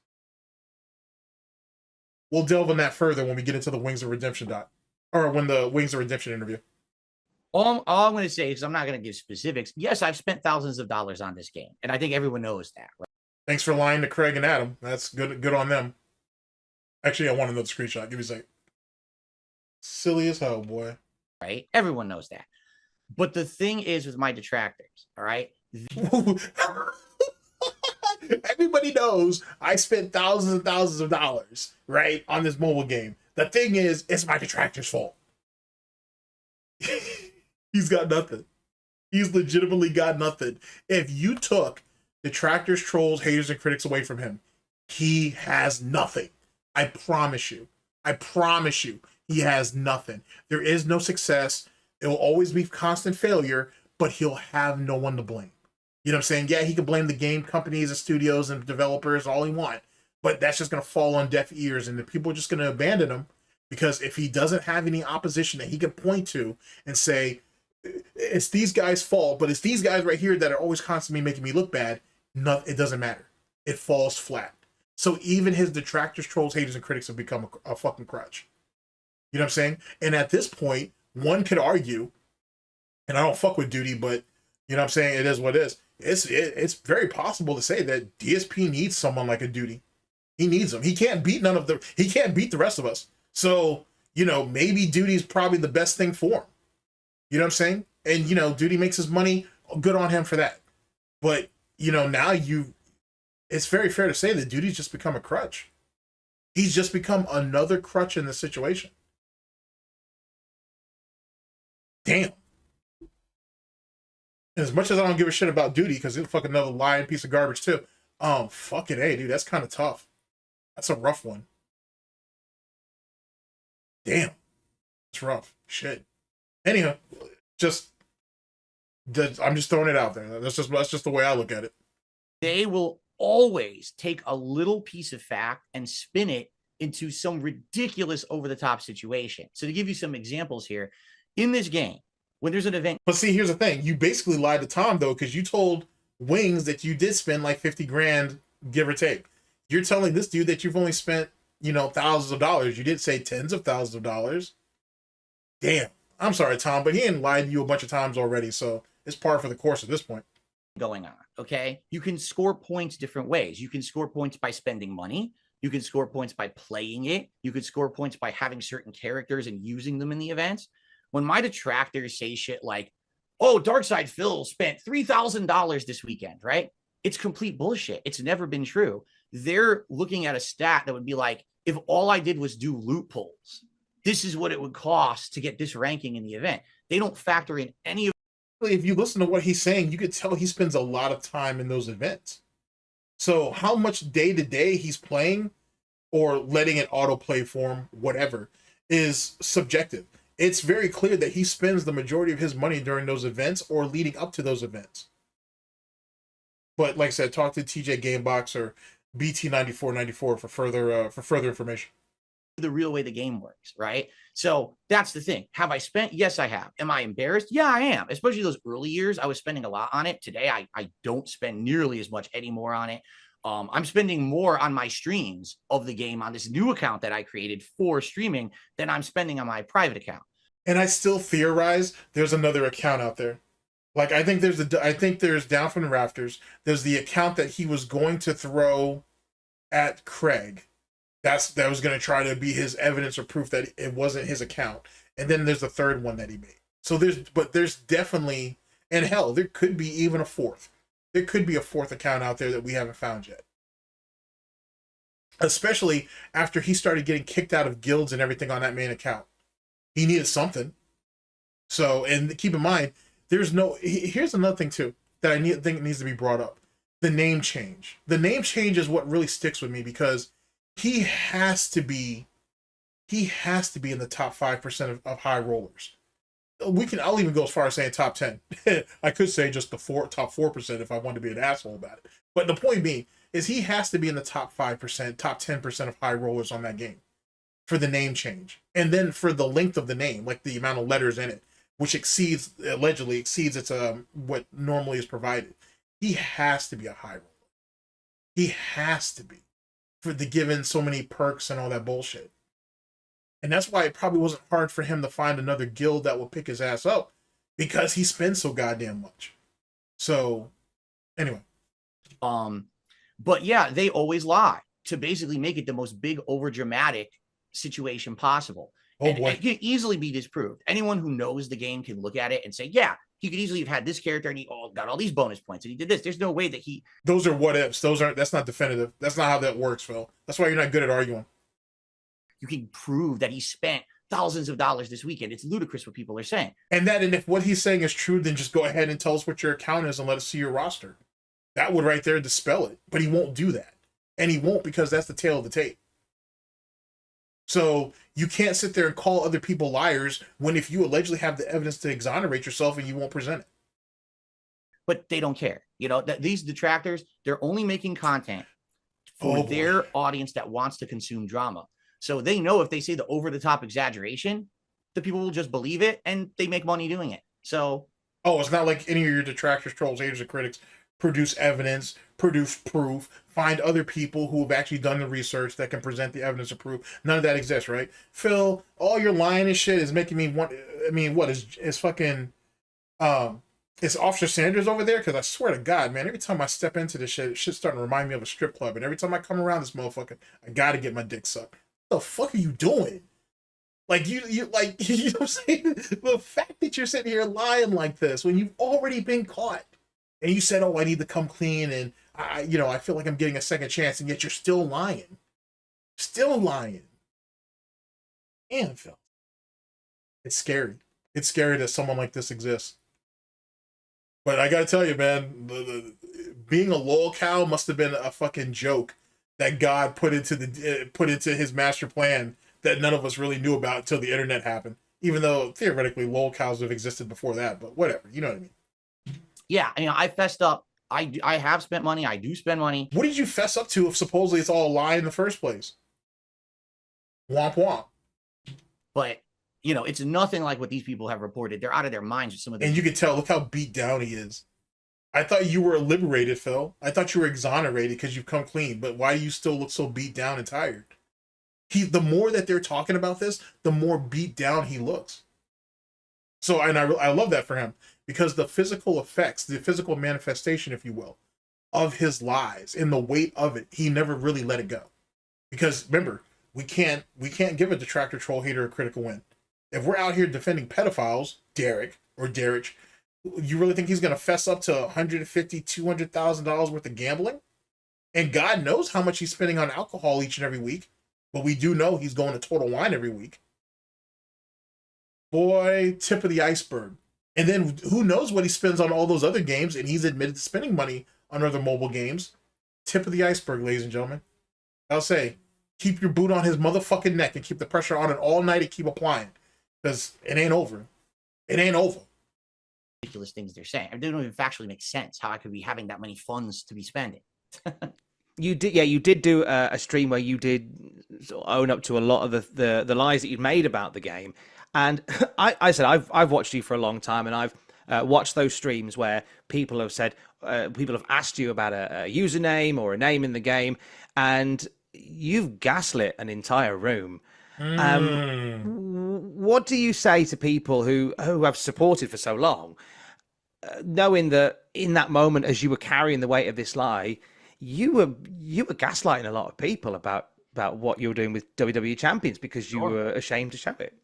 We'll delve on that further when we get into the Wings of Redemption when the Wings of Redemption interview. All I'm going to say is I'm not going to give specifics. Yes, I've spent thousands of dollars on this game, and I think everyone knows that. Right? Thanks for lying to Craig and Adam. That's good on them. Actually, I want another screenshot. Give me a sec. Silly as hell, boy. Right? Everyone knows that. But the thing is with my detractors, all right? Everybody knows I spent thousands and thousands of dollars, right, on this mobile game. The thing is, it's my detractor's fault. He's got nothing. He's legitimately got nothing. If you took detractors, trolls, haters, and critics away from him, he has nothing. I promise you. He has nothing. There is no success. It will always be constant failure, but he'll have no one to blame. You know what I'm saying? Yeah, he can blame the game companies and studios and developers all he wants, but that's just going to fall on deaf ears, and the people are just going to abandon him, because if he doesn't have any opposition that he can point to and say, it's these guys' fault, but it's these guys right here that are always constantly making me look bad, it doesn't matter. It falls flat. So even his detractors, trolls, haters, and critics have become a fucking crutch. You know what I'm saying? And at this point, one could argue, and I don't fuck with Duty, but you know what I'm saying, it is what it is. It's very possible to say that DSP needs someone like a Duty. He needs him. He can't beat the rest of us. So, maybe Duty's probably the best thing for him. You know what I'm saying? And, Duty makes his money. Good on him for that. But, now it's very fair to say that Duty's just become a crutch. He's just become another crutch in the situation. Damn. And as much as I don't give a shit about Duty, because it's fucking another lying piece of garbage too. Fucking A, dude, that's kind of tough. That's a rough one. Damn. It's rough. Shit. Anyhow, I'm just throwing it out there. That's just the way I look at it. They will always take a little piece of fact and spin it into some ridiculous over-the-top situation. So to give you some examples here, in this game, when there's an event. But see, here's the thing. You basically lied to Tom, though, because you told Wings that you did spend like 50 grand, give or take. You're telling this dude that you've only spent, thousands of dollars. You did say tens of thousands of dollars. Damn. I'm sorry, Tom, but he ain't lied to you a bunch of times already, so it's par for the course at this point. Going on, okay? You can score points different ways. You can score points by spending money. You can score points by playing it. You could score points by having certain characters and using them in the events. When my detractors say shit like, oh, Darksydephil spent $3,000 this weekend, right? It's complete bullshit. It's never been true. They're looking at a stat that would be like, if all I did was do loot pulls, this is what it would cost to get this ranking in the event. They don't factor in any of. If you listen to what he's saying, you could tell he spends a lot of time in those events. So how much day-to-day he's playing or letting it autoplay for him, whatever, is subjective. It's very clear that he spends the majority of his money during those events or leading up to those events. But like I said, talk to TJ Gamebox or BT9494 for further information. The real way the game works, right? So that's the thing. Have I spent? Yes, I have. Am I embarrassed? Yeah, I am. Especially those early years, I was spending a lot on it. Today, I don't spend nearly as much anymore on it. I'm spending more on my streams of the game on this new account that I created for streaming than I'm spending on my private account. And I still theorize there's another account out there. Like I think there's Down from the Rafters. There's the account that he was going to throw at Craig. That was going to try to be his evidence or proof that it wasn't his account. And then there's the third one that he made. So there's definitely, and hell, there could be even a fourth. There could be a fourth account out there that we haven't found yet. Especially after he started getting kicked out of guilds and everything on that main account. He needed something. So, and keep in mind, here's another thing too that I think needs to be brought up. The name change. The name change is what really sticks with me because he has to be in the top 5% of high rollers. I'll even go as far as saying top 10. I could say just the top 4% if I wanted to be an asshole about it. But the point being is he has to be in the top 5%, top 10% of high rollers on that game for the name change. And then for the length of the name, like the amount of letters in it, which allegedly exceeds its what normally is provided. He has to be a high roller. He has to be. For the given so many perks and all that bullshit. And that's why it probably wasn't hard for him to find another guild that will pick his ass up because he spends so goddamn much. So anyway. But yeah, they always lie to basically make it the most big over dramatic situation possible. Oh boy. And it can easily be disproved. Anyone who knows the game can look at it and say, yeah, he could easily have had this character and he got all these bonus points and he did this. There's no way that those are what ifs. That's not definitive. That's not how that works, Phil. That's why you're not good at arguing. You can prove that he spent thousands of dollars this weekend. It's ludicrous what people are saying. And if what he's saying is true, then just go ahead and tell us what your account is and let us see your roster. That would right there dispel it. But he won't do that. And he won't because that's the tail of the tape. So you can't sit there and call other people liars when if you allegedly have the evidence to exonerate yourself and you won't present it. But they don't care. These detractors, they're only making content for their audience that wants to consume drama. So they know if they say the over-the-top exaggeration, the people will just believe it and they make money doing it. So. Oh, it's not like any of your detractors, trolls, haters, or critics produce evidence, produce proof, find other people who have actually done the research that can present the evidence of proof. None of that exists, right? Phil, all your lying and shit is making me want. I mean, what is fucking is Officer Sanders over there? Because I swear to God, man, every time I step into this shit, shit's starting to remind me of a strip club. And every time I come around this motherfucker, I gotta get my dick sucked. What the fuck are you doing? Like you know what I'm saying? The fact that you're sitting here lying like this when you've already been caught. And you said, oh, I need to come clean, and I feel like I'm getting a second chance, and yet you're still lying. Still lying. Damn, Phil. It's scary. It's scary that someone like this exists. But I gotta tell you, man, being a lol cow must have been a fucking joke that God put into his master plan that none of us really knew about until the internet happened. Even though theoretically lol cows have existed before that, but whatever, you know what I mean. Yeah, I fessed up. I have spent money. I do spend money. What did you fess up to if supposedly it's all a lie in the first place? Womp womp. But it's nothing like what these people have reported. They're out of their minds with some of this. And you can tell, look how beat down he is. I thought you were liberated, Phil. I thought you were exonerated because you've come clean. But why do you still look so beat down and tired? The more that they're talking about this, the more beat down he looks. So, and I love that for him, because the physical effects, the physical manifestation, if you will, of his lies and the weight of it, he never really let it go. Because remember, we can't give a detractor, troll, hater a critical win. If we're out here defending pedophiles, Derek or Derek, you really think he's going to fess up to $150,000, $200,000 worth of gambling? And God knows how much he's spending on alcohol each and every week, but we do know he's going to Total Wine every week. Boy, tip of the iceberg. And then who knows what he spends on all those other games, and he's admitted to spending money on other mobile games. Tip of the iceberg, ladies and gentlemen. I'll say, keep your boot on his motherfucking neck and keep the pressure on it all night and keep applying. Because it ain't over. It ain't over. Ridiculous things they're saying. It doesn't even factually make sense how I could be having that many funds to be spending. You did do a stream where you did sort of own up to a lot of the lies that you'd made about the game. And I said, I've watched you for a long time, and I've watched those streams where people have said, people have asked you about a username or a name in the game, and you've gaslit an entire room. What do you say to people who have supported for so long, knowing that in that moment, as you were carrying the weight of this lie, you were gaslighting a lot of people about what you were doing with WWE champions because you were ashamed to show it?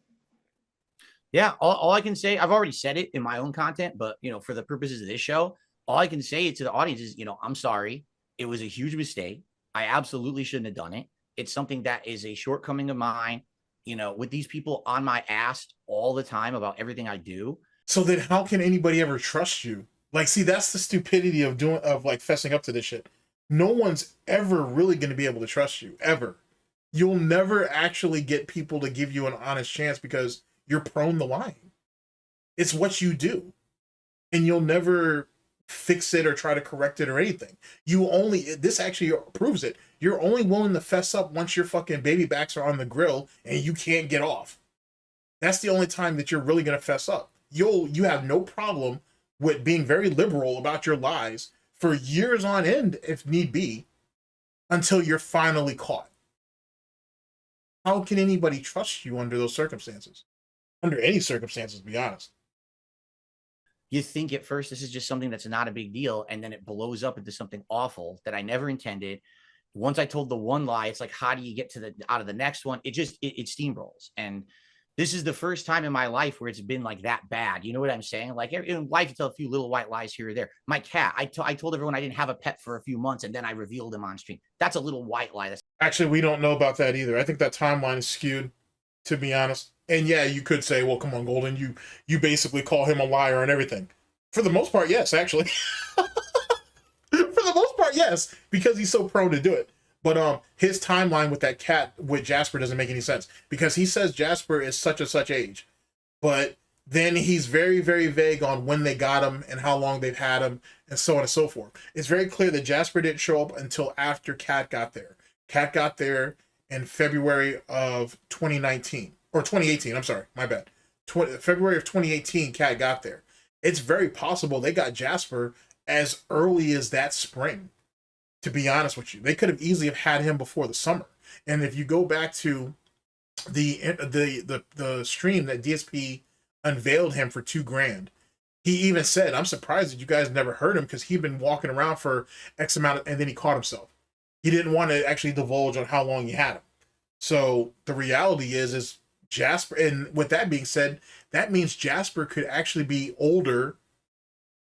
Yeah, all I can say, I've already said it in my own content, but for the purposes of this show, all I can say to the audience is, I'm sorry. It was a huge mistake. I absolutely shouldn't have done it. It's something that is a shortcoming of mine, with these people on my ass all the time about everything I do. So then how can anybody ever trust you? Like, see, that's the stupidity of fessing up to this shit. No one's ever really going to be able to trust you, ever. You'll never actually get people to give you an honest chance because you're prone to lying. It's what you do. And you'll never fix it or try to correct it or anything. This actually proves it. You're only willing to fess up once your fucking baby backs are on the grill and you can't get off. That's the only time that you're really going to fess up. You have no problem with being very liberal about your lies for years on end, if need be, until you're finally caught. How can anybody trust you under those circumstances? Under any circumstances, to be honest. You think at first this is just something that's not a big deal, and then it blows up into something awful that I never intended. Once I told the one lie, it's like, how do you get out of the next one? It steamrolls. And this is the first time in my life where it's been like that bad. You know what I'm saying? Like in life, you tell a few little white lies here or there. My cat, I told everyone I didn't have a pet for a few months, and then I revealed him on stream. That's a little white lie. Actually, we don't know about that either. I think that timeline is skewed, to be honest. And yeah, you could say, well, come on, Golden, you basically call him a liar and everything. For the most part, yes, actually. For the most part, yes, because he's so prone to do it. But his timeline with that cat with Jasper doesn't make any sense, because he says Jasper is such and such age, but then he's very, very vague on when they got him and how long they've had him and so on and so forth. It's very clear that Jasper didn't show up until after Cat got there. Cat got there in February of 2019 or 2018. I'm sorry, my bad. February of 2018, Cat got there. It's very possible they got Jasper as early as that spring. To be honest with you, they could have easily have had him before the summer. And if you go back to the stream that DSP unveiled him for $2,000, he even said, "I'm surprised that you guys never heard him because he'd been walking around for X amount," and then he caught himself. He didn't want to actually divulge on how long he had him. So the reality is Jasper, and with that being said, that means Jasper could actually be older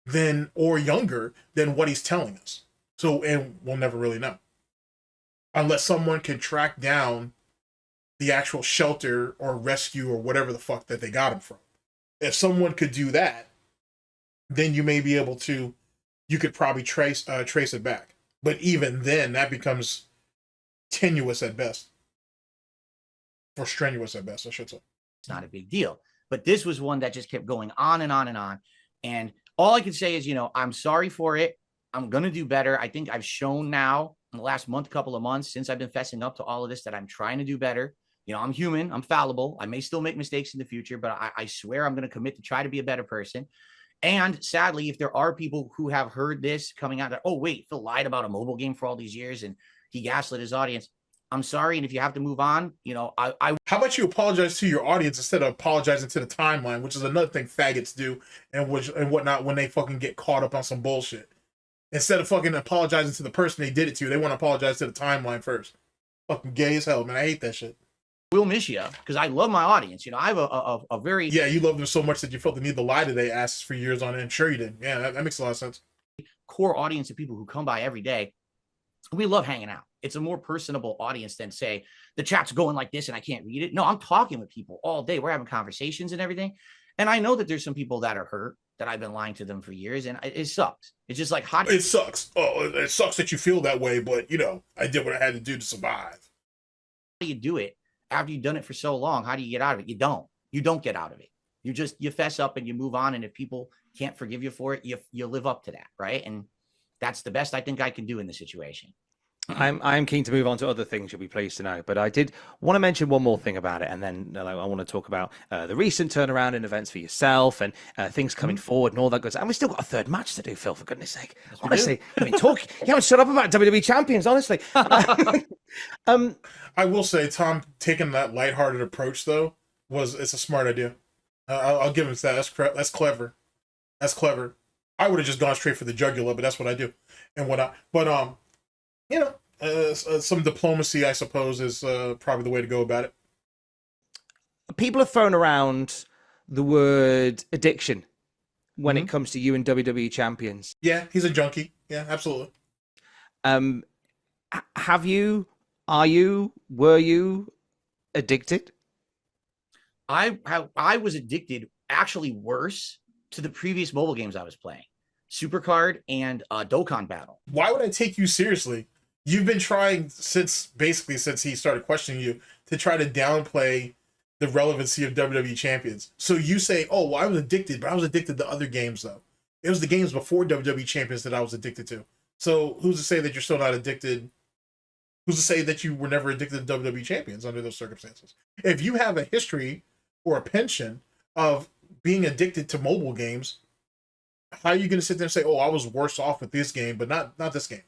than or younger than what he's telling us. So, and we'll never really know. Unless someone can track down the actual shelter or rescue or whatever the fuck that they got him from. If someone could do that, then you may be able to, you could probably trace it back. But even then, that becomes tenuous at best, or strenuous at best, I should say. It's not a big deal. But this was one that just kept going on and on and on. And all I can say is, you know, I'm sorry for it. I'm going to do better. I think I've shown now in the last month, couple of months, since I've been fessing up to all of this, that I'm trying to do better. You know, I'm human. I'm fallible. I may still make mistakes in the future, but I swear I'm going to commit to try to be a better person. And sadly, if there are people who have heard this coming out that, oh, wait, Phil lied about a mobile game for all these years and he gaslit his audience, I'm sorry. And if you have to move on, you know, how about you apologize to your audience instead of apologizing to the timeline, which is another thing faggots do and whatnot when they fucking get caught up on some bullshit. Instead of fucking apologizing to the person they did it to, they want to apologize to the timeline first. Fucking gay as hell, man. I hate that shit. will miss you because I love my audience. You know, I have a very... Yeah, you love them so much that you felt the need to lie to their asses for years on end. Sure you did. Yeah, that makes a lot of sense. core audience of people who come by every day. We love hanging out. It's a more personable audience than, say, the chat's going like this and I can't read it. No, I'm talking with people all day. We're having conversations and everything. And I know that there's some people that are hurt, that I've been lying to them for years, and it sucks. It's just like, how do you... It sucks. Oh, it sucks that you feel that way, but, you know, I did what I had to do to survive. How do you do it after you've done it for so long? How do you get out of it? You don't. You don't get out of it. You fess up and you move on, and if people can't forgive you for it, you live up to that, right? And that's the best I think I can do in the situation. I'm keen to move on to other things you'll be pleased to know, but I did want to mention one more thing about it, and then I want to talk about the recent turnaround in events for yourself and things coming forward and all that good stuff. And we've still got a third match to do, Phil, for goodness sake. Yes, honestly, I mean, you haven't shut up about WWE champions, honestly. I will say, Tom taking that lighthearted approach, though, it's a smart idea. I'll give him that. That's clever. That's clever. I would have just gone straight for the jugular, but that's what I do and whatnot. But you know, some diplomacy, I suppose, is probably the way to go about it. People have thrown around the word addiction when it comes to you and WWE champions. Yeah, he's a junkie. Yeah, absolutely. Have you? Are you? Were you addicted? I was addicted, actually worse, to the previous mobile games I was playing, Supercard and Dokkan Battle. Why would I take you seriously? You've been trying since he started questioning you to try to downplay the relevancy of WWE champions. So you say, oh, well, I was addicted, but I was addicted to other games, though. It was the games before WWE champions that I was addicted to. So who's to say that you're still not addicted? Who's to say that you were never addicted to WWE champions under those circumstances? If you have a history or a penchant of being addicted to mobile games, how are you going to sit there and say, oh, I was worse off with this game, but not this game?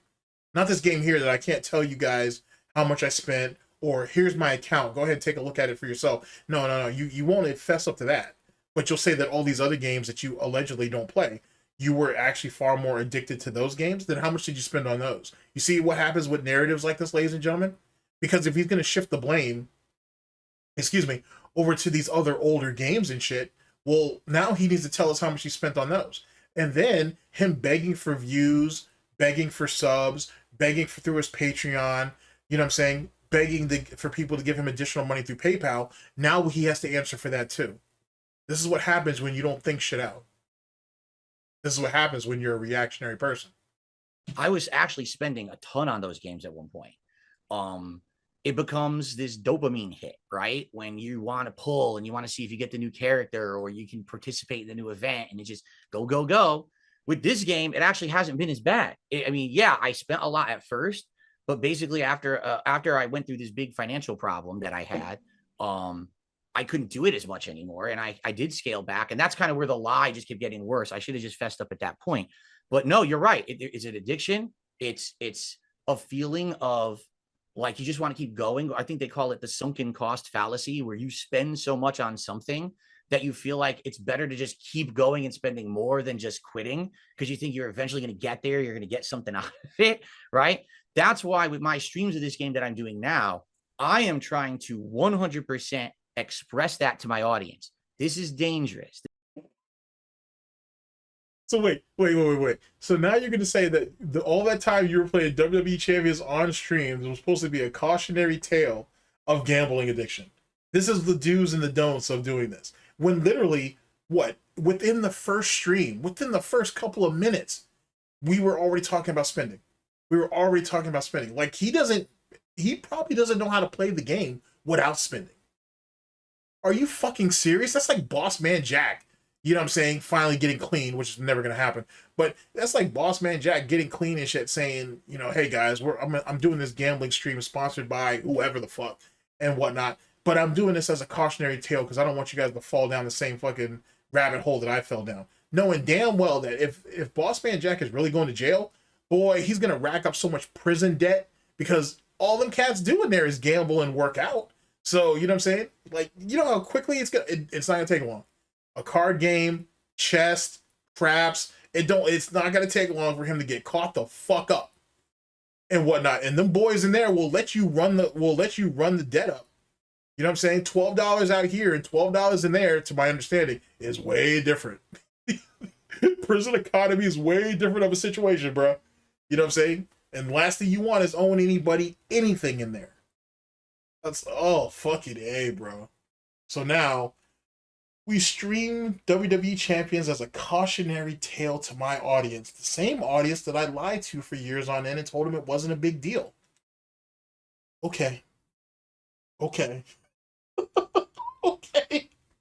Not this game here that I can't tell you guys how much I spent, or here's my account. Go ahead and take a look at it for yourself. No. You won't fess up to that. But you'll say that all these other games that you allegedly don't play, you were actually far more addicted to those games. Then how much did you spend on those? You see what happens with narratives like this, ladies and gentlemen? Because if he's going to shift the blame, over to these other older games and shit, well, now he needs to tell us how much he spent on those. And then him begging for views, begging for subs, begging through his Patreon, you know what I'm saying? Begging for people to give him additional money through PayPal. Now he has to answer for that too. This is what happens when you don't think shit out. This is what happens when you're a reactionary person. I was actually spending a ton on those games at one point. It becomes this dopamine hit, right? When you want to pull and you want to see if you get the new character or you can participate in the new event, and it just go. With this game, it actually hasn't been as bad. I mean, yeah, I spent a lot at first, but basically after I went through this big financial problem that I had, I couldn't do it as much anymore. And I did scale back. And that's kind of where the lie just kept getting worse. I should have just fessed up at that point. But no, you're right. Is it addiction? It's a feeling of like you just want to keep going. I think they call it the sunken cost fallacy, where you spend so much on something that you feel like it's better to just keep going and spending more than just quitting, because you think you're eventually going to get there. You're going to get something out of it, right? That's why with my streams of this game that I'm doing now, I am trying to 100% express that to my audience. This is dangerous. So wait. So now you're going to say that all that time you were playing WWE champions on streams was supposed to be a cautionary tale of gambling addiction. This is the do's and the don'ts of doing this. When literally, within the first stream, within the first couple of minutes, we were already talking about spending. Like he probably doesn't know how to play the game without spending. Are you fucking serious? That's like Boss Man Jack. You know what I'm saying? Finally getting clean, which is never gonna happen. But that's like Boss Man Jack getting clean and shit, saying, you know, hey guys, I'm doing this gambling stream sponsored by whoever the fuck and whatnot. But I'm doing this as a cautionary tale because I don't want you guys to fall down the same fucking rabbit hole that I fell down. Knowing damn well that if Boss Man Jack is really going to jail, boy, he's gonna rack up so much prison debt because all them cats doing there is gamble and work out. So you know what I'm saying? Like, you know how quickly it's not gonna take long. A card game, chess, craps, it's not gonna take long for him to get caught the fuck up and whatnot. And them boys in there will let you run the debt up. You know what I'm saying? $12 out here and $12 in there, to my understanding, is way different. Prison economy is way different of a situation, bro. You know what I'm saying? And the last thing you want is owing anybody anything in there. That's fucking A, bro. So now we stream WWE Champions as a cautionary tale to my audience, the same audience that I lied to for years on end and told them it wasn't a big deal. Okay. Okay.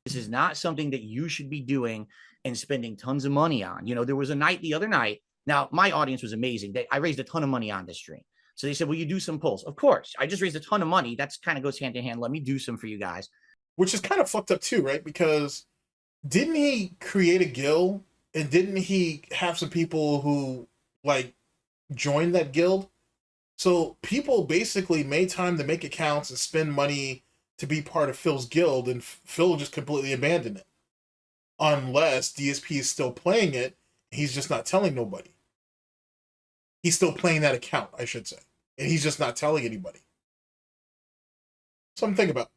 This is not something that you should be doing and spending tons of money on. You know, there was a night the other night. Now, my audience was amazing. I raised a ton of money on this stream. So they said, will you do some pulls? Of course. I just raised a ton of money. That's kind of goes hand in hand. Let me do some for you guys. Which is kind of fucked up too, right? Because didn't he create a guild? And didn't he have some people who, like, joined that guild? So people basically made time to make accounts and spend money to be part of Phil's guild, and Phil just completely abandoned it. Unless DSP is still playing it, he's just not telling nobody. He's still playing that account, I should say. And he's just not telling anybody. Something to think about.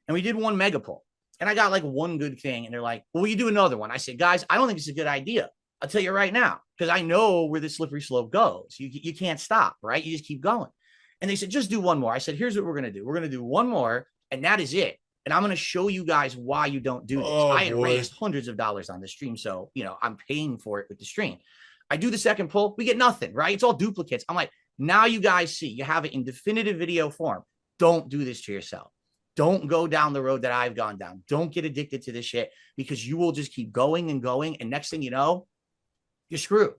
And we did one mega pull. And I got like one good thing. And they're like, well, will you do another one? I said, guys, I don't think it's a good idea. I'll tell you right now. Because I know where the slippery slope goes. You can't stop, right? You just keep going. And they said, just do one more. I said, here's what we're going to do. We're going to do one more. And that is it. And I'm going to show you guys why you don't do this. I had raised hundreds of dollars on the stream. So, you know, I'm paying for it with the stream. I do the second pull. We get nothing, right? It's all duplicates. I'm like, now you guys see, you have it in definitive video form. Don't do this to yourself. Don't go down the road that I've gone down. Don't get addicted to this shit because you will just keep going and going. And next thing you know, you're screwed.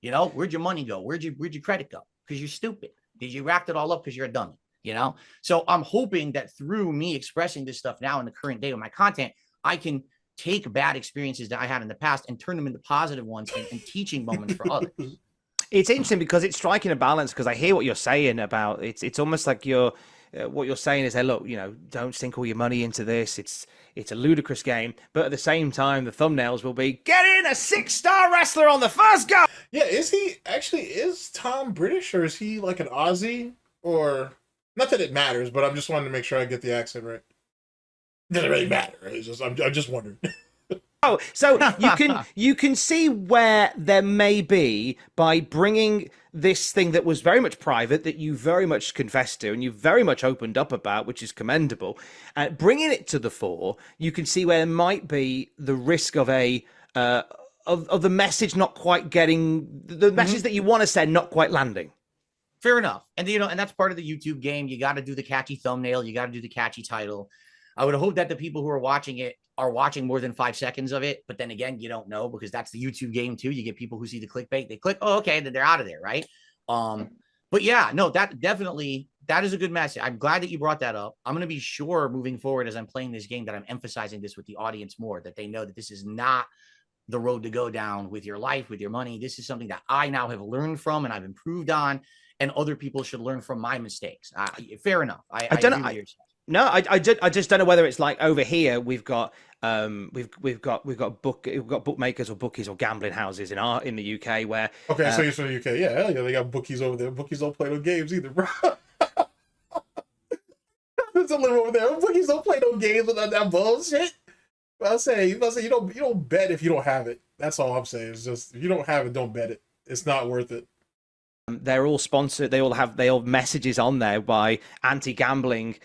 You know, where'd your money go? Where'd your credit go? Because you're stupid. Because you racked it all up because you're a dummy. You know, so I'm hoping that through me expressing this stuff now in the current day with my content, I can take bad experiences that I had in the past and turn them into positive ones and teaching moments for others. It's interesting because it's striking a balance, because I hear what you're saying about it's almost like what you're saying is, hey, look, you know, don't sink all your money into this. It's a ludicrous game, but at the same time, the thumbnails will be, get in a 6-star wrestler on the first go. Yeah, is Tom British, or is he like an Aussie? Or not that it matters, but I'm just wanting to make sure I get the accent right. Doesn't really matter. It's just I'm just wondering. Oh, so you can see where there may be, by bringing this thing that was very much private, that you very much confessed to and you very much opened up about, which is commendable, bringing it to the fore, you can see where there might be the risk of of the message not quite getting the message that you want to send, not quite landing. Fair enough. And, you know, and that's part of the YouTube game. You got to do the catchy thumbnail. You got to do the catchy title. I would hope that the people who are watching it are watching more than 5 seconds of it. But then again, you don't know, because that's the YouTube game too. You get people who see the clickbait. They click, oh, okay, then they're out of there, right? But yeah, no, that is a good message. I'm glad that you brought that up. I'm going to be sure moving forward as I'm playing this game that I'm emphasizing this with the audience more, that they know that this is not the road to go down with your life, with your money. This is something that I now have learned from and I've improved on, and other people should learn from my mistakes. Fair enough. I don't know. No, I just don't know whether it's like over here we've got bookmakers or bookies or gambling houses in the UK where okay, so you're from the UK, yeah, hell yeah, they got bookies over there. Bookies don't play no games either, bro. There's a little over there. Bookies don't play no games with that bullshit. I'll say you don't bet if you don't have it. That's all I'm saying. It's just, if you don't have it, don't bet it. It's not worth it. They're all sponsored. They all have messages on there by anti-gambling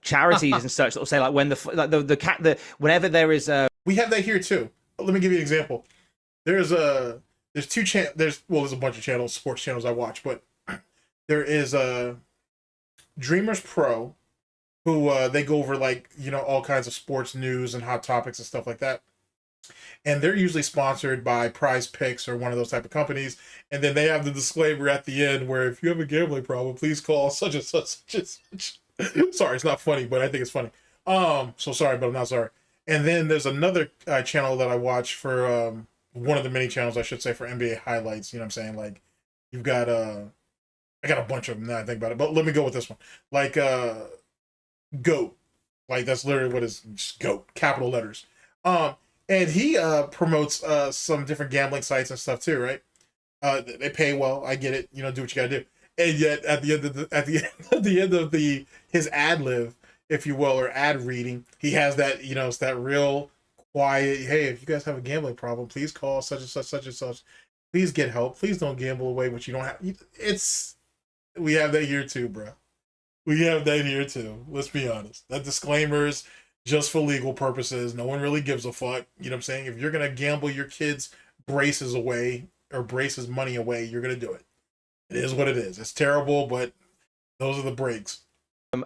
charities and such that will say, like, when whenever there is we have that here too. let me give you an example. There's a there's a bunch of channels, sports channels I watch, but there is a Dreamers Pro who they go over like, you know, all kinds of sports news and hot topics and stuff like that. And they're usually sponsored by Prize Picks or one of those type of companies. And then they have the disclaimer at the end where if you have a gambling problem, please call such and such, such and such. Sorry, it's not funny, but I think it's funny. So sorry, but I'm not sorry. And then there's another channel that I watch for one of the many channels, I should say, for NBA highlights. You know what I'm saying? Like, you've got I got a bunch of them now I think about it, but let me go with this one. Like Goat. Like, that's literally what is just Goat, capital letters. And he promotes some different gambling sites and stuff too, right? They pay well, I get it, you know, do what you gotta do. And yet at the end of his ad lib, if you will, or ad reading, he has that, you know, it's that real quiet, hey, if you guys have a gambling problem, please call such and such, such and such. Please get help. Please don't gamble away what you don't have. We have that here too, bro. We have that here too. Let's be honest. That disclaimer is just for legal purposes. No one really gives a fuck. You know what I'm saying? If you're going to gamble your kids' braces away or braces money away, you're going to do it. It is what it is. It's terrible, but those are the breaks.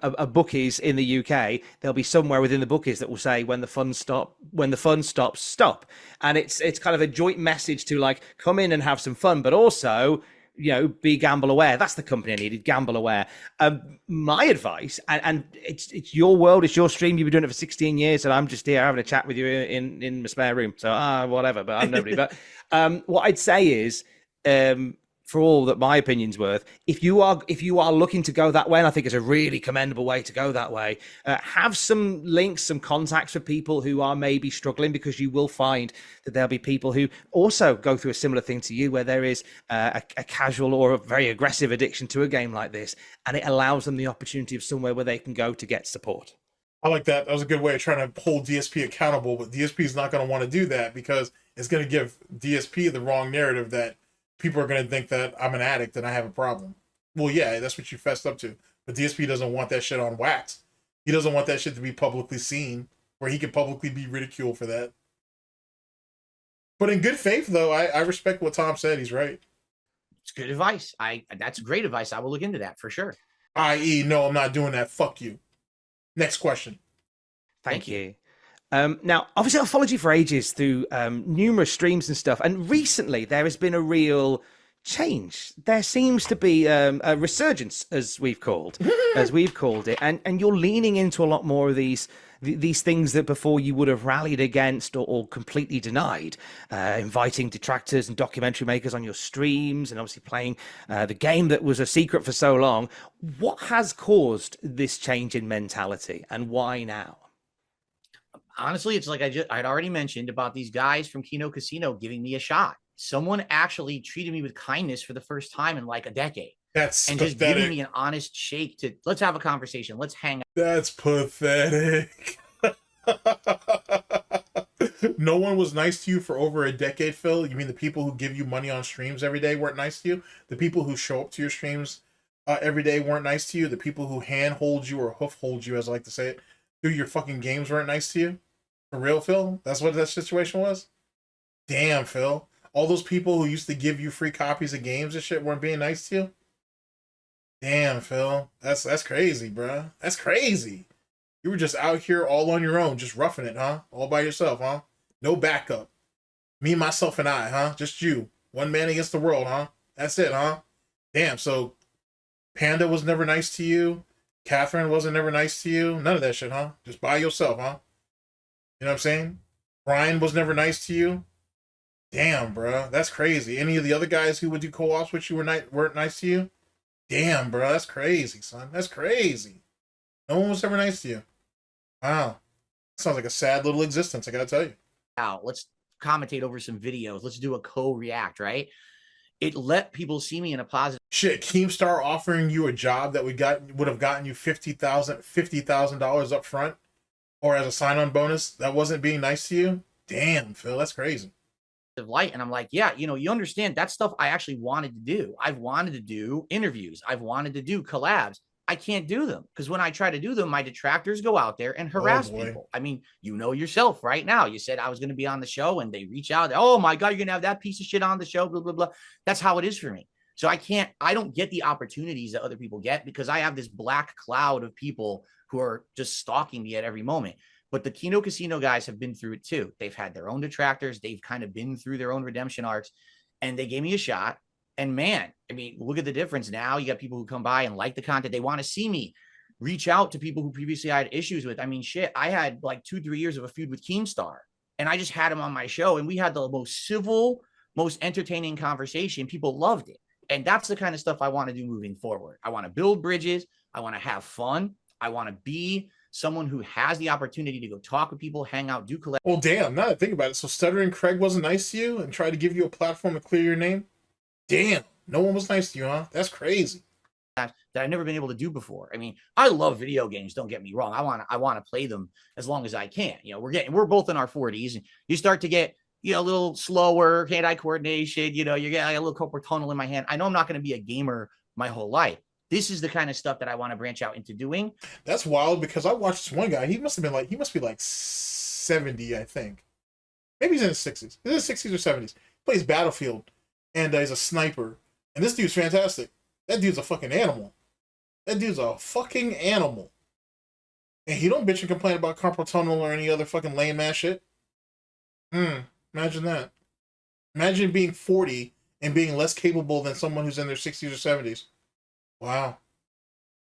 A bookies in the UK, there'll be somewhere within the bookies that will say when the fun stops, stop. And it's kind of a joint message to like come in and have some fun, but also, you know, be gamble aware. That's the company I needed, gamble aware. My advice, and it's your world, it's your stream. You've been doing it for 16 years, and I'm just here having a chat with you in my spare room. So whatever, but I'm nobody. But what I'd say is, for all that my opinion's worth, if you are looking to go that way, and I think it's a really commendable way to go that way, have some links, some contacts for people who are maybe struggling, because you will find that there'll be people who also go through a similar thing to you, where there is a casual or a very aggressive addiction to a game like this, and it allows them the opportunity of somewhere where they can go to get support. I like that. That was a good way of trying to hold DSP accountable, but DSP is not going to want to do that because it's going to give DSP the wrong narrative that people are going to think that I'm an addict and I have a problem. Well, yeah, that's what you fessed up to. But DSP doesn't want that shit on wax. He doesn't want that shit to be publicly seen, where he can publicly be ridiculed for that. But in good faith, though, I respect what Tom said. He's right. It's good advice. That's great advice. I will look into that for sure. I.e., no, I'm not doing that. Fuck you. Next question. Thank you. Now, obviously, I've followed you for ages through numerous streams and stuff, and recently there has been a real change. There seems to be a resurgence, as we've called it, and you're leaning into a lot more of these things that before you would have rallied against or completely denied, inviting detractors and documentary makers on your streams, and obviously playing the game that was a secret for so long. What has caused this change in mentality, and why now? Honestly, it's like I'd already mentioned about these guys from Kino Casino giving me a shot. Someone actually treated me with kindness for the first time in like a decade. That's and pathetic. Just giving me an honest shake to let's have a conversation. Let's hang out. That's pathetic. No one was nice to you for over a decade, Phil? You mean the people who give you money on streams every day weren't nice to you? The people who show up to your streams every day weren't nice to you? The people who hand hold you or hoof hold you, as I like to say it, through your fucking games weren't nice to you? For real, Phil? That's what that situation was? Damn, Phil. All those people who used to give you free copies of games and shit weren't being nice to you? Damn, Phil. That's crazy, bro. That's crazy. You were just out here all on your own, just roughing it, huh? All by yourself, huh? No backup. Me, myself, and I, huh? Just you. One man against the world, huh? That's it, huh? Damn, so Panda was never nice to you? Catherine wasn't never nice to you? None of that shit, huh? Just by yourself, huh? You know what I'm saying? Brian was never nice to you? Damn, bro. That's crazy. Any of the other guys who would do co-ops with you weren't nice to you? Damn, bro. That's crazy, son. That's crazy. No one was ever nice to you. Wow. Sounds like a sad little existence, I gotta tell you. Now, let's commentate over some videos. Let's do a co-react, right? It let people see me in a positive. Shit, Keemstar offering you a job that would have gotten you $50,000 up front, or as a sign-on bonus, that wasn't being nice to you? Damn, Phil, that's crazy. Light, and I'm like, yeah, you know, you understand that stuff I actually wanted to do. I've wanted to do interviews. I've wanted to do collabs. I can't do them because when I try to do them, my detractors go out there and harass people. I mean, you know yourself right now. You said I was going to be on the show and they reach out. Oh my God, you're going to have that piece of shit on the show, blah, blah, blah. That's how it is for me. So I don't get the opportunities that other people get because I have this black cloud of people who are just stalking me at every moment. But the Kino Casino guys have been through it too. They've had their own detractors. They've kind of been through their own redemption arcs and they gave me a shot. And man, I mean, look at the difference now. You got people who come by and like the content. They want to see me reach out to people who previously I had issues with. I mean, shit, I had like 2-3 years of a feud with Keemstar and I just had him on my show and we had the most civil, most entertaining conversation. People loved it. And that's the kind of stuff I want to do moving forward. I want to build bridges. I want to have fun. I want to be someone who has the opportunity to go talk with people, hang out, do collect. Well, damn, now that I think about it. So Stuttering Craig wasn't nice to you and tried to give you a platform to clear your name? Damn, no one was nice to you, huh? That's crazy. That I've never been able to do before. I mean, I love video games. Don't get me wrong. I want to play them as long as I can. You know, we're both in our 40s, and you start to get a little slower, hand-eye coordination. You know, you get like a little carpal tunnel in my hand. I know I'm not going to be a gamer my whole life. This is the kind of stuff that I want to branch out into doing. That's wild because I watched this one guy. He must be like 70, I think. Maybe he's in his 60s. He's in his 60s or 70s. He plays Battlefield. And he's a sniper. And this dude's fantastic. That dude's a fucking animal. That dude's a fucking animal. And he don't bitch and complain about carpal tunnel or any other fucking lame ass shit. Imagine that. Imagine being 40 and being less capable than someone who's in their 60s or 70s. Wow.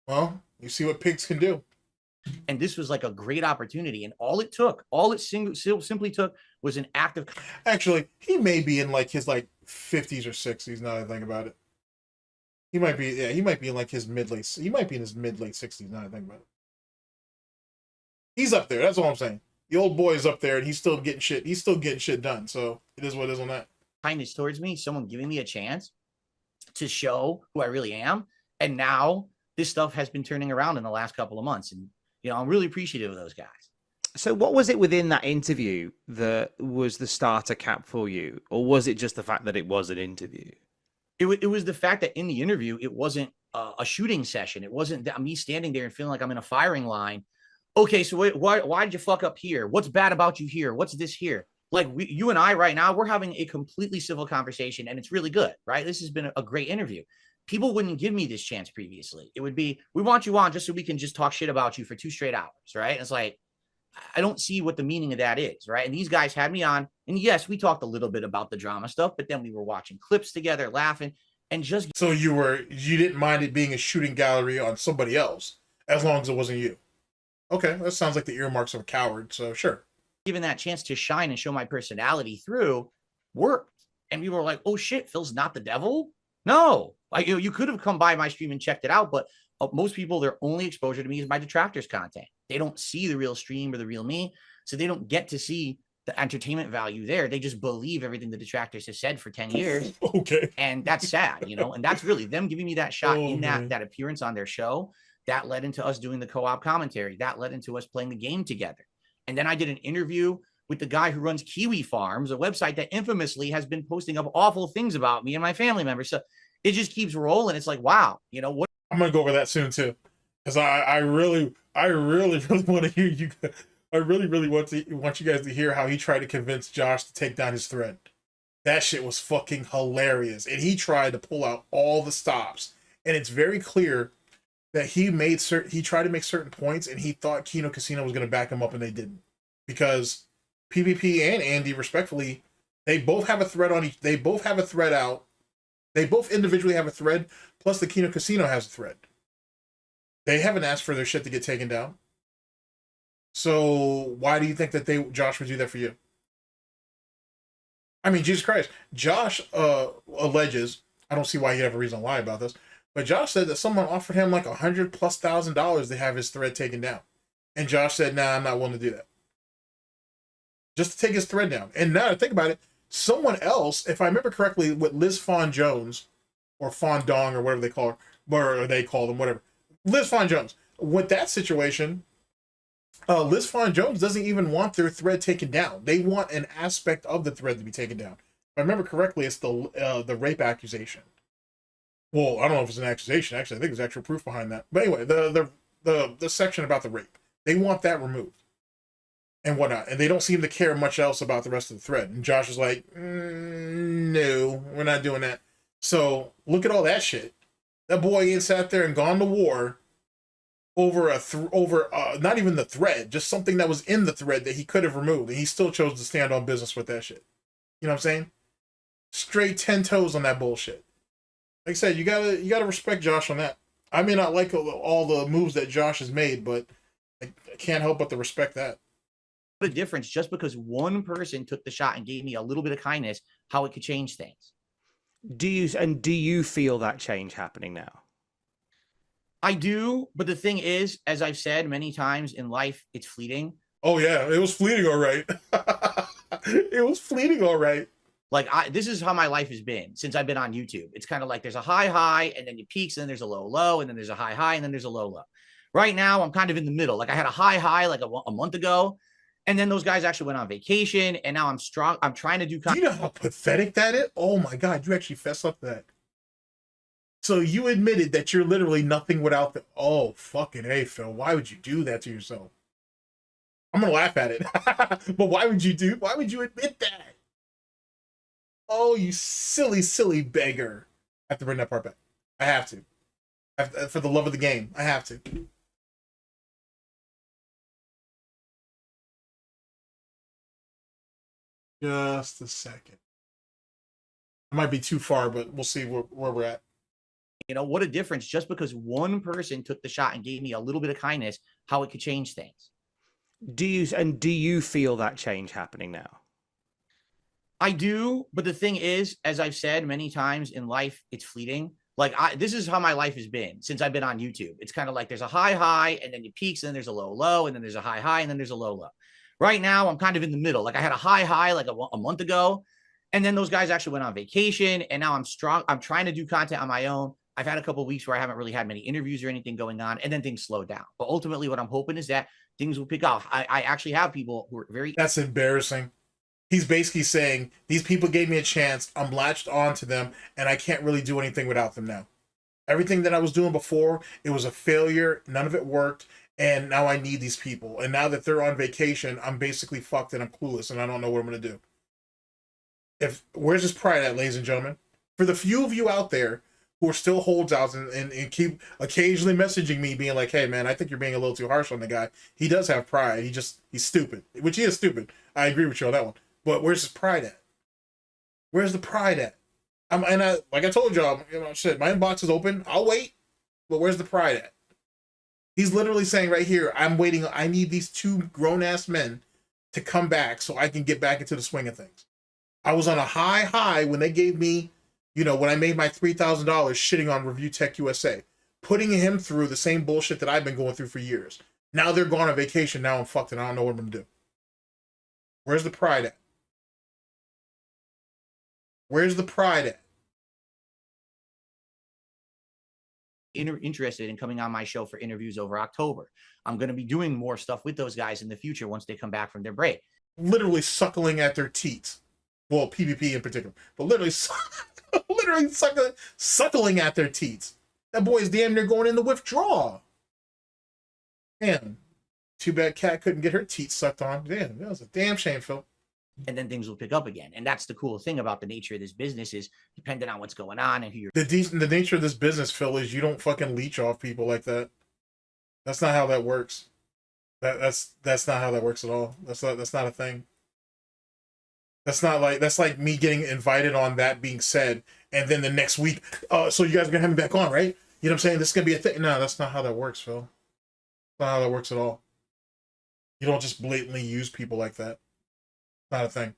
Well, you see what pigs can do. And this was like a great opportunity. And all it simply took was an active. Actually, he may be in like his 50s or 60s now that I think about it. He might be in like his mid-late 60s now that I think about it. He's up there, that's all I'm saying. The old boy is up there and he's still getting shit done. So it is what it is on that. Kindness towards me, someone giving me a chance to show who I really am. And now this stuff has been turning around in the last couple of months. And I'm really appreciative of those guys. So what was it within that interview that was the starter cap for you? Or was it just the fact that it was an interview? It was the fact that in the interview, it wasn't a shooting session. It wasn't me standing there and feeling like I'm in a firing line. Okay, so why did you fuck up here? What's bad about you here? What's this here? Like you and I right now, we're having a completely civil conversation and it's really good, right? This has been a great interview. People wouldn't give me this chance previously. It would be, we want you on just so we can just talk shit about you for 2 straight hours, right? And it's like, I don't see what the meaning of that is, right? And these guys had me on, and yes, we talked a little bit about the drama stuff, but then we were watching clips together, laughing, and just. So you didn't mind it being a shooting gallery on somebody else, as long as it wasn't you. Okay, that sounds like the earmarks of a coward, so sure. Given that chance to shine and show my personality through worked. And people were like, oh shit, Phil's not the devil? No, like you could have come by my stream and checked it out, but most people, their only exposure to me is my detractors content. They don't see the real stream or the real me, so they don't get to see the entertainment value there. They just believe everything the detractors have said for 10 years. Okay. And that's sad, and that's really them giving me that shot that appearance on their show. That led into us doing the co-op commentary. That led into us playing the game together. And then I did an interview with the guy who runs Kiwi Farms, a website that infamously has been posting up awful things about me and my family members. So it just keeps rolling. It's like, wow, what? I'm going to go over that soon too. Because I really want to hear you. I really want you guys to hear how he tried to convince Josh to take down his thread. That shit was fucking hilarious. And he tried to pull out all the stops. And it's very clear that he tried to make certain points and he thought Kino Casino was going to back him up and they didn't. Because PvP and Andy, respectfully, they both have a thread on each. They both have a thread out. They both individually have a thread, plus the Kino Casino has a thread. They haven't asked for their shit to get taken down. So why do you think that Josh would do that for you? I mean, Jesus Christ. Josh alleges, I don't see why he'd have a reason to lie about this, but Josh said that someone offered him like $100,000+ to have his thread taken down. And Josh said, nah, I'm not willing to do that. Just to take his thread down. And now to think about it, someone else, if I remember correctly, with Liz Fawn Jones, or Fawn Dong, or whatever they call her, or they call them, whatever. Liz Fawn Jones. With that situation, Liz Fawn Jones doesn't even want their thread taken down. They want an aspect of the thread to be taken down. If I remember correctly, it's the rape accusation. Well, I don't know if it's an accusation. Actually, I think there's actual proof behind that. But anyway, the section about the rape, they want that removed and whatnot, and they don't seem to care much else about the rest of the thread. And Josh is like, no, we're not doing that. So look at all that shit. That boy ain't sat there and gone to war over not even the thread, just something that was in the thread that he could have removed, and he still chose to stand on business with that shit. You know what I'm saying? Straight 10 toes on that bullshit. Like I said, you gotta respect Josh on that. I may not like all the moves that Josh has made, but I can't help but to respect that. What a difference just because one person took the shot and gave me a little bit of kindness, how it could change things. Do you feel that change happening now? I do, but the thing is, as I've said many times in life, it's fleeting. Oh yeah, it was fleeting, all right. It was fleeting, all right. Like this is how my life has been since I've been on YouTube. It's kind of like there's a high, and then you peaks, and then there's a low, and then there's a high, and then there's a low. Right now, I'm kind of in the middle. Like I had a high like a month ago, and then those guys actually went on vacation, and now I'm strong. I'm trying to do. Do you know how pathetic that is? Oh my God, you actually fess up that. So you admitted that you're literally nothing without the. Oh fucking hey, Phil, why would you do that to yourself? I'm gonna laugh at it, but why would you admit that? Oh, you silly beggar. I have to bring that part back. I have to. For the love of the game, I have to. Just a second. It might be too far, but we'll see where we're at. You know, what a difference just because one person took the shot and gave me a little bit of kindness, how it could change things. Do you feel that change happening now? I do, but the thing is, as I've said many times in life, it's fleeting. Like this is how my life has been since I've been on YouTube. It's kind of like there's a high, and then you peaks, and then there's a low, and then there's a high, and then there's a low. Right now, I'm kind of in the middle. Like I had a high like a month ago, and then those guys actually went on vacation, and now I'm strong. I'm trying to do content on my own. I've had a couple of weeks where I haven't really had many interviews or anything going on, and then things slow down. But ultimately, what I'm hoping is that things will pick up. I actually have people who are very... That's embarrassing. He's basically saying, these people gave me a chance, I'm latched on to them, and I can't really do anything without them now. Everything that I was doing before, it was a failure, none of it worked, and now I need these people. And now that they're on vacation, I'm basically fucked and I'm clueless, and I don't know what I'm going to do. Where's his pride at, ladies and gentlemen? For the few of you out there who are still holdouts and keep occasionally messaging me being like, hey man, I think you're being a little too harsh on the guy. He does have pride. He's stupid, which he is stupid. I agree with you on that one. But where's his pride at? Where's the pride at? Like I told y'all, shit, my inbox is open. I'll wait. But where's the pride at? He's literally saying right here, I'm waiting. I need these two grown-ass men to come back so I can get back into the swing of things. I was on a high when they gave me, when I made my $3,000 shitting on Review Tech USA, putting him through the same bullshit that I've been going through for years. Now they're gone on vacation. Now I'm fucked and I don't know what I'm going to do. Where's the pride at? Where's the pride at? Interested in coming on my show for interviews over October. I'm going to be doing more stuff with those guys in the future once they come back from their break. Literally suckling at their teats. Well, PvP in particular. But literally suckling at their teats. That boy is damn near going into withdrawal. Damn. Too bad Kat couldn't get her teeth sucked on. Damn, that was a damn shame, Phil. And then things will pick up again. And that's the cool thing about the nature of this business is depending on what's going on and who you're... The nature of this business, Phil, is you don't fucking leech off people like that. That's not how that works. That's not how that works at all. That's not a thing. That's like me getting invited on that being said, and then the next week, so you guys are gonna have me back on, right? You know what I'm saying? This is gonna be a thing. No, that's not how that works, Phil. That's not how that works at all. You don't just blatantly use people like that. Not a thing.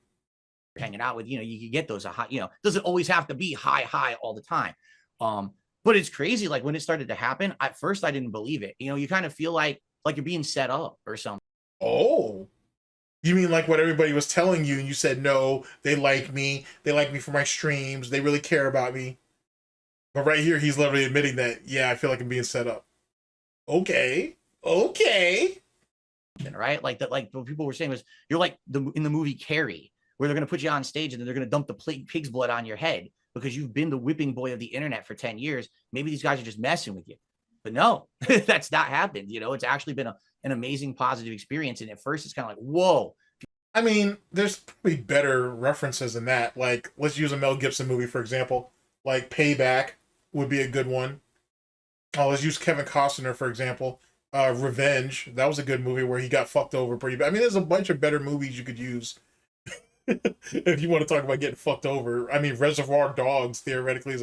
Hanging out with, you can get those high, doesn't always have to be high all the time. But it's crazy. Like when it started to happen, at first I didn't believe it. You kind of feel like you're being set up or something. Oh, you mean like what everybody was telling you and you said, no, they like me for my streams, they really care about me. But right here, he's literally admitting that, yeah, I feel like I'm being set up. Okay. Right? Like what people were saying was, you're like in the movie Carrie, where they're going to put you on stage and then they're going to dump the pig's blood on your head. because you've been the whipping boy of the internet for 10 years. Maybe these guys are just messing with you. But no, that's not happened. You know, it's actually been an amazing positive experience. And at first it's kind of like, whoa. I mean, there's probably better references than that. Like, let's use a Mel Gibson movie, for example. Like, Payback would be a good one. Oh, let's use Kevin Costner, for example. Revenge. That was a good movie where he got fucked over pretty bad. I mean, there's a bunch of better movies you could use if you want to talk about getting fucked over. I mean, Reservoir Dogs, theoretically,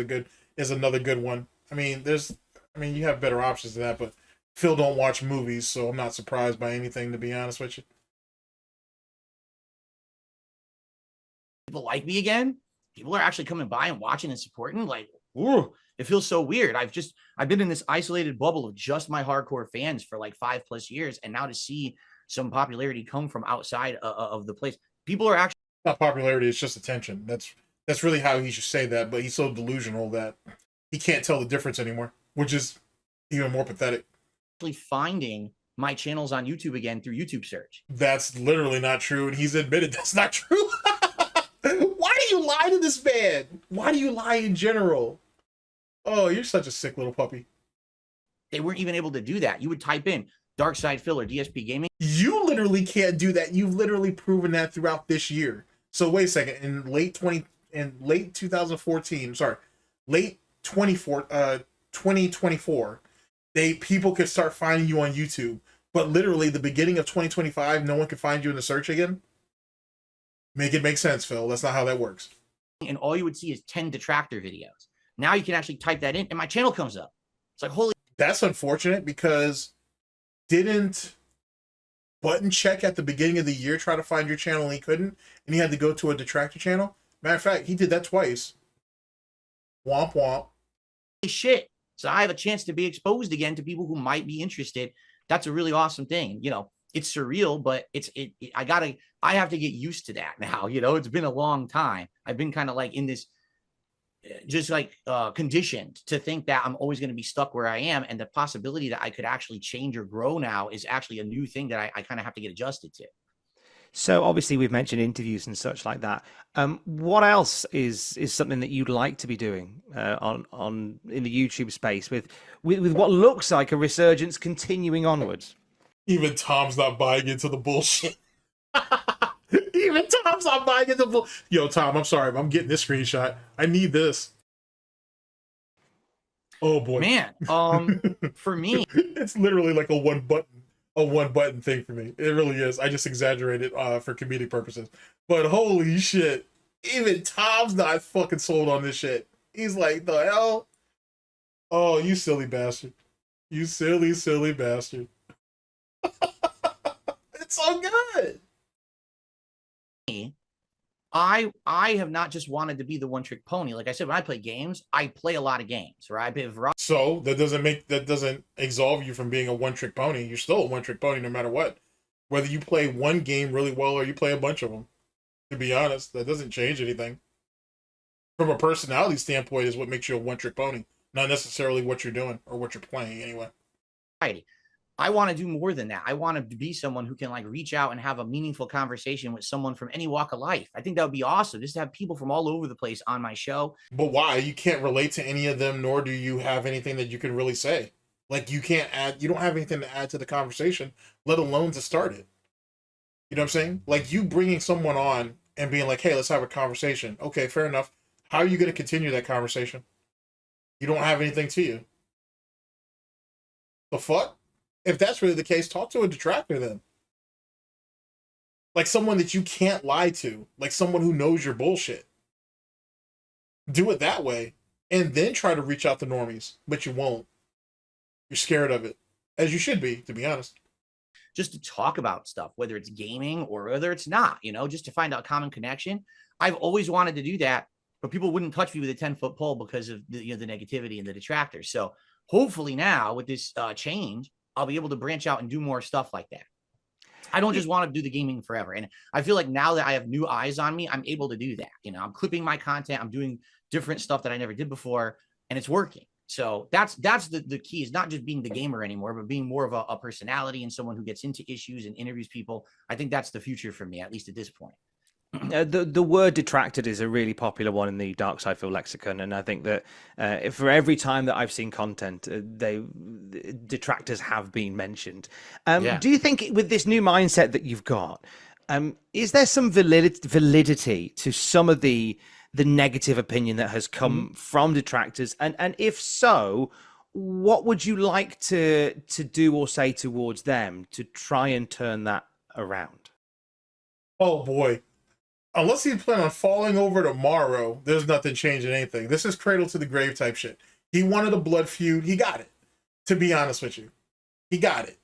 is another good one. I mean, you have better options than that, but Phil don't watch movies, so I'm not surprised by anything, to be honest with you. People like me again. People are actually coming by and watching and supporting. Like, ooh, it feels so weird. I've been in this isolated bubble of just my hardcore fans for like 5+ years, and now to see some popularity come from outside of the place, people are actually Not popularity, it's just attention. That's really how he should say that, but he's so delusional that he can't tell the difference anymore, which is even more pathetic. finding my channels on YouTube again through YouTube search. That's literally not true, and he's admitted that's not true. Why do you lie to this man? Why do you lie in general? Oh, you're such a sick little puppy. They weren't even able to do that. You would type in Darksydephil or DSP Gaming. You literally can't do that. You've literally proven that throughout this year. So wait a second. In late 2024, people could start finding you on YouTube. But literally the beginning of 2025, no one could find you in the search again. Make it make sense, Phil. That's not how that works. And all you would see is 10 detractor videos. Now you can actually type that in and my channel comes up. It's like, holy. That's unfortunate, because didn't Button Check at the beginning of the year try to find your channel and he couldn't, and he had to go to a detractor channel? Matter of fact, he did that twice. Womp womp. shit. So I have a chance to be exposed again to people who might be interested. That's a really awesome thing. You know, it's surreal, but I have to get used to that now. You know, it's been a long time. I've been kind of like in this, just like conditioned to think that I'm always going to be stuck where I am. And the possibility that I could actually change or grow now is actually a new thing that I kind of have to get adjusted to. So obviously we've mentioned interviews and such like that. What else is something that you'd like to be doing on in the YouTube space with what looks like a resurgence continuing onwards? Even Tom's not buying into the bullshit. Even Tom's not buying into the bullshit. Yo, Tom, I'm sorry, but I'm getting this screenshot. I need this. Oh boy, Man, for me, it's literally like a one button thing for me. It really is. I just exaggerated for comedic purposes. But holy shit, even Tom's not fucking sold on this shit. He's like, the hell? Oh, you silly bastard. You silly, silly bastard. It's so good. I have not just wanted to be the one-trick pony. Like I said, when I play games, I play a lot of games, right? So that doesn't absolve you from being a one-trick pony. You're still a one-trick pony no matter what. Whether you play one game really well or you play a bunch of them. To be honest, that doesn't change anything. From a personality standpoint is what makes you a one-trick pony, not necessarily what you're doing or what you're playing anyway. I want to do more than that. I want to be someone who can like reach out and have a meaningful conversation with someone from any walk of life. I think that would be awesome, just to have people from all over the place on my show. But why? You can't relate to any of them, nor do you have anything that you can really say. Like you don't have anything to add to the conversation, let alone to start it. You know what I'm saying? Like you bringing someone on and being like, hey, let's have a conversation. Okay, fair enough. How are you going to continue that conversation? You don't have anything to you. The fuck? If that's really the case, talk to a detractor then. Like someone that you can't lie to. Like someone who knows your bullshit. Do it that way. And then try to reach out to normies. But you won't. You're scared of it. As you should be, to be honest. Just to talk about stuff, whether it's gaming or whether it's not, you know, just to find out common connection. I've always wanted to do that, but people wouldn't touch me with a 10-foot pole because of the, the negativity and the detractors. So hopefully now with this change, I'll be able to branch out and do more stuff like that. I don't just want to do the gaming forever. And I feel like now that I have new eyes on me, I'm able to do that. You know, I'm clipping my content. I'm doing different stuff that I never did before, and it's working. So that's the key, is not just being the gamer anymore, but being more of a personality and someone who gets into issues and interviews people. I think that's the future for me, at least at this point. The word detracted is a really popular one in the Darksydephil lexicon, and I think that for every time that I've seen content, detractors have been mentioned. Yeah. Do you think with this new mindset that you've got, is there some validity to some of the negative opinion that has come from detractors, and if so, what would you like to do or say towards them to try and turn that around? Oh boy. Unless he's planning on falling over tomorrow, there's nothing changing anything. This is cradle to the grave type shit. He wanted a blood feud. He got it. To be honest with you, he got it.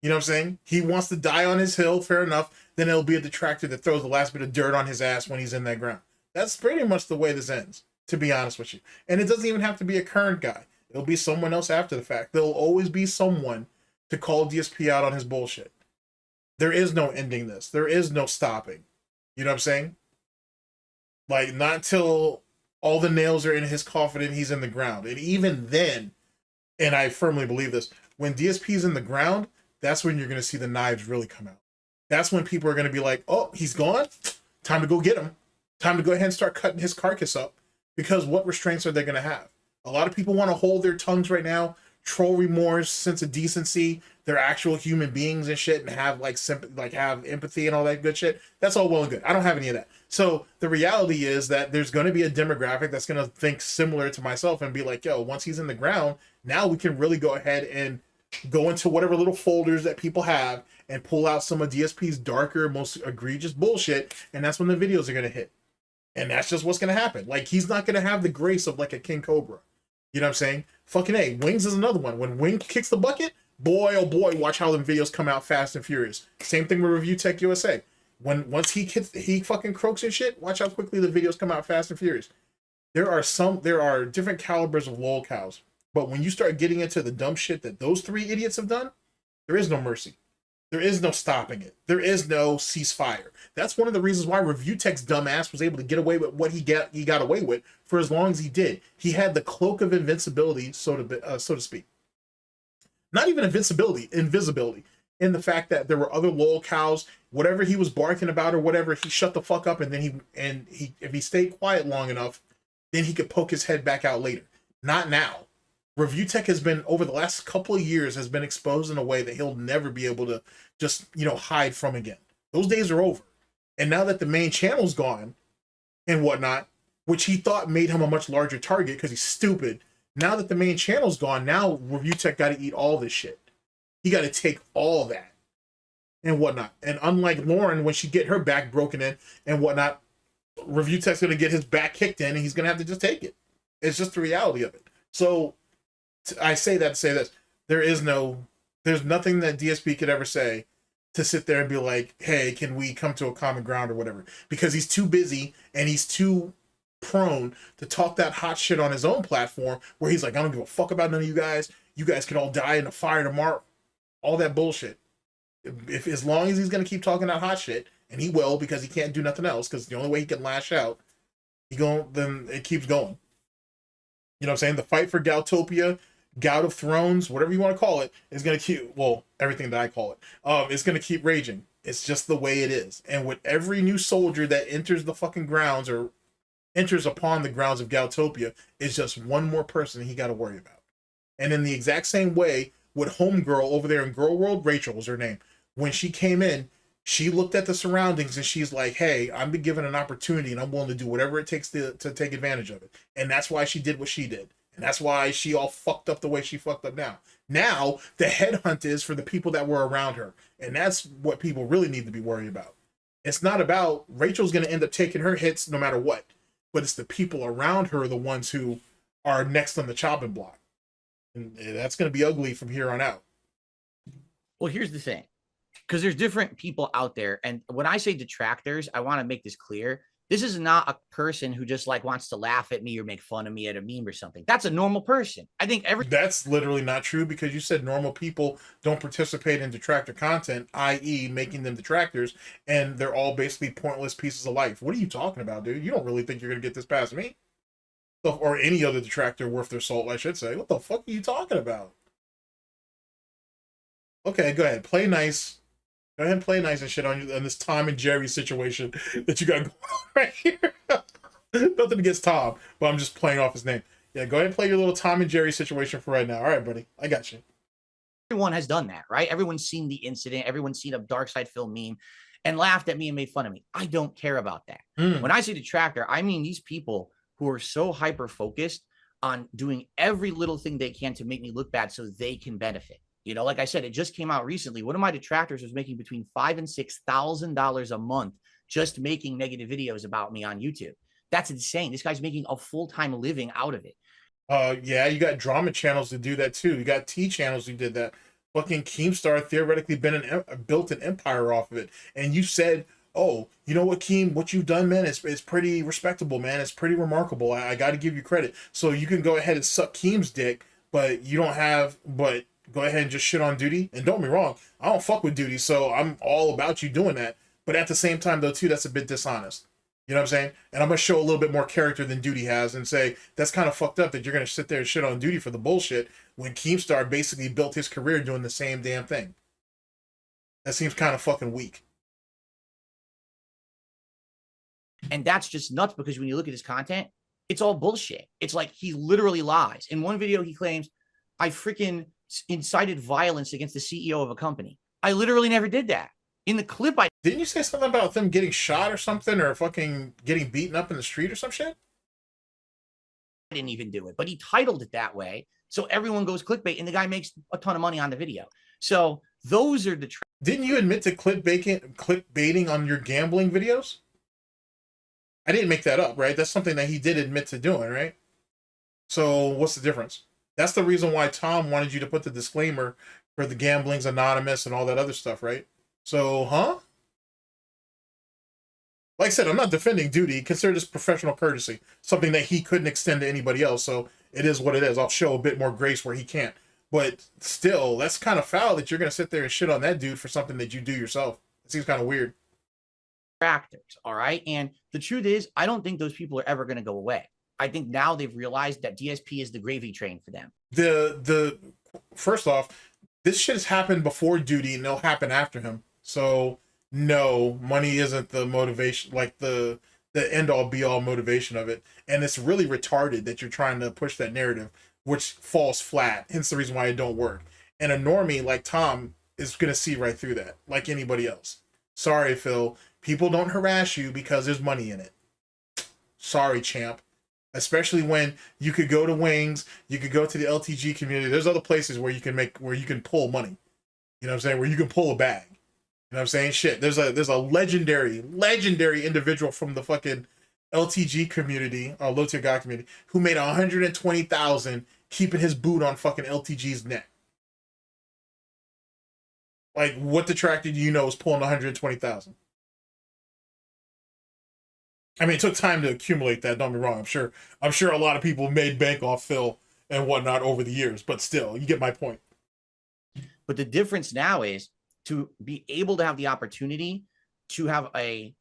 You know what I'm saying? He wants to die on his hill. Fair enough. Then it'll be a detractor that throws the last bit of dirt on his ass when he's in that ground. That's pretty much the way this ends, to be honest with you. And it doesn't even have to be a current guy. It'll be someone else after the fact. There'll always be someone to call DSP out on his bullshit. There is no ending this. There is no stopping. You know what I'm saying? Like, not till all the nails are in his coffin and he's in the ground. And even then, and I firmly believe this, when DSP's in the ground, that's when you're going to see the knives really come out. That's when people are going to be like, oh, he's gone? Time to go get him. Time to go ahead and start cutting his carcass up. Because what restraints are they going to have? A lot of people want to hold their tongues right now, troll remorse, sense of decency. They're actual human beings and shit, and have like have empathy and all that good shit. That's all well and good. I don't have any of that. So the reality is that there's going to be a demographic that's going to think similar to myself and be like, yo, once he's in the ground, now we can really go ahead and go into whatever little folders that people have and pull out some of DSP's darker, most egregious bullshit, and that's when the videos are going to hit. And that's just what's going to happen. Like, he's not going to have the grace of like a King Cobra. You know what I'm saying? Fucking A. Wings is another one. When Wing kicks the bucket, boy, oh boy, watch how the videos come out fast and furious. Same thing with Review Tech USA. Once he fucking croaks and shit, watch how quickly the videos come out fast and furious. There are different calibers of lol cows. But when you start getting into the dumb shit that those three idiots have done, there is no mercy. There is no stopping it. There is no ceasefire. That's one of the reasons why Review Tech's dumbass was able to get away with what he got away with for as long as he did. He had the cloak of invincibility, so to speak. Not even invisibility, in the fact that there were other lol cows, whatever he was barking about or whatever, he shut the fuck up, and then if he stayed quiet long enough, then he could poke his head back out later. Not now. Review Tech has been, over the last couple of years, has been exposed in a way that he'll never be able to just, hide from again. Those days are over. And now that the main channel's gone and whatnot, which he thought made him a much larger target because he's stupid, now that the main channel's gone, now Review Tech got to eat all this shit. He got to take all that and whatnot. And unlike Lauren, when she get her back broken in and whatnot, Review Tech's going to get his back kicked in and he's going to have to just take it. It's just the reality of it. So I say that to say this. There's nothing that DSP could ever say to sit there and be like, hey, can we come to a common ground or whatever? Because he's too busy and he's too prone to talk that hot shit on his own platform where he's like, I don't give a fuck about none of you guys. You guys can all die in a fire tomorrow. All that bullshit. If as long as he's going to keep talking that hot shit, and he will because he can't do nothing else, because the only way he can lash out, then it keeps going. You know what I'm saying? The fight for Goutopia, Gout of Thrones, whatever you want to call it, is going to keep, everything that I call it, it's going to keep raging. It's just the way it is. And with every new soldier that enters the fucking grounds or enters upon the grounds of Goutopia, it's just one more person he got to worry about. And in the exact same way, with Homegirl over there in Girl World, Rachel was her name. When she came in, she looked at the surroundings and she's like, hey, I'm been given an opportunity and I'm willing to do whatever it takes to take advantage of it. And that's why she did what she did. And that's why she all fucked up the way she fucked up now. Now, the headhunt is for the people that were around her. And that's what people really need to be worried about. It's not about Rachel's going to end up taking her hits no matter what. But it's the people around her, the ones who are next on the chopping block. And that's going to be ugly from here on out. Well, here's the thing. Because there's different people out there. And when I say detractors, I want to make this clear. This is not a person who just like wants to laugh at me or make fun of me at a meme or something. That's a normal person. I think that's literally not true, because you said normal people don't participate in detractor content, i.e. making them detractors, and they're all basically pointless pieces of life. What are you talking about, dude? You don't really think you're going to get this past me? Or any other detractor worth their salt, I should say. What the fuck are you talking about? Okay, go ahead. Play nice. Go ahead and play nice and shit on this Tom and Jerry situation that you got going on right here. Nothing against Tom, but I'm just playing off his name. Yeah, go ahead and play your little Tom and Jerry situation for right now. All right, buddy. I got you. Everyone has done that, right? Everyone's seen the incident. Everyone's seen a Darksydephil meme and laughed at me and made fun of me. I don't care about that. When I say detractor, I mean these people who are so hyper-focused on doing every little thing they can to make me look bad so they can benefit. You know, like I said, it just came out recently. One of my detractors was making between $5,000 and $6,000 a month just making negative videos about me on YouTube. That's insane. This guy's making a full-time living out of it. Yeah, you got drama channels to do that too. You got T channels who did that. Fucking Keemstar theoretically built an empire off of it. And you said, oh, you know what, Keem, what you've done, man, it's pretty respectable, man. It's pretty remarkable. I got to give you credit. So you can go ahead and suck Keem's dick, but you don't have, but go ahead and just shit on Duty. And don't be wrong, I don't fuck with Duty, so I'm all about you doing that. But at the same time, though, too, that's a bit dishonest. You know what I'm saying? And I'm going to show a little bit more character than Duty has and say, that's kind of fucked up that you're going to sit there and shit on Duty for the bullshit when Keemstar basically built his career doing the same damn thing. That seems kind of fucking weak. And that's just nuts because when you look at his content, it's all bullshit. It's like he literally lies. In one video, he claims, I freaking incited violence against the CEO of a company. I literally never did that. In the clip, didn't you say something about them getting shot or something, or fucking getting beaten up in the street or some shit? I didn't even do it, but he titled it that way. So everyone goes clickbait and the guy makes a ton of money on the video. So those are the... Didn't you admit to clickbaiting on your gambling videos? I didn't make that up, right? That's something that he did admit to doing, right? So what's the difference? That's the reason why Tom wanted you to put the disclaimer for the gambling's anonymous and all that other stuff, right? So, huh? Like I said, I'm not defending Duty. Consider this professional courtesy, something that he couldn't extend to anybody else. So it is what it is. I'll show a bit more grace where he can't. But still, that's kind of foul that you're going to sit there and shit on that dude for something that you do yourself. It seems kind of weird. Detractors, all right? And the truth is, I don't think those people are ever going to go away. I think now they've realized that DSP is the gravy train for them. First off, this shit has happened before Duty and it'll happen after him. So no, money isn't the motivation, like the end all be all motivation of it. And it's really retarded that you're trying to push that narrative, which falls flat. Hence the reason why it don't work. And a normie like Tom is going to see right through that, like anybody else. Sorry, Phil. People don't harass you because there's money in it. Sorry, champ. Especially when you could go to Wings, you could go to the LTG community. There's other places where you can pull money. You know what I'm saying? Where you can pull a bag. You know what I'm saying? Shit. There's a legendary individual from the fucking LTG community, or low tier guy community, who made 120,000 keeping his boot on fucking LTG's neck. Like, what detractor do you know is pulling 120,000? I mean, it took time to accumulate that. Don't be wrong. I'm sure a lot of people made bank off Phil and whatnot over the years, but still, you get my point. But the difference now is to be able to have the opportunity to have a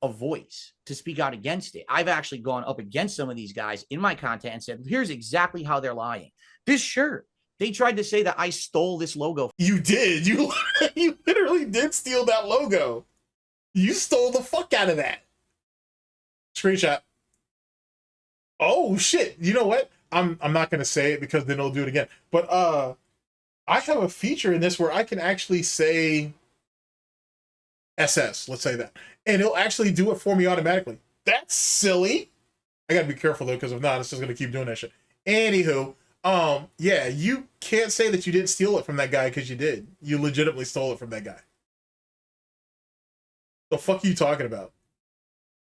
voice to speak out against it. I've actually gone up against some of these guys in my content and said, here's exactly how they're lying. This shirt, they tried to say that I stole this logo. You did. You literally did steal that logo. You stole the fuck out of that. Screenshot. Oh shit. You know what? I'm not gonna say it because then they'll do it again. But I have a feature in this where I can actually say SS, let's say that. And it'll actually do it for me automatically. That's silly. I gotta be careful though, because if not, it's just gonna keep doing that shit. Anywho, yeah, you can't say that you didn't steal it from that guy because you did. You legitimately stole it from that guy. The fuck are you talking about?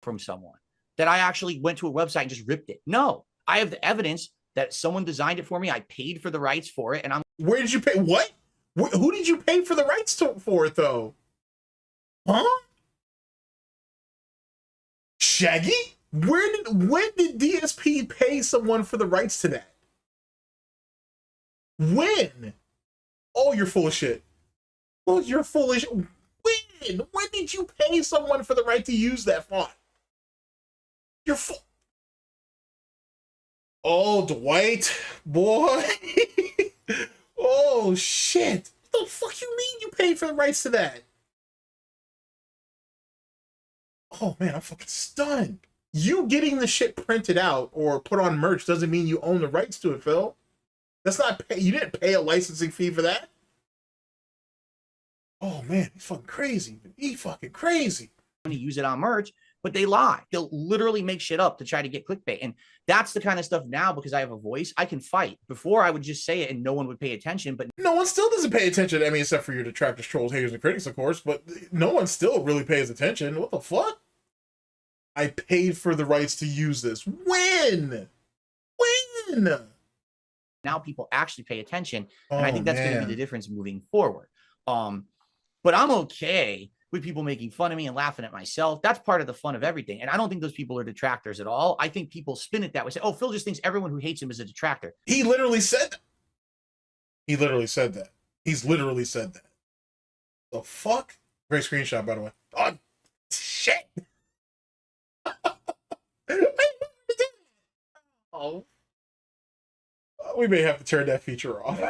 From someone that I actually went to a website and just ripped it. No, I have the evidence that someone designed it for me. I paid for the rights for it, and I'm... Where did you pay? What? Who did you pay for the rights for it, though? Huh? Shaggy? When did DSP pay someone for the rights to that? When? Oh, you're full of shit. Oh, you're full of shit. When? When did you pay someone for the right to use that font? You're full. Oh, Dwight, boy. Oh, shit. What the fuck you mean you paid for the rights to that? Oh man, I'm fucking stunned. You getting the shit printed out or put on merch doesn't mean you own the rights to it, Phil. That's not you didn't pay a licensing fee for that. Oh man, he's fucking crazy. He's fucking crazy. To use it on merch, but they lie. They'll literally make shit up to try to get clickbait. And that's the kind of stuff now, because I have a voice, I can fight. Before I would just say it and no one would pay attention, but no one still doesn't pay attention. I mean, except for your detractors, trolls, haters, and critics, of course, but no one still really pays attention. What the fuck? I paid for the rights to use this. When? now people actually pay attention. And Oh, I think that's going to be the difference moving forward. But I'm okay with people making fun of me and laughing at myself. That's part of the fun of everything. And I don't think those people are detractors at all. I think people spin it that way. Say, oh, Phil just thinks everyone who hates him is a detractor. He literally said that. He literally said that. He's literally said that. The fuck? Great screenshot, by the way. Oh, shit. Oh. We may have to turn that feature off.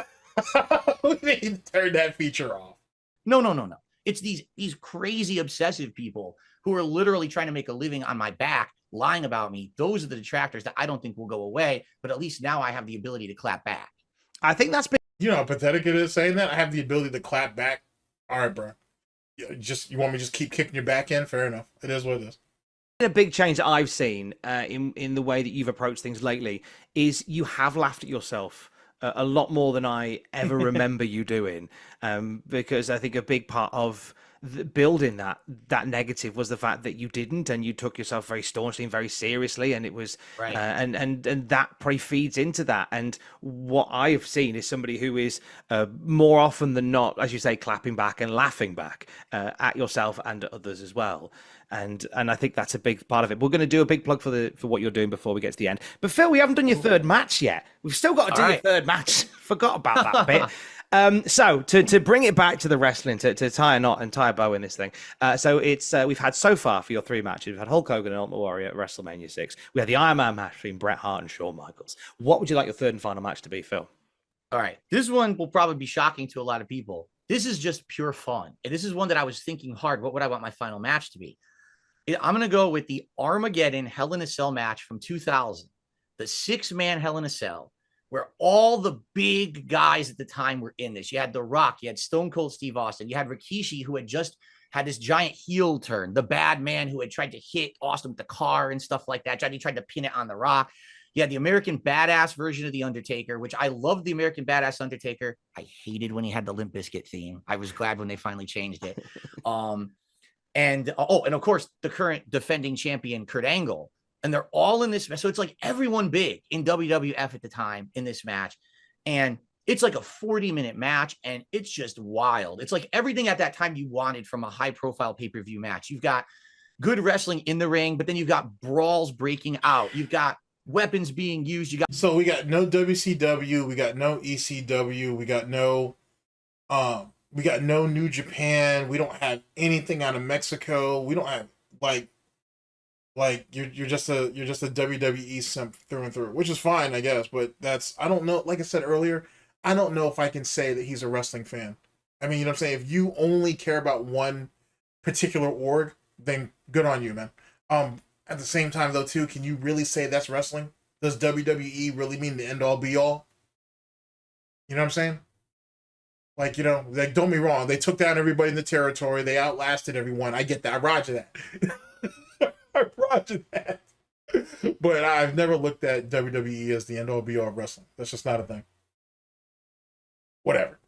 We may need to turn that feature off. No. It's these crazy obsessive people who are literally trying to make a living on my back, lying about me. Those are the detractors that I don't think will go away. But at least now I have the ability to clap back. I think that's been You know how pathetic it is saying that? I have the ability to clap back. All right, bro. You want me to just keep kicking your back in? Fair enough. It is what it is. a big change that I've seen in the way that you've approached things lately is you have laughed at yourself a lot more than I ever remember you doing, because I think a big part of building that negative was the fact that you didn't, and you took yourself very staunchly and very seriously, and it was right. And that probably feeds into that. And what I've seen is somebody who is more often than not, as you say, clapping back and laughing back at yourself and at others as well. And I think that's a big part of it. We're going to do a big plug for what you're doing before we get to the end. But Phil, we haven't done your third match yet. We've still got to do your third match. Forgot about that bit. So to bring it back to the wrestling, to tie a knot and tie a bow in this thing. So it's we've had so far for your three matches. We've had Hulk Hogan and Ultimate Warrior at WrestleMania 6. We had the Iron Man match between Bret Hart and Shawn Michaels. What would you like your third and final match to be, Phil? All right. This one will probably be shocking to a lot of people. This is just pure fun. And this is one that I was thinking hard. What would I want my final match to be? I'm going to go with the Armageddon Hell in a Cell match from 2000, the 6-man Hell in a Cell, where all the big guys at the time were in this. You had The Rock, you had Stone Cold Steve Austin, you had Rikishi, who had just had this giant heel turn, the bad man who had tried to hit Austin with the car and stuff like that. He tried to pin it on The Rock. You had the American Badass version of The Undertaker, which I loved the American Badass Undertaker. I hated when he had the Limp Bizkit theme. I was glad when they finally changed it. And of course, the current defending champion, Kurt Angle. And they're all in this. So it's like everyone big in WWF at the time in this match. And it's like a 40-minute match. And it's just wild. It's like everything at that time you wanted from a high-profile pay-per-view match. You've got good wrestling in the ring, but then you've got brawls breaking out. You've got weapons being used. So we got no WCW. We got no ECW. We got no New Japan. We don't have anything out of Mexico. We don't have like you're just a WWE simp through and through, which is fine, I guess. But I don't know. Like I said earlier, I don't know if I can say that he's a wrestling fan. I mean, you know what I'm saying? If you only care about one particular org, then good on you, man. At the same time, though, too, can you really say that's wrestling? Does WWE really mean the end all be all? You know what I'm saying? Like, you know, like, don't be wrong. They took down everybody in the territory. They outlasted everyone. I get that. I roger that. I roger that. But I've never looked at WWE as the end-all be-all of wrestling. That's just not a thing. Whatever.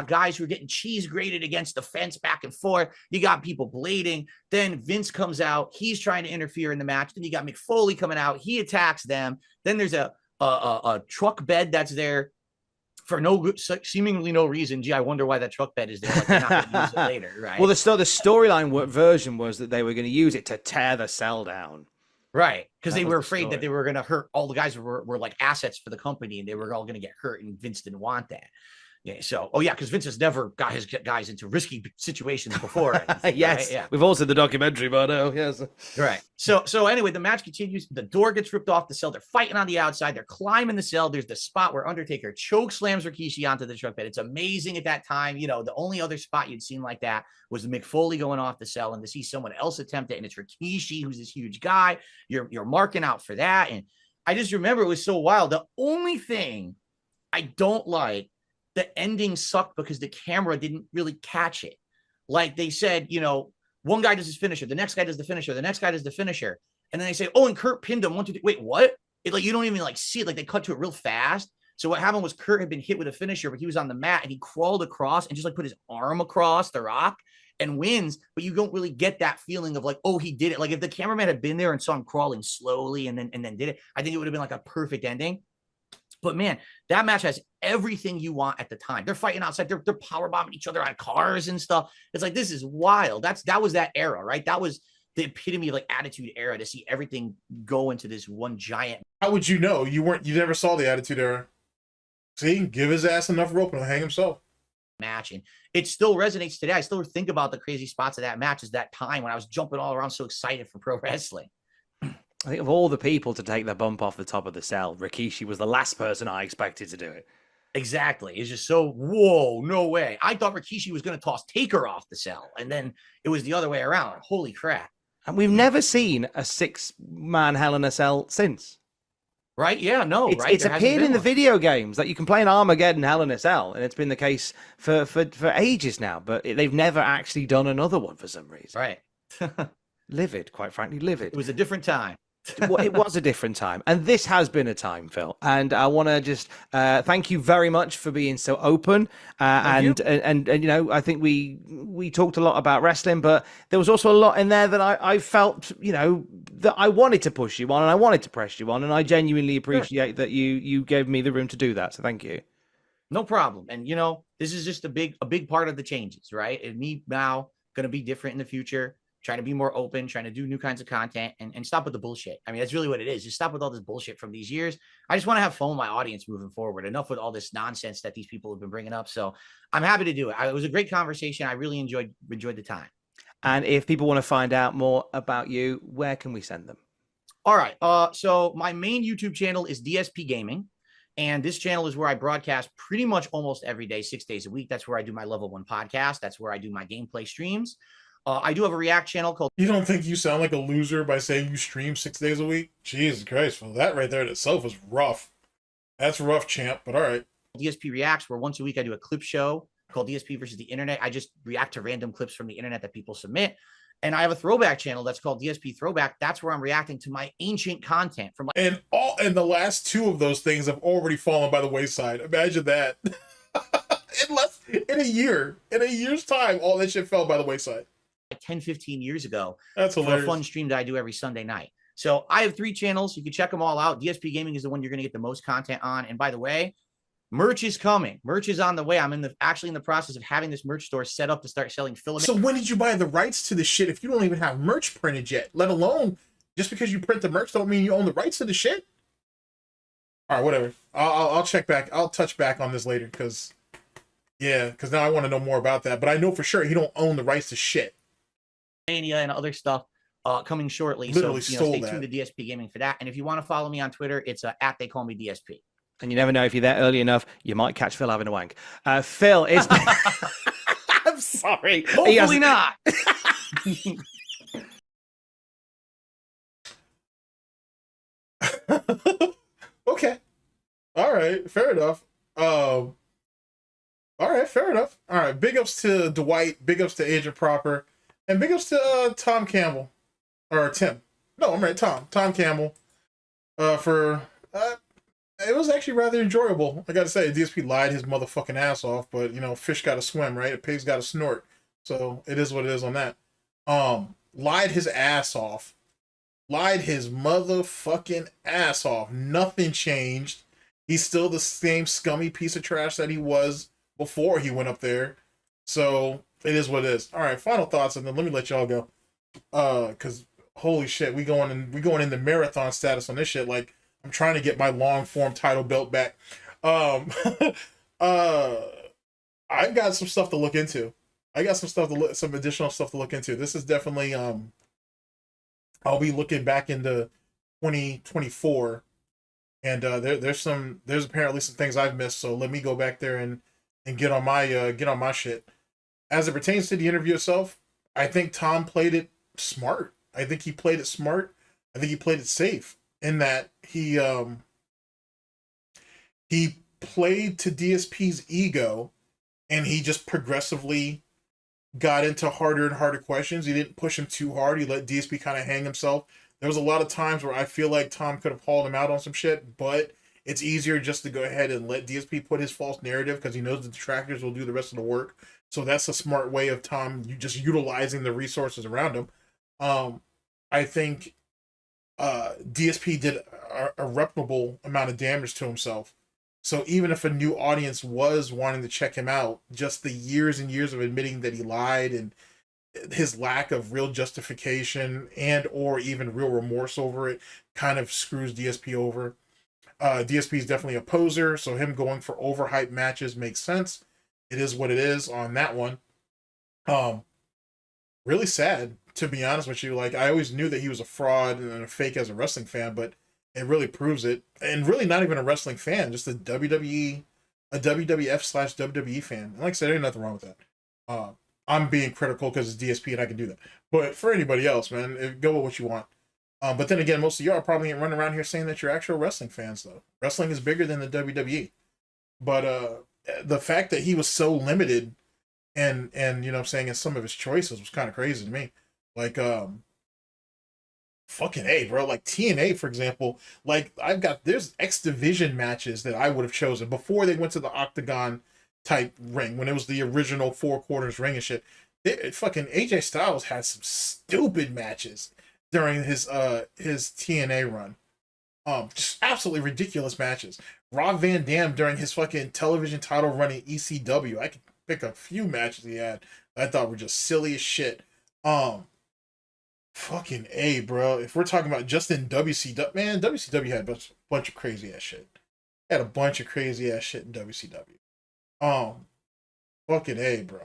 Guys who are getting cheese grated against the fence back and forth. You got people bleeding. Then Vince comes out. He's trying to interfere in the match. Then you got Mick Foley coming out. He attacks them. Then there's a truck bed that's there for seemingly no reason. Gee, I wonder why that truck bed is there. Like they're not going to use it later, right? Well, the storyline version was that they were going to use it to tear the cell down. Right, because they were afraid that they were going to hurt all the guys who were like assets for the company, and they were all going to get hurt, and Vince didn't want that. Yeah. So, oh yeah, because Vince has never got his guys into risky situations before. Yes, right? Yeah. we've all seen the documentary, but yes. Right. So anyway, the match continues. The door gets ripped off the cell. They're fighting on the outside. They're climbing the cell. There's the spot where Undertaker choke slams Rikishi onto the truck bed. It's amazing at that time. You know, the only other spot you'd seen like that was the Mick Foley going off the cell, and to see someone else attempt it, and it's Rikishi, who's this huge guy. You're marking out for that. And I just remember it was so wild. The only thing I don't like, the ending sucked because the camera didn't really catch it. Like they said, you know, one guy does his finisher, the next guy does the finisher, the next guy does the finisher. And then they say, oh, and Kurt pinned him. 1, 2, 3. Wait, what? It, like, you don't even like see it. Like they cut to it real fast. So what happened was Kurt had been hit with a finisher, but he was on the mat and he crawled across and just like put his arm across the rock and wins. But you don't really get that feeling of like, oh, he did it. Like if the cameraman had been there and saw him crawling slowly and then did it, I think it would have been like a perfect ending. But man, that match has everything you want at the time. They're fighting outside. They're power bombing each other on cars and stuff. It's like, this is wild. That was that era, right? That was the epitome of like Attitude Era, to see everything go into this one giant. How would you know? You never saw the Attitude Era. See, give his ass enough rope and he'll hang himself. Match, and it still resonates today. I still think about the crazy spots of that match as that time when I was jumping all around so excited for pro wrestling. I think of all the people to take the bump off the top of the cell, Rikishi was the last person I expected to do it. Exactly. It's just so, whoa, no way. I thought Rikishi was going to toss Taker off the cell, and then it was the other way around. Holy crap. And we've never seen a 6-man Hell in a Cell since. Right? Yeah, no, right? It's appeared in the video games. Like you can play an Armageddon Hell in a Cell, and it's been the case for ages now, but they've never actually done another one for some reason. Right. Livid, quite frankly, livid. It was a different time. It was a different time, and this has been a time, Phil. And I want to just thank you very much for being so open. And you know, I think we talked a lot about wrestling, but there was also a lot in there that I felt, you know, that I wanted to push you on, and I wanted to press you on, and I genuinely appreciate that you gave me the room to do that. So thank you. No problem. And you know, this is just a big part of the changes, right? And me now going to be different in the future. Trying to be more open, trying to do new kinds of content, and stop with the bullshit. I mean, that's really what it is. Just stop with all this bullshit from these years. I just want to have fun with my audience moving forward. Enough with all this nonsense that these people have been bringing up. So I'm happy to do it. It was a great conversation. I really enjoyed the time. And if people want to find out more about you, where can we send them? All right. So my main YouTube channel is DSP Gaming. And this channel is where I broadcast pretty much almost every day, 6 days a week. That's where I do my Level 1 podcast. That's where I do my gameplay streams. I do have a React channel called... You don't think you sound like a loser by saying you stream 6 days a week? Jesus Christ, well, that right there in itself is rough. That's rough, champ, but all right. DSP Reacts, where once a week I do a clip show called DSP versus the Internet. I just react to random clips from the internet that people submit. And I have a throwback channel that's called DSP Throwback. That's where I'm reacting to my ancient content from... And the last two of those things have already fallen by the wayside. Imagine that. In a year's time, all that shit fell by the wayside. 10-15 years ago. That's hilarious. For a fun stream that I do every Sunday night. So I have 3 channels. You can check them all out. DSP Gaming is the one you're going to get the most content on. And by the way, merch is coming. Merch is on the way. I'm actually in the process of having this merch store set up to start selling filament. So when did you buy the rights to this shit if you don't even have merch printed yet? Let alone, just because you print the merch don't mean you own the rights to the shit? All right, whatever. I'll check back. I'll touch back on this later because now I want to know more about that. But I know for sure he don't own the rights to shit. And other stuff coming shortly. Literally so stole stay that. tuned to DSP Gaming for that. And if you want to follow me on Twitter, it's at they call me DSP. And you never know, if you're there early enough, you might catch Phil having a wank. Phil, it's... I'm sorry. Hopefully not. Okay. All right. Fair enough. All right. Fair enough. All right. Big ups to Dwight. Big ups to Agent Proper. And big ups to Tom Campbell. Or Tim. No, I'm right. Tom Campbell. It was actually rather enjoyable. I gotta say, DSP lied his motherfucking ass off, but, you know, fish gotta swim, right? A pig's gotta snort. So it is what it is on that. Lied his ass off. Lied his motherfucking ass off. Nothing changed. He's still the same scummy piece of trash that he was before he went up there. So it is what it is. All right, final thoughts, and then let me let y'all go. Cause holy shit, we going into marathon status on this shit. Like, I'm trying to get my long form title belt back. I've got some stuff to look into. I got some additional stuff to look into. This is definitely I'll be looking back into 2024, and there's apparently some things I've missed. So let me go back there and get on my shit. As it pertains to the interview itself, I think Tom played it smart. I think he played it smart. I think he played it safe in that he played to DSP's ego, and he just progressively got into harder and harder questions. He didn't push him too hard. He let DSP kind of hang himself. There was a lot of times where I feel like Tom could have hauled him out on some shit, but it's easier just to go ahead and let DSP put his false narrative because he knows the detractors will do the rest of the work. So that's a smart way of Tom just utilizing the resources around him. I think DSP did a irreparable amount of damage to himself. So even if a new audience was wanting to check him out, just the years and years of admitting that he lied and his lack of real justification and or even real remorse over it kind of screws DSP over. DSP is definitely a poser, so him going for overhyped matches makes sense. It is what it is on that one. Really sad, to be honest with you. Like, I always knew that he was a fraud and a fake as a wrestling fan, but it really proves it. And really not even a wrestling fan, just a WWE, a WWF/WWE fan. And like I said, there ain't nothing wrong with that. I'm being critical because it's DSP and I can do that. But for anybody else, man, go with what you want. But then again, most of y'all probably ain't running around here saying that you're actual wrestling fans, though. Wrestling is bigger than the WWE. But the fact that he was so limited and you know what I'm saying, in some of his choices was kind of crazy to me. Like, fucking A, bro. Like TNA, for example, like there's X Division matches that I would have chosen before they went to the Octagon type ring, when it was the original 4 corners ring and shit. Fucking AJ Styles had some stupid matches during his TNA run. Just absolutely ridiculous matches. Rob Van Dam during his fucking television title run in ECW. I could pick a few matches he had that I thought were just silly as shit. Fucking A, bro. If we're talking about just in WCW, man, WCW had a bunch of crazy ass shit. Had a bunch of crazy ass shit in WCW. Fucking A, bro.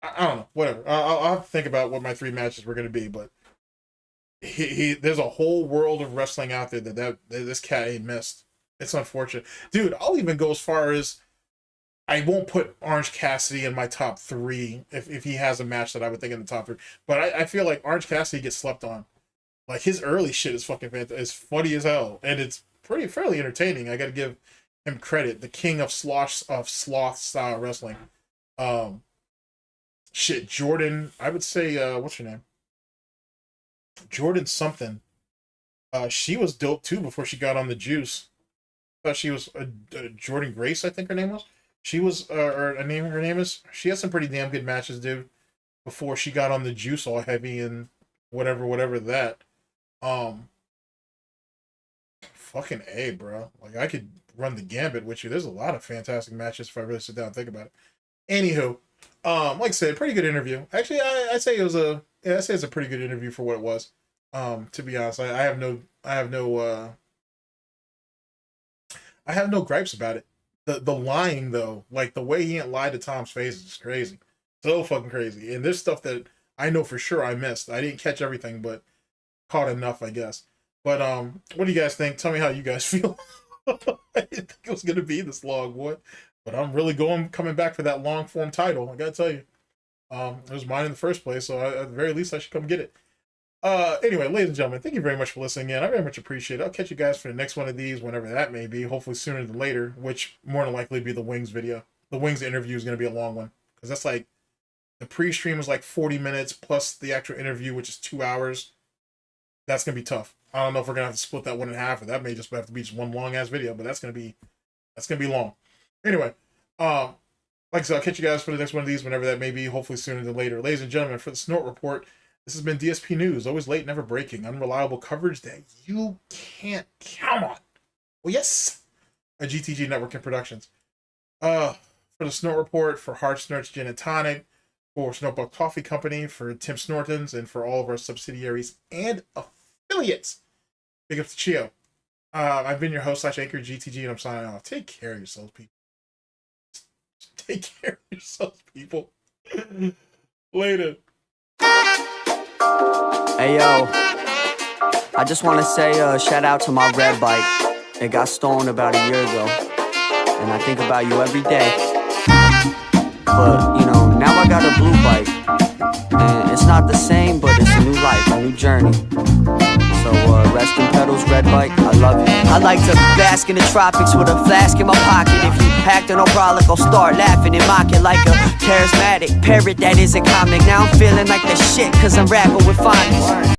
I don't know. Whatever. I'll have to think about what my 3 matches were gonna be, but there's a whole world of wrestling out there that this cat ain't missed. It's unfortunate, dude. I'll even go as far as I won't put Orange Cassidy in my top 3 if he has a match that I would think in the top 3. But I feel like Orange Cassidy gets slept on. Like, his early shit is fucking fantastic. It's funny as hell, and it's fairly entertaining. I got to give him credit. The king of sloth style wrestling. Shit, Jordan. I would say what's her name? Jordan something. She was dope too before she got on the juice. I thought she was Jordan Grace, I think her name was. She was, her name is. She had some pretty damn good matches, dude, before she got on the juice all heavy and whatever that. Fucking A, bro. Like, I could run the gambit with you. There's a lot of fantastic matches if I really sit down and think about it. Anywho, like I said, pretty good interview. Actually, I'd say it's a pretty good interview for what it was. To be honest, I have no gripes about it. The lying though, like the way he ain't lied to Tom's face is crazy. So fucking crazy. And there's stuff that I know for sure I missed. I didn't catch everything, but caught enough, I guess. But what do you guys think? Tell me how you guys feel. I didn't think it was gonna be this long, boy. But I'm really coming back for that long form title. I gotta tell you. It was mine in the first place, so at the very least I should come get it. Anyway, ladies and gentlemen, thank you very much for listening in. I very much appreciate it. I'll catch you guys for the next one of these, whenever that may be, hopefully sooner than later, which more than likely be the Wings video. The Wings interview is going to be a long one, because that's like, the pre-stream is like 40 minutes, plus the actual interview, which is 2 hours. That's going to be tough. I don't know if we're going to have to split that one in half, or that may just have to be just one long-ass video, but that's going to be long. Anyway, like I said, I'll catch you guys for the next one of these, whenever that may be, hopefully sooner than later. Ladies and gentlemen, for the Snort Report, this has been DSP News, always late, never breaking, unreliable coverage that you can't count on. Well, yes, a GTG Networking Productions. For the Snort Report, for Hard Snorts Gin and Tonic, for Snortbuck Coffee Company, for Tim Snortons, and for all of our subsidiaries and affiliates. Big up to Chio. I've been your host / anchor GTG, and I'm signing off. Take care of yourselves, people. Take care of yourselves, people. Later. Hey yo, I just want to say shout out to my red bike. It got stolen about a year ago, and I think about you every day. But you know, now I got a blue bike, and it's not the same, but it's a new life, a new journey. So rest in pedals, red bike, I love you. I like to bask in the tropics with a flask in my pocket. If you acting no brolic, I'll start laughing and mocking like a charismatic parrot that is a comic. Now I'm feeling like the shit, cause I'm rapping with phonics.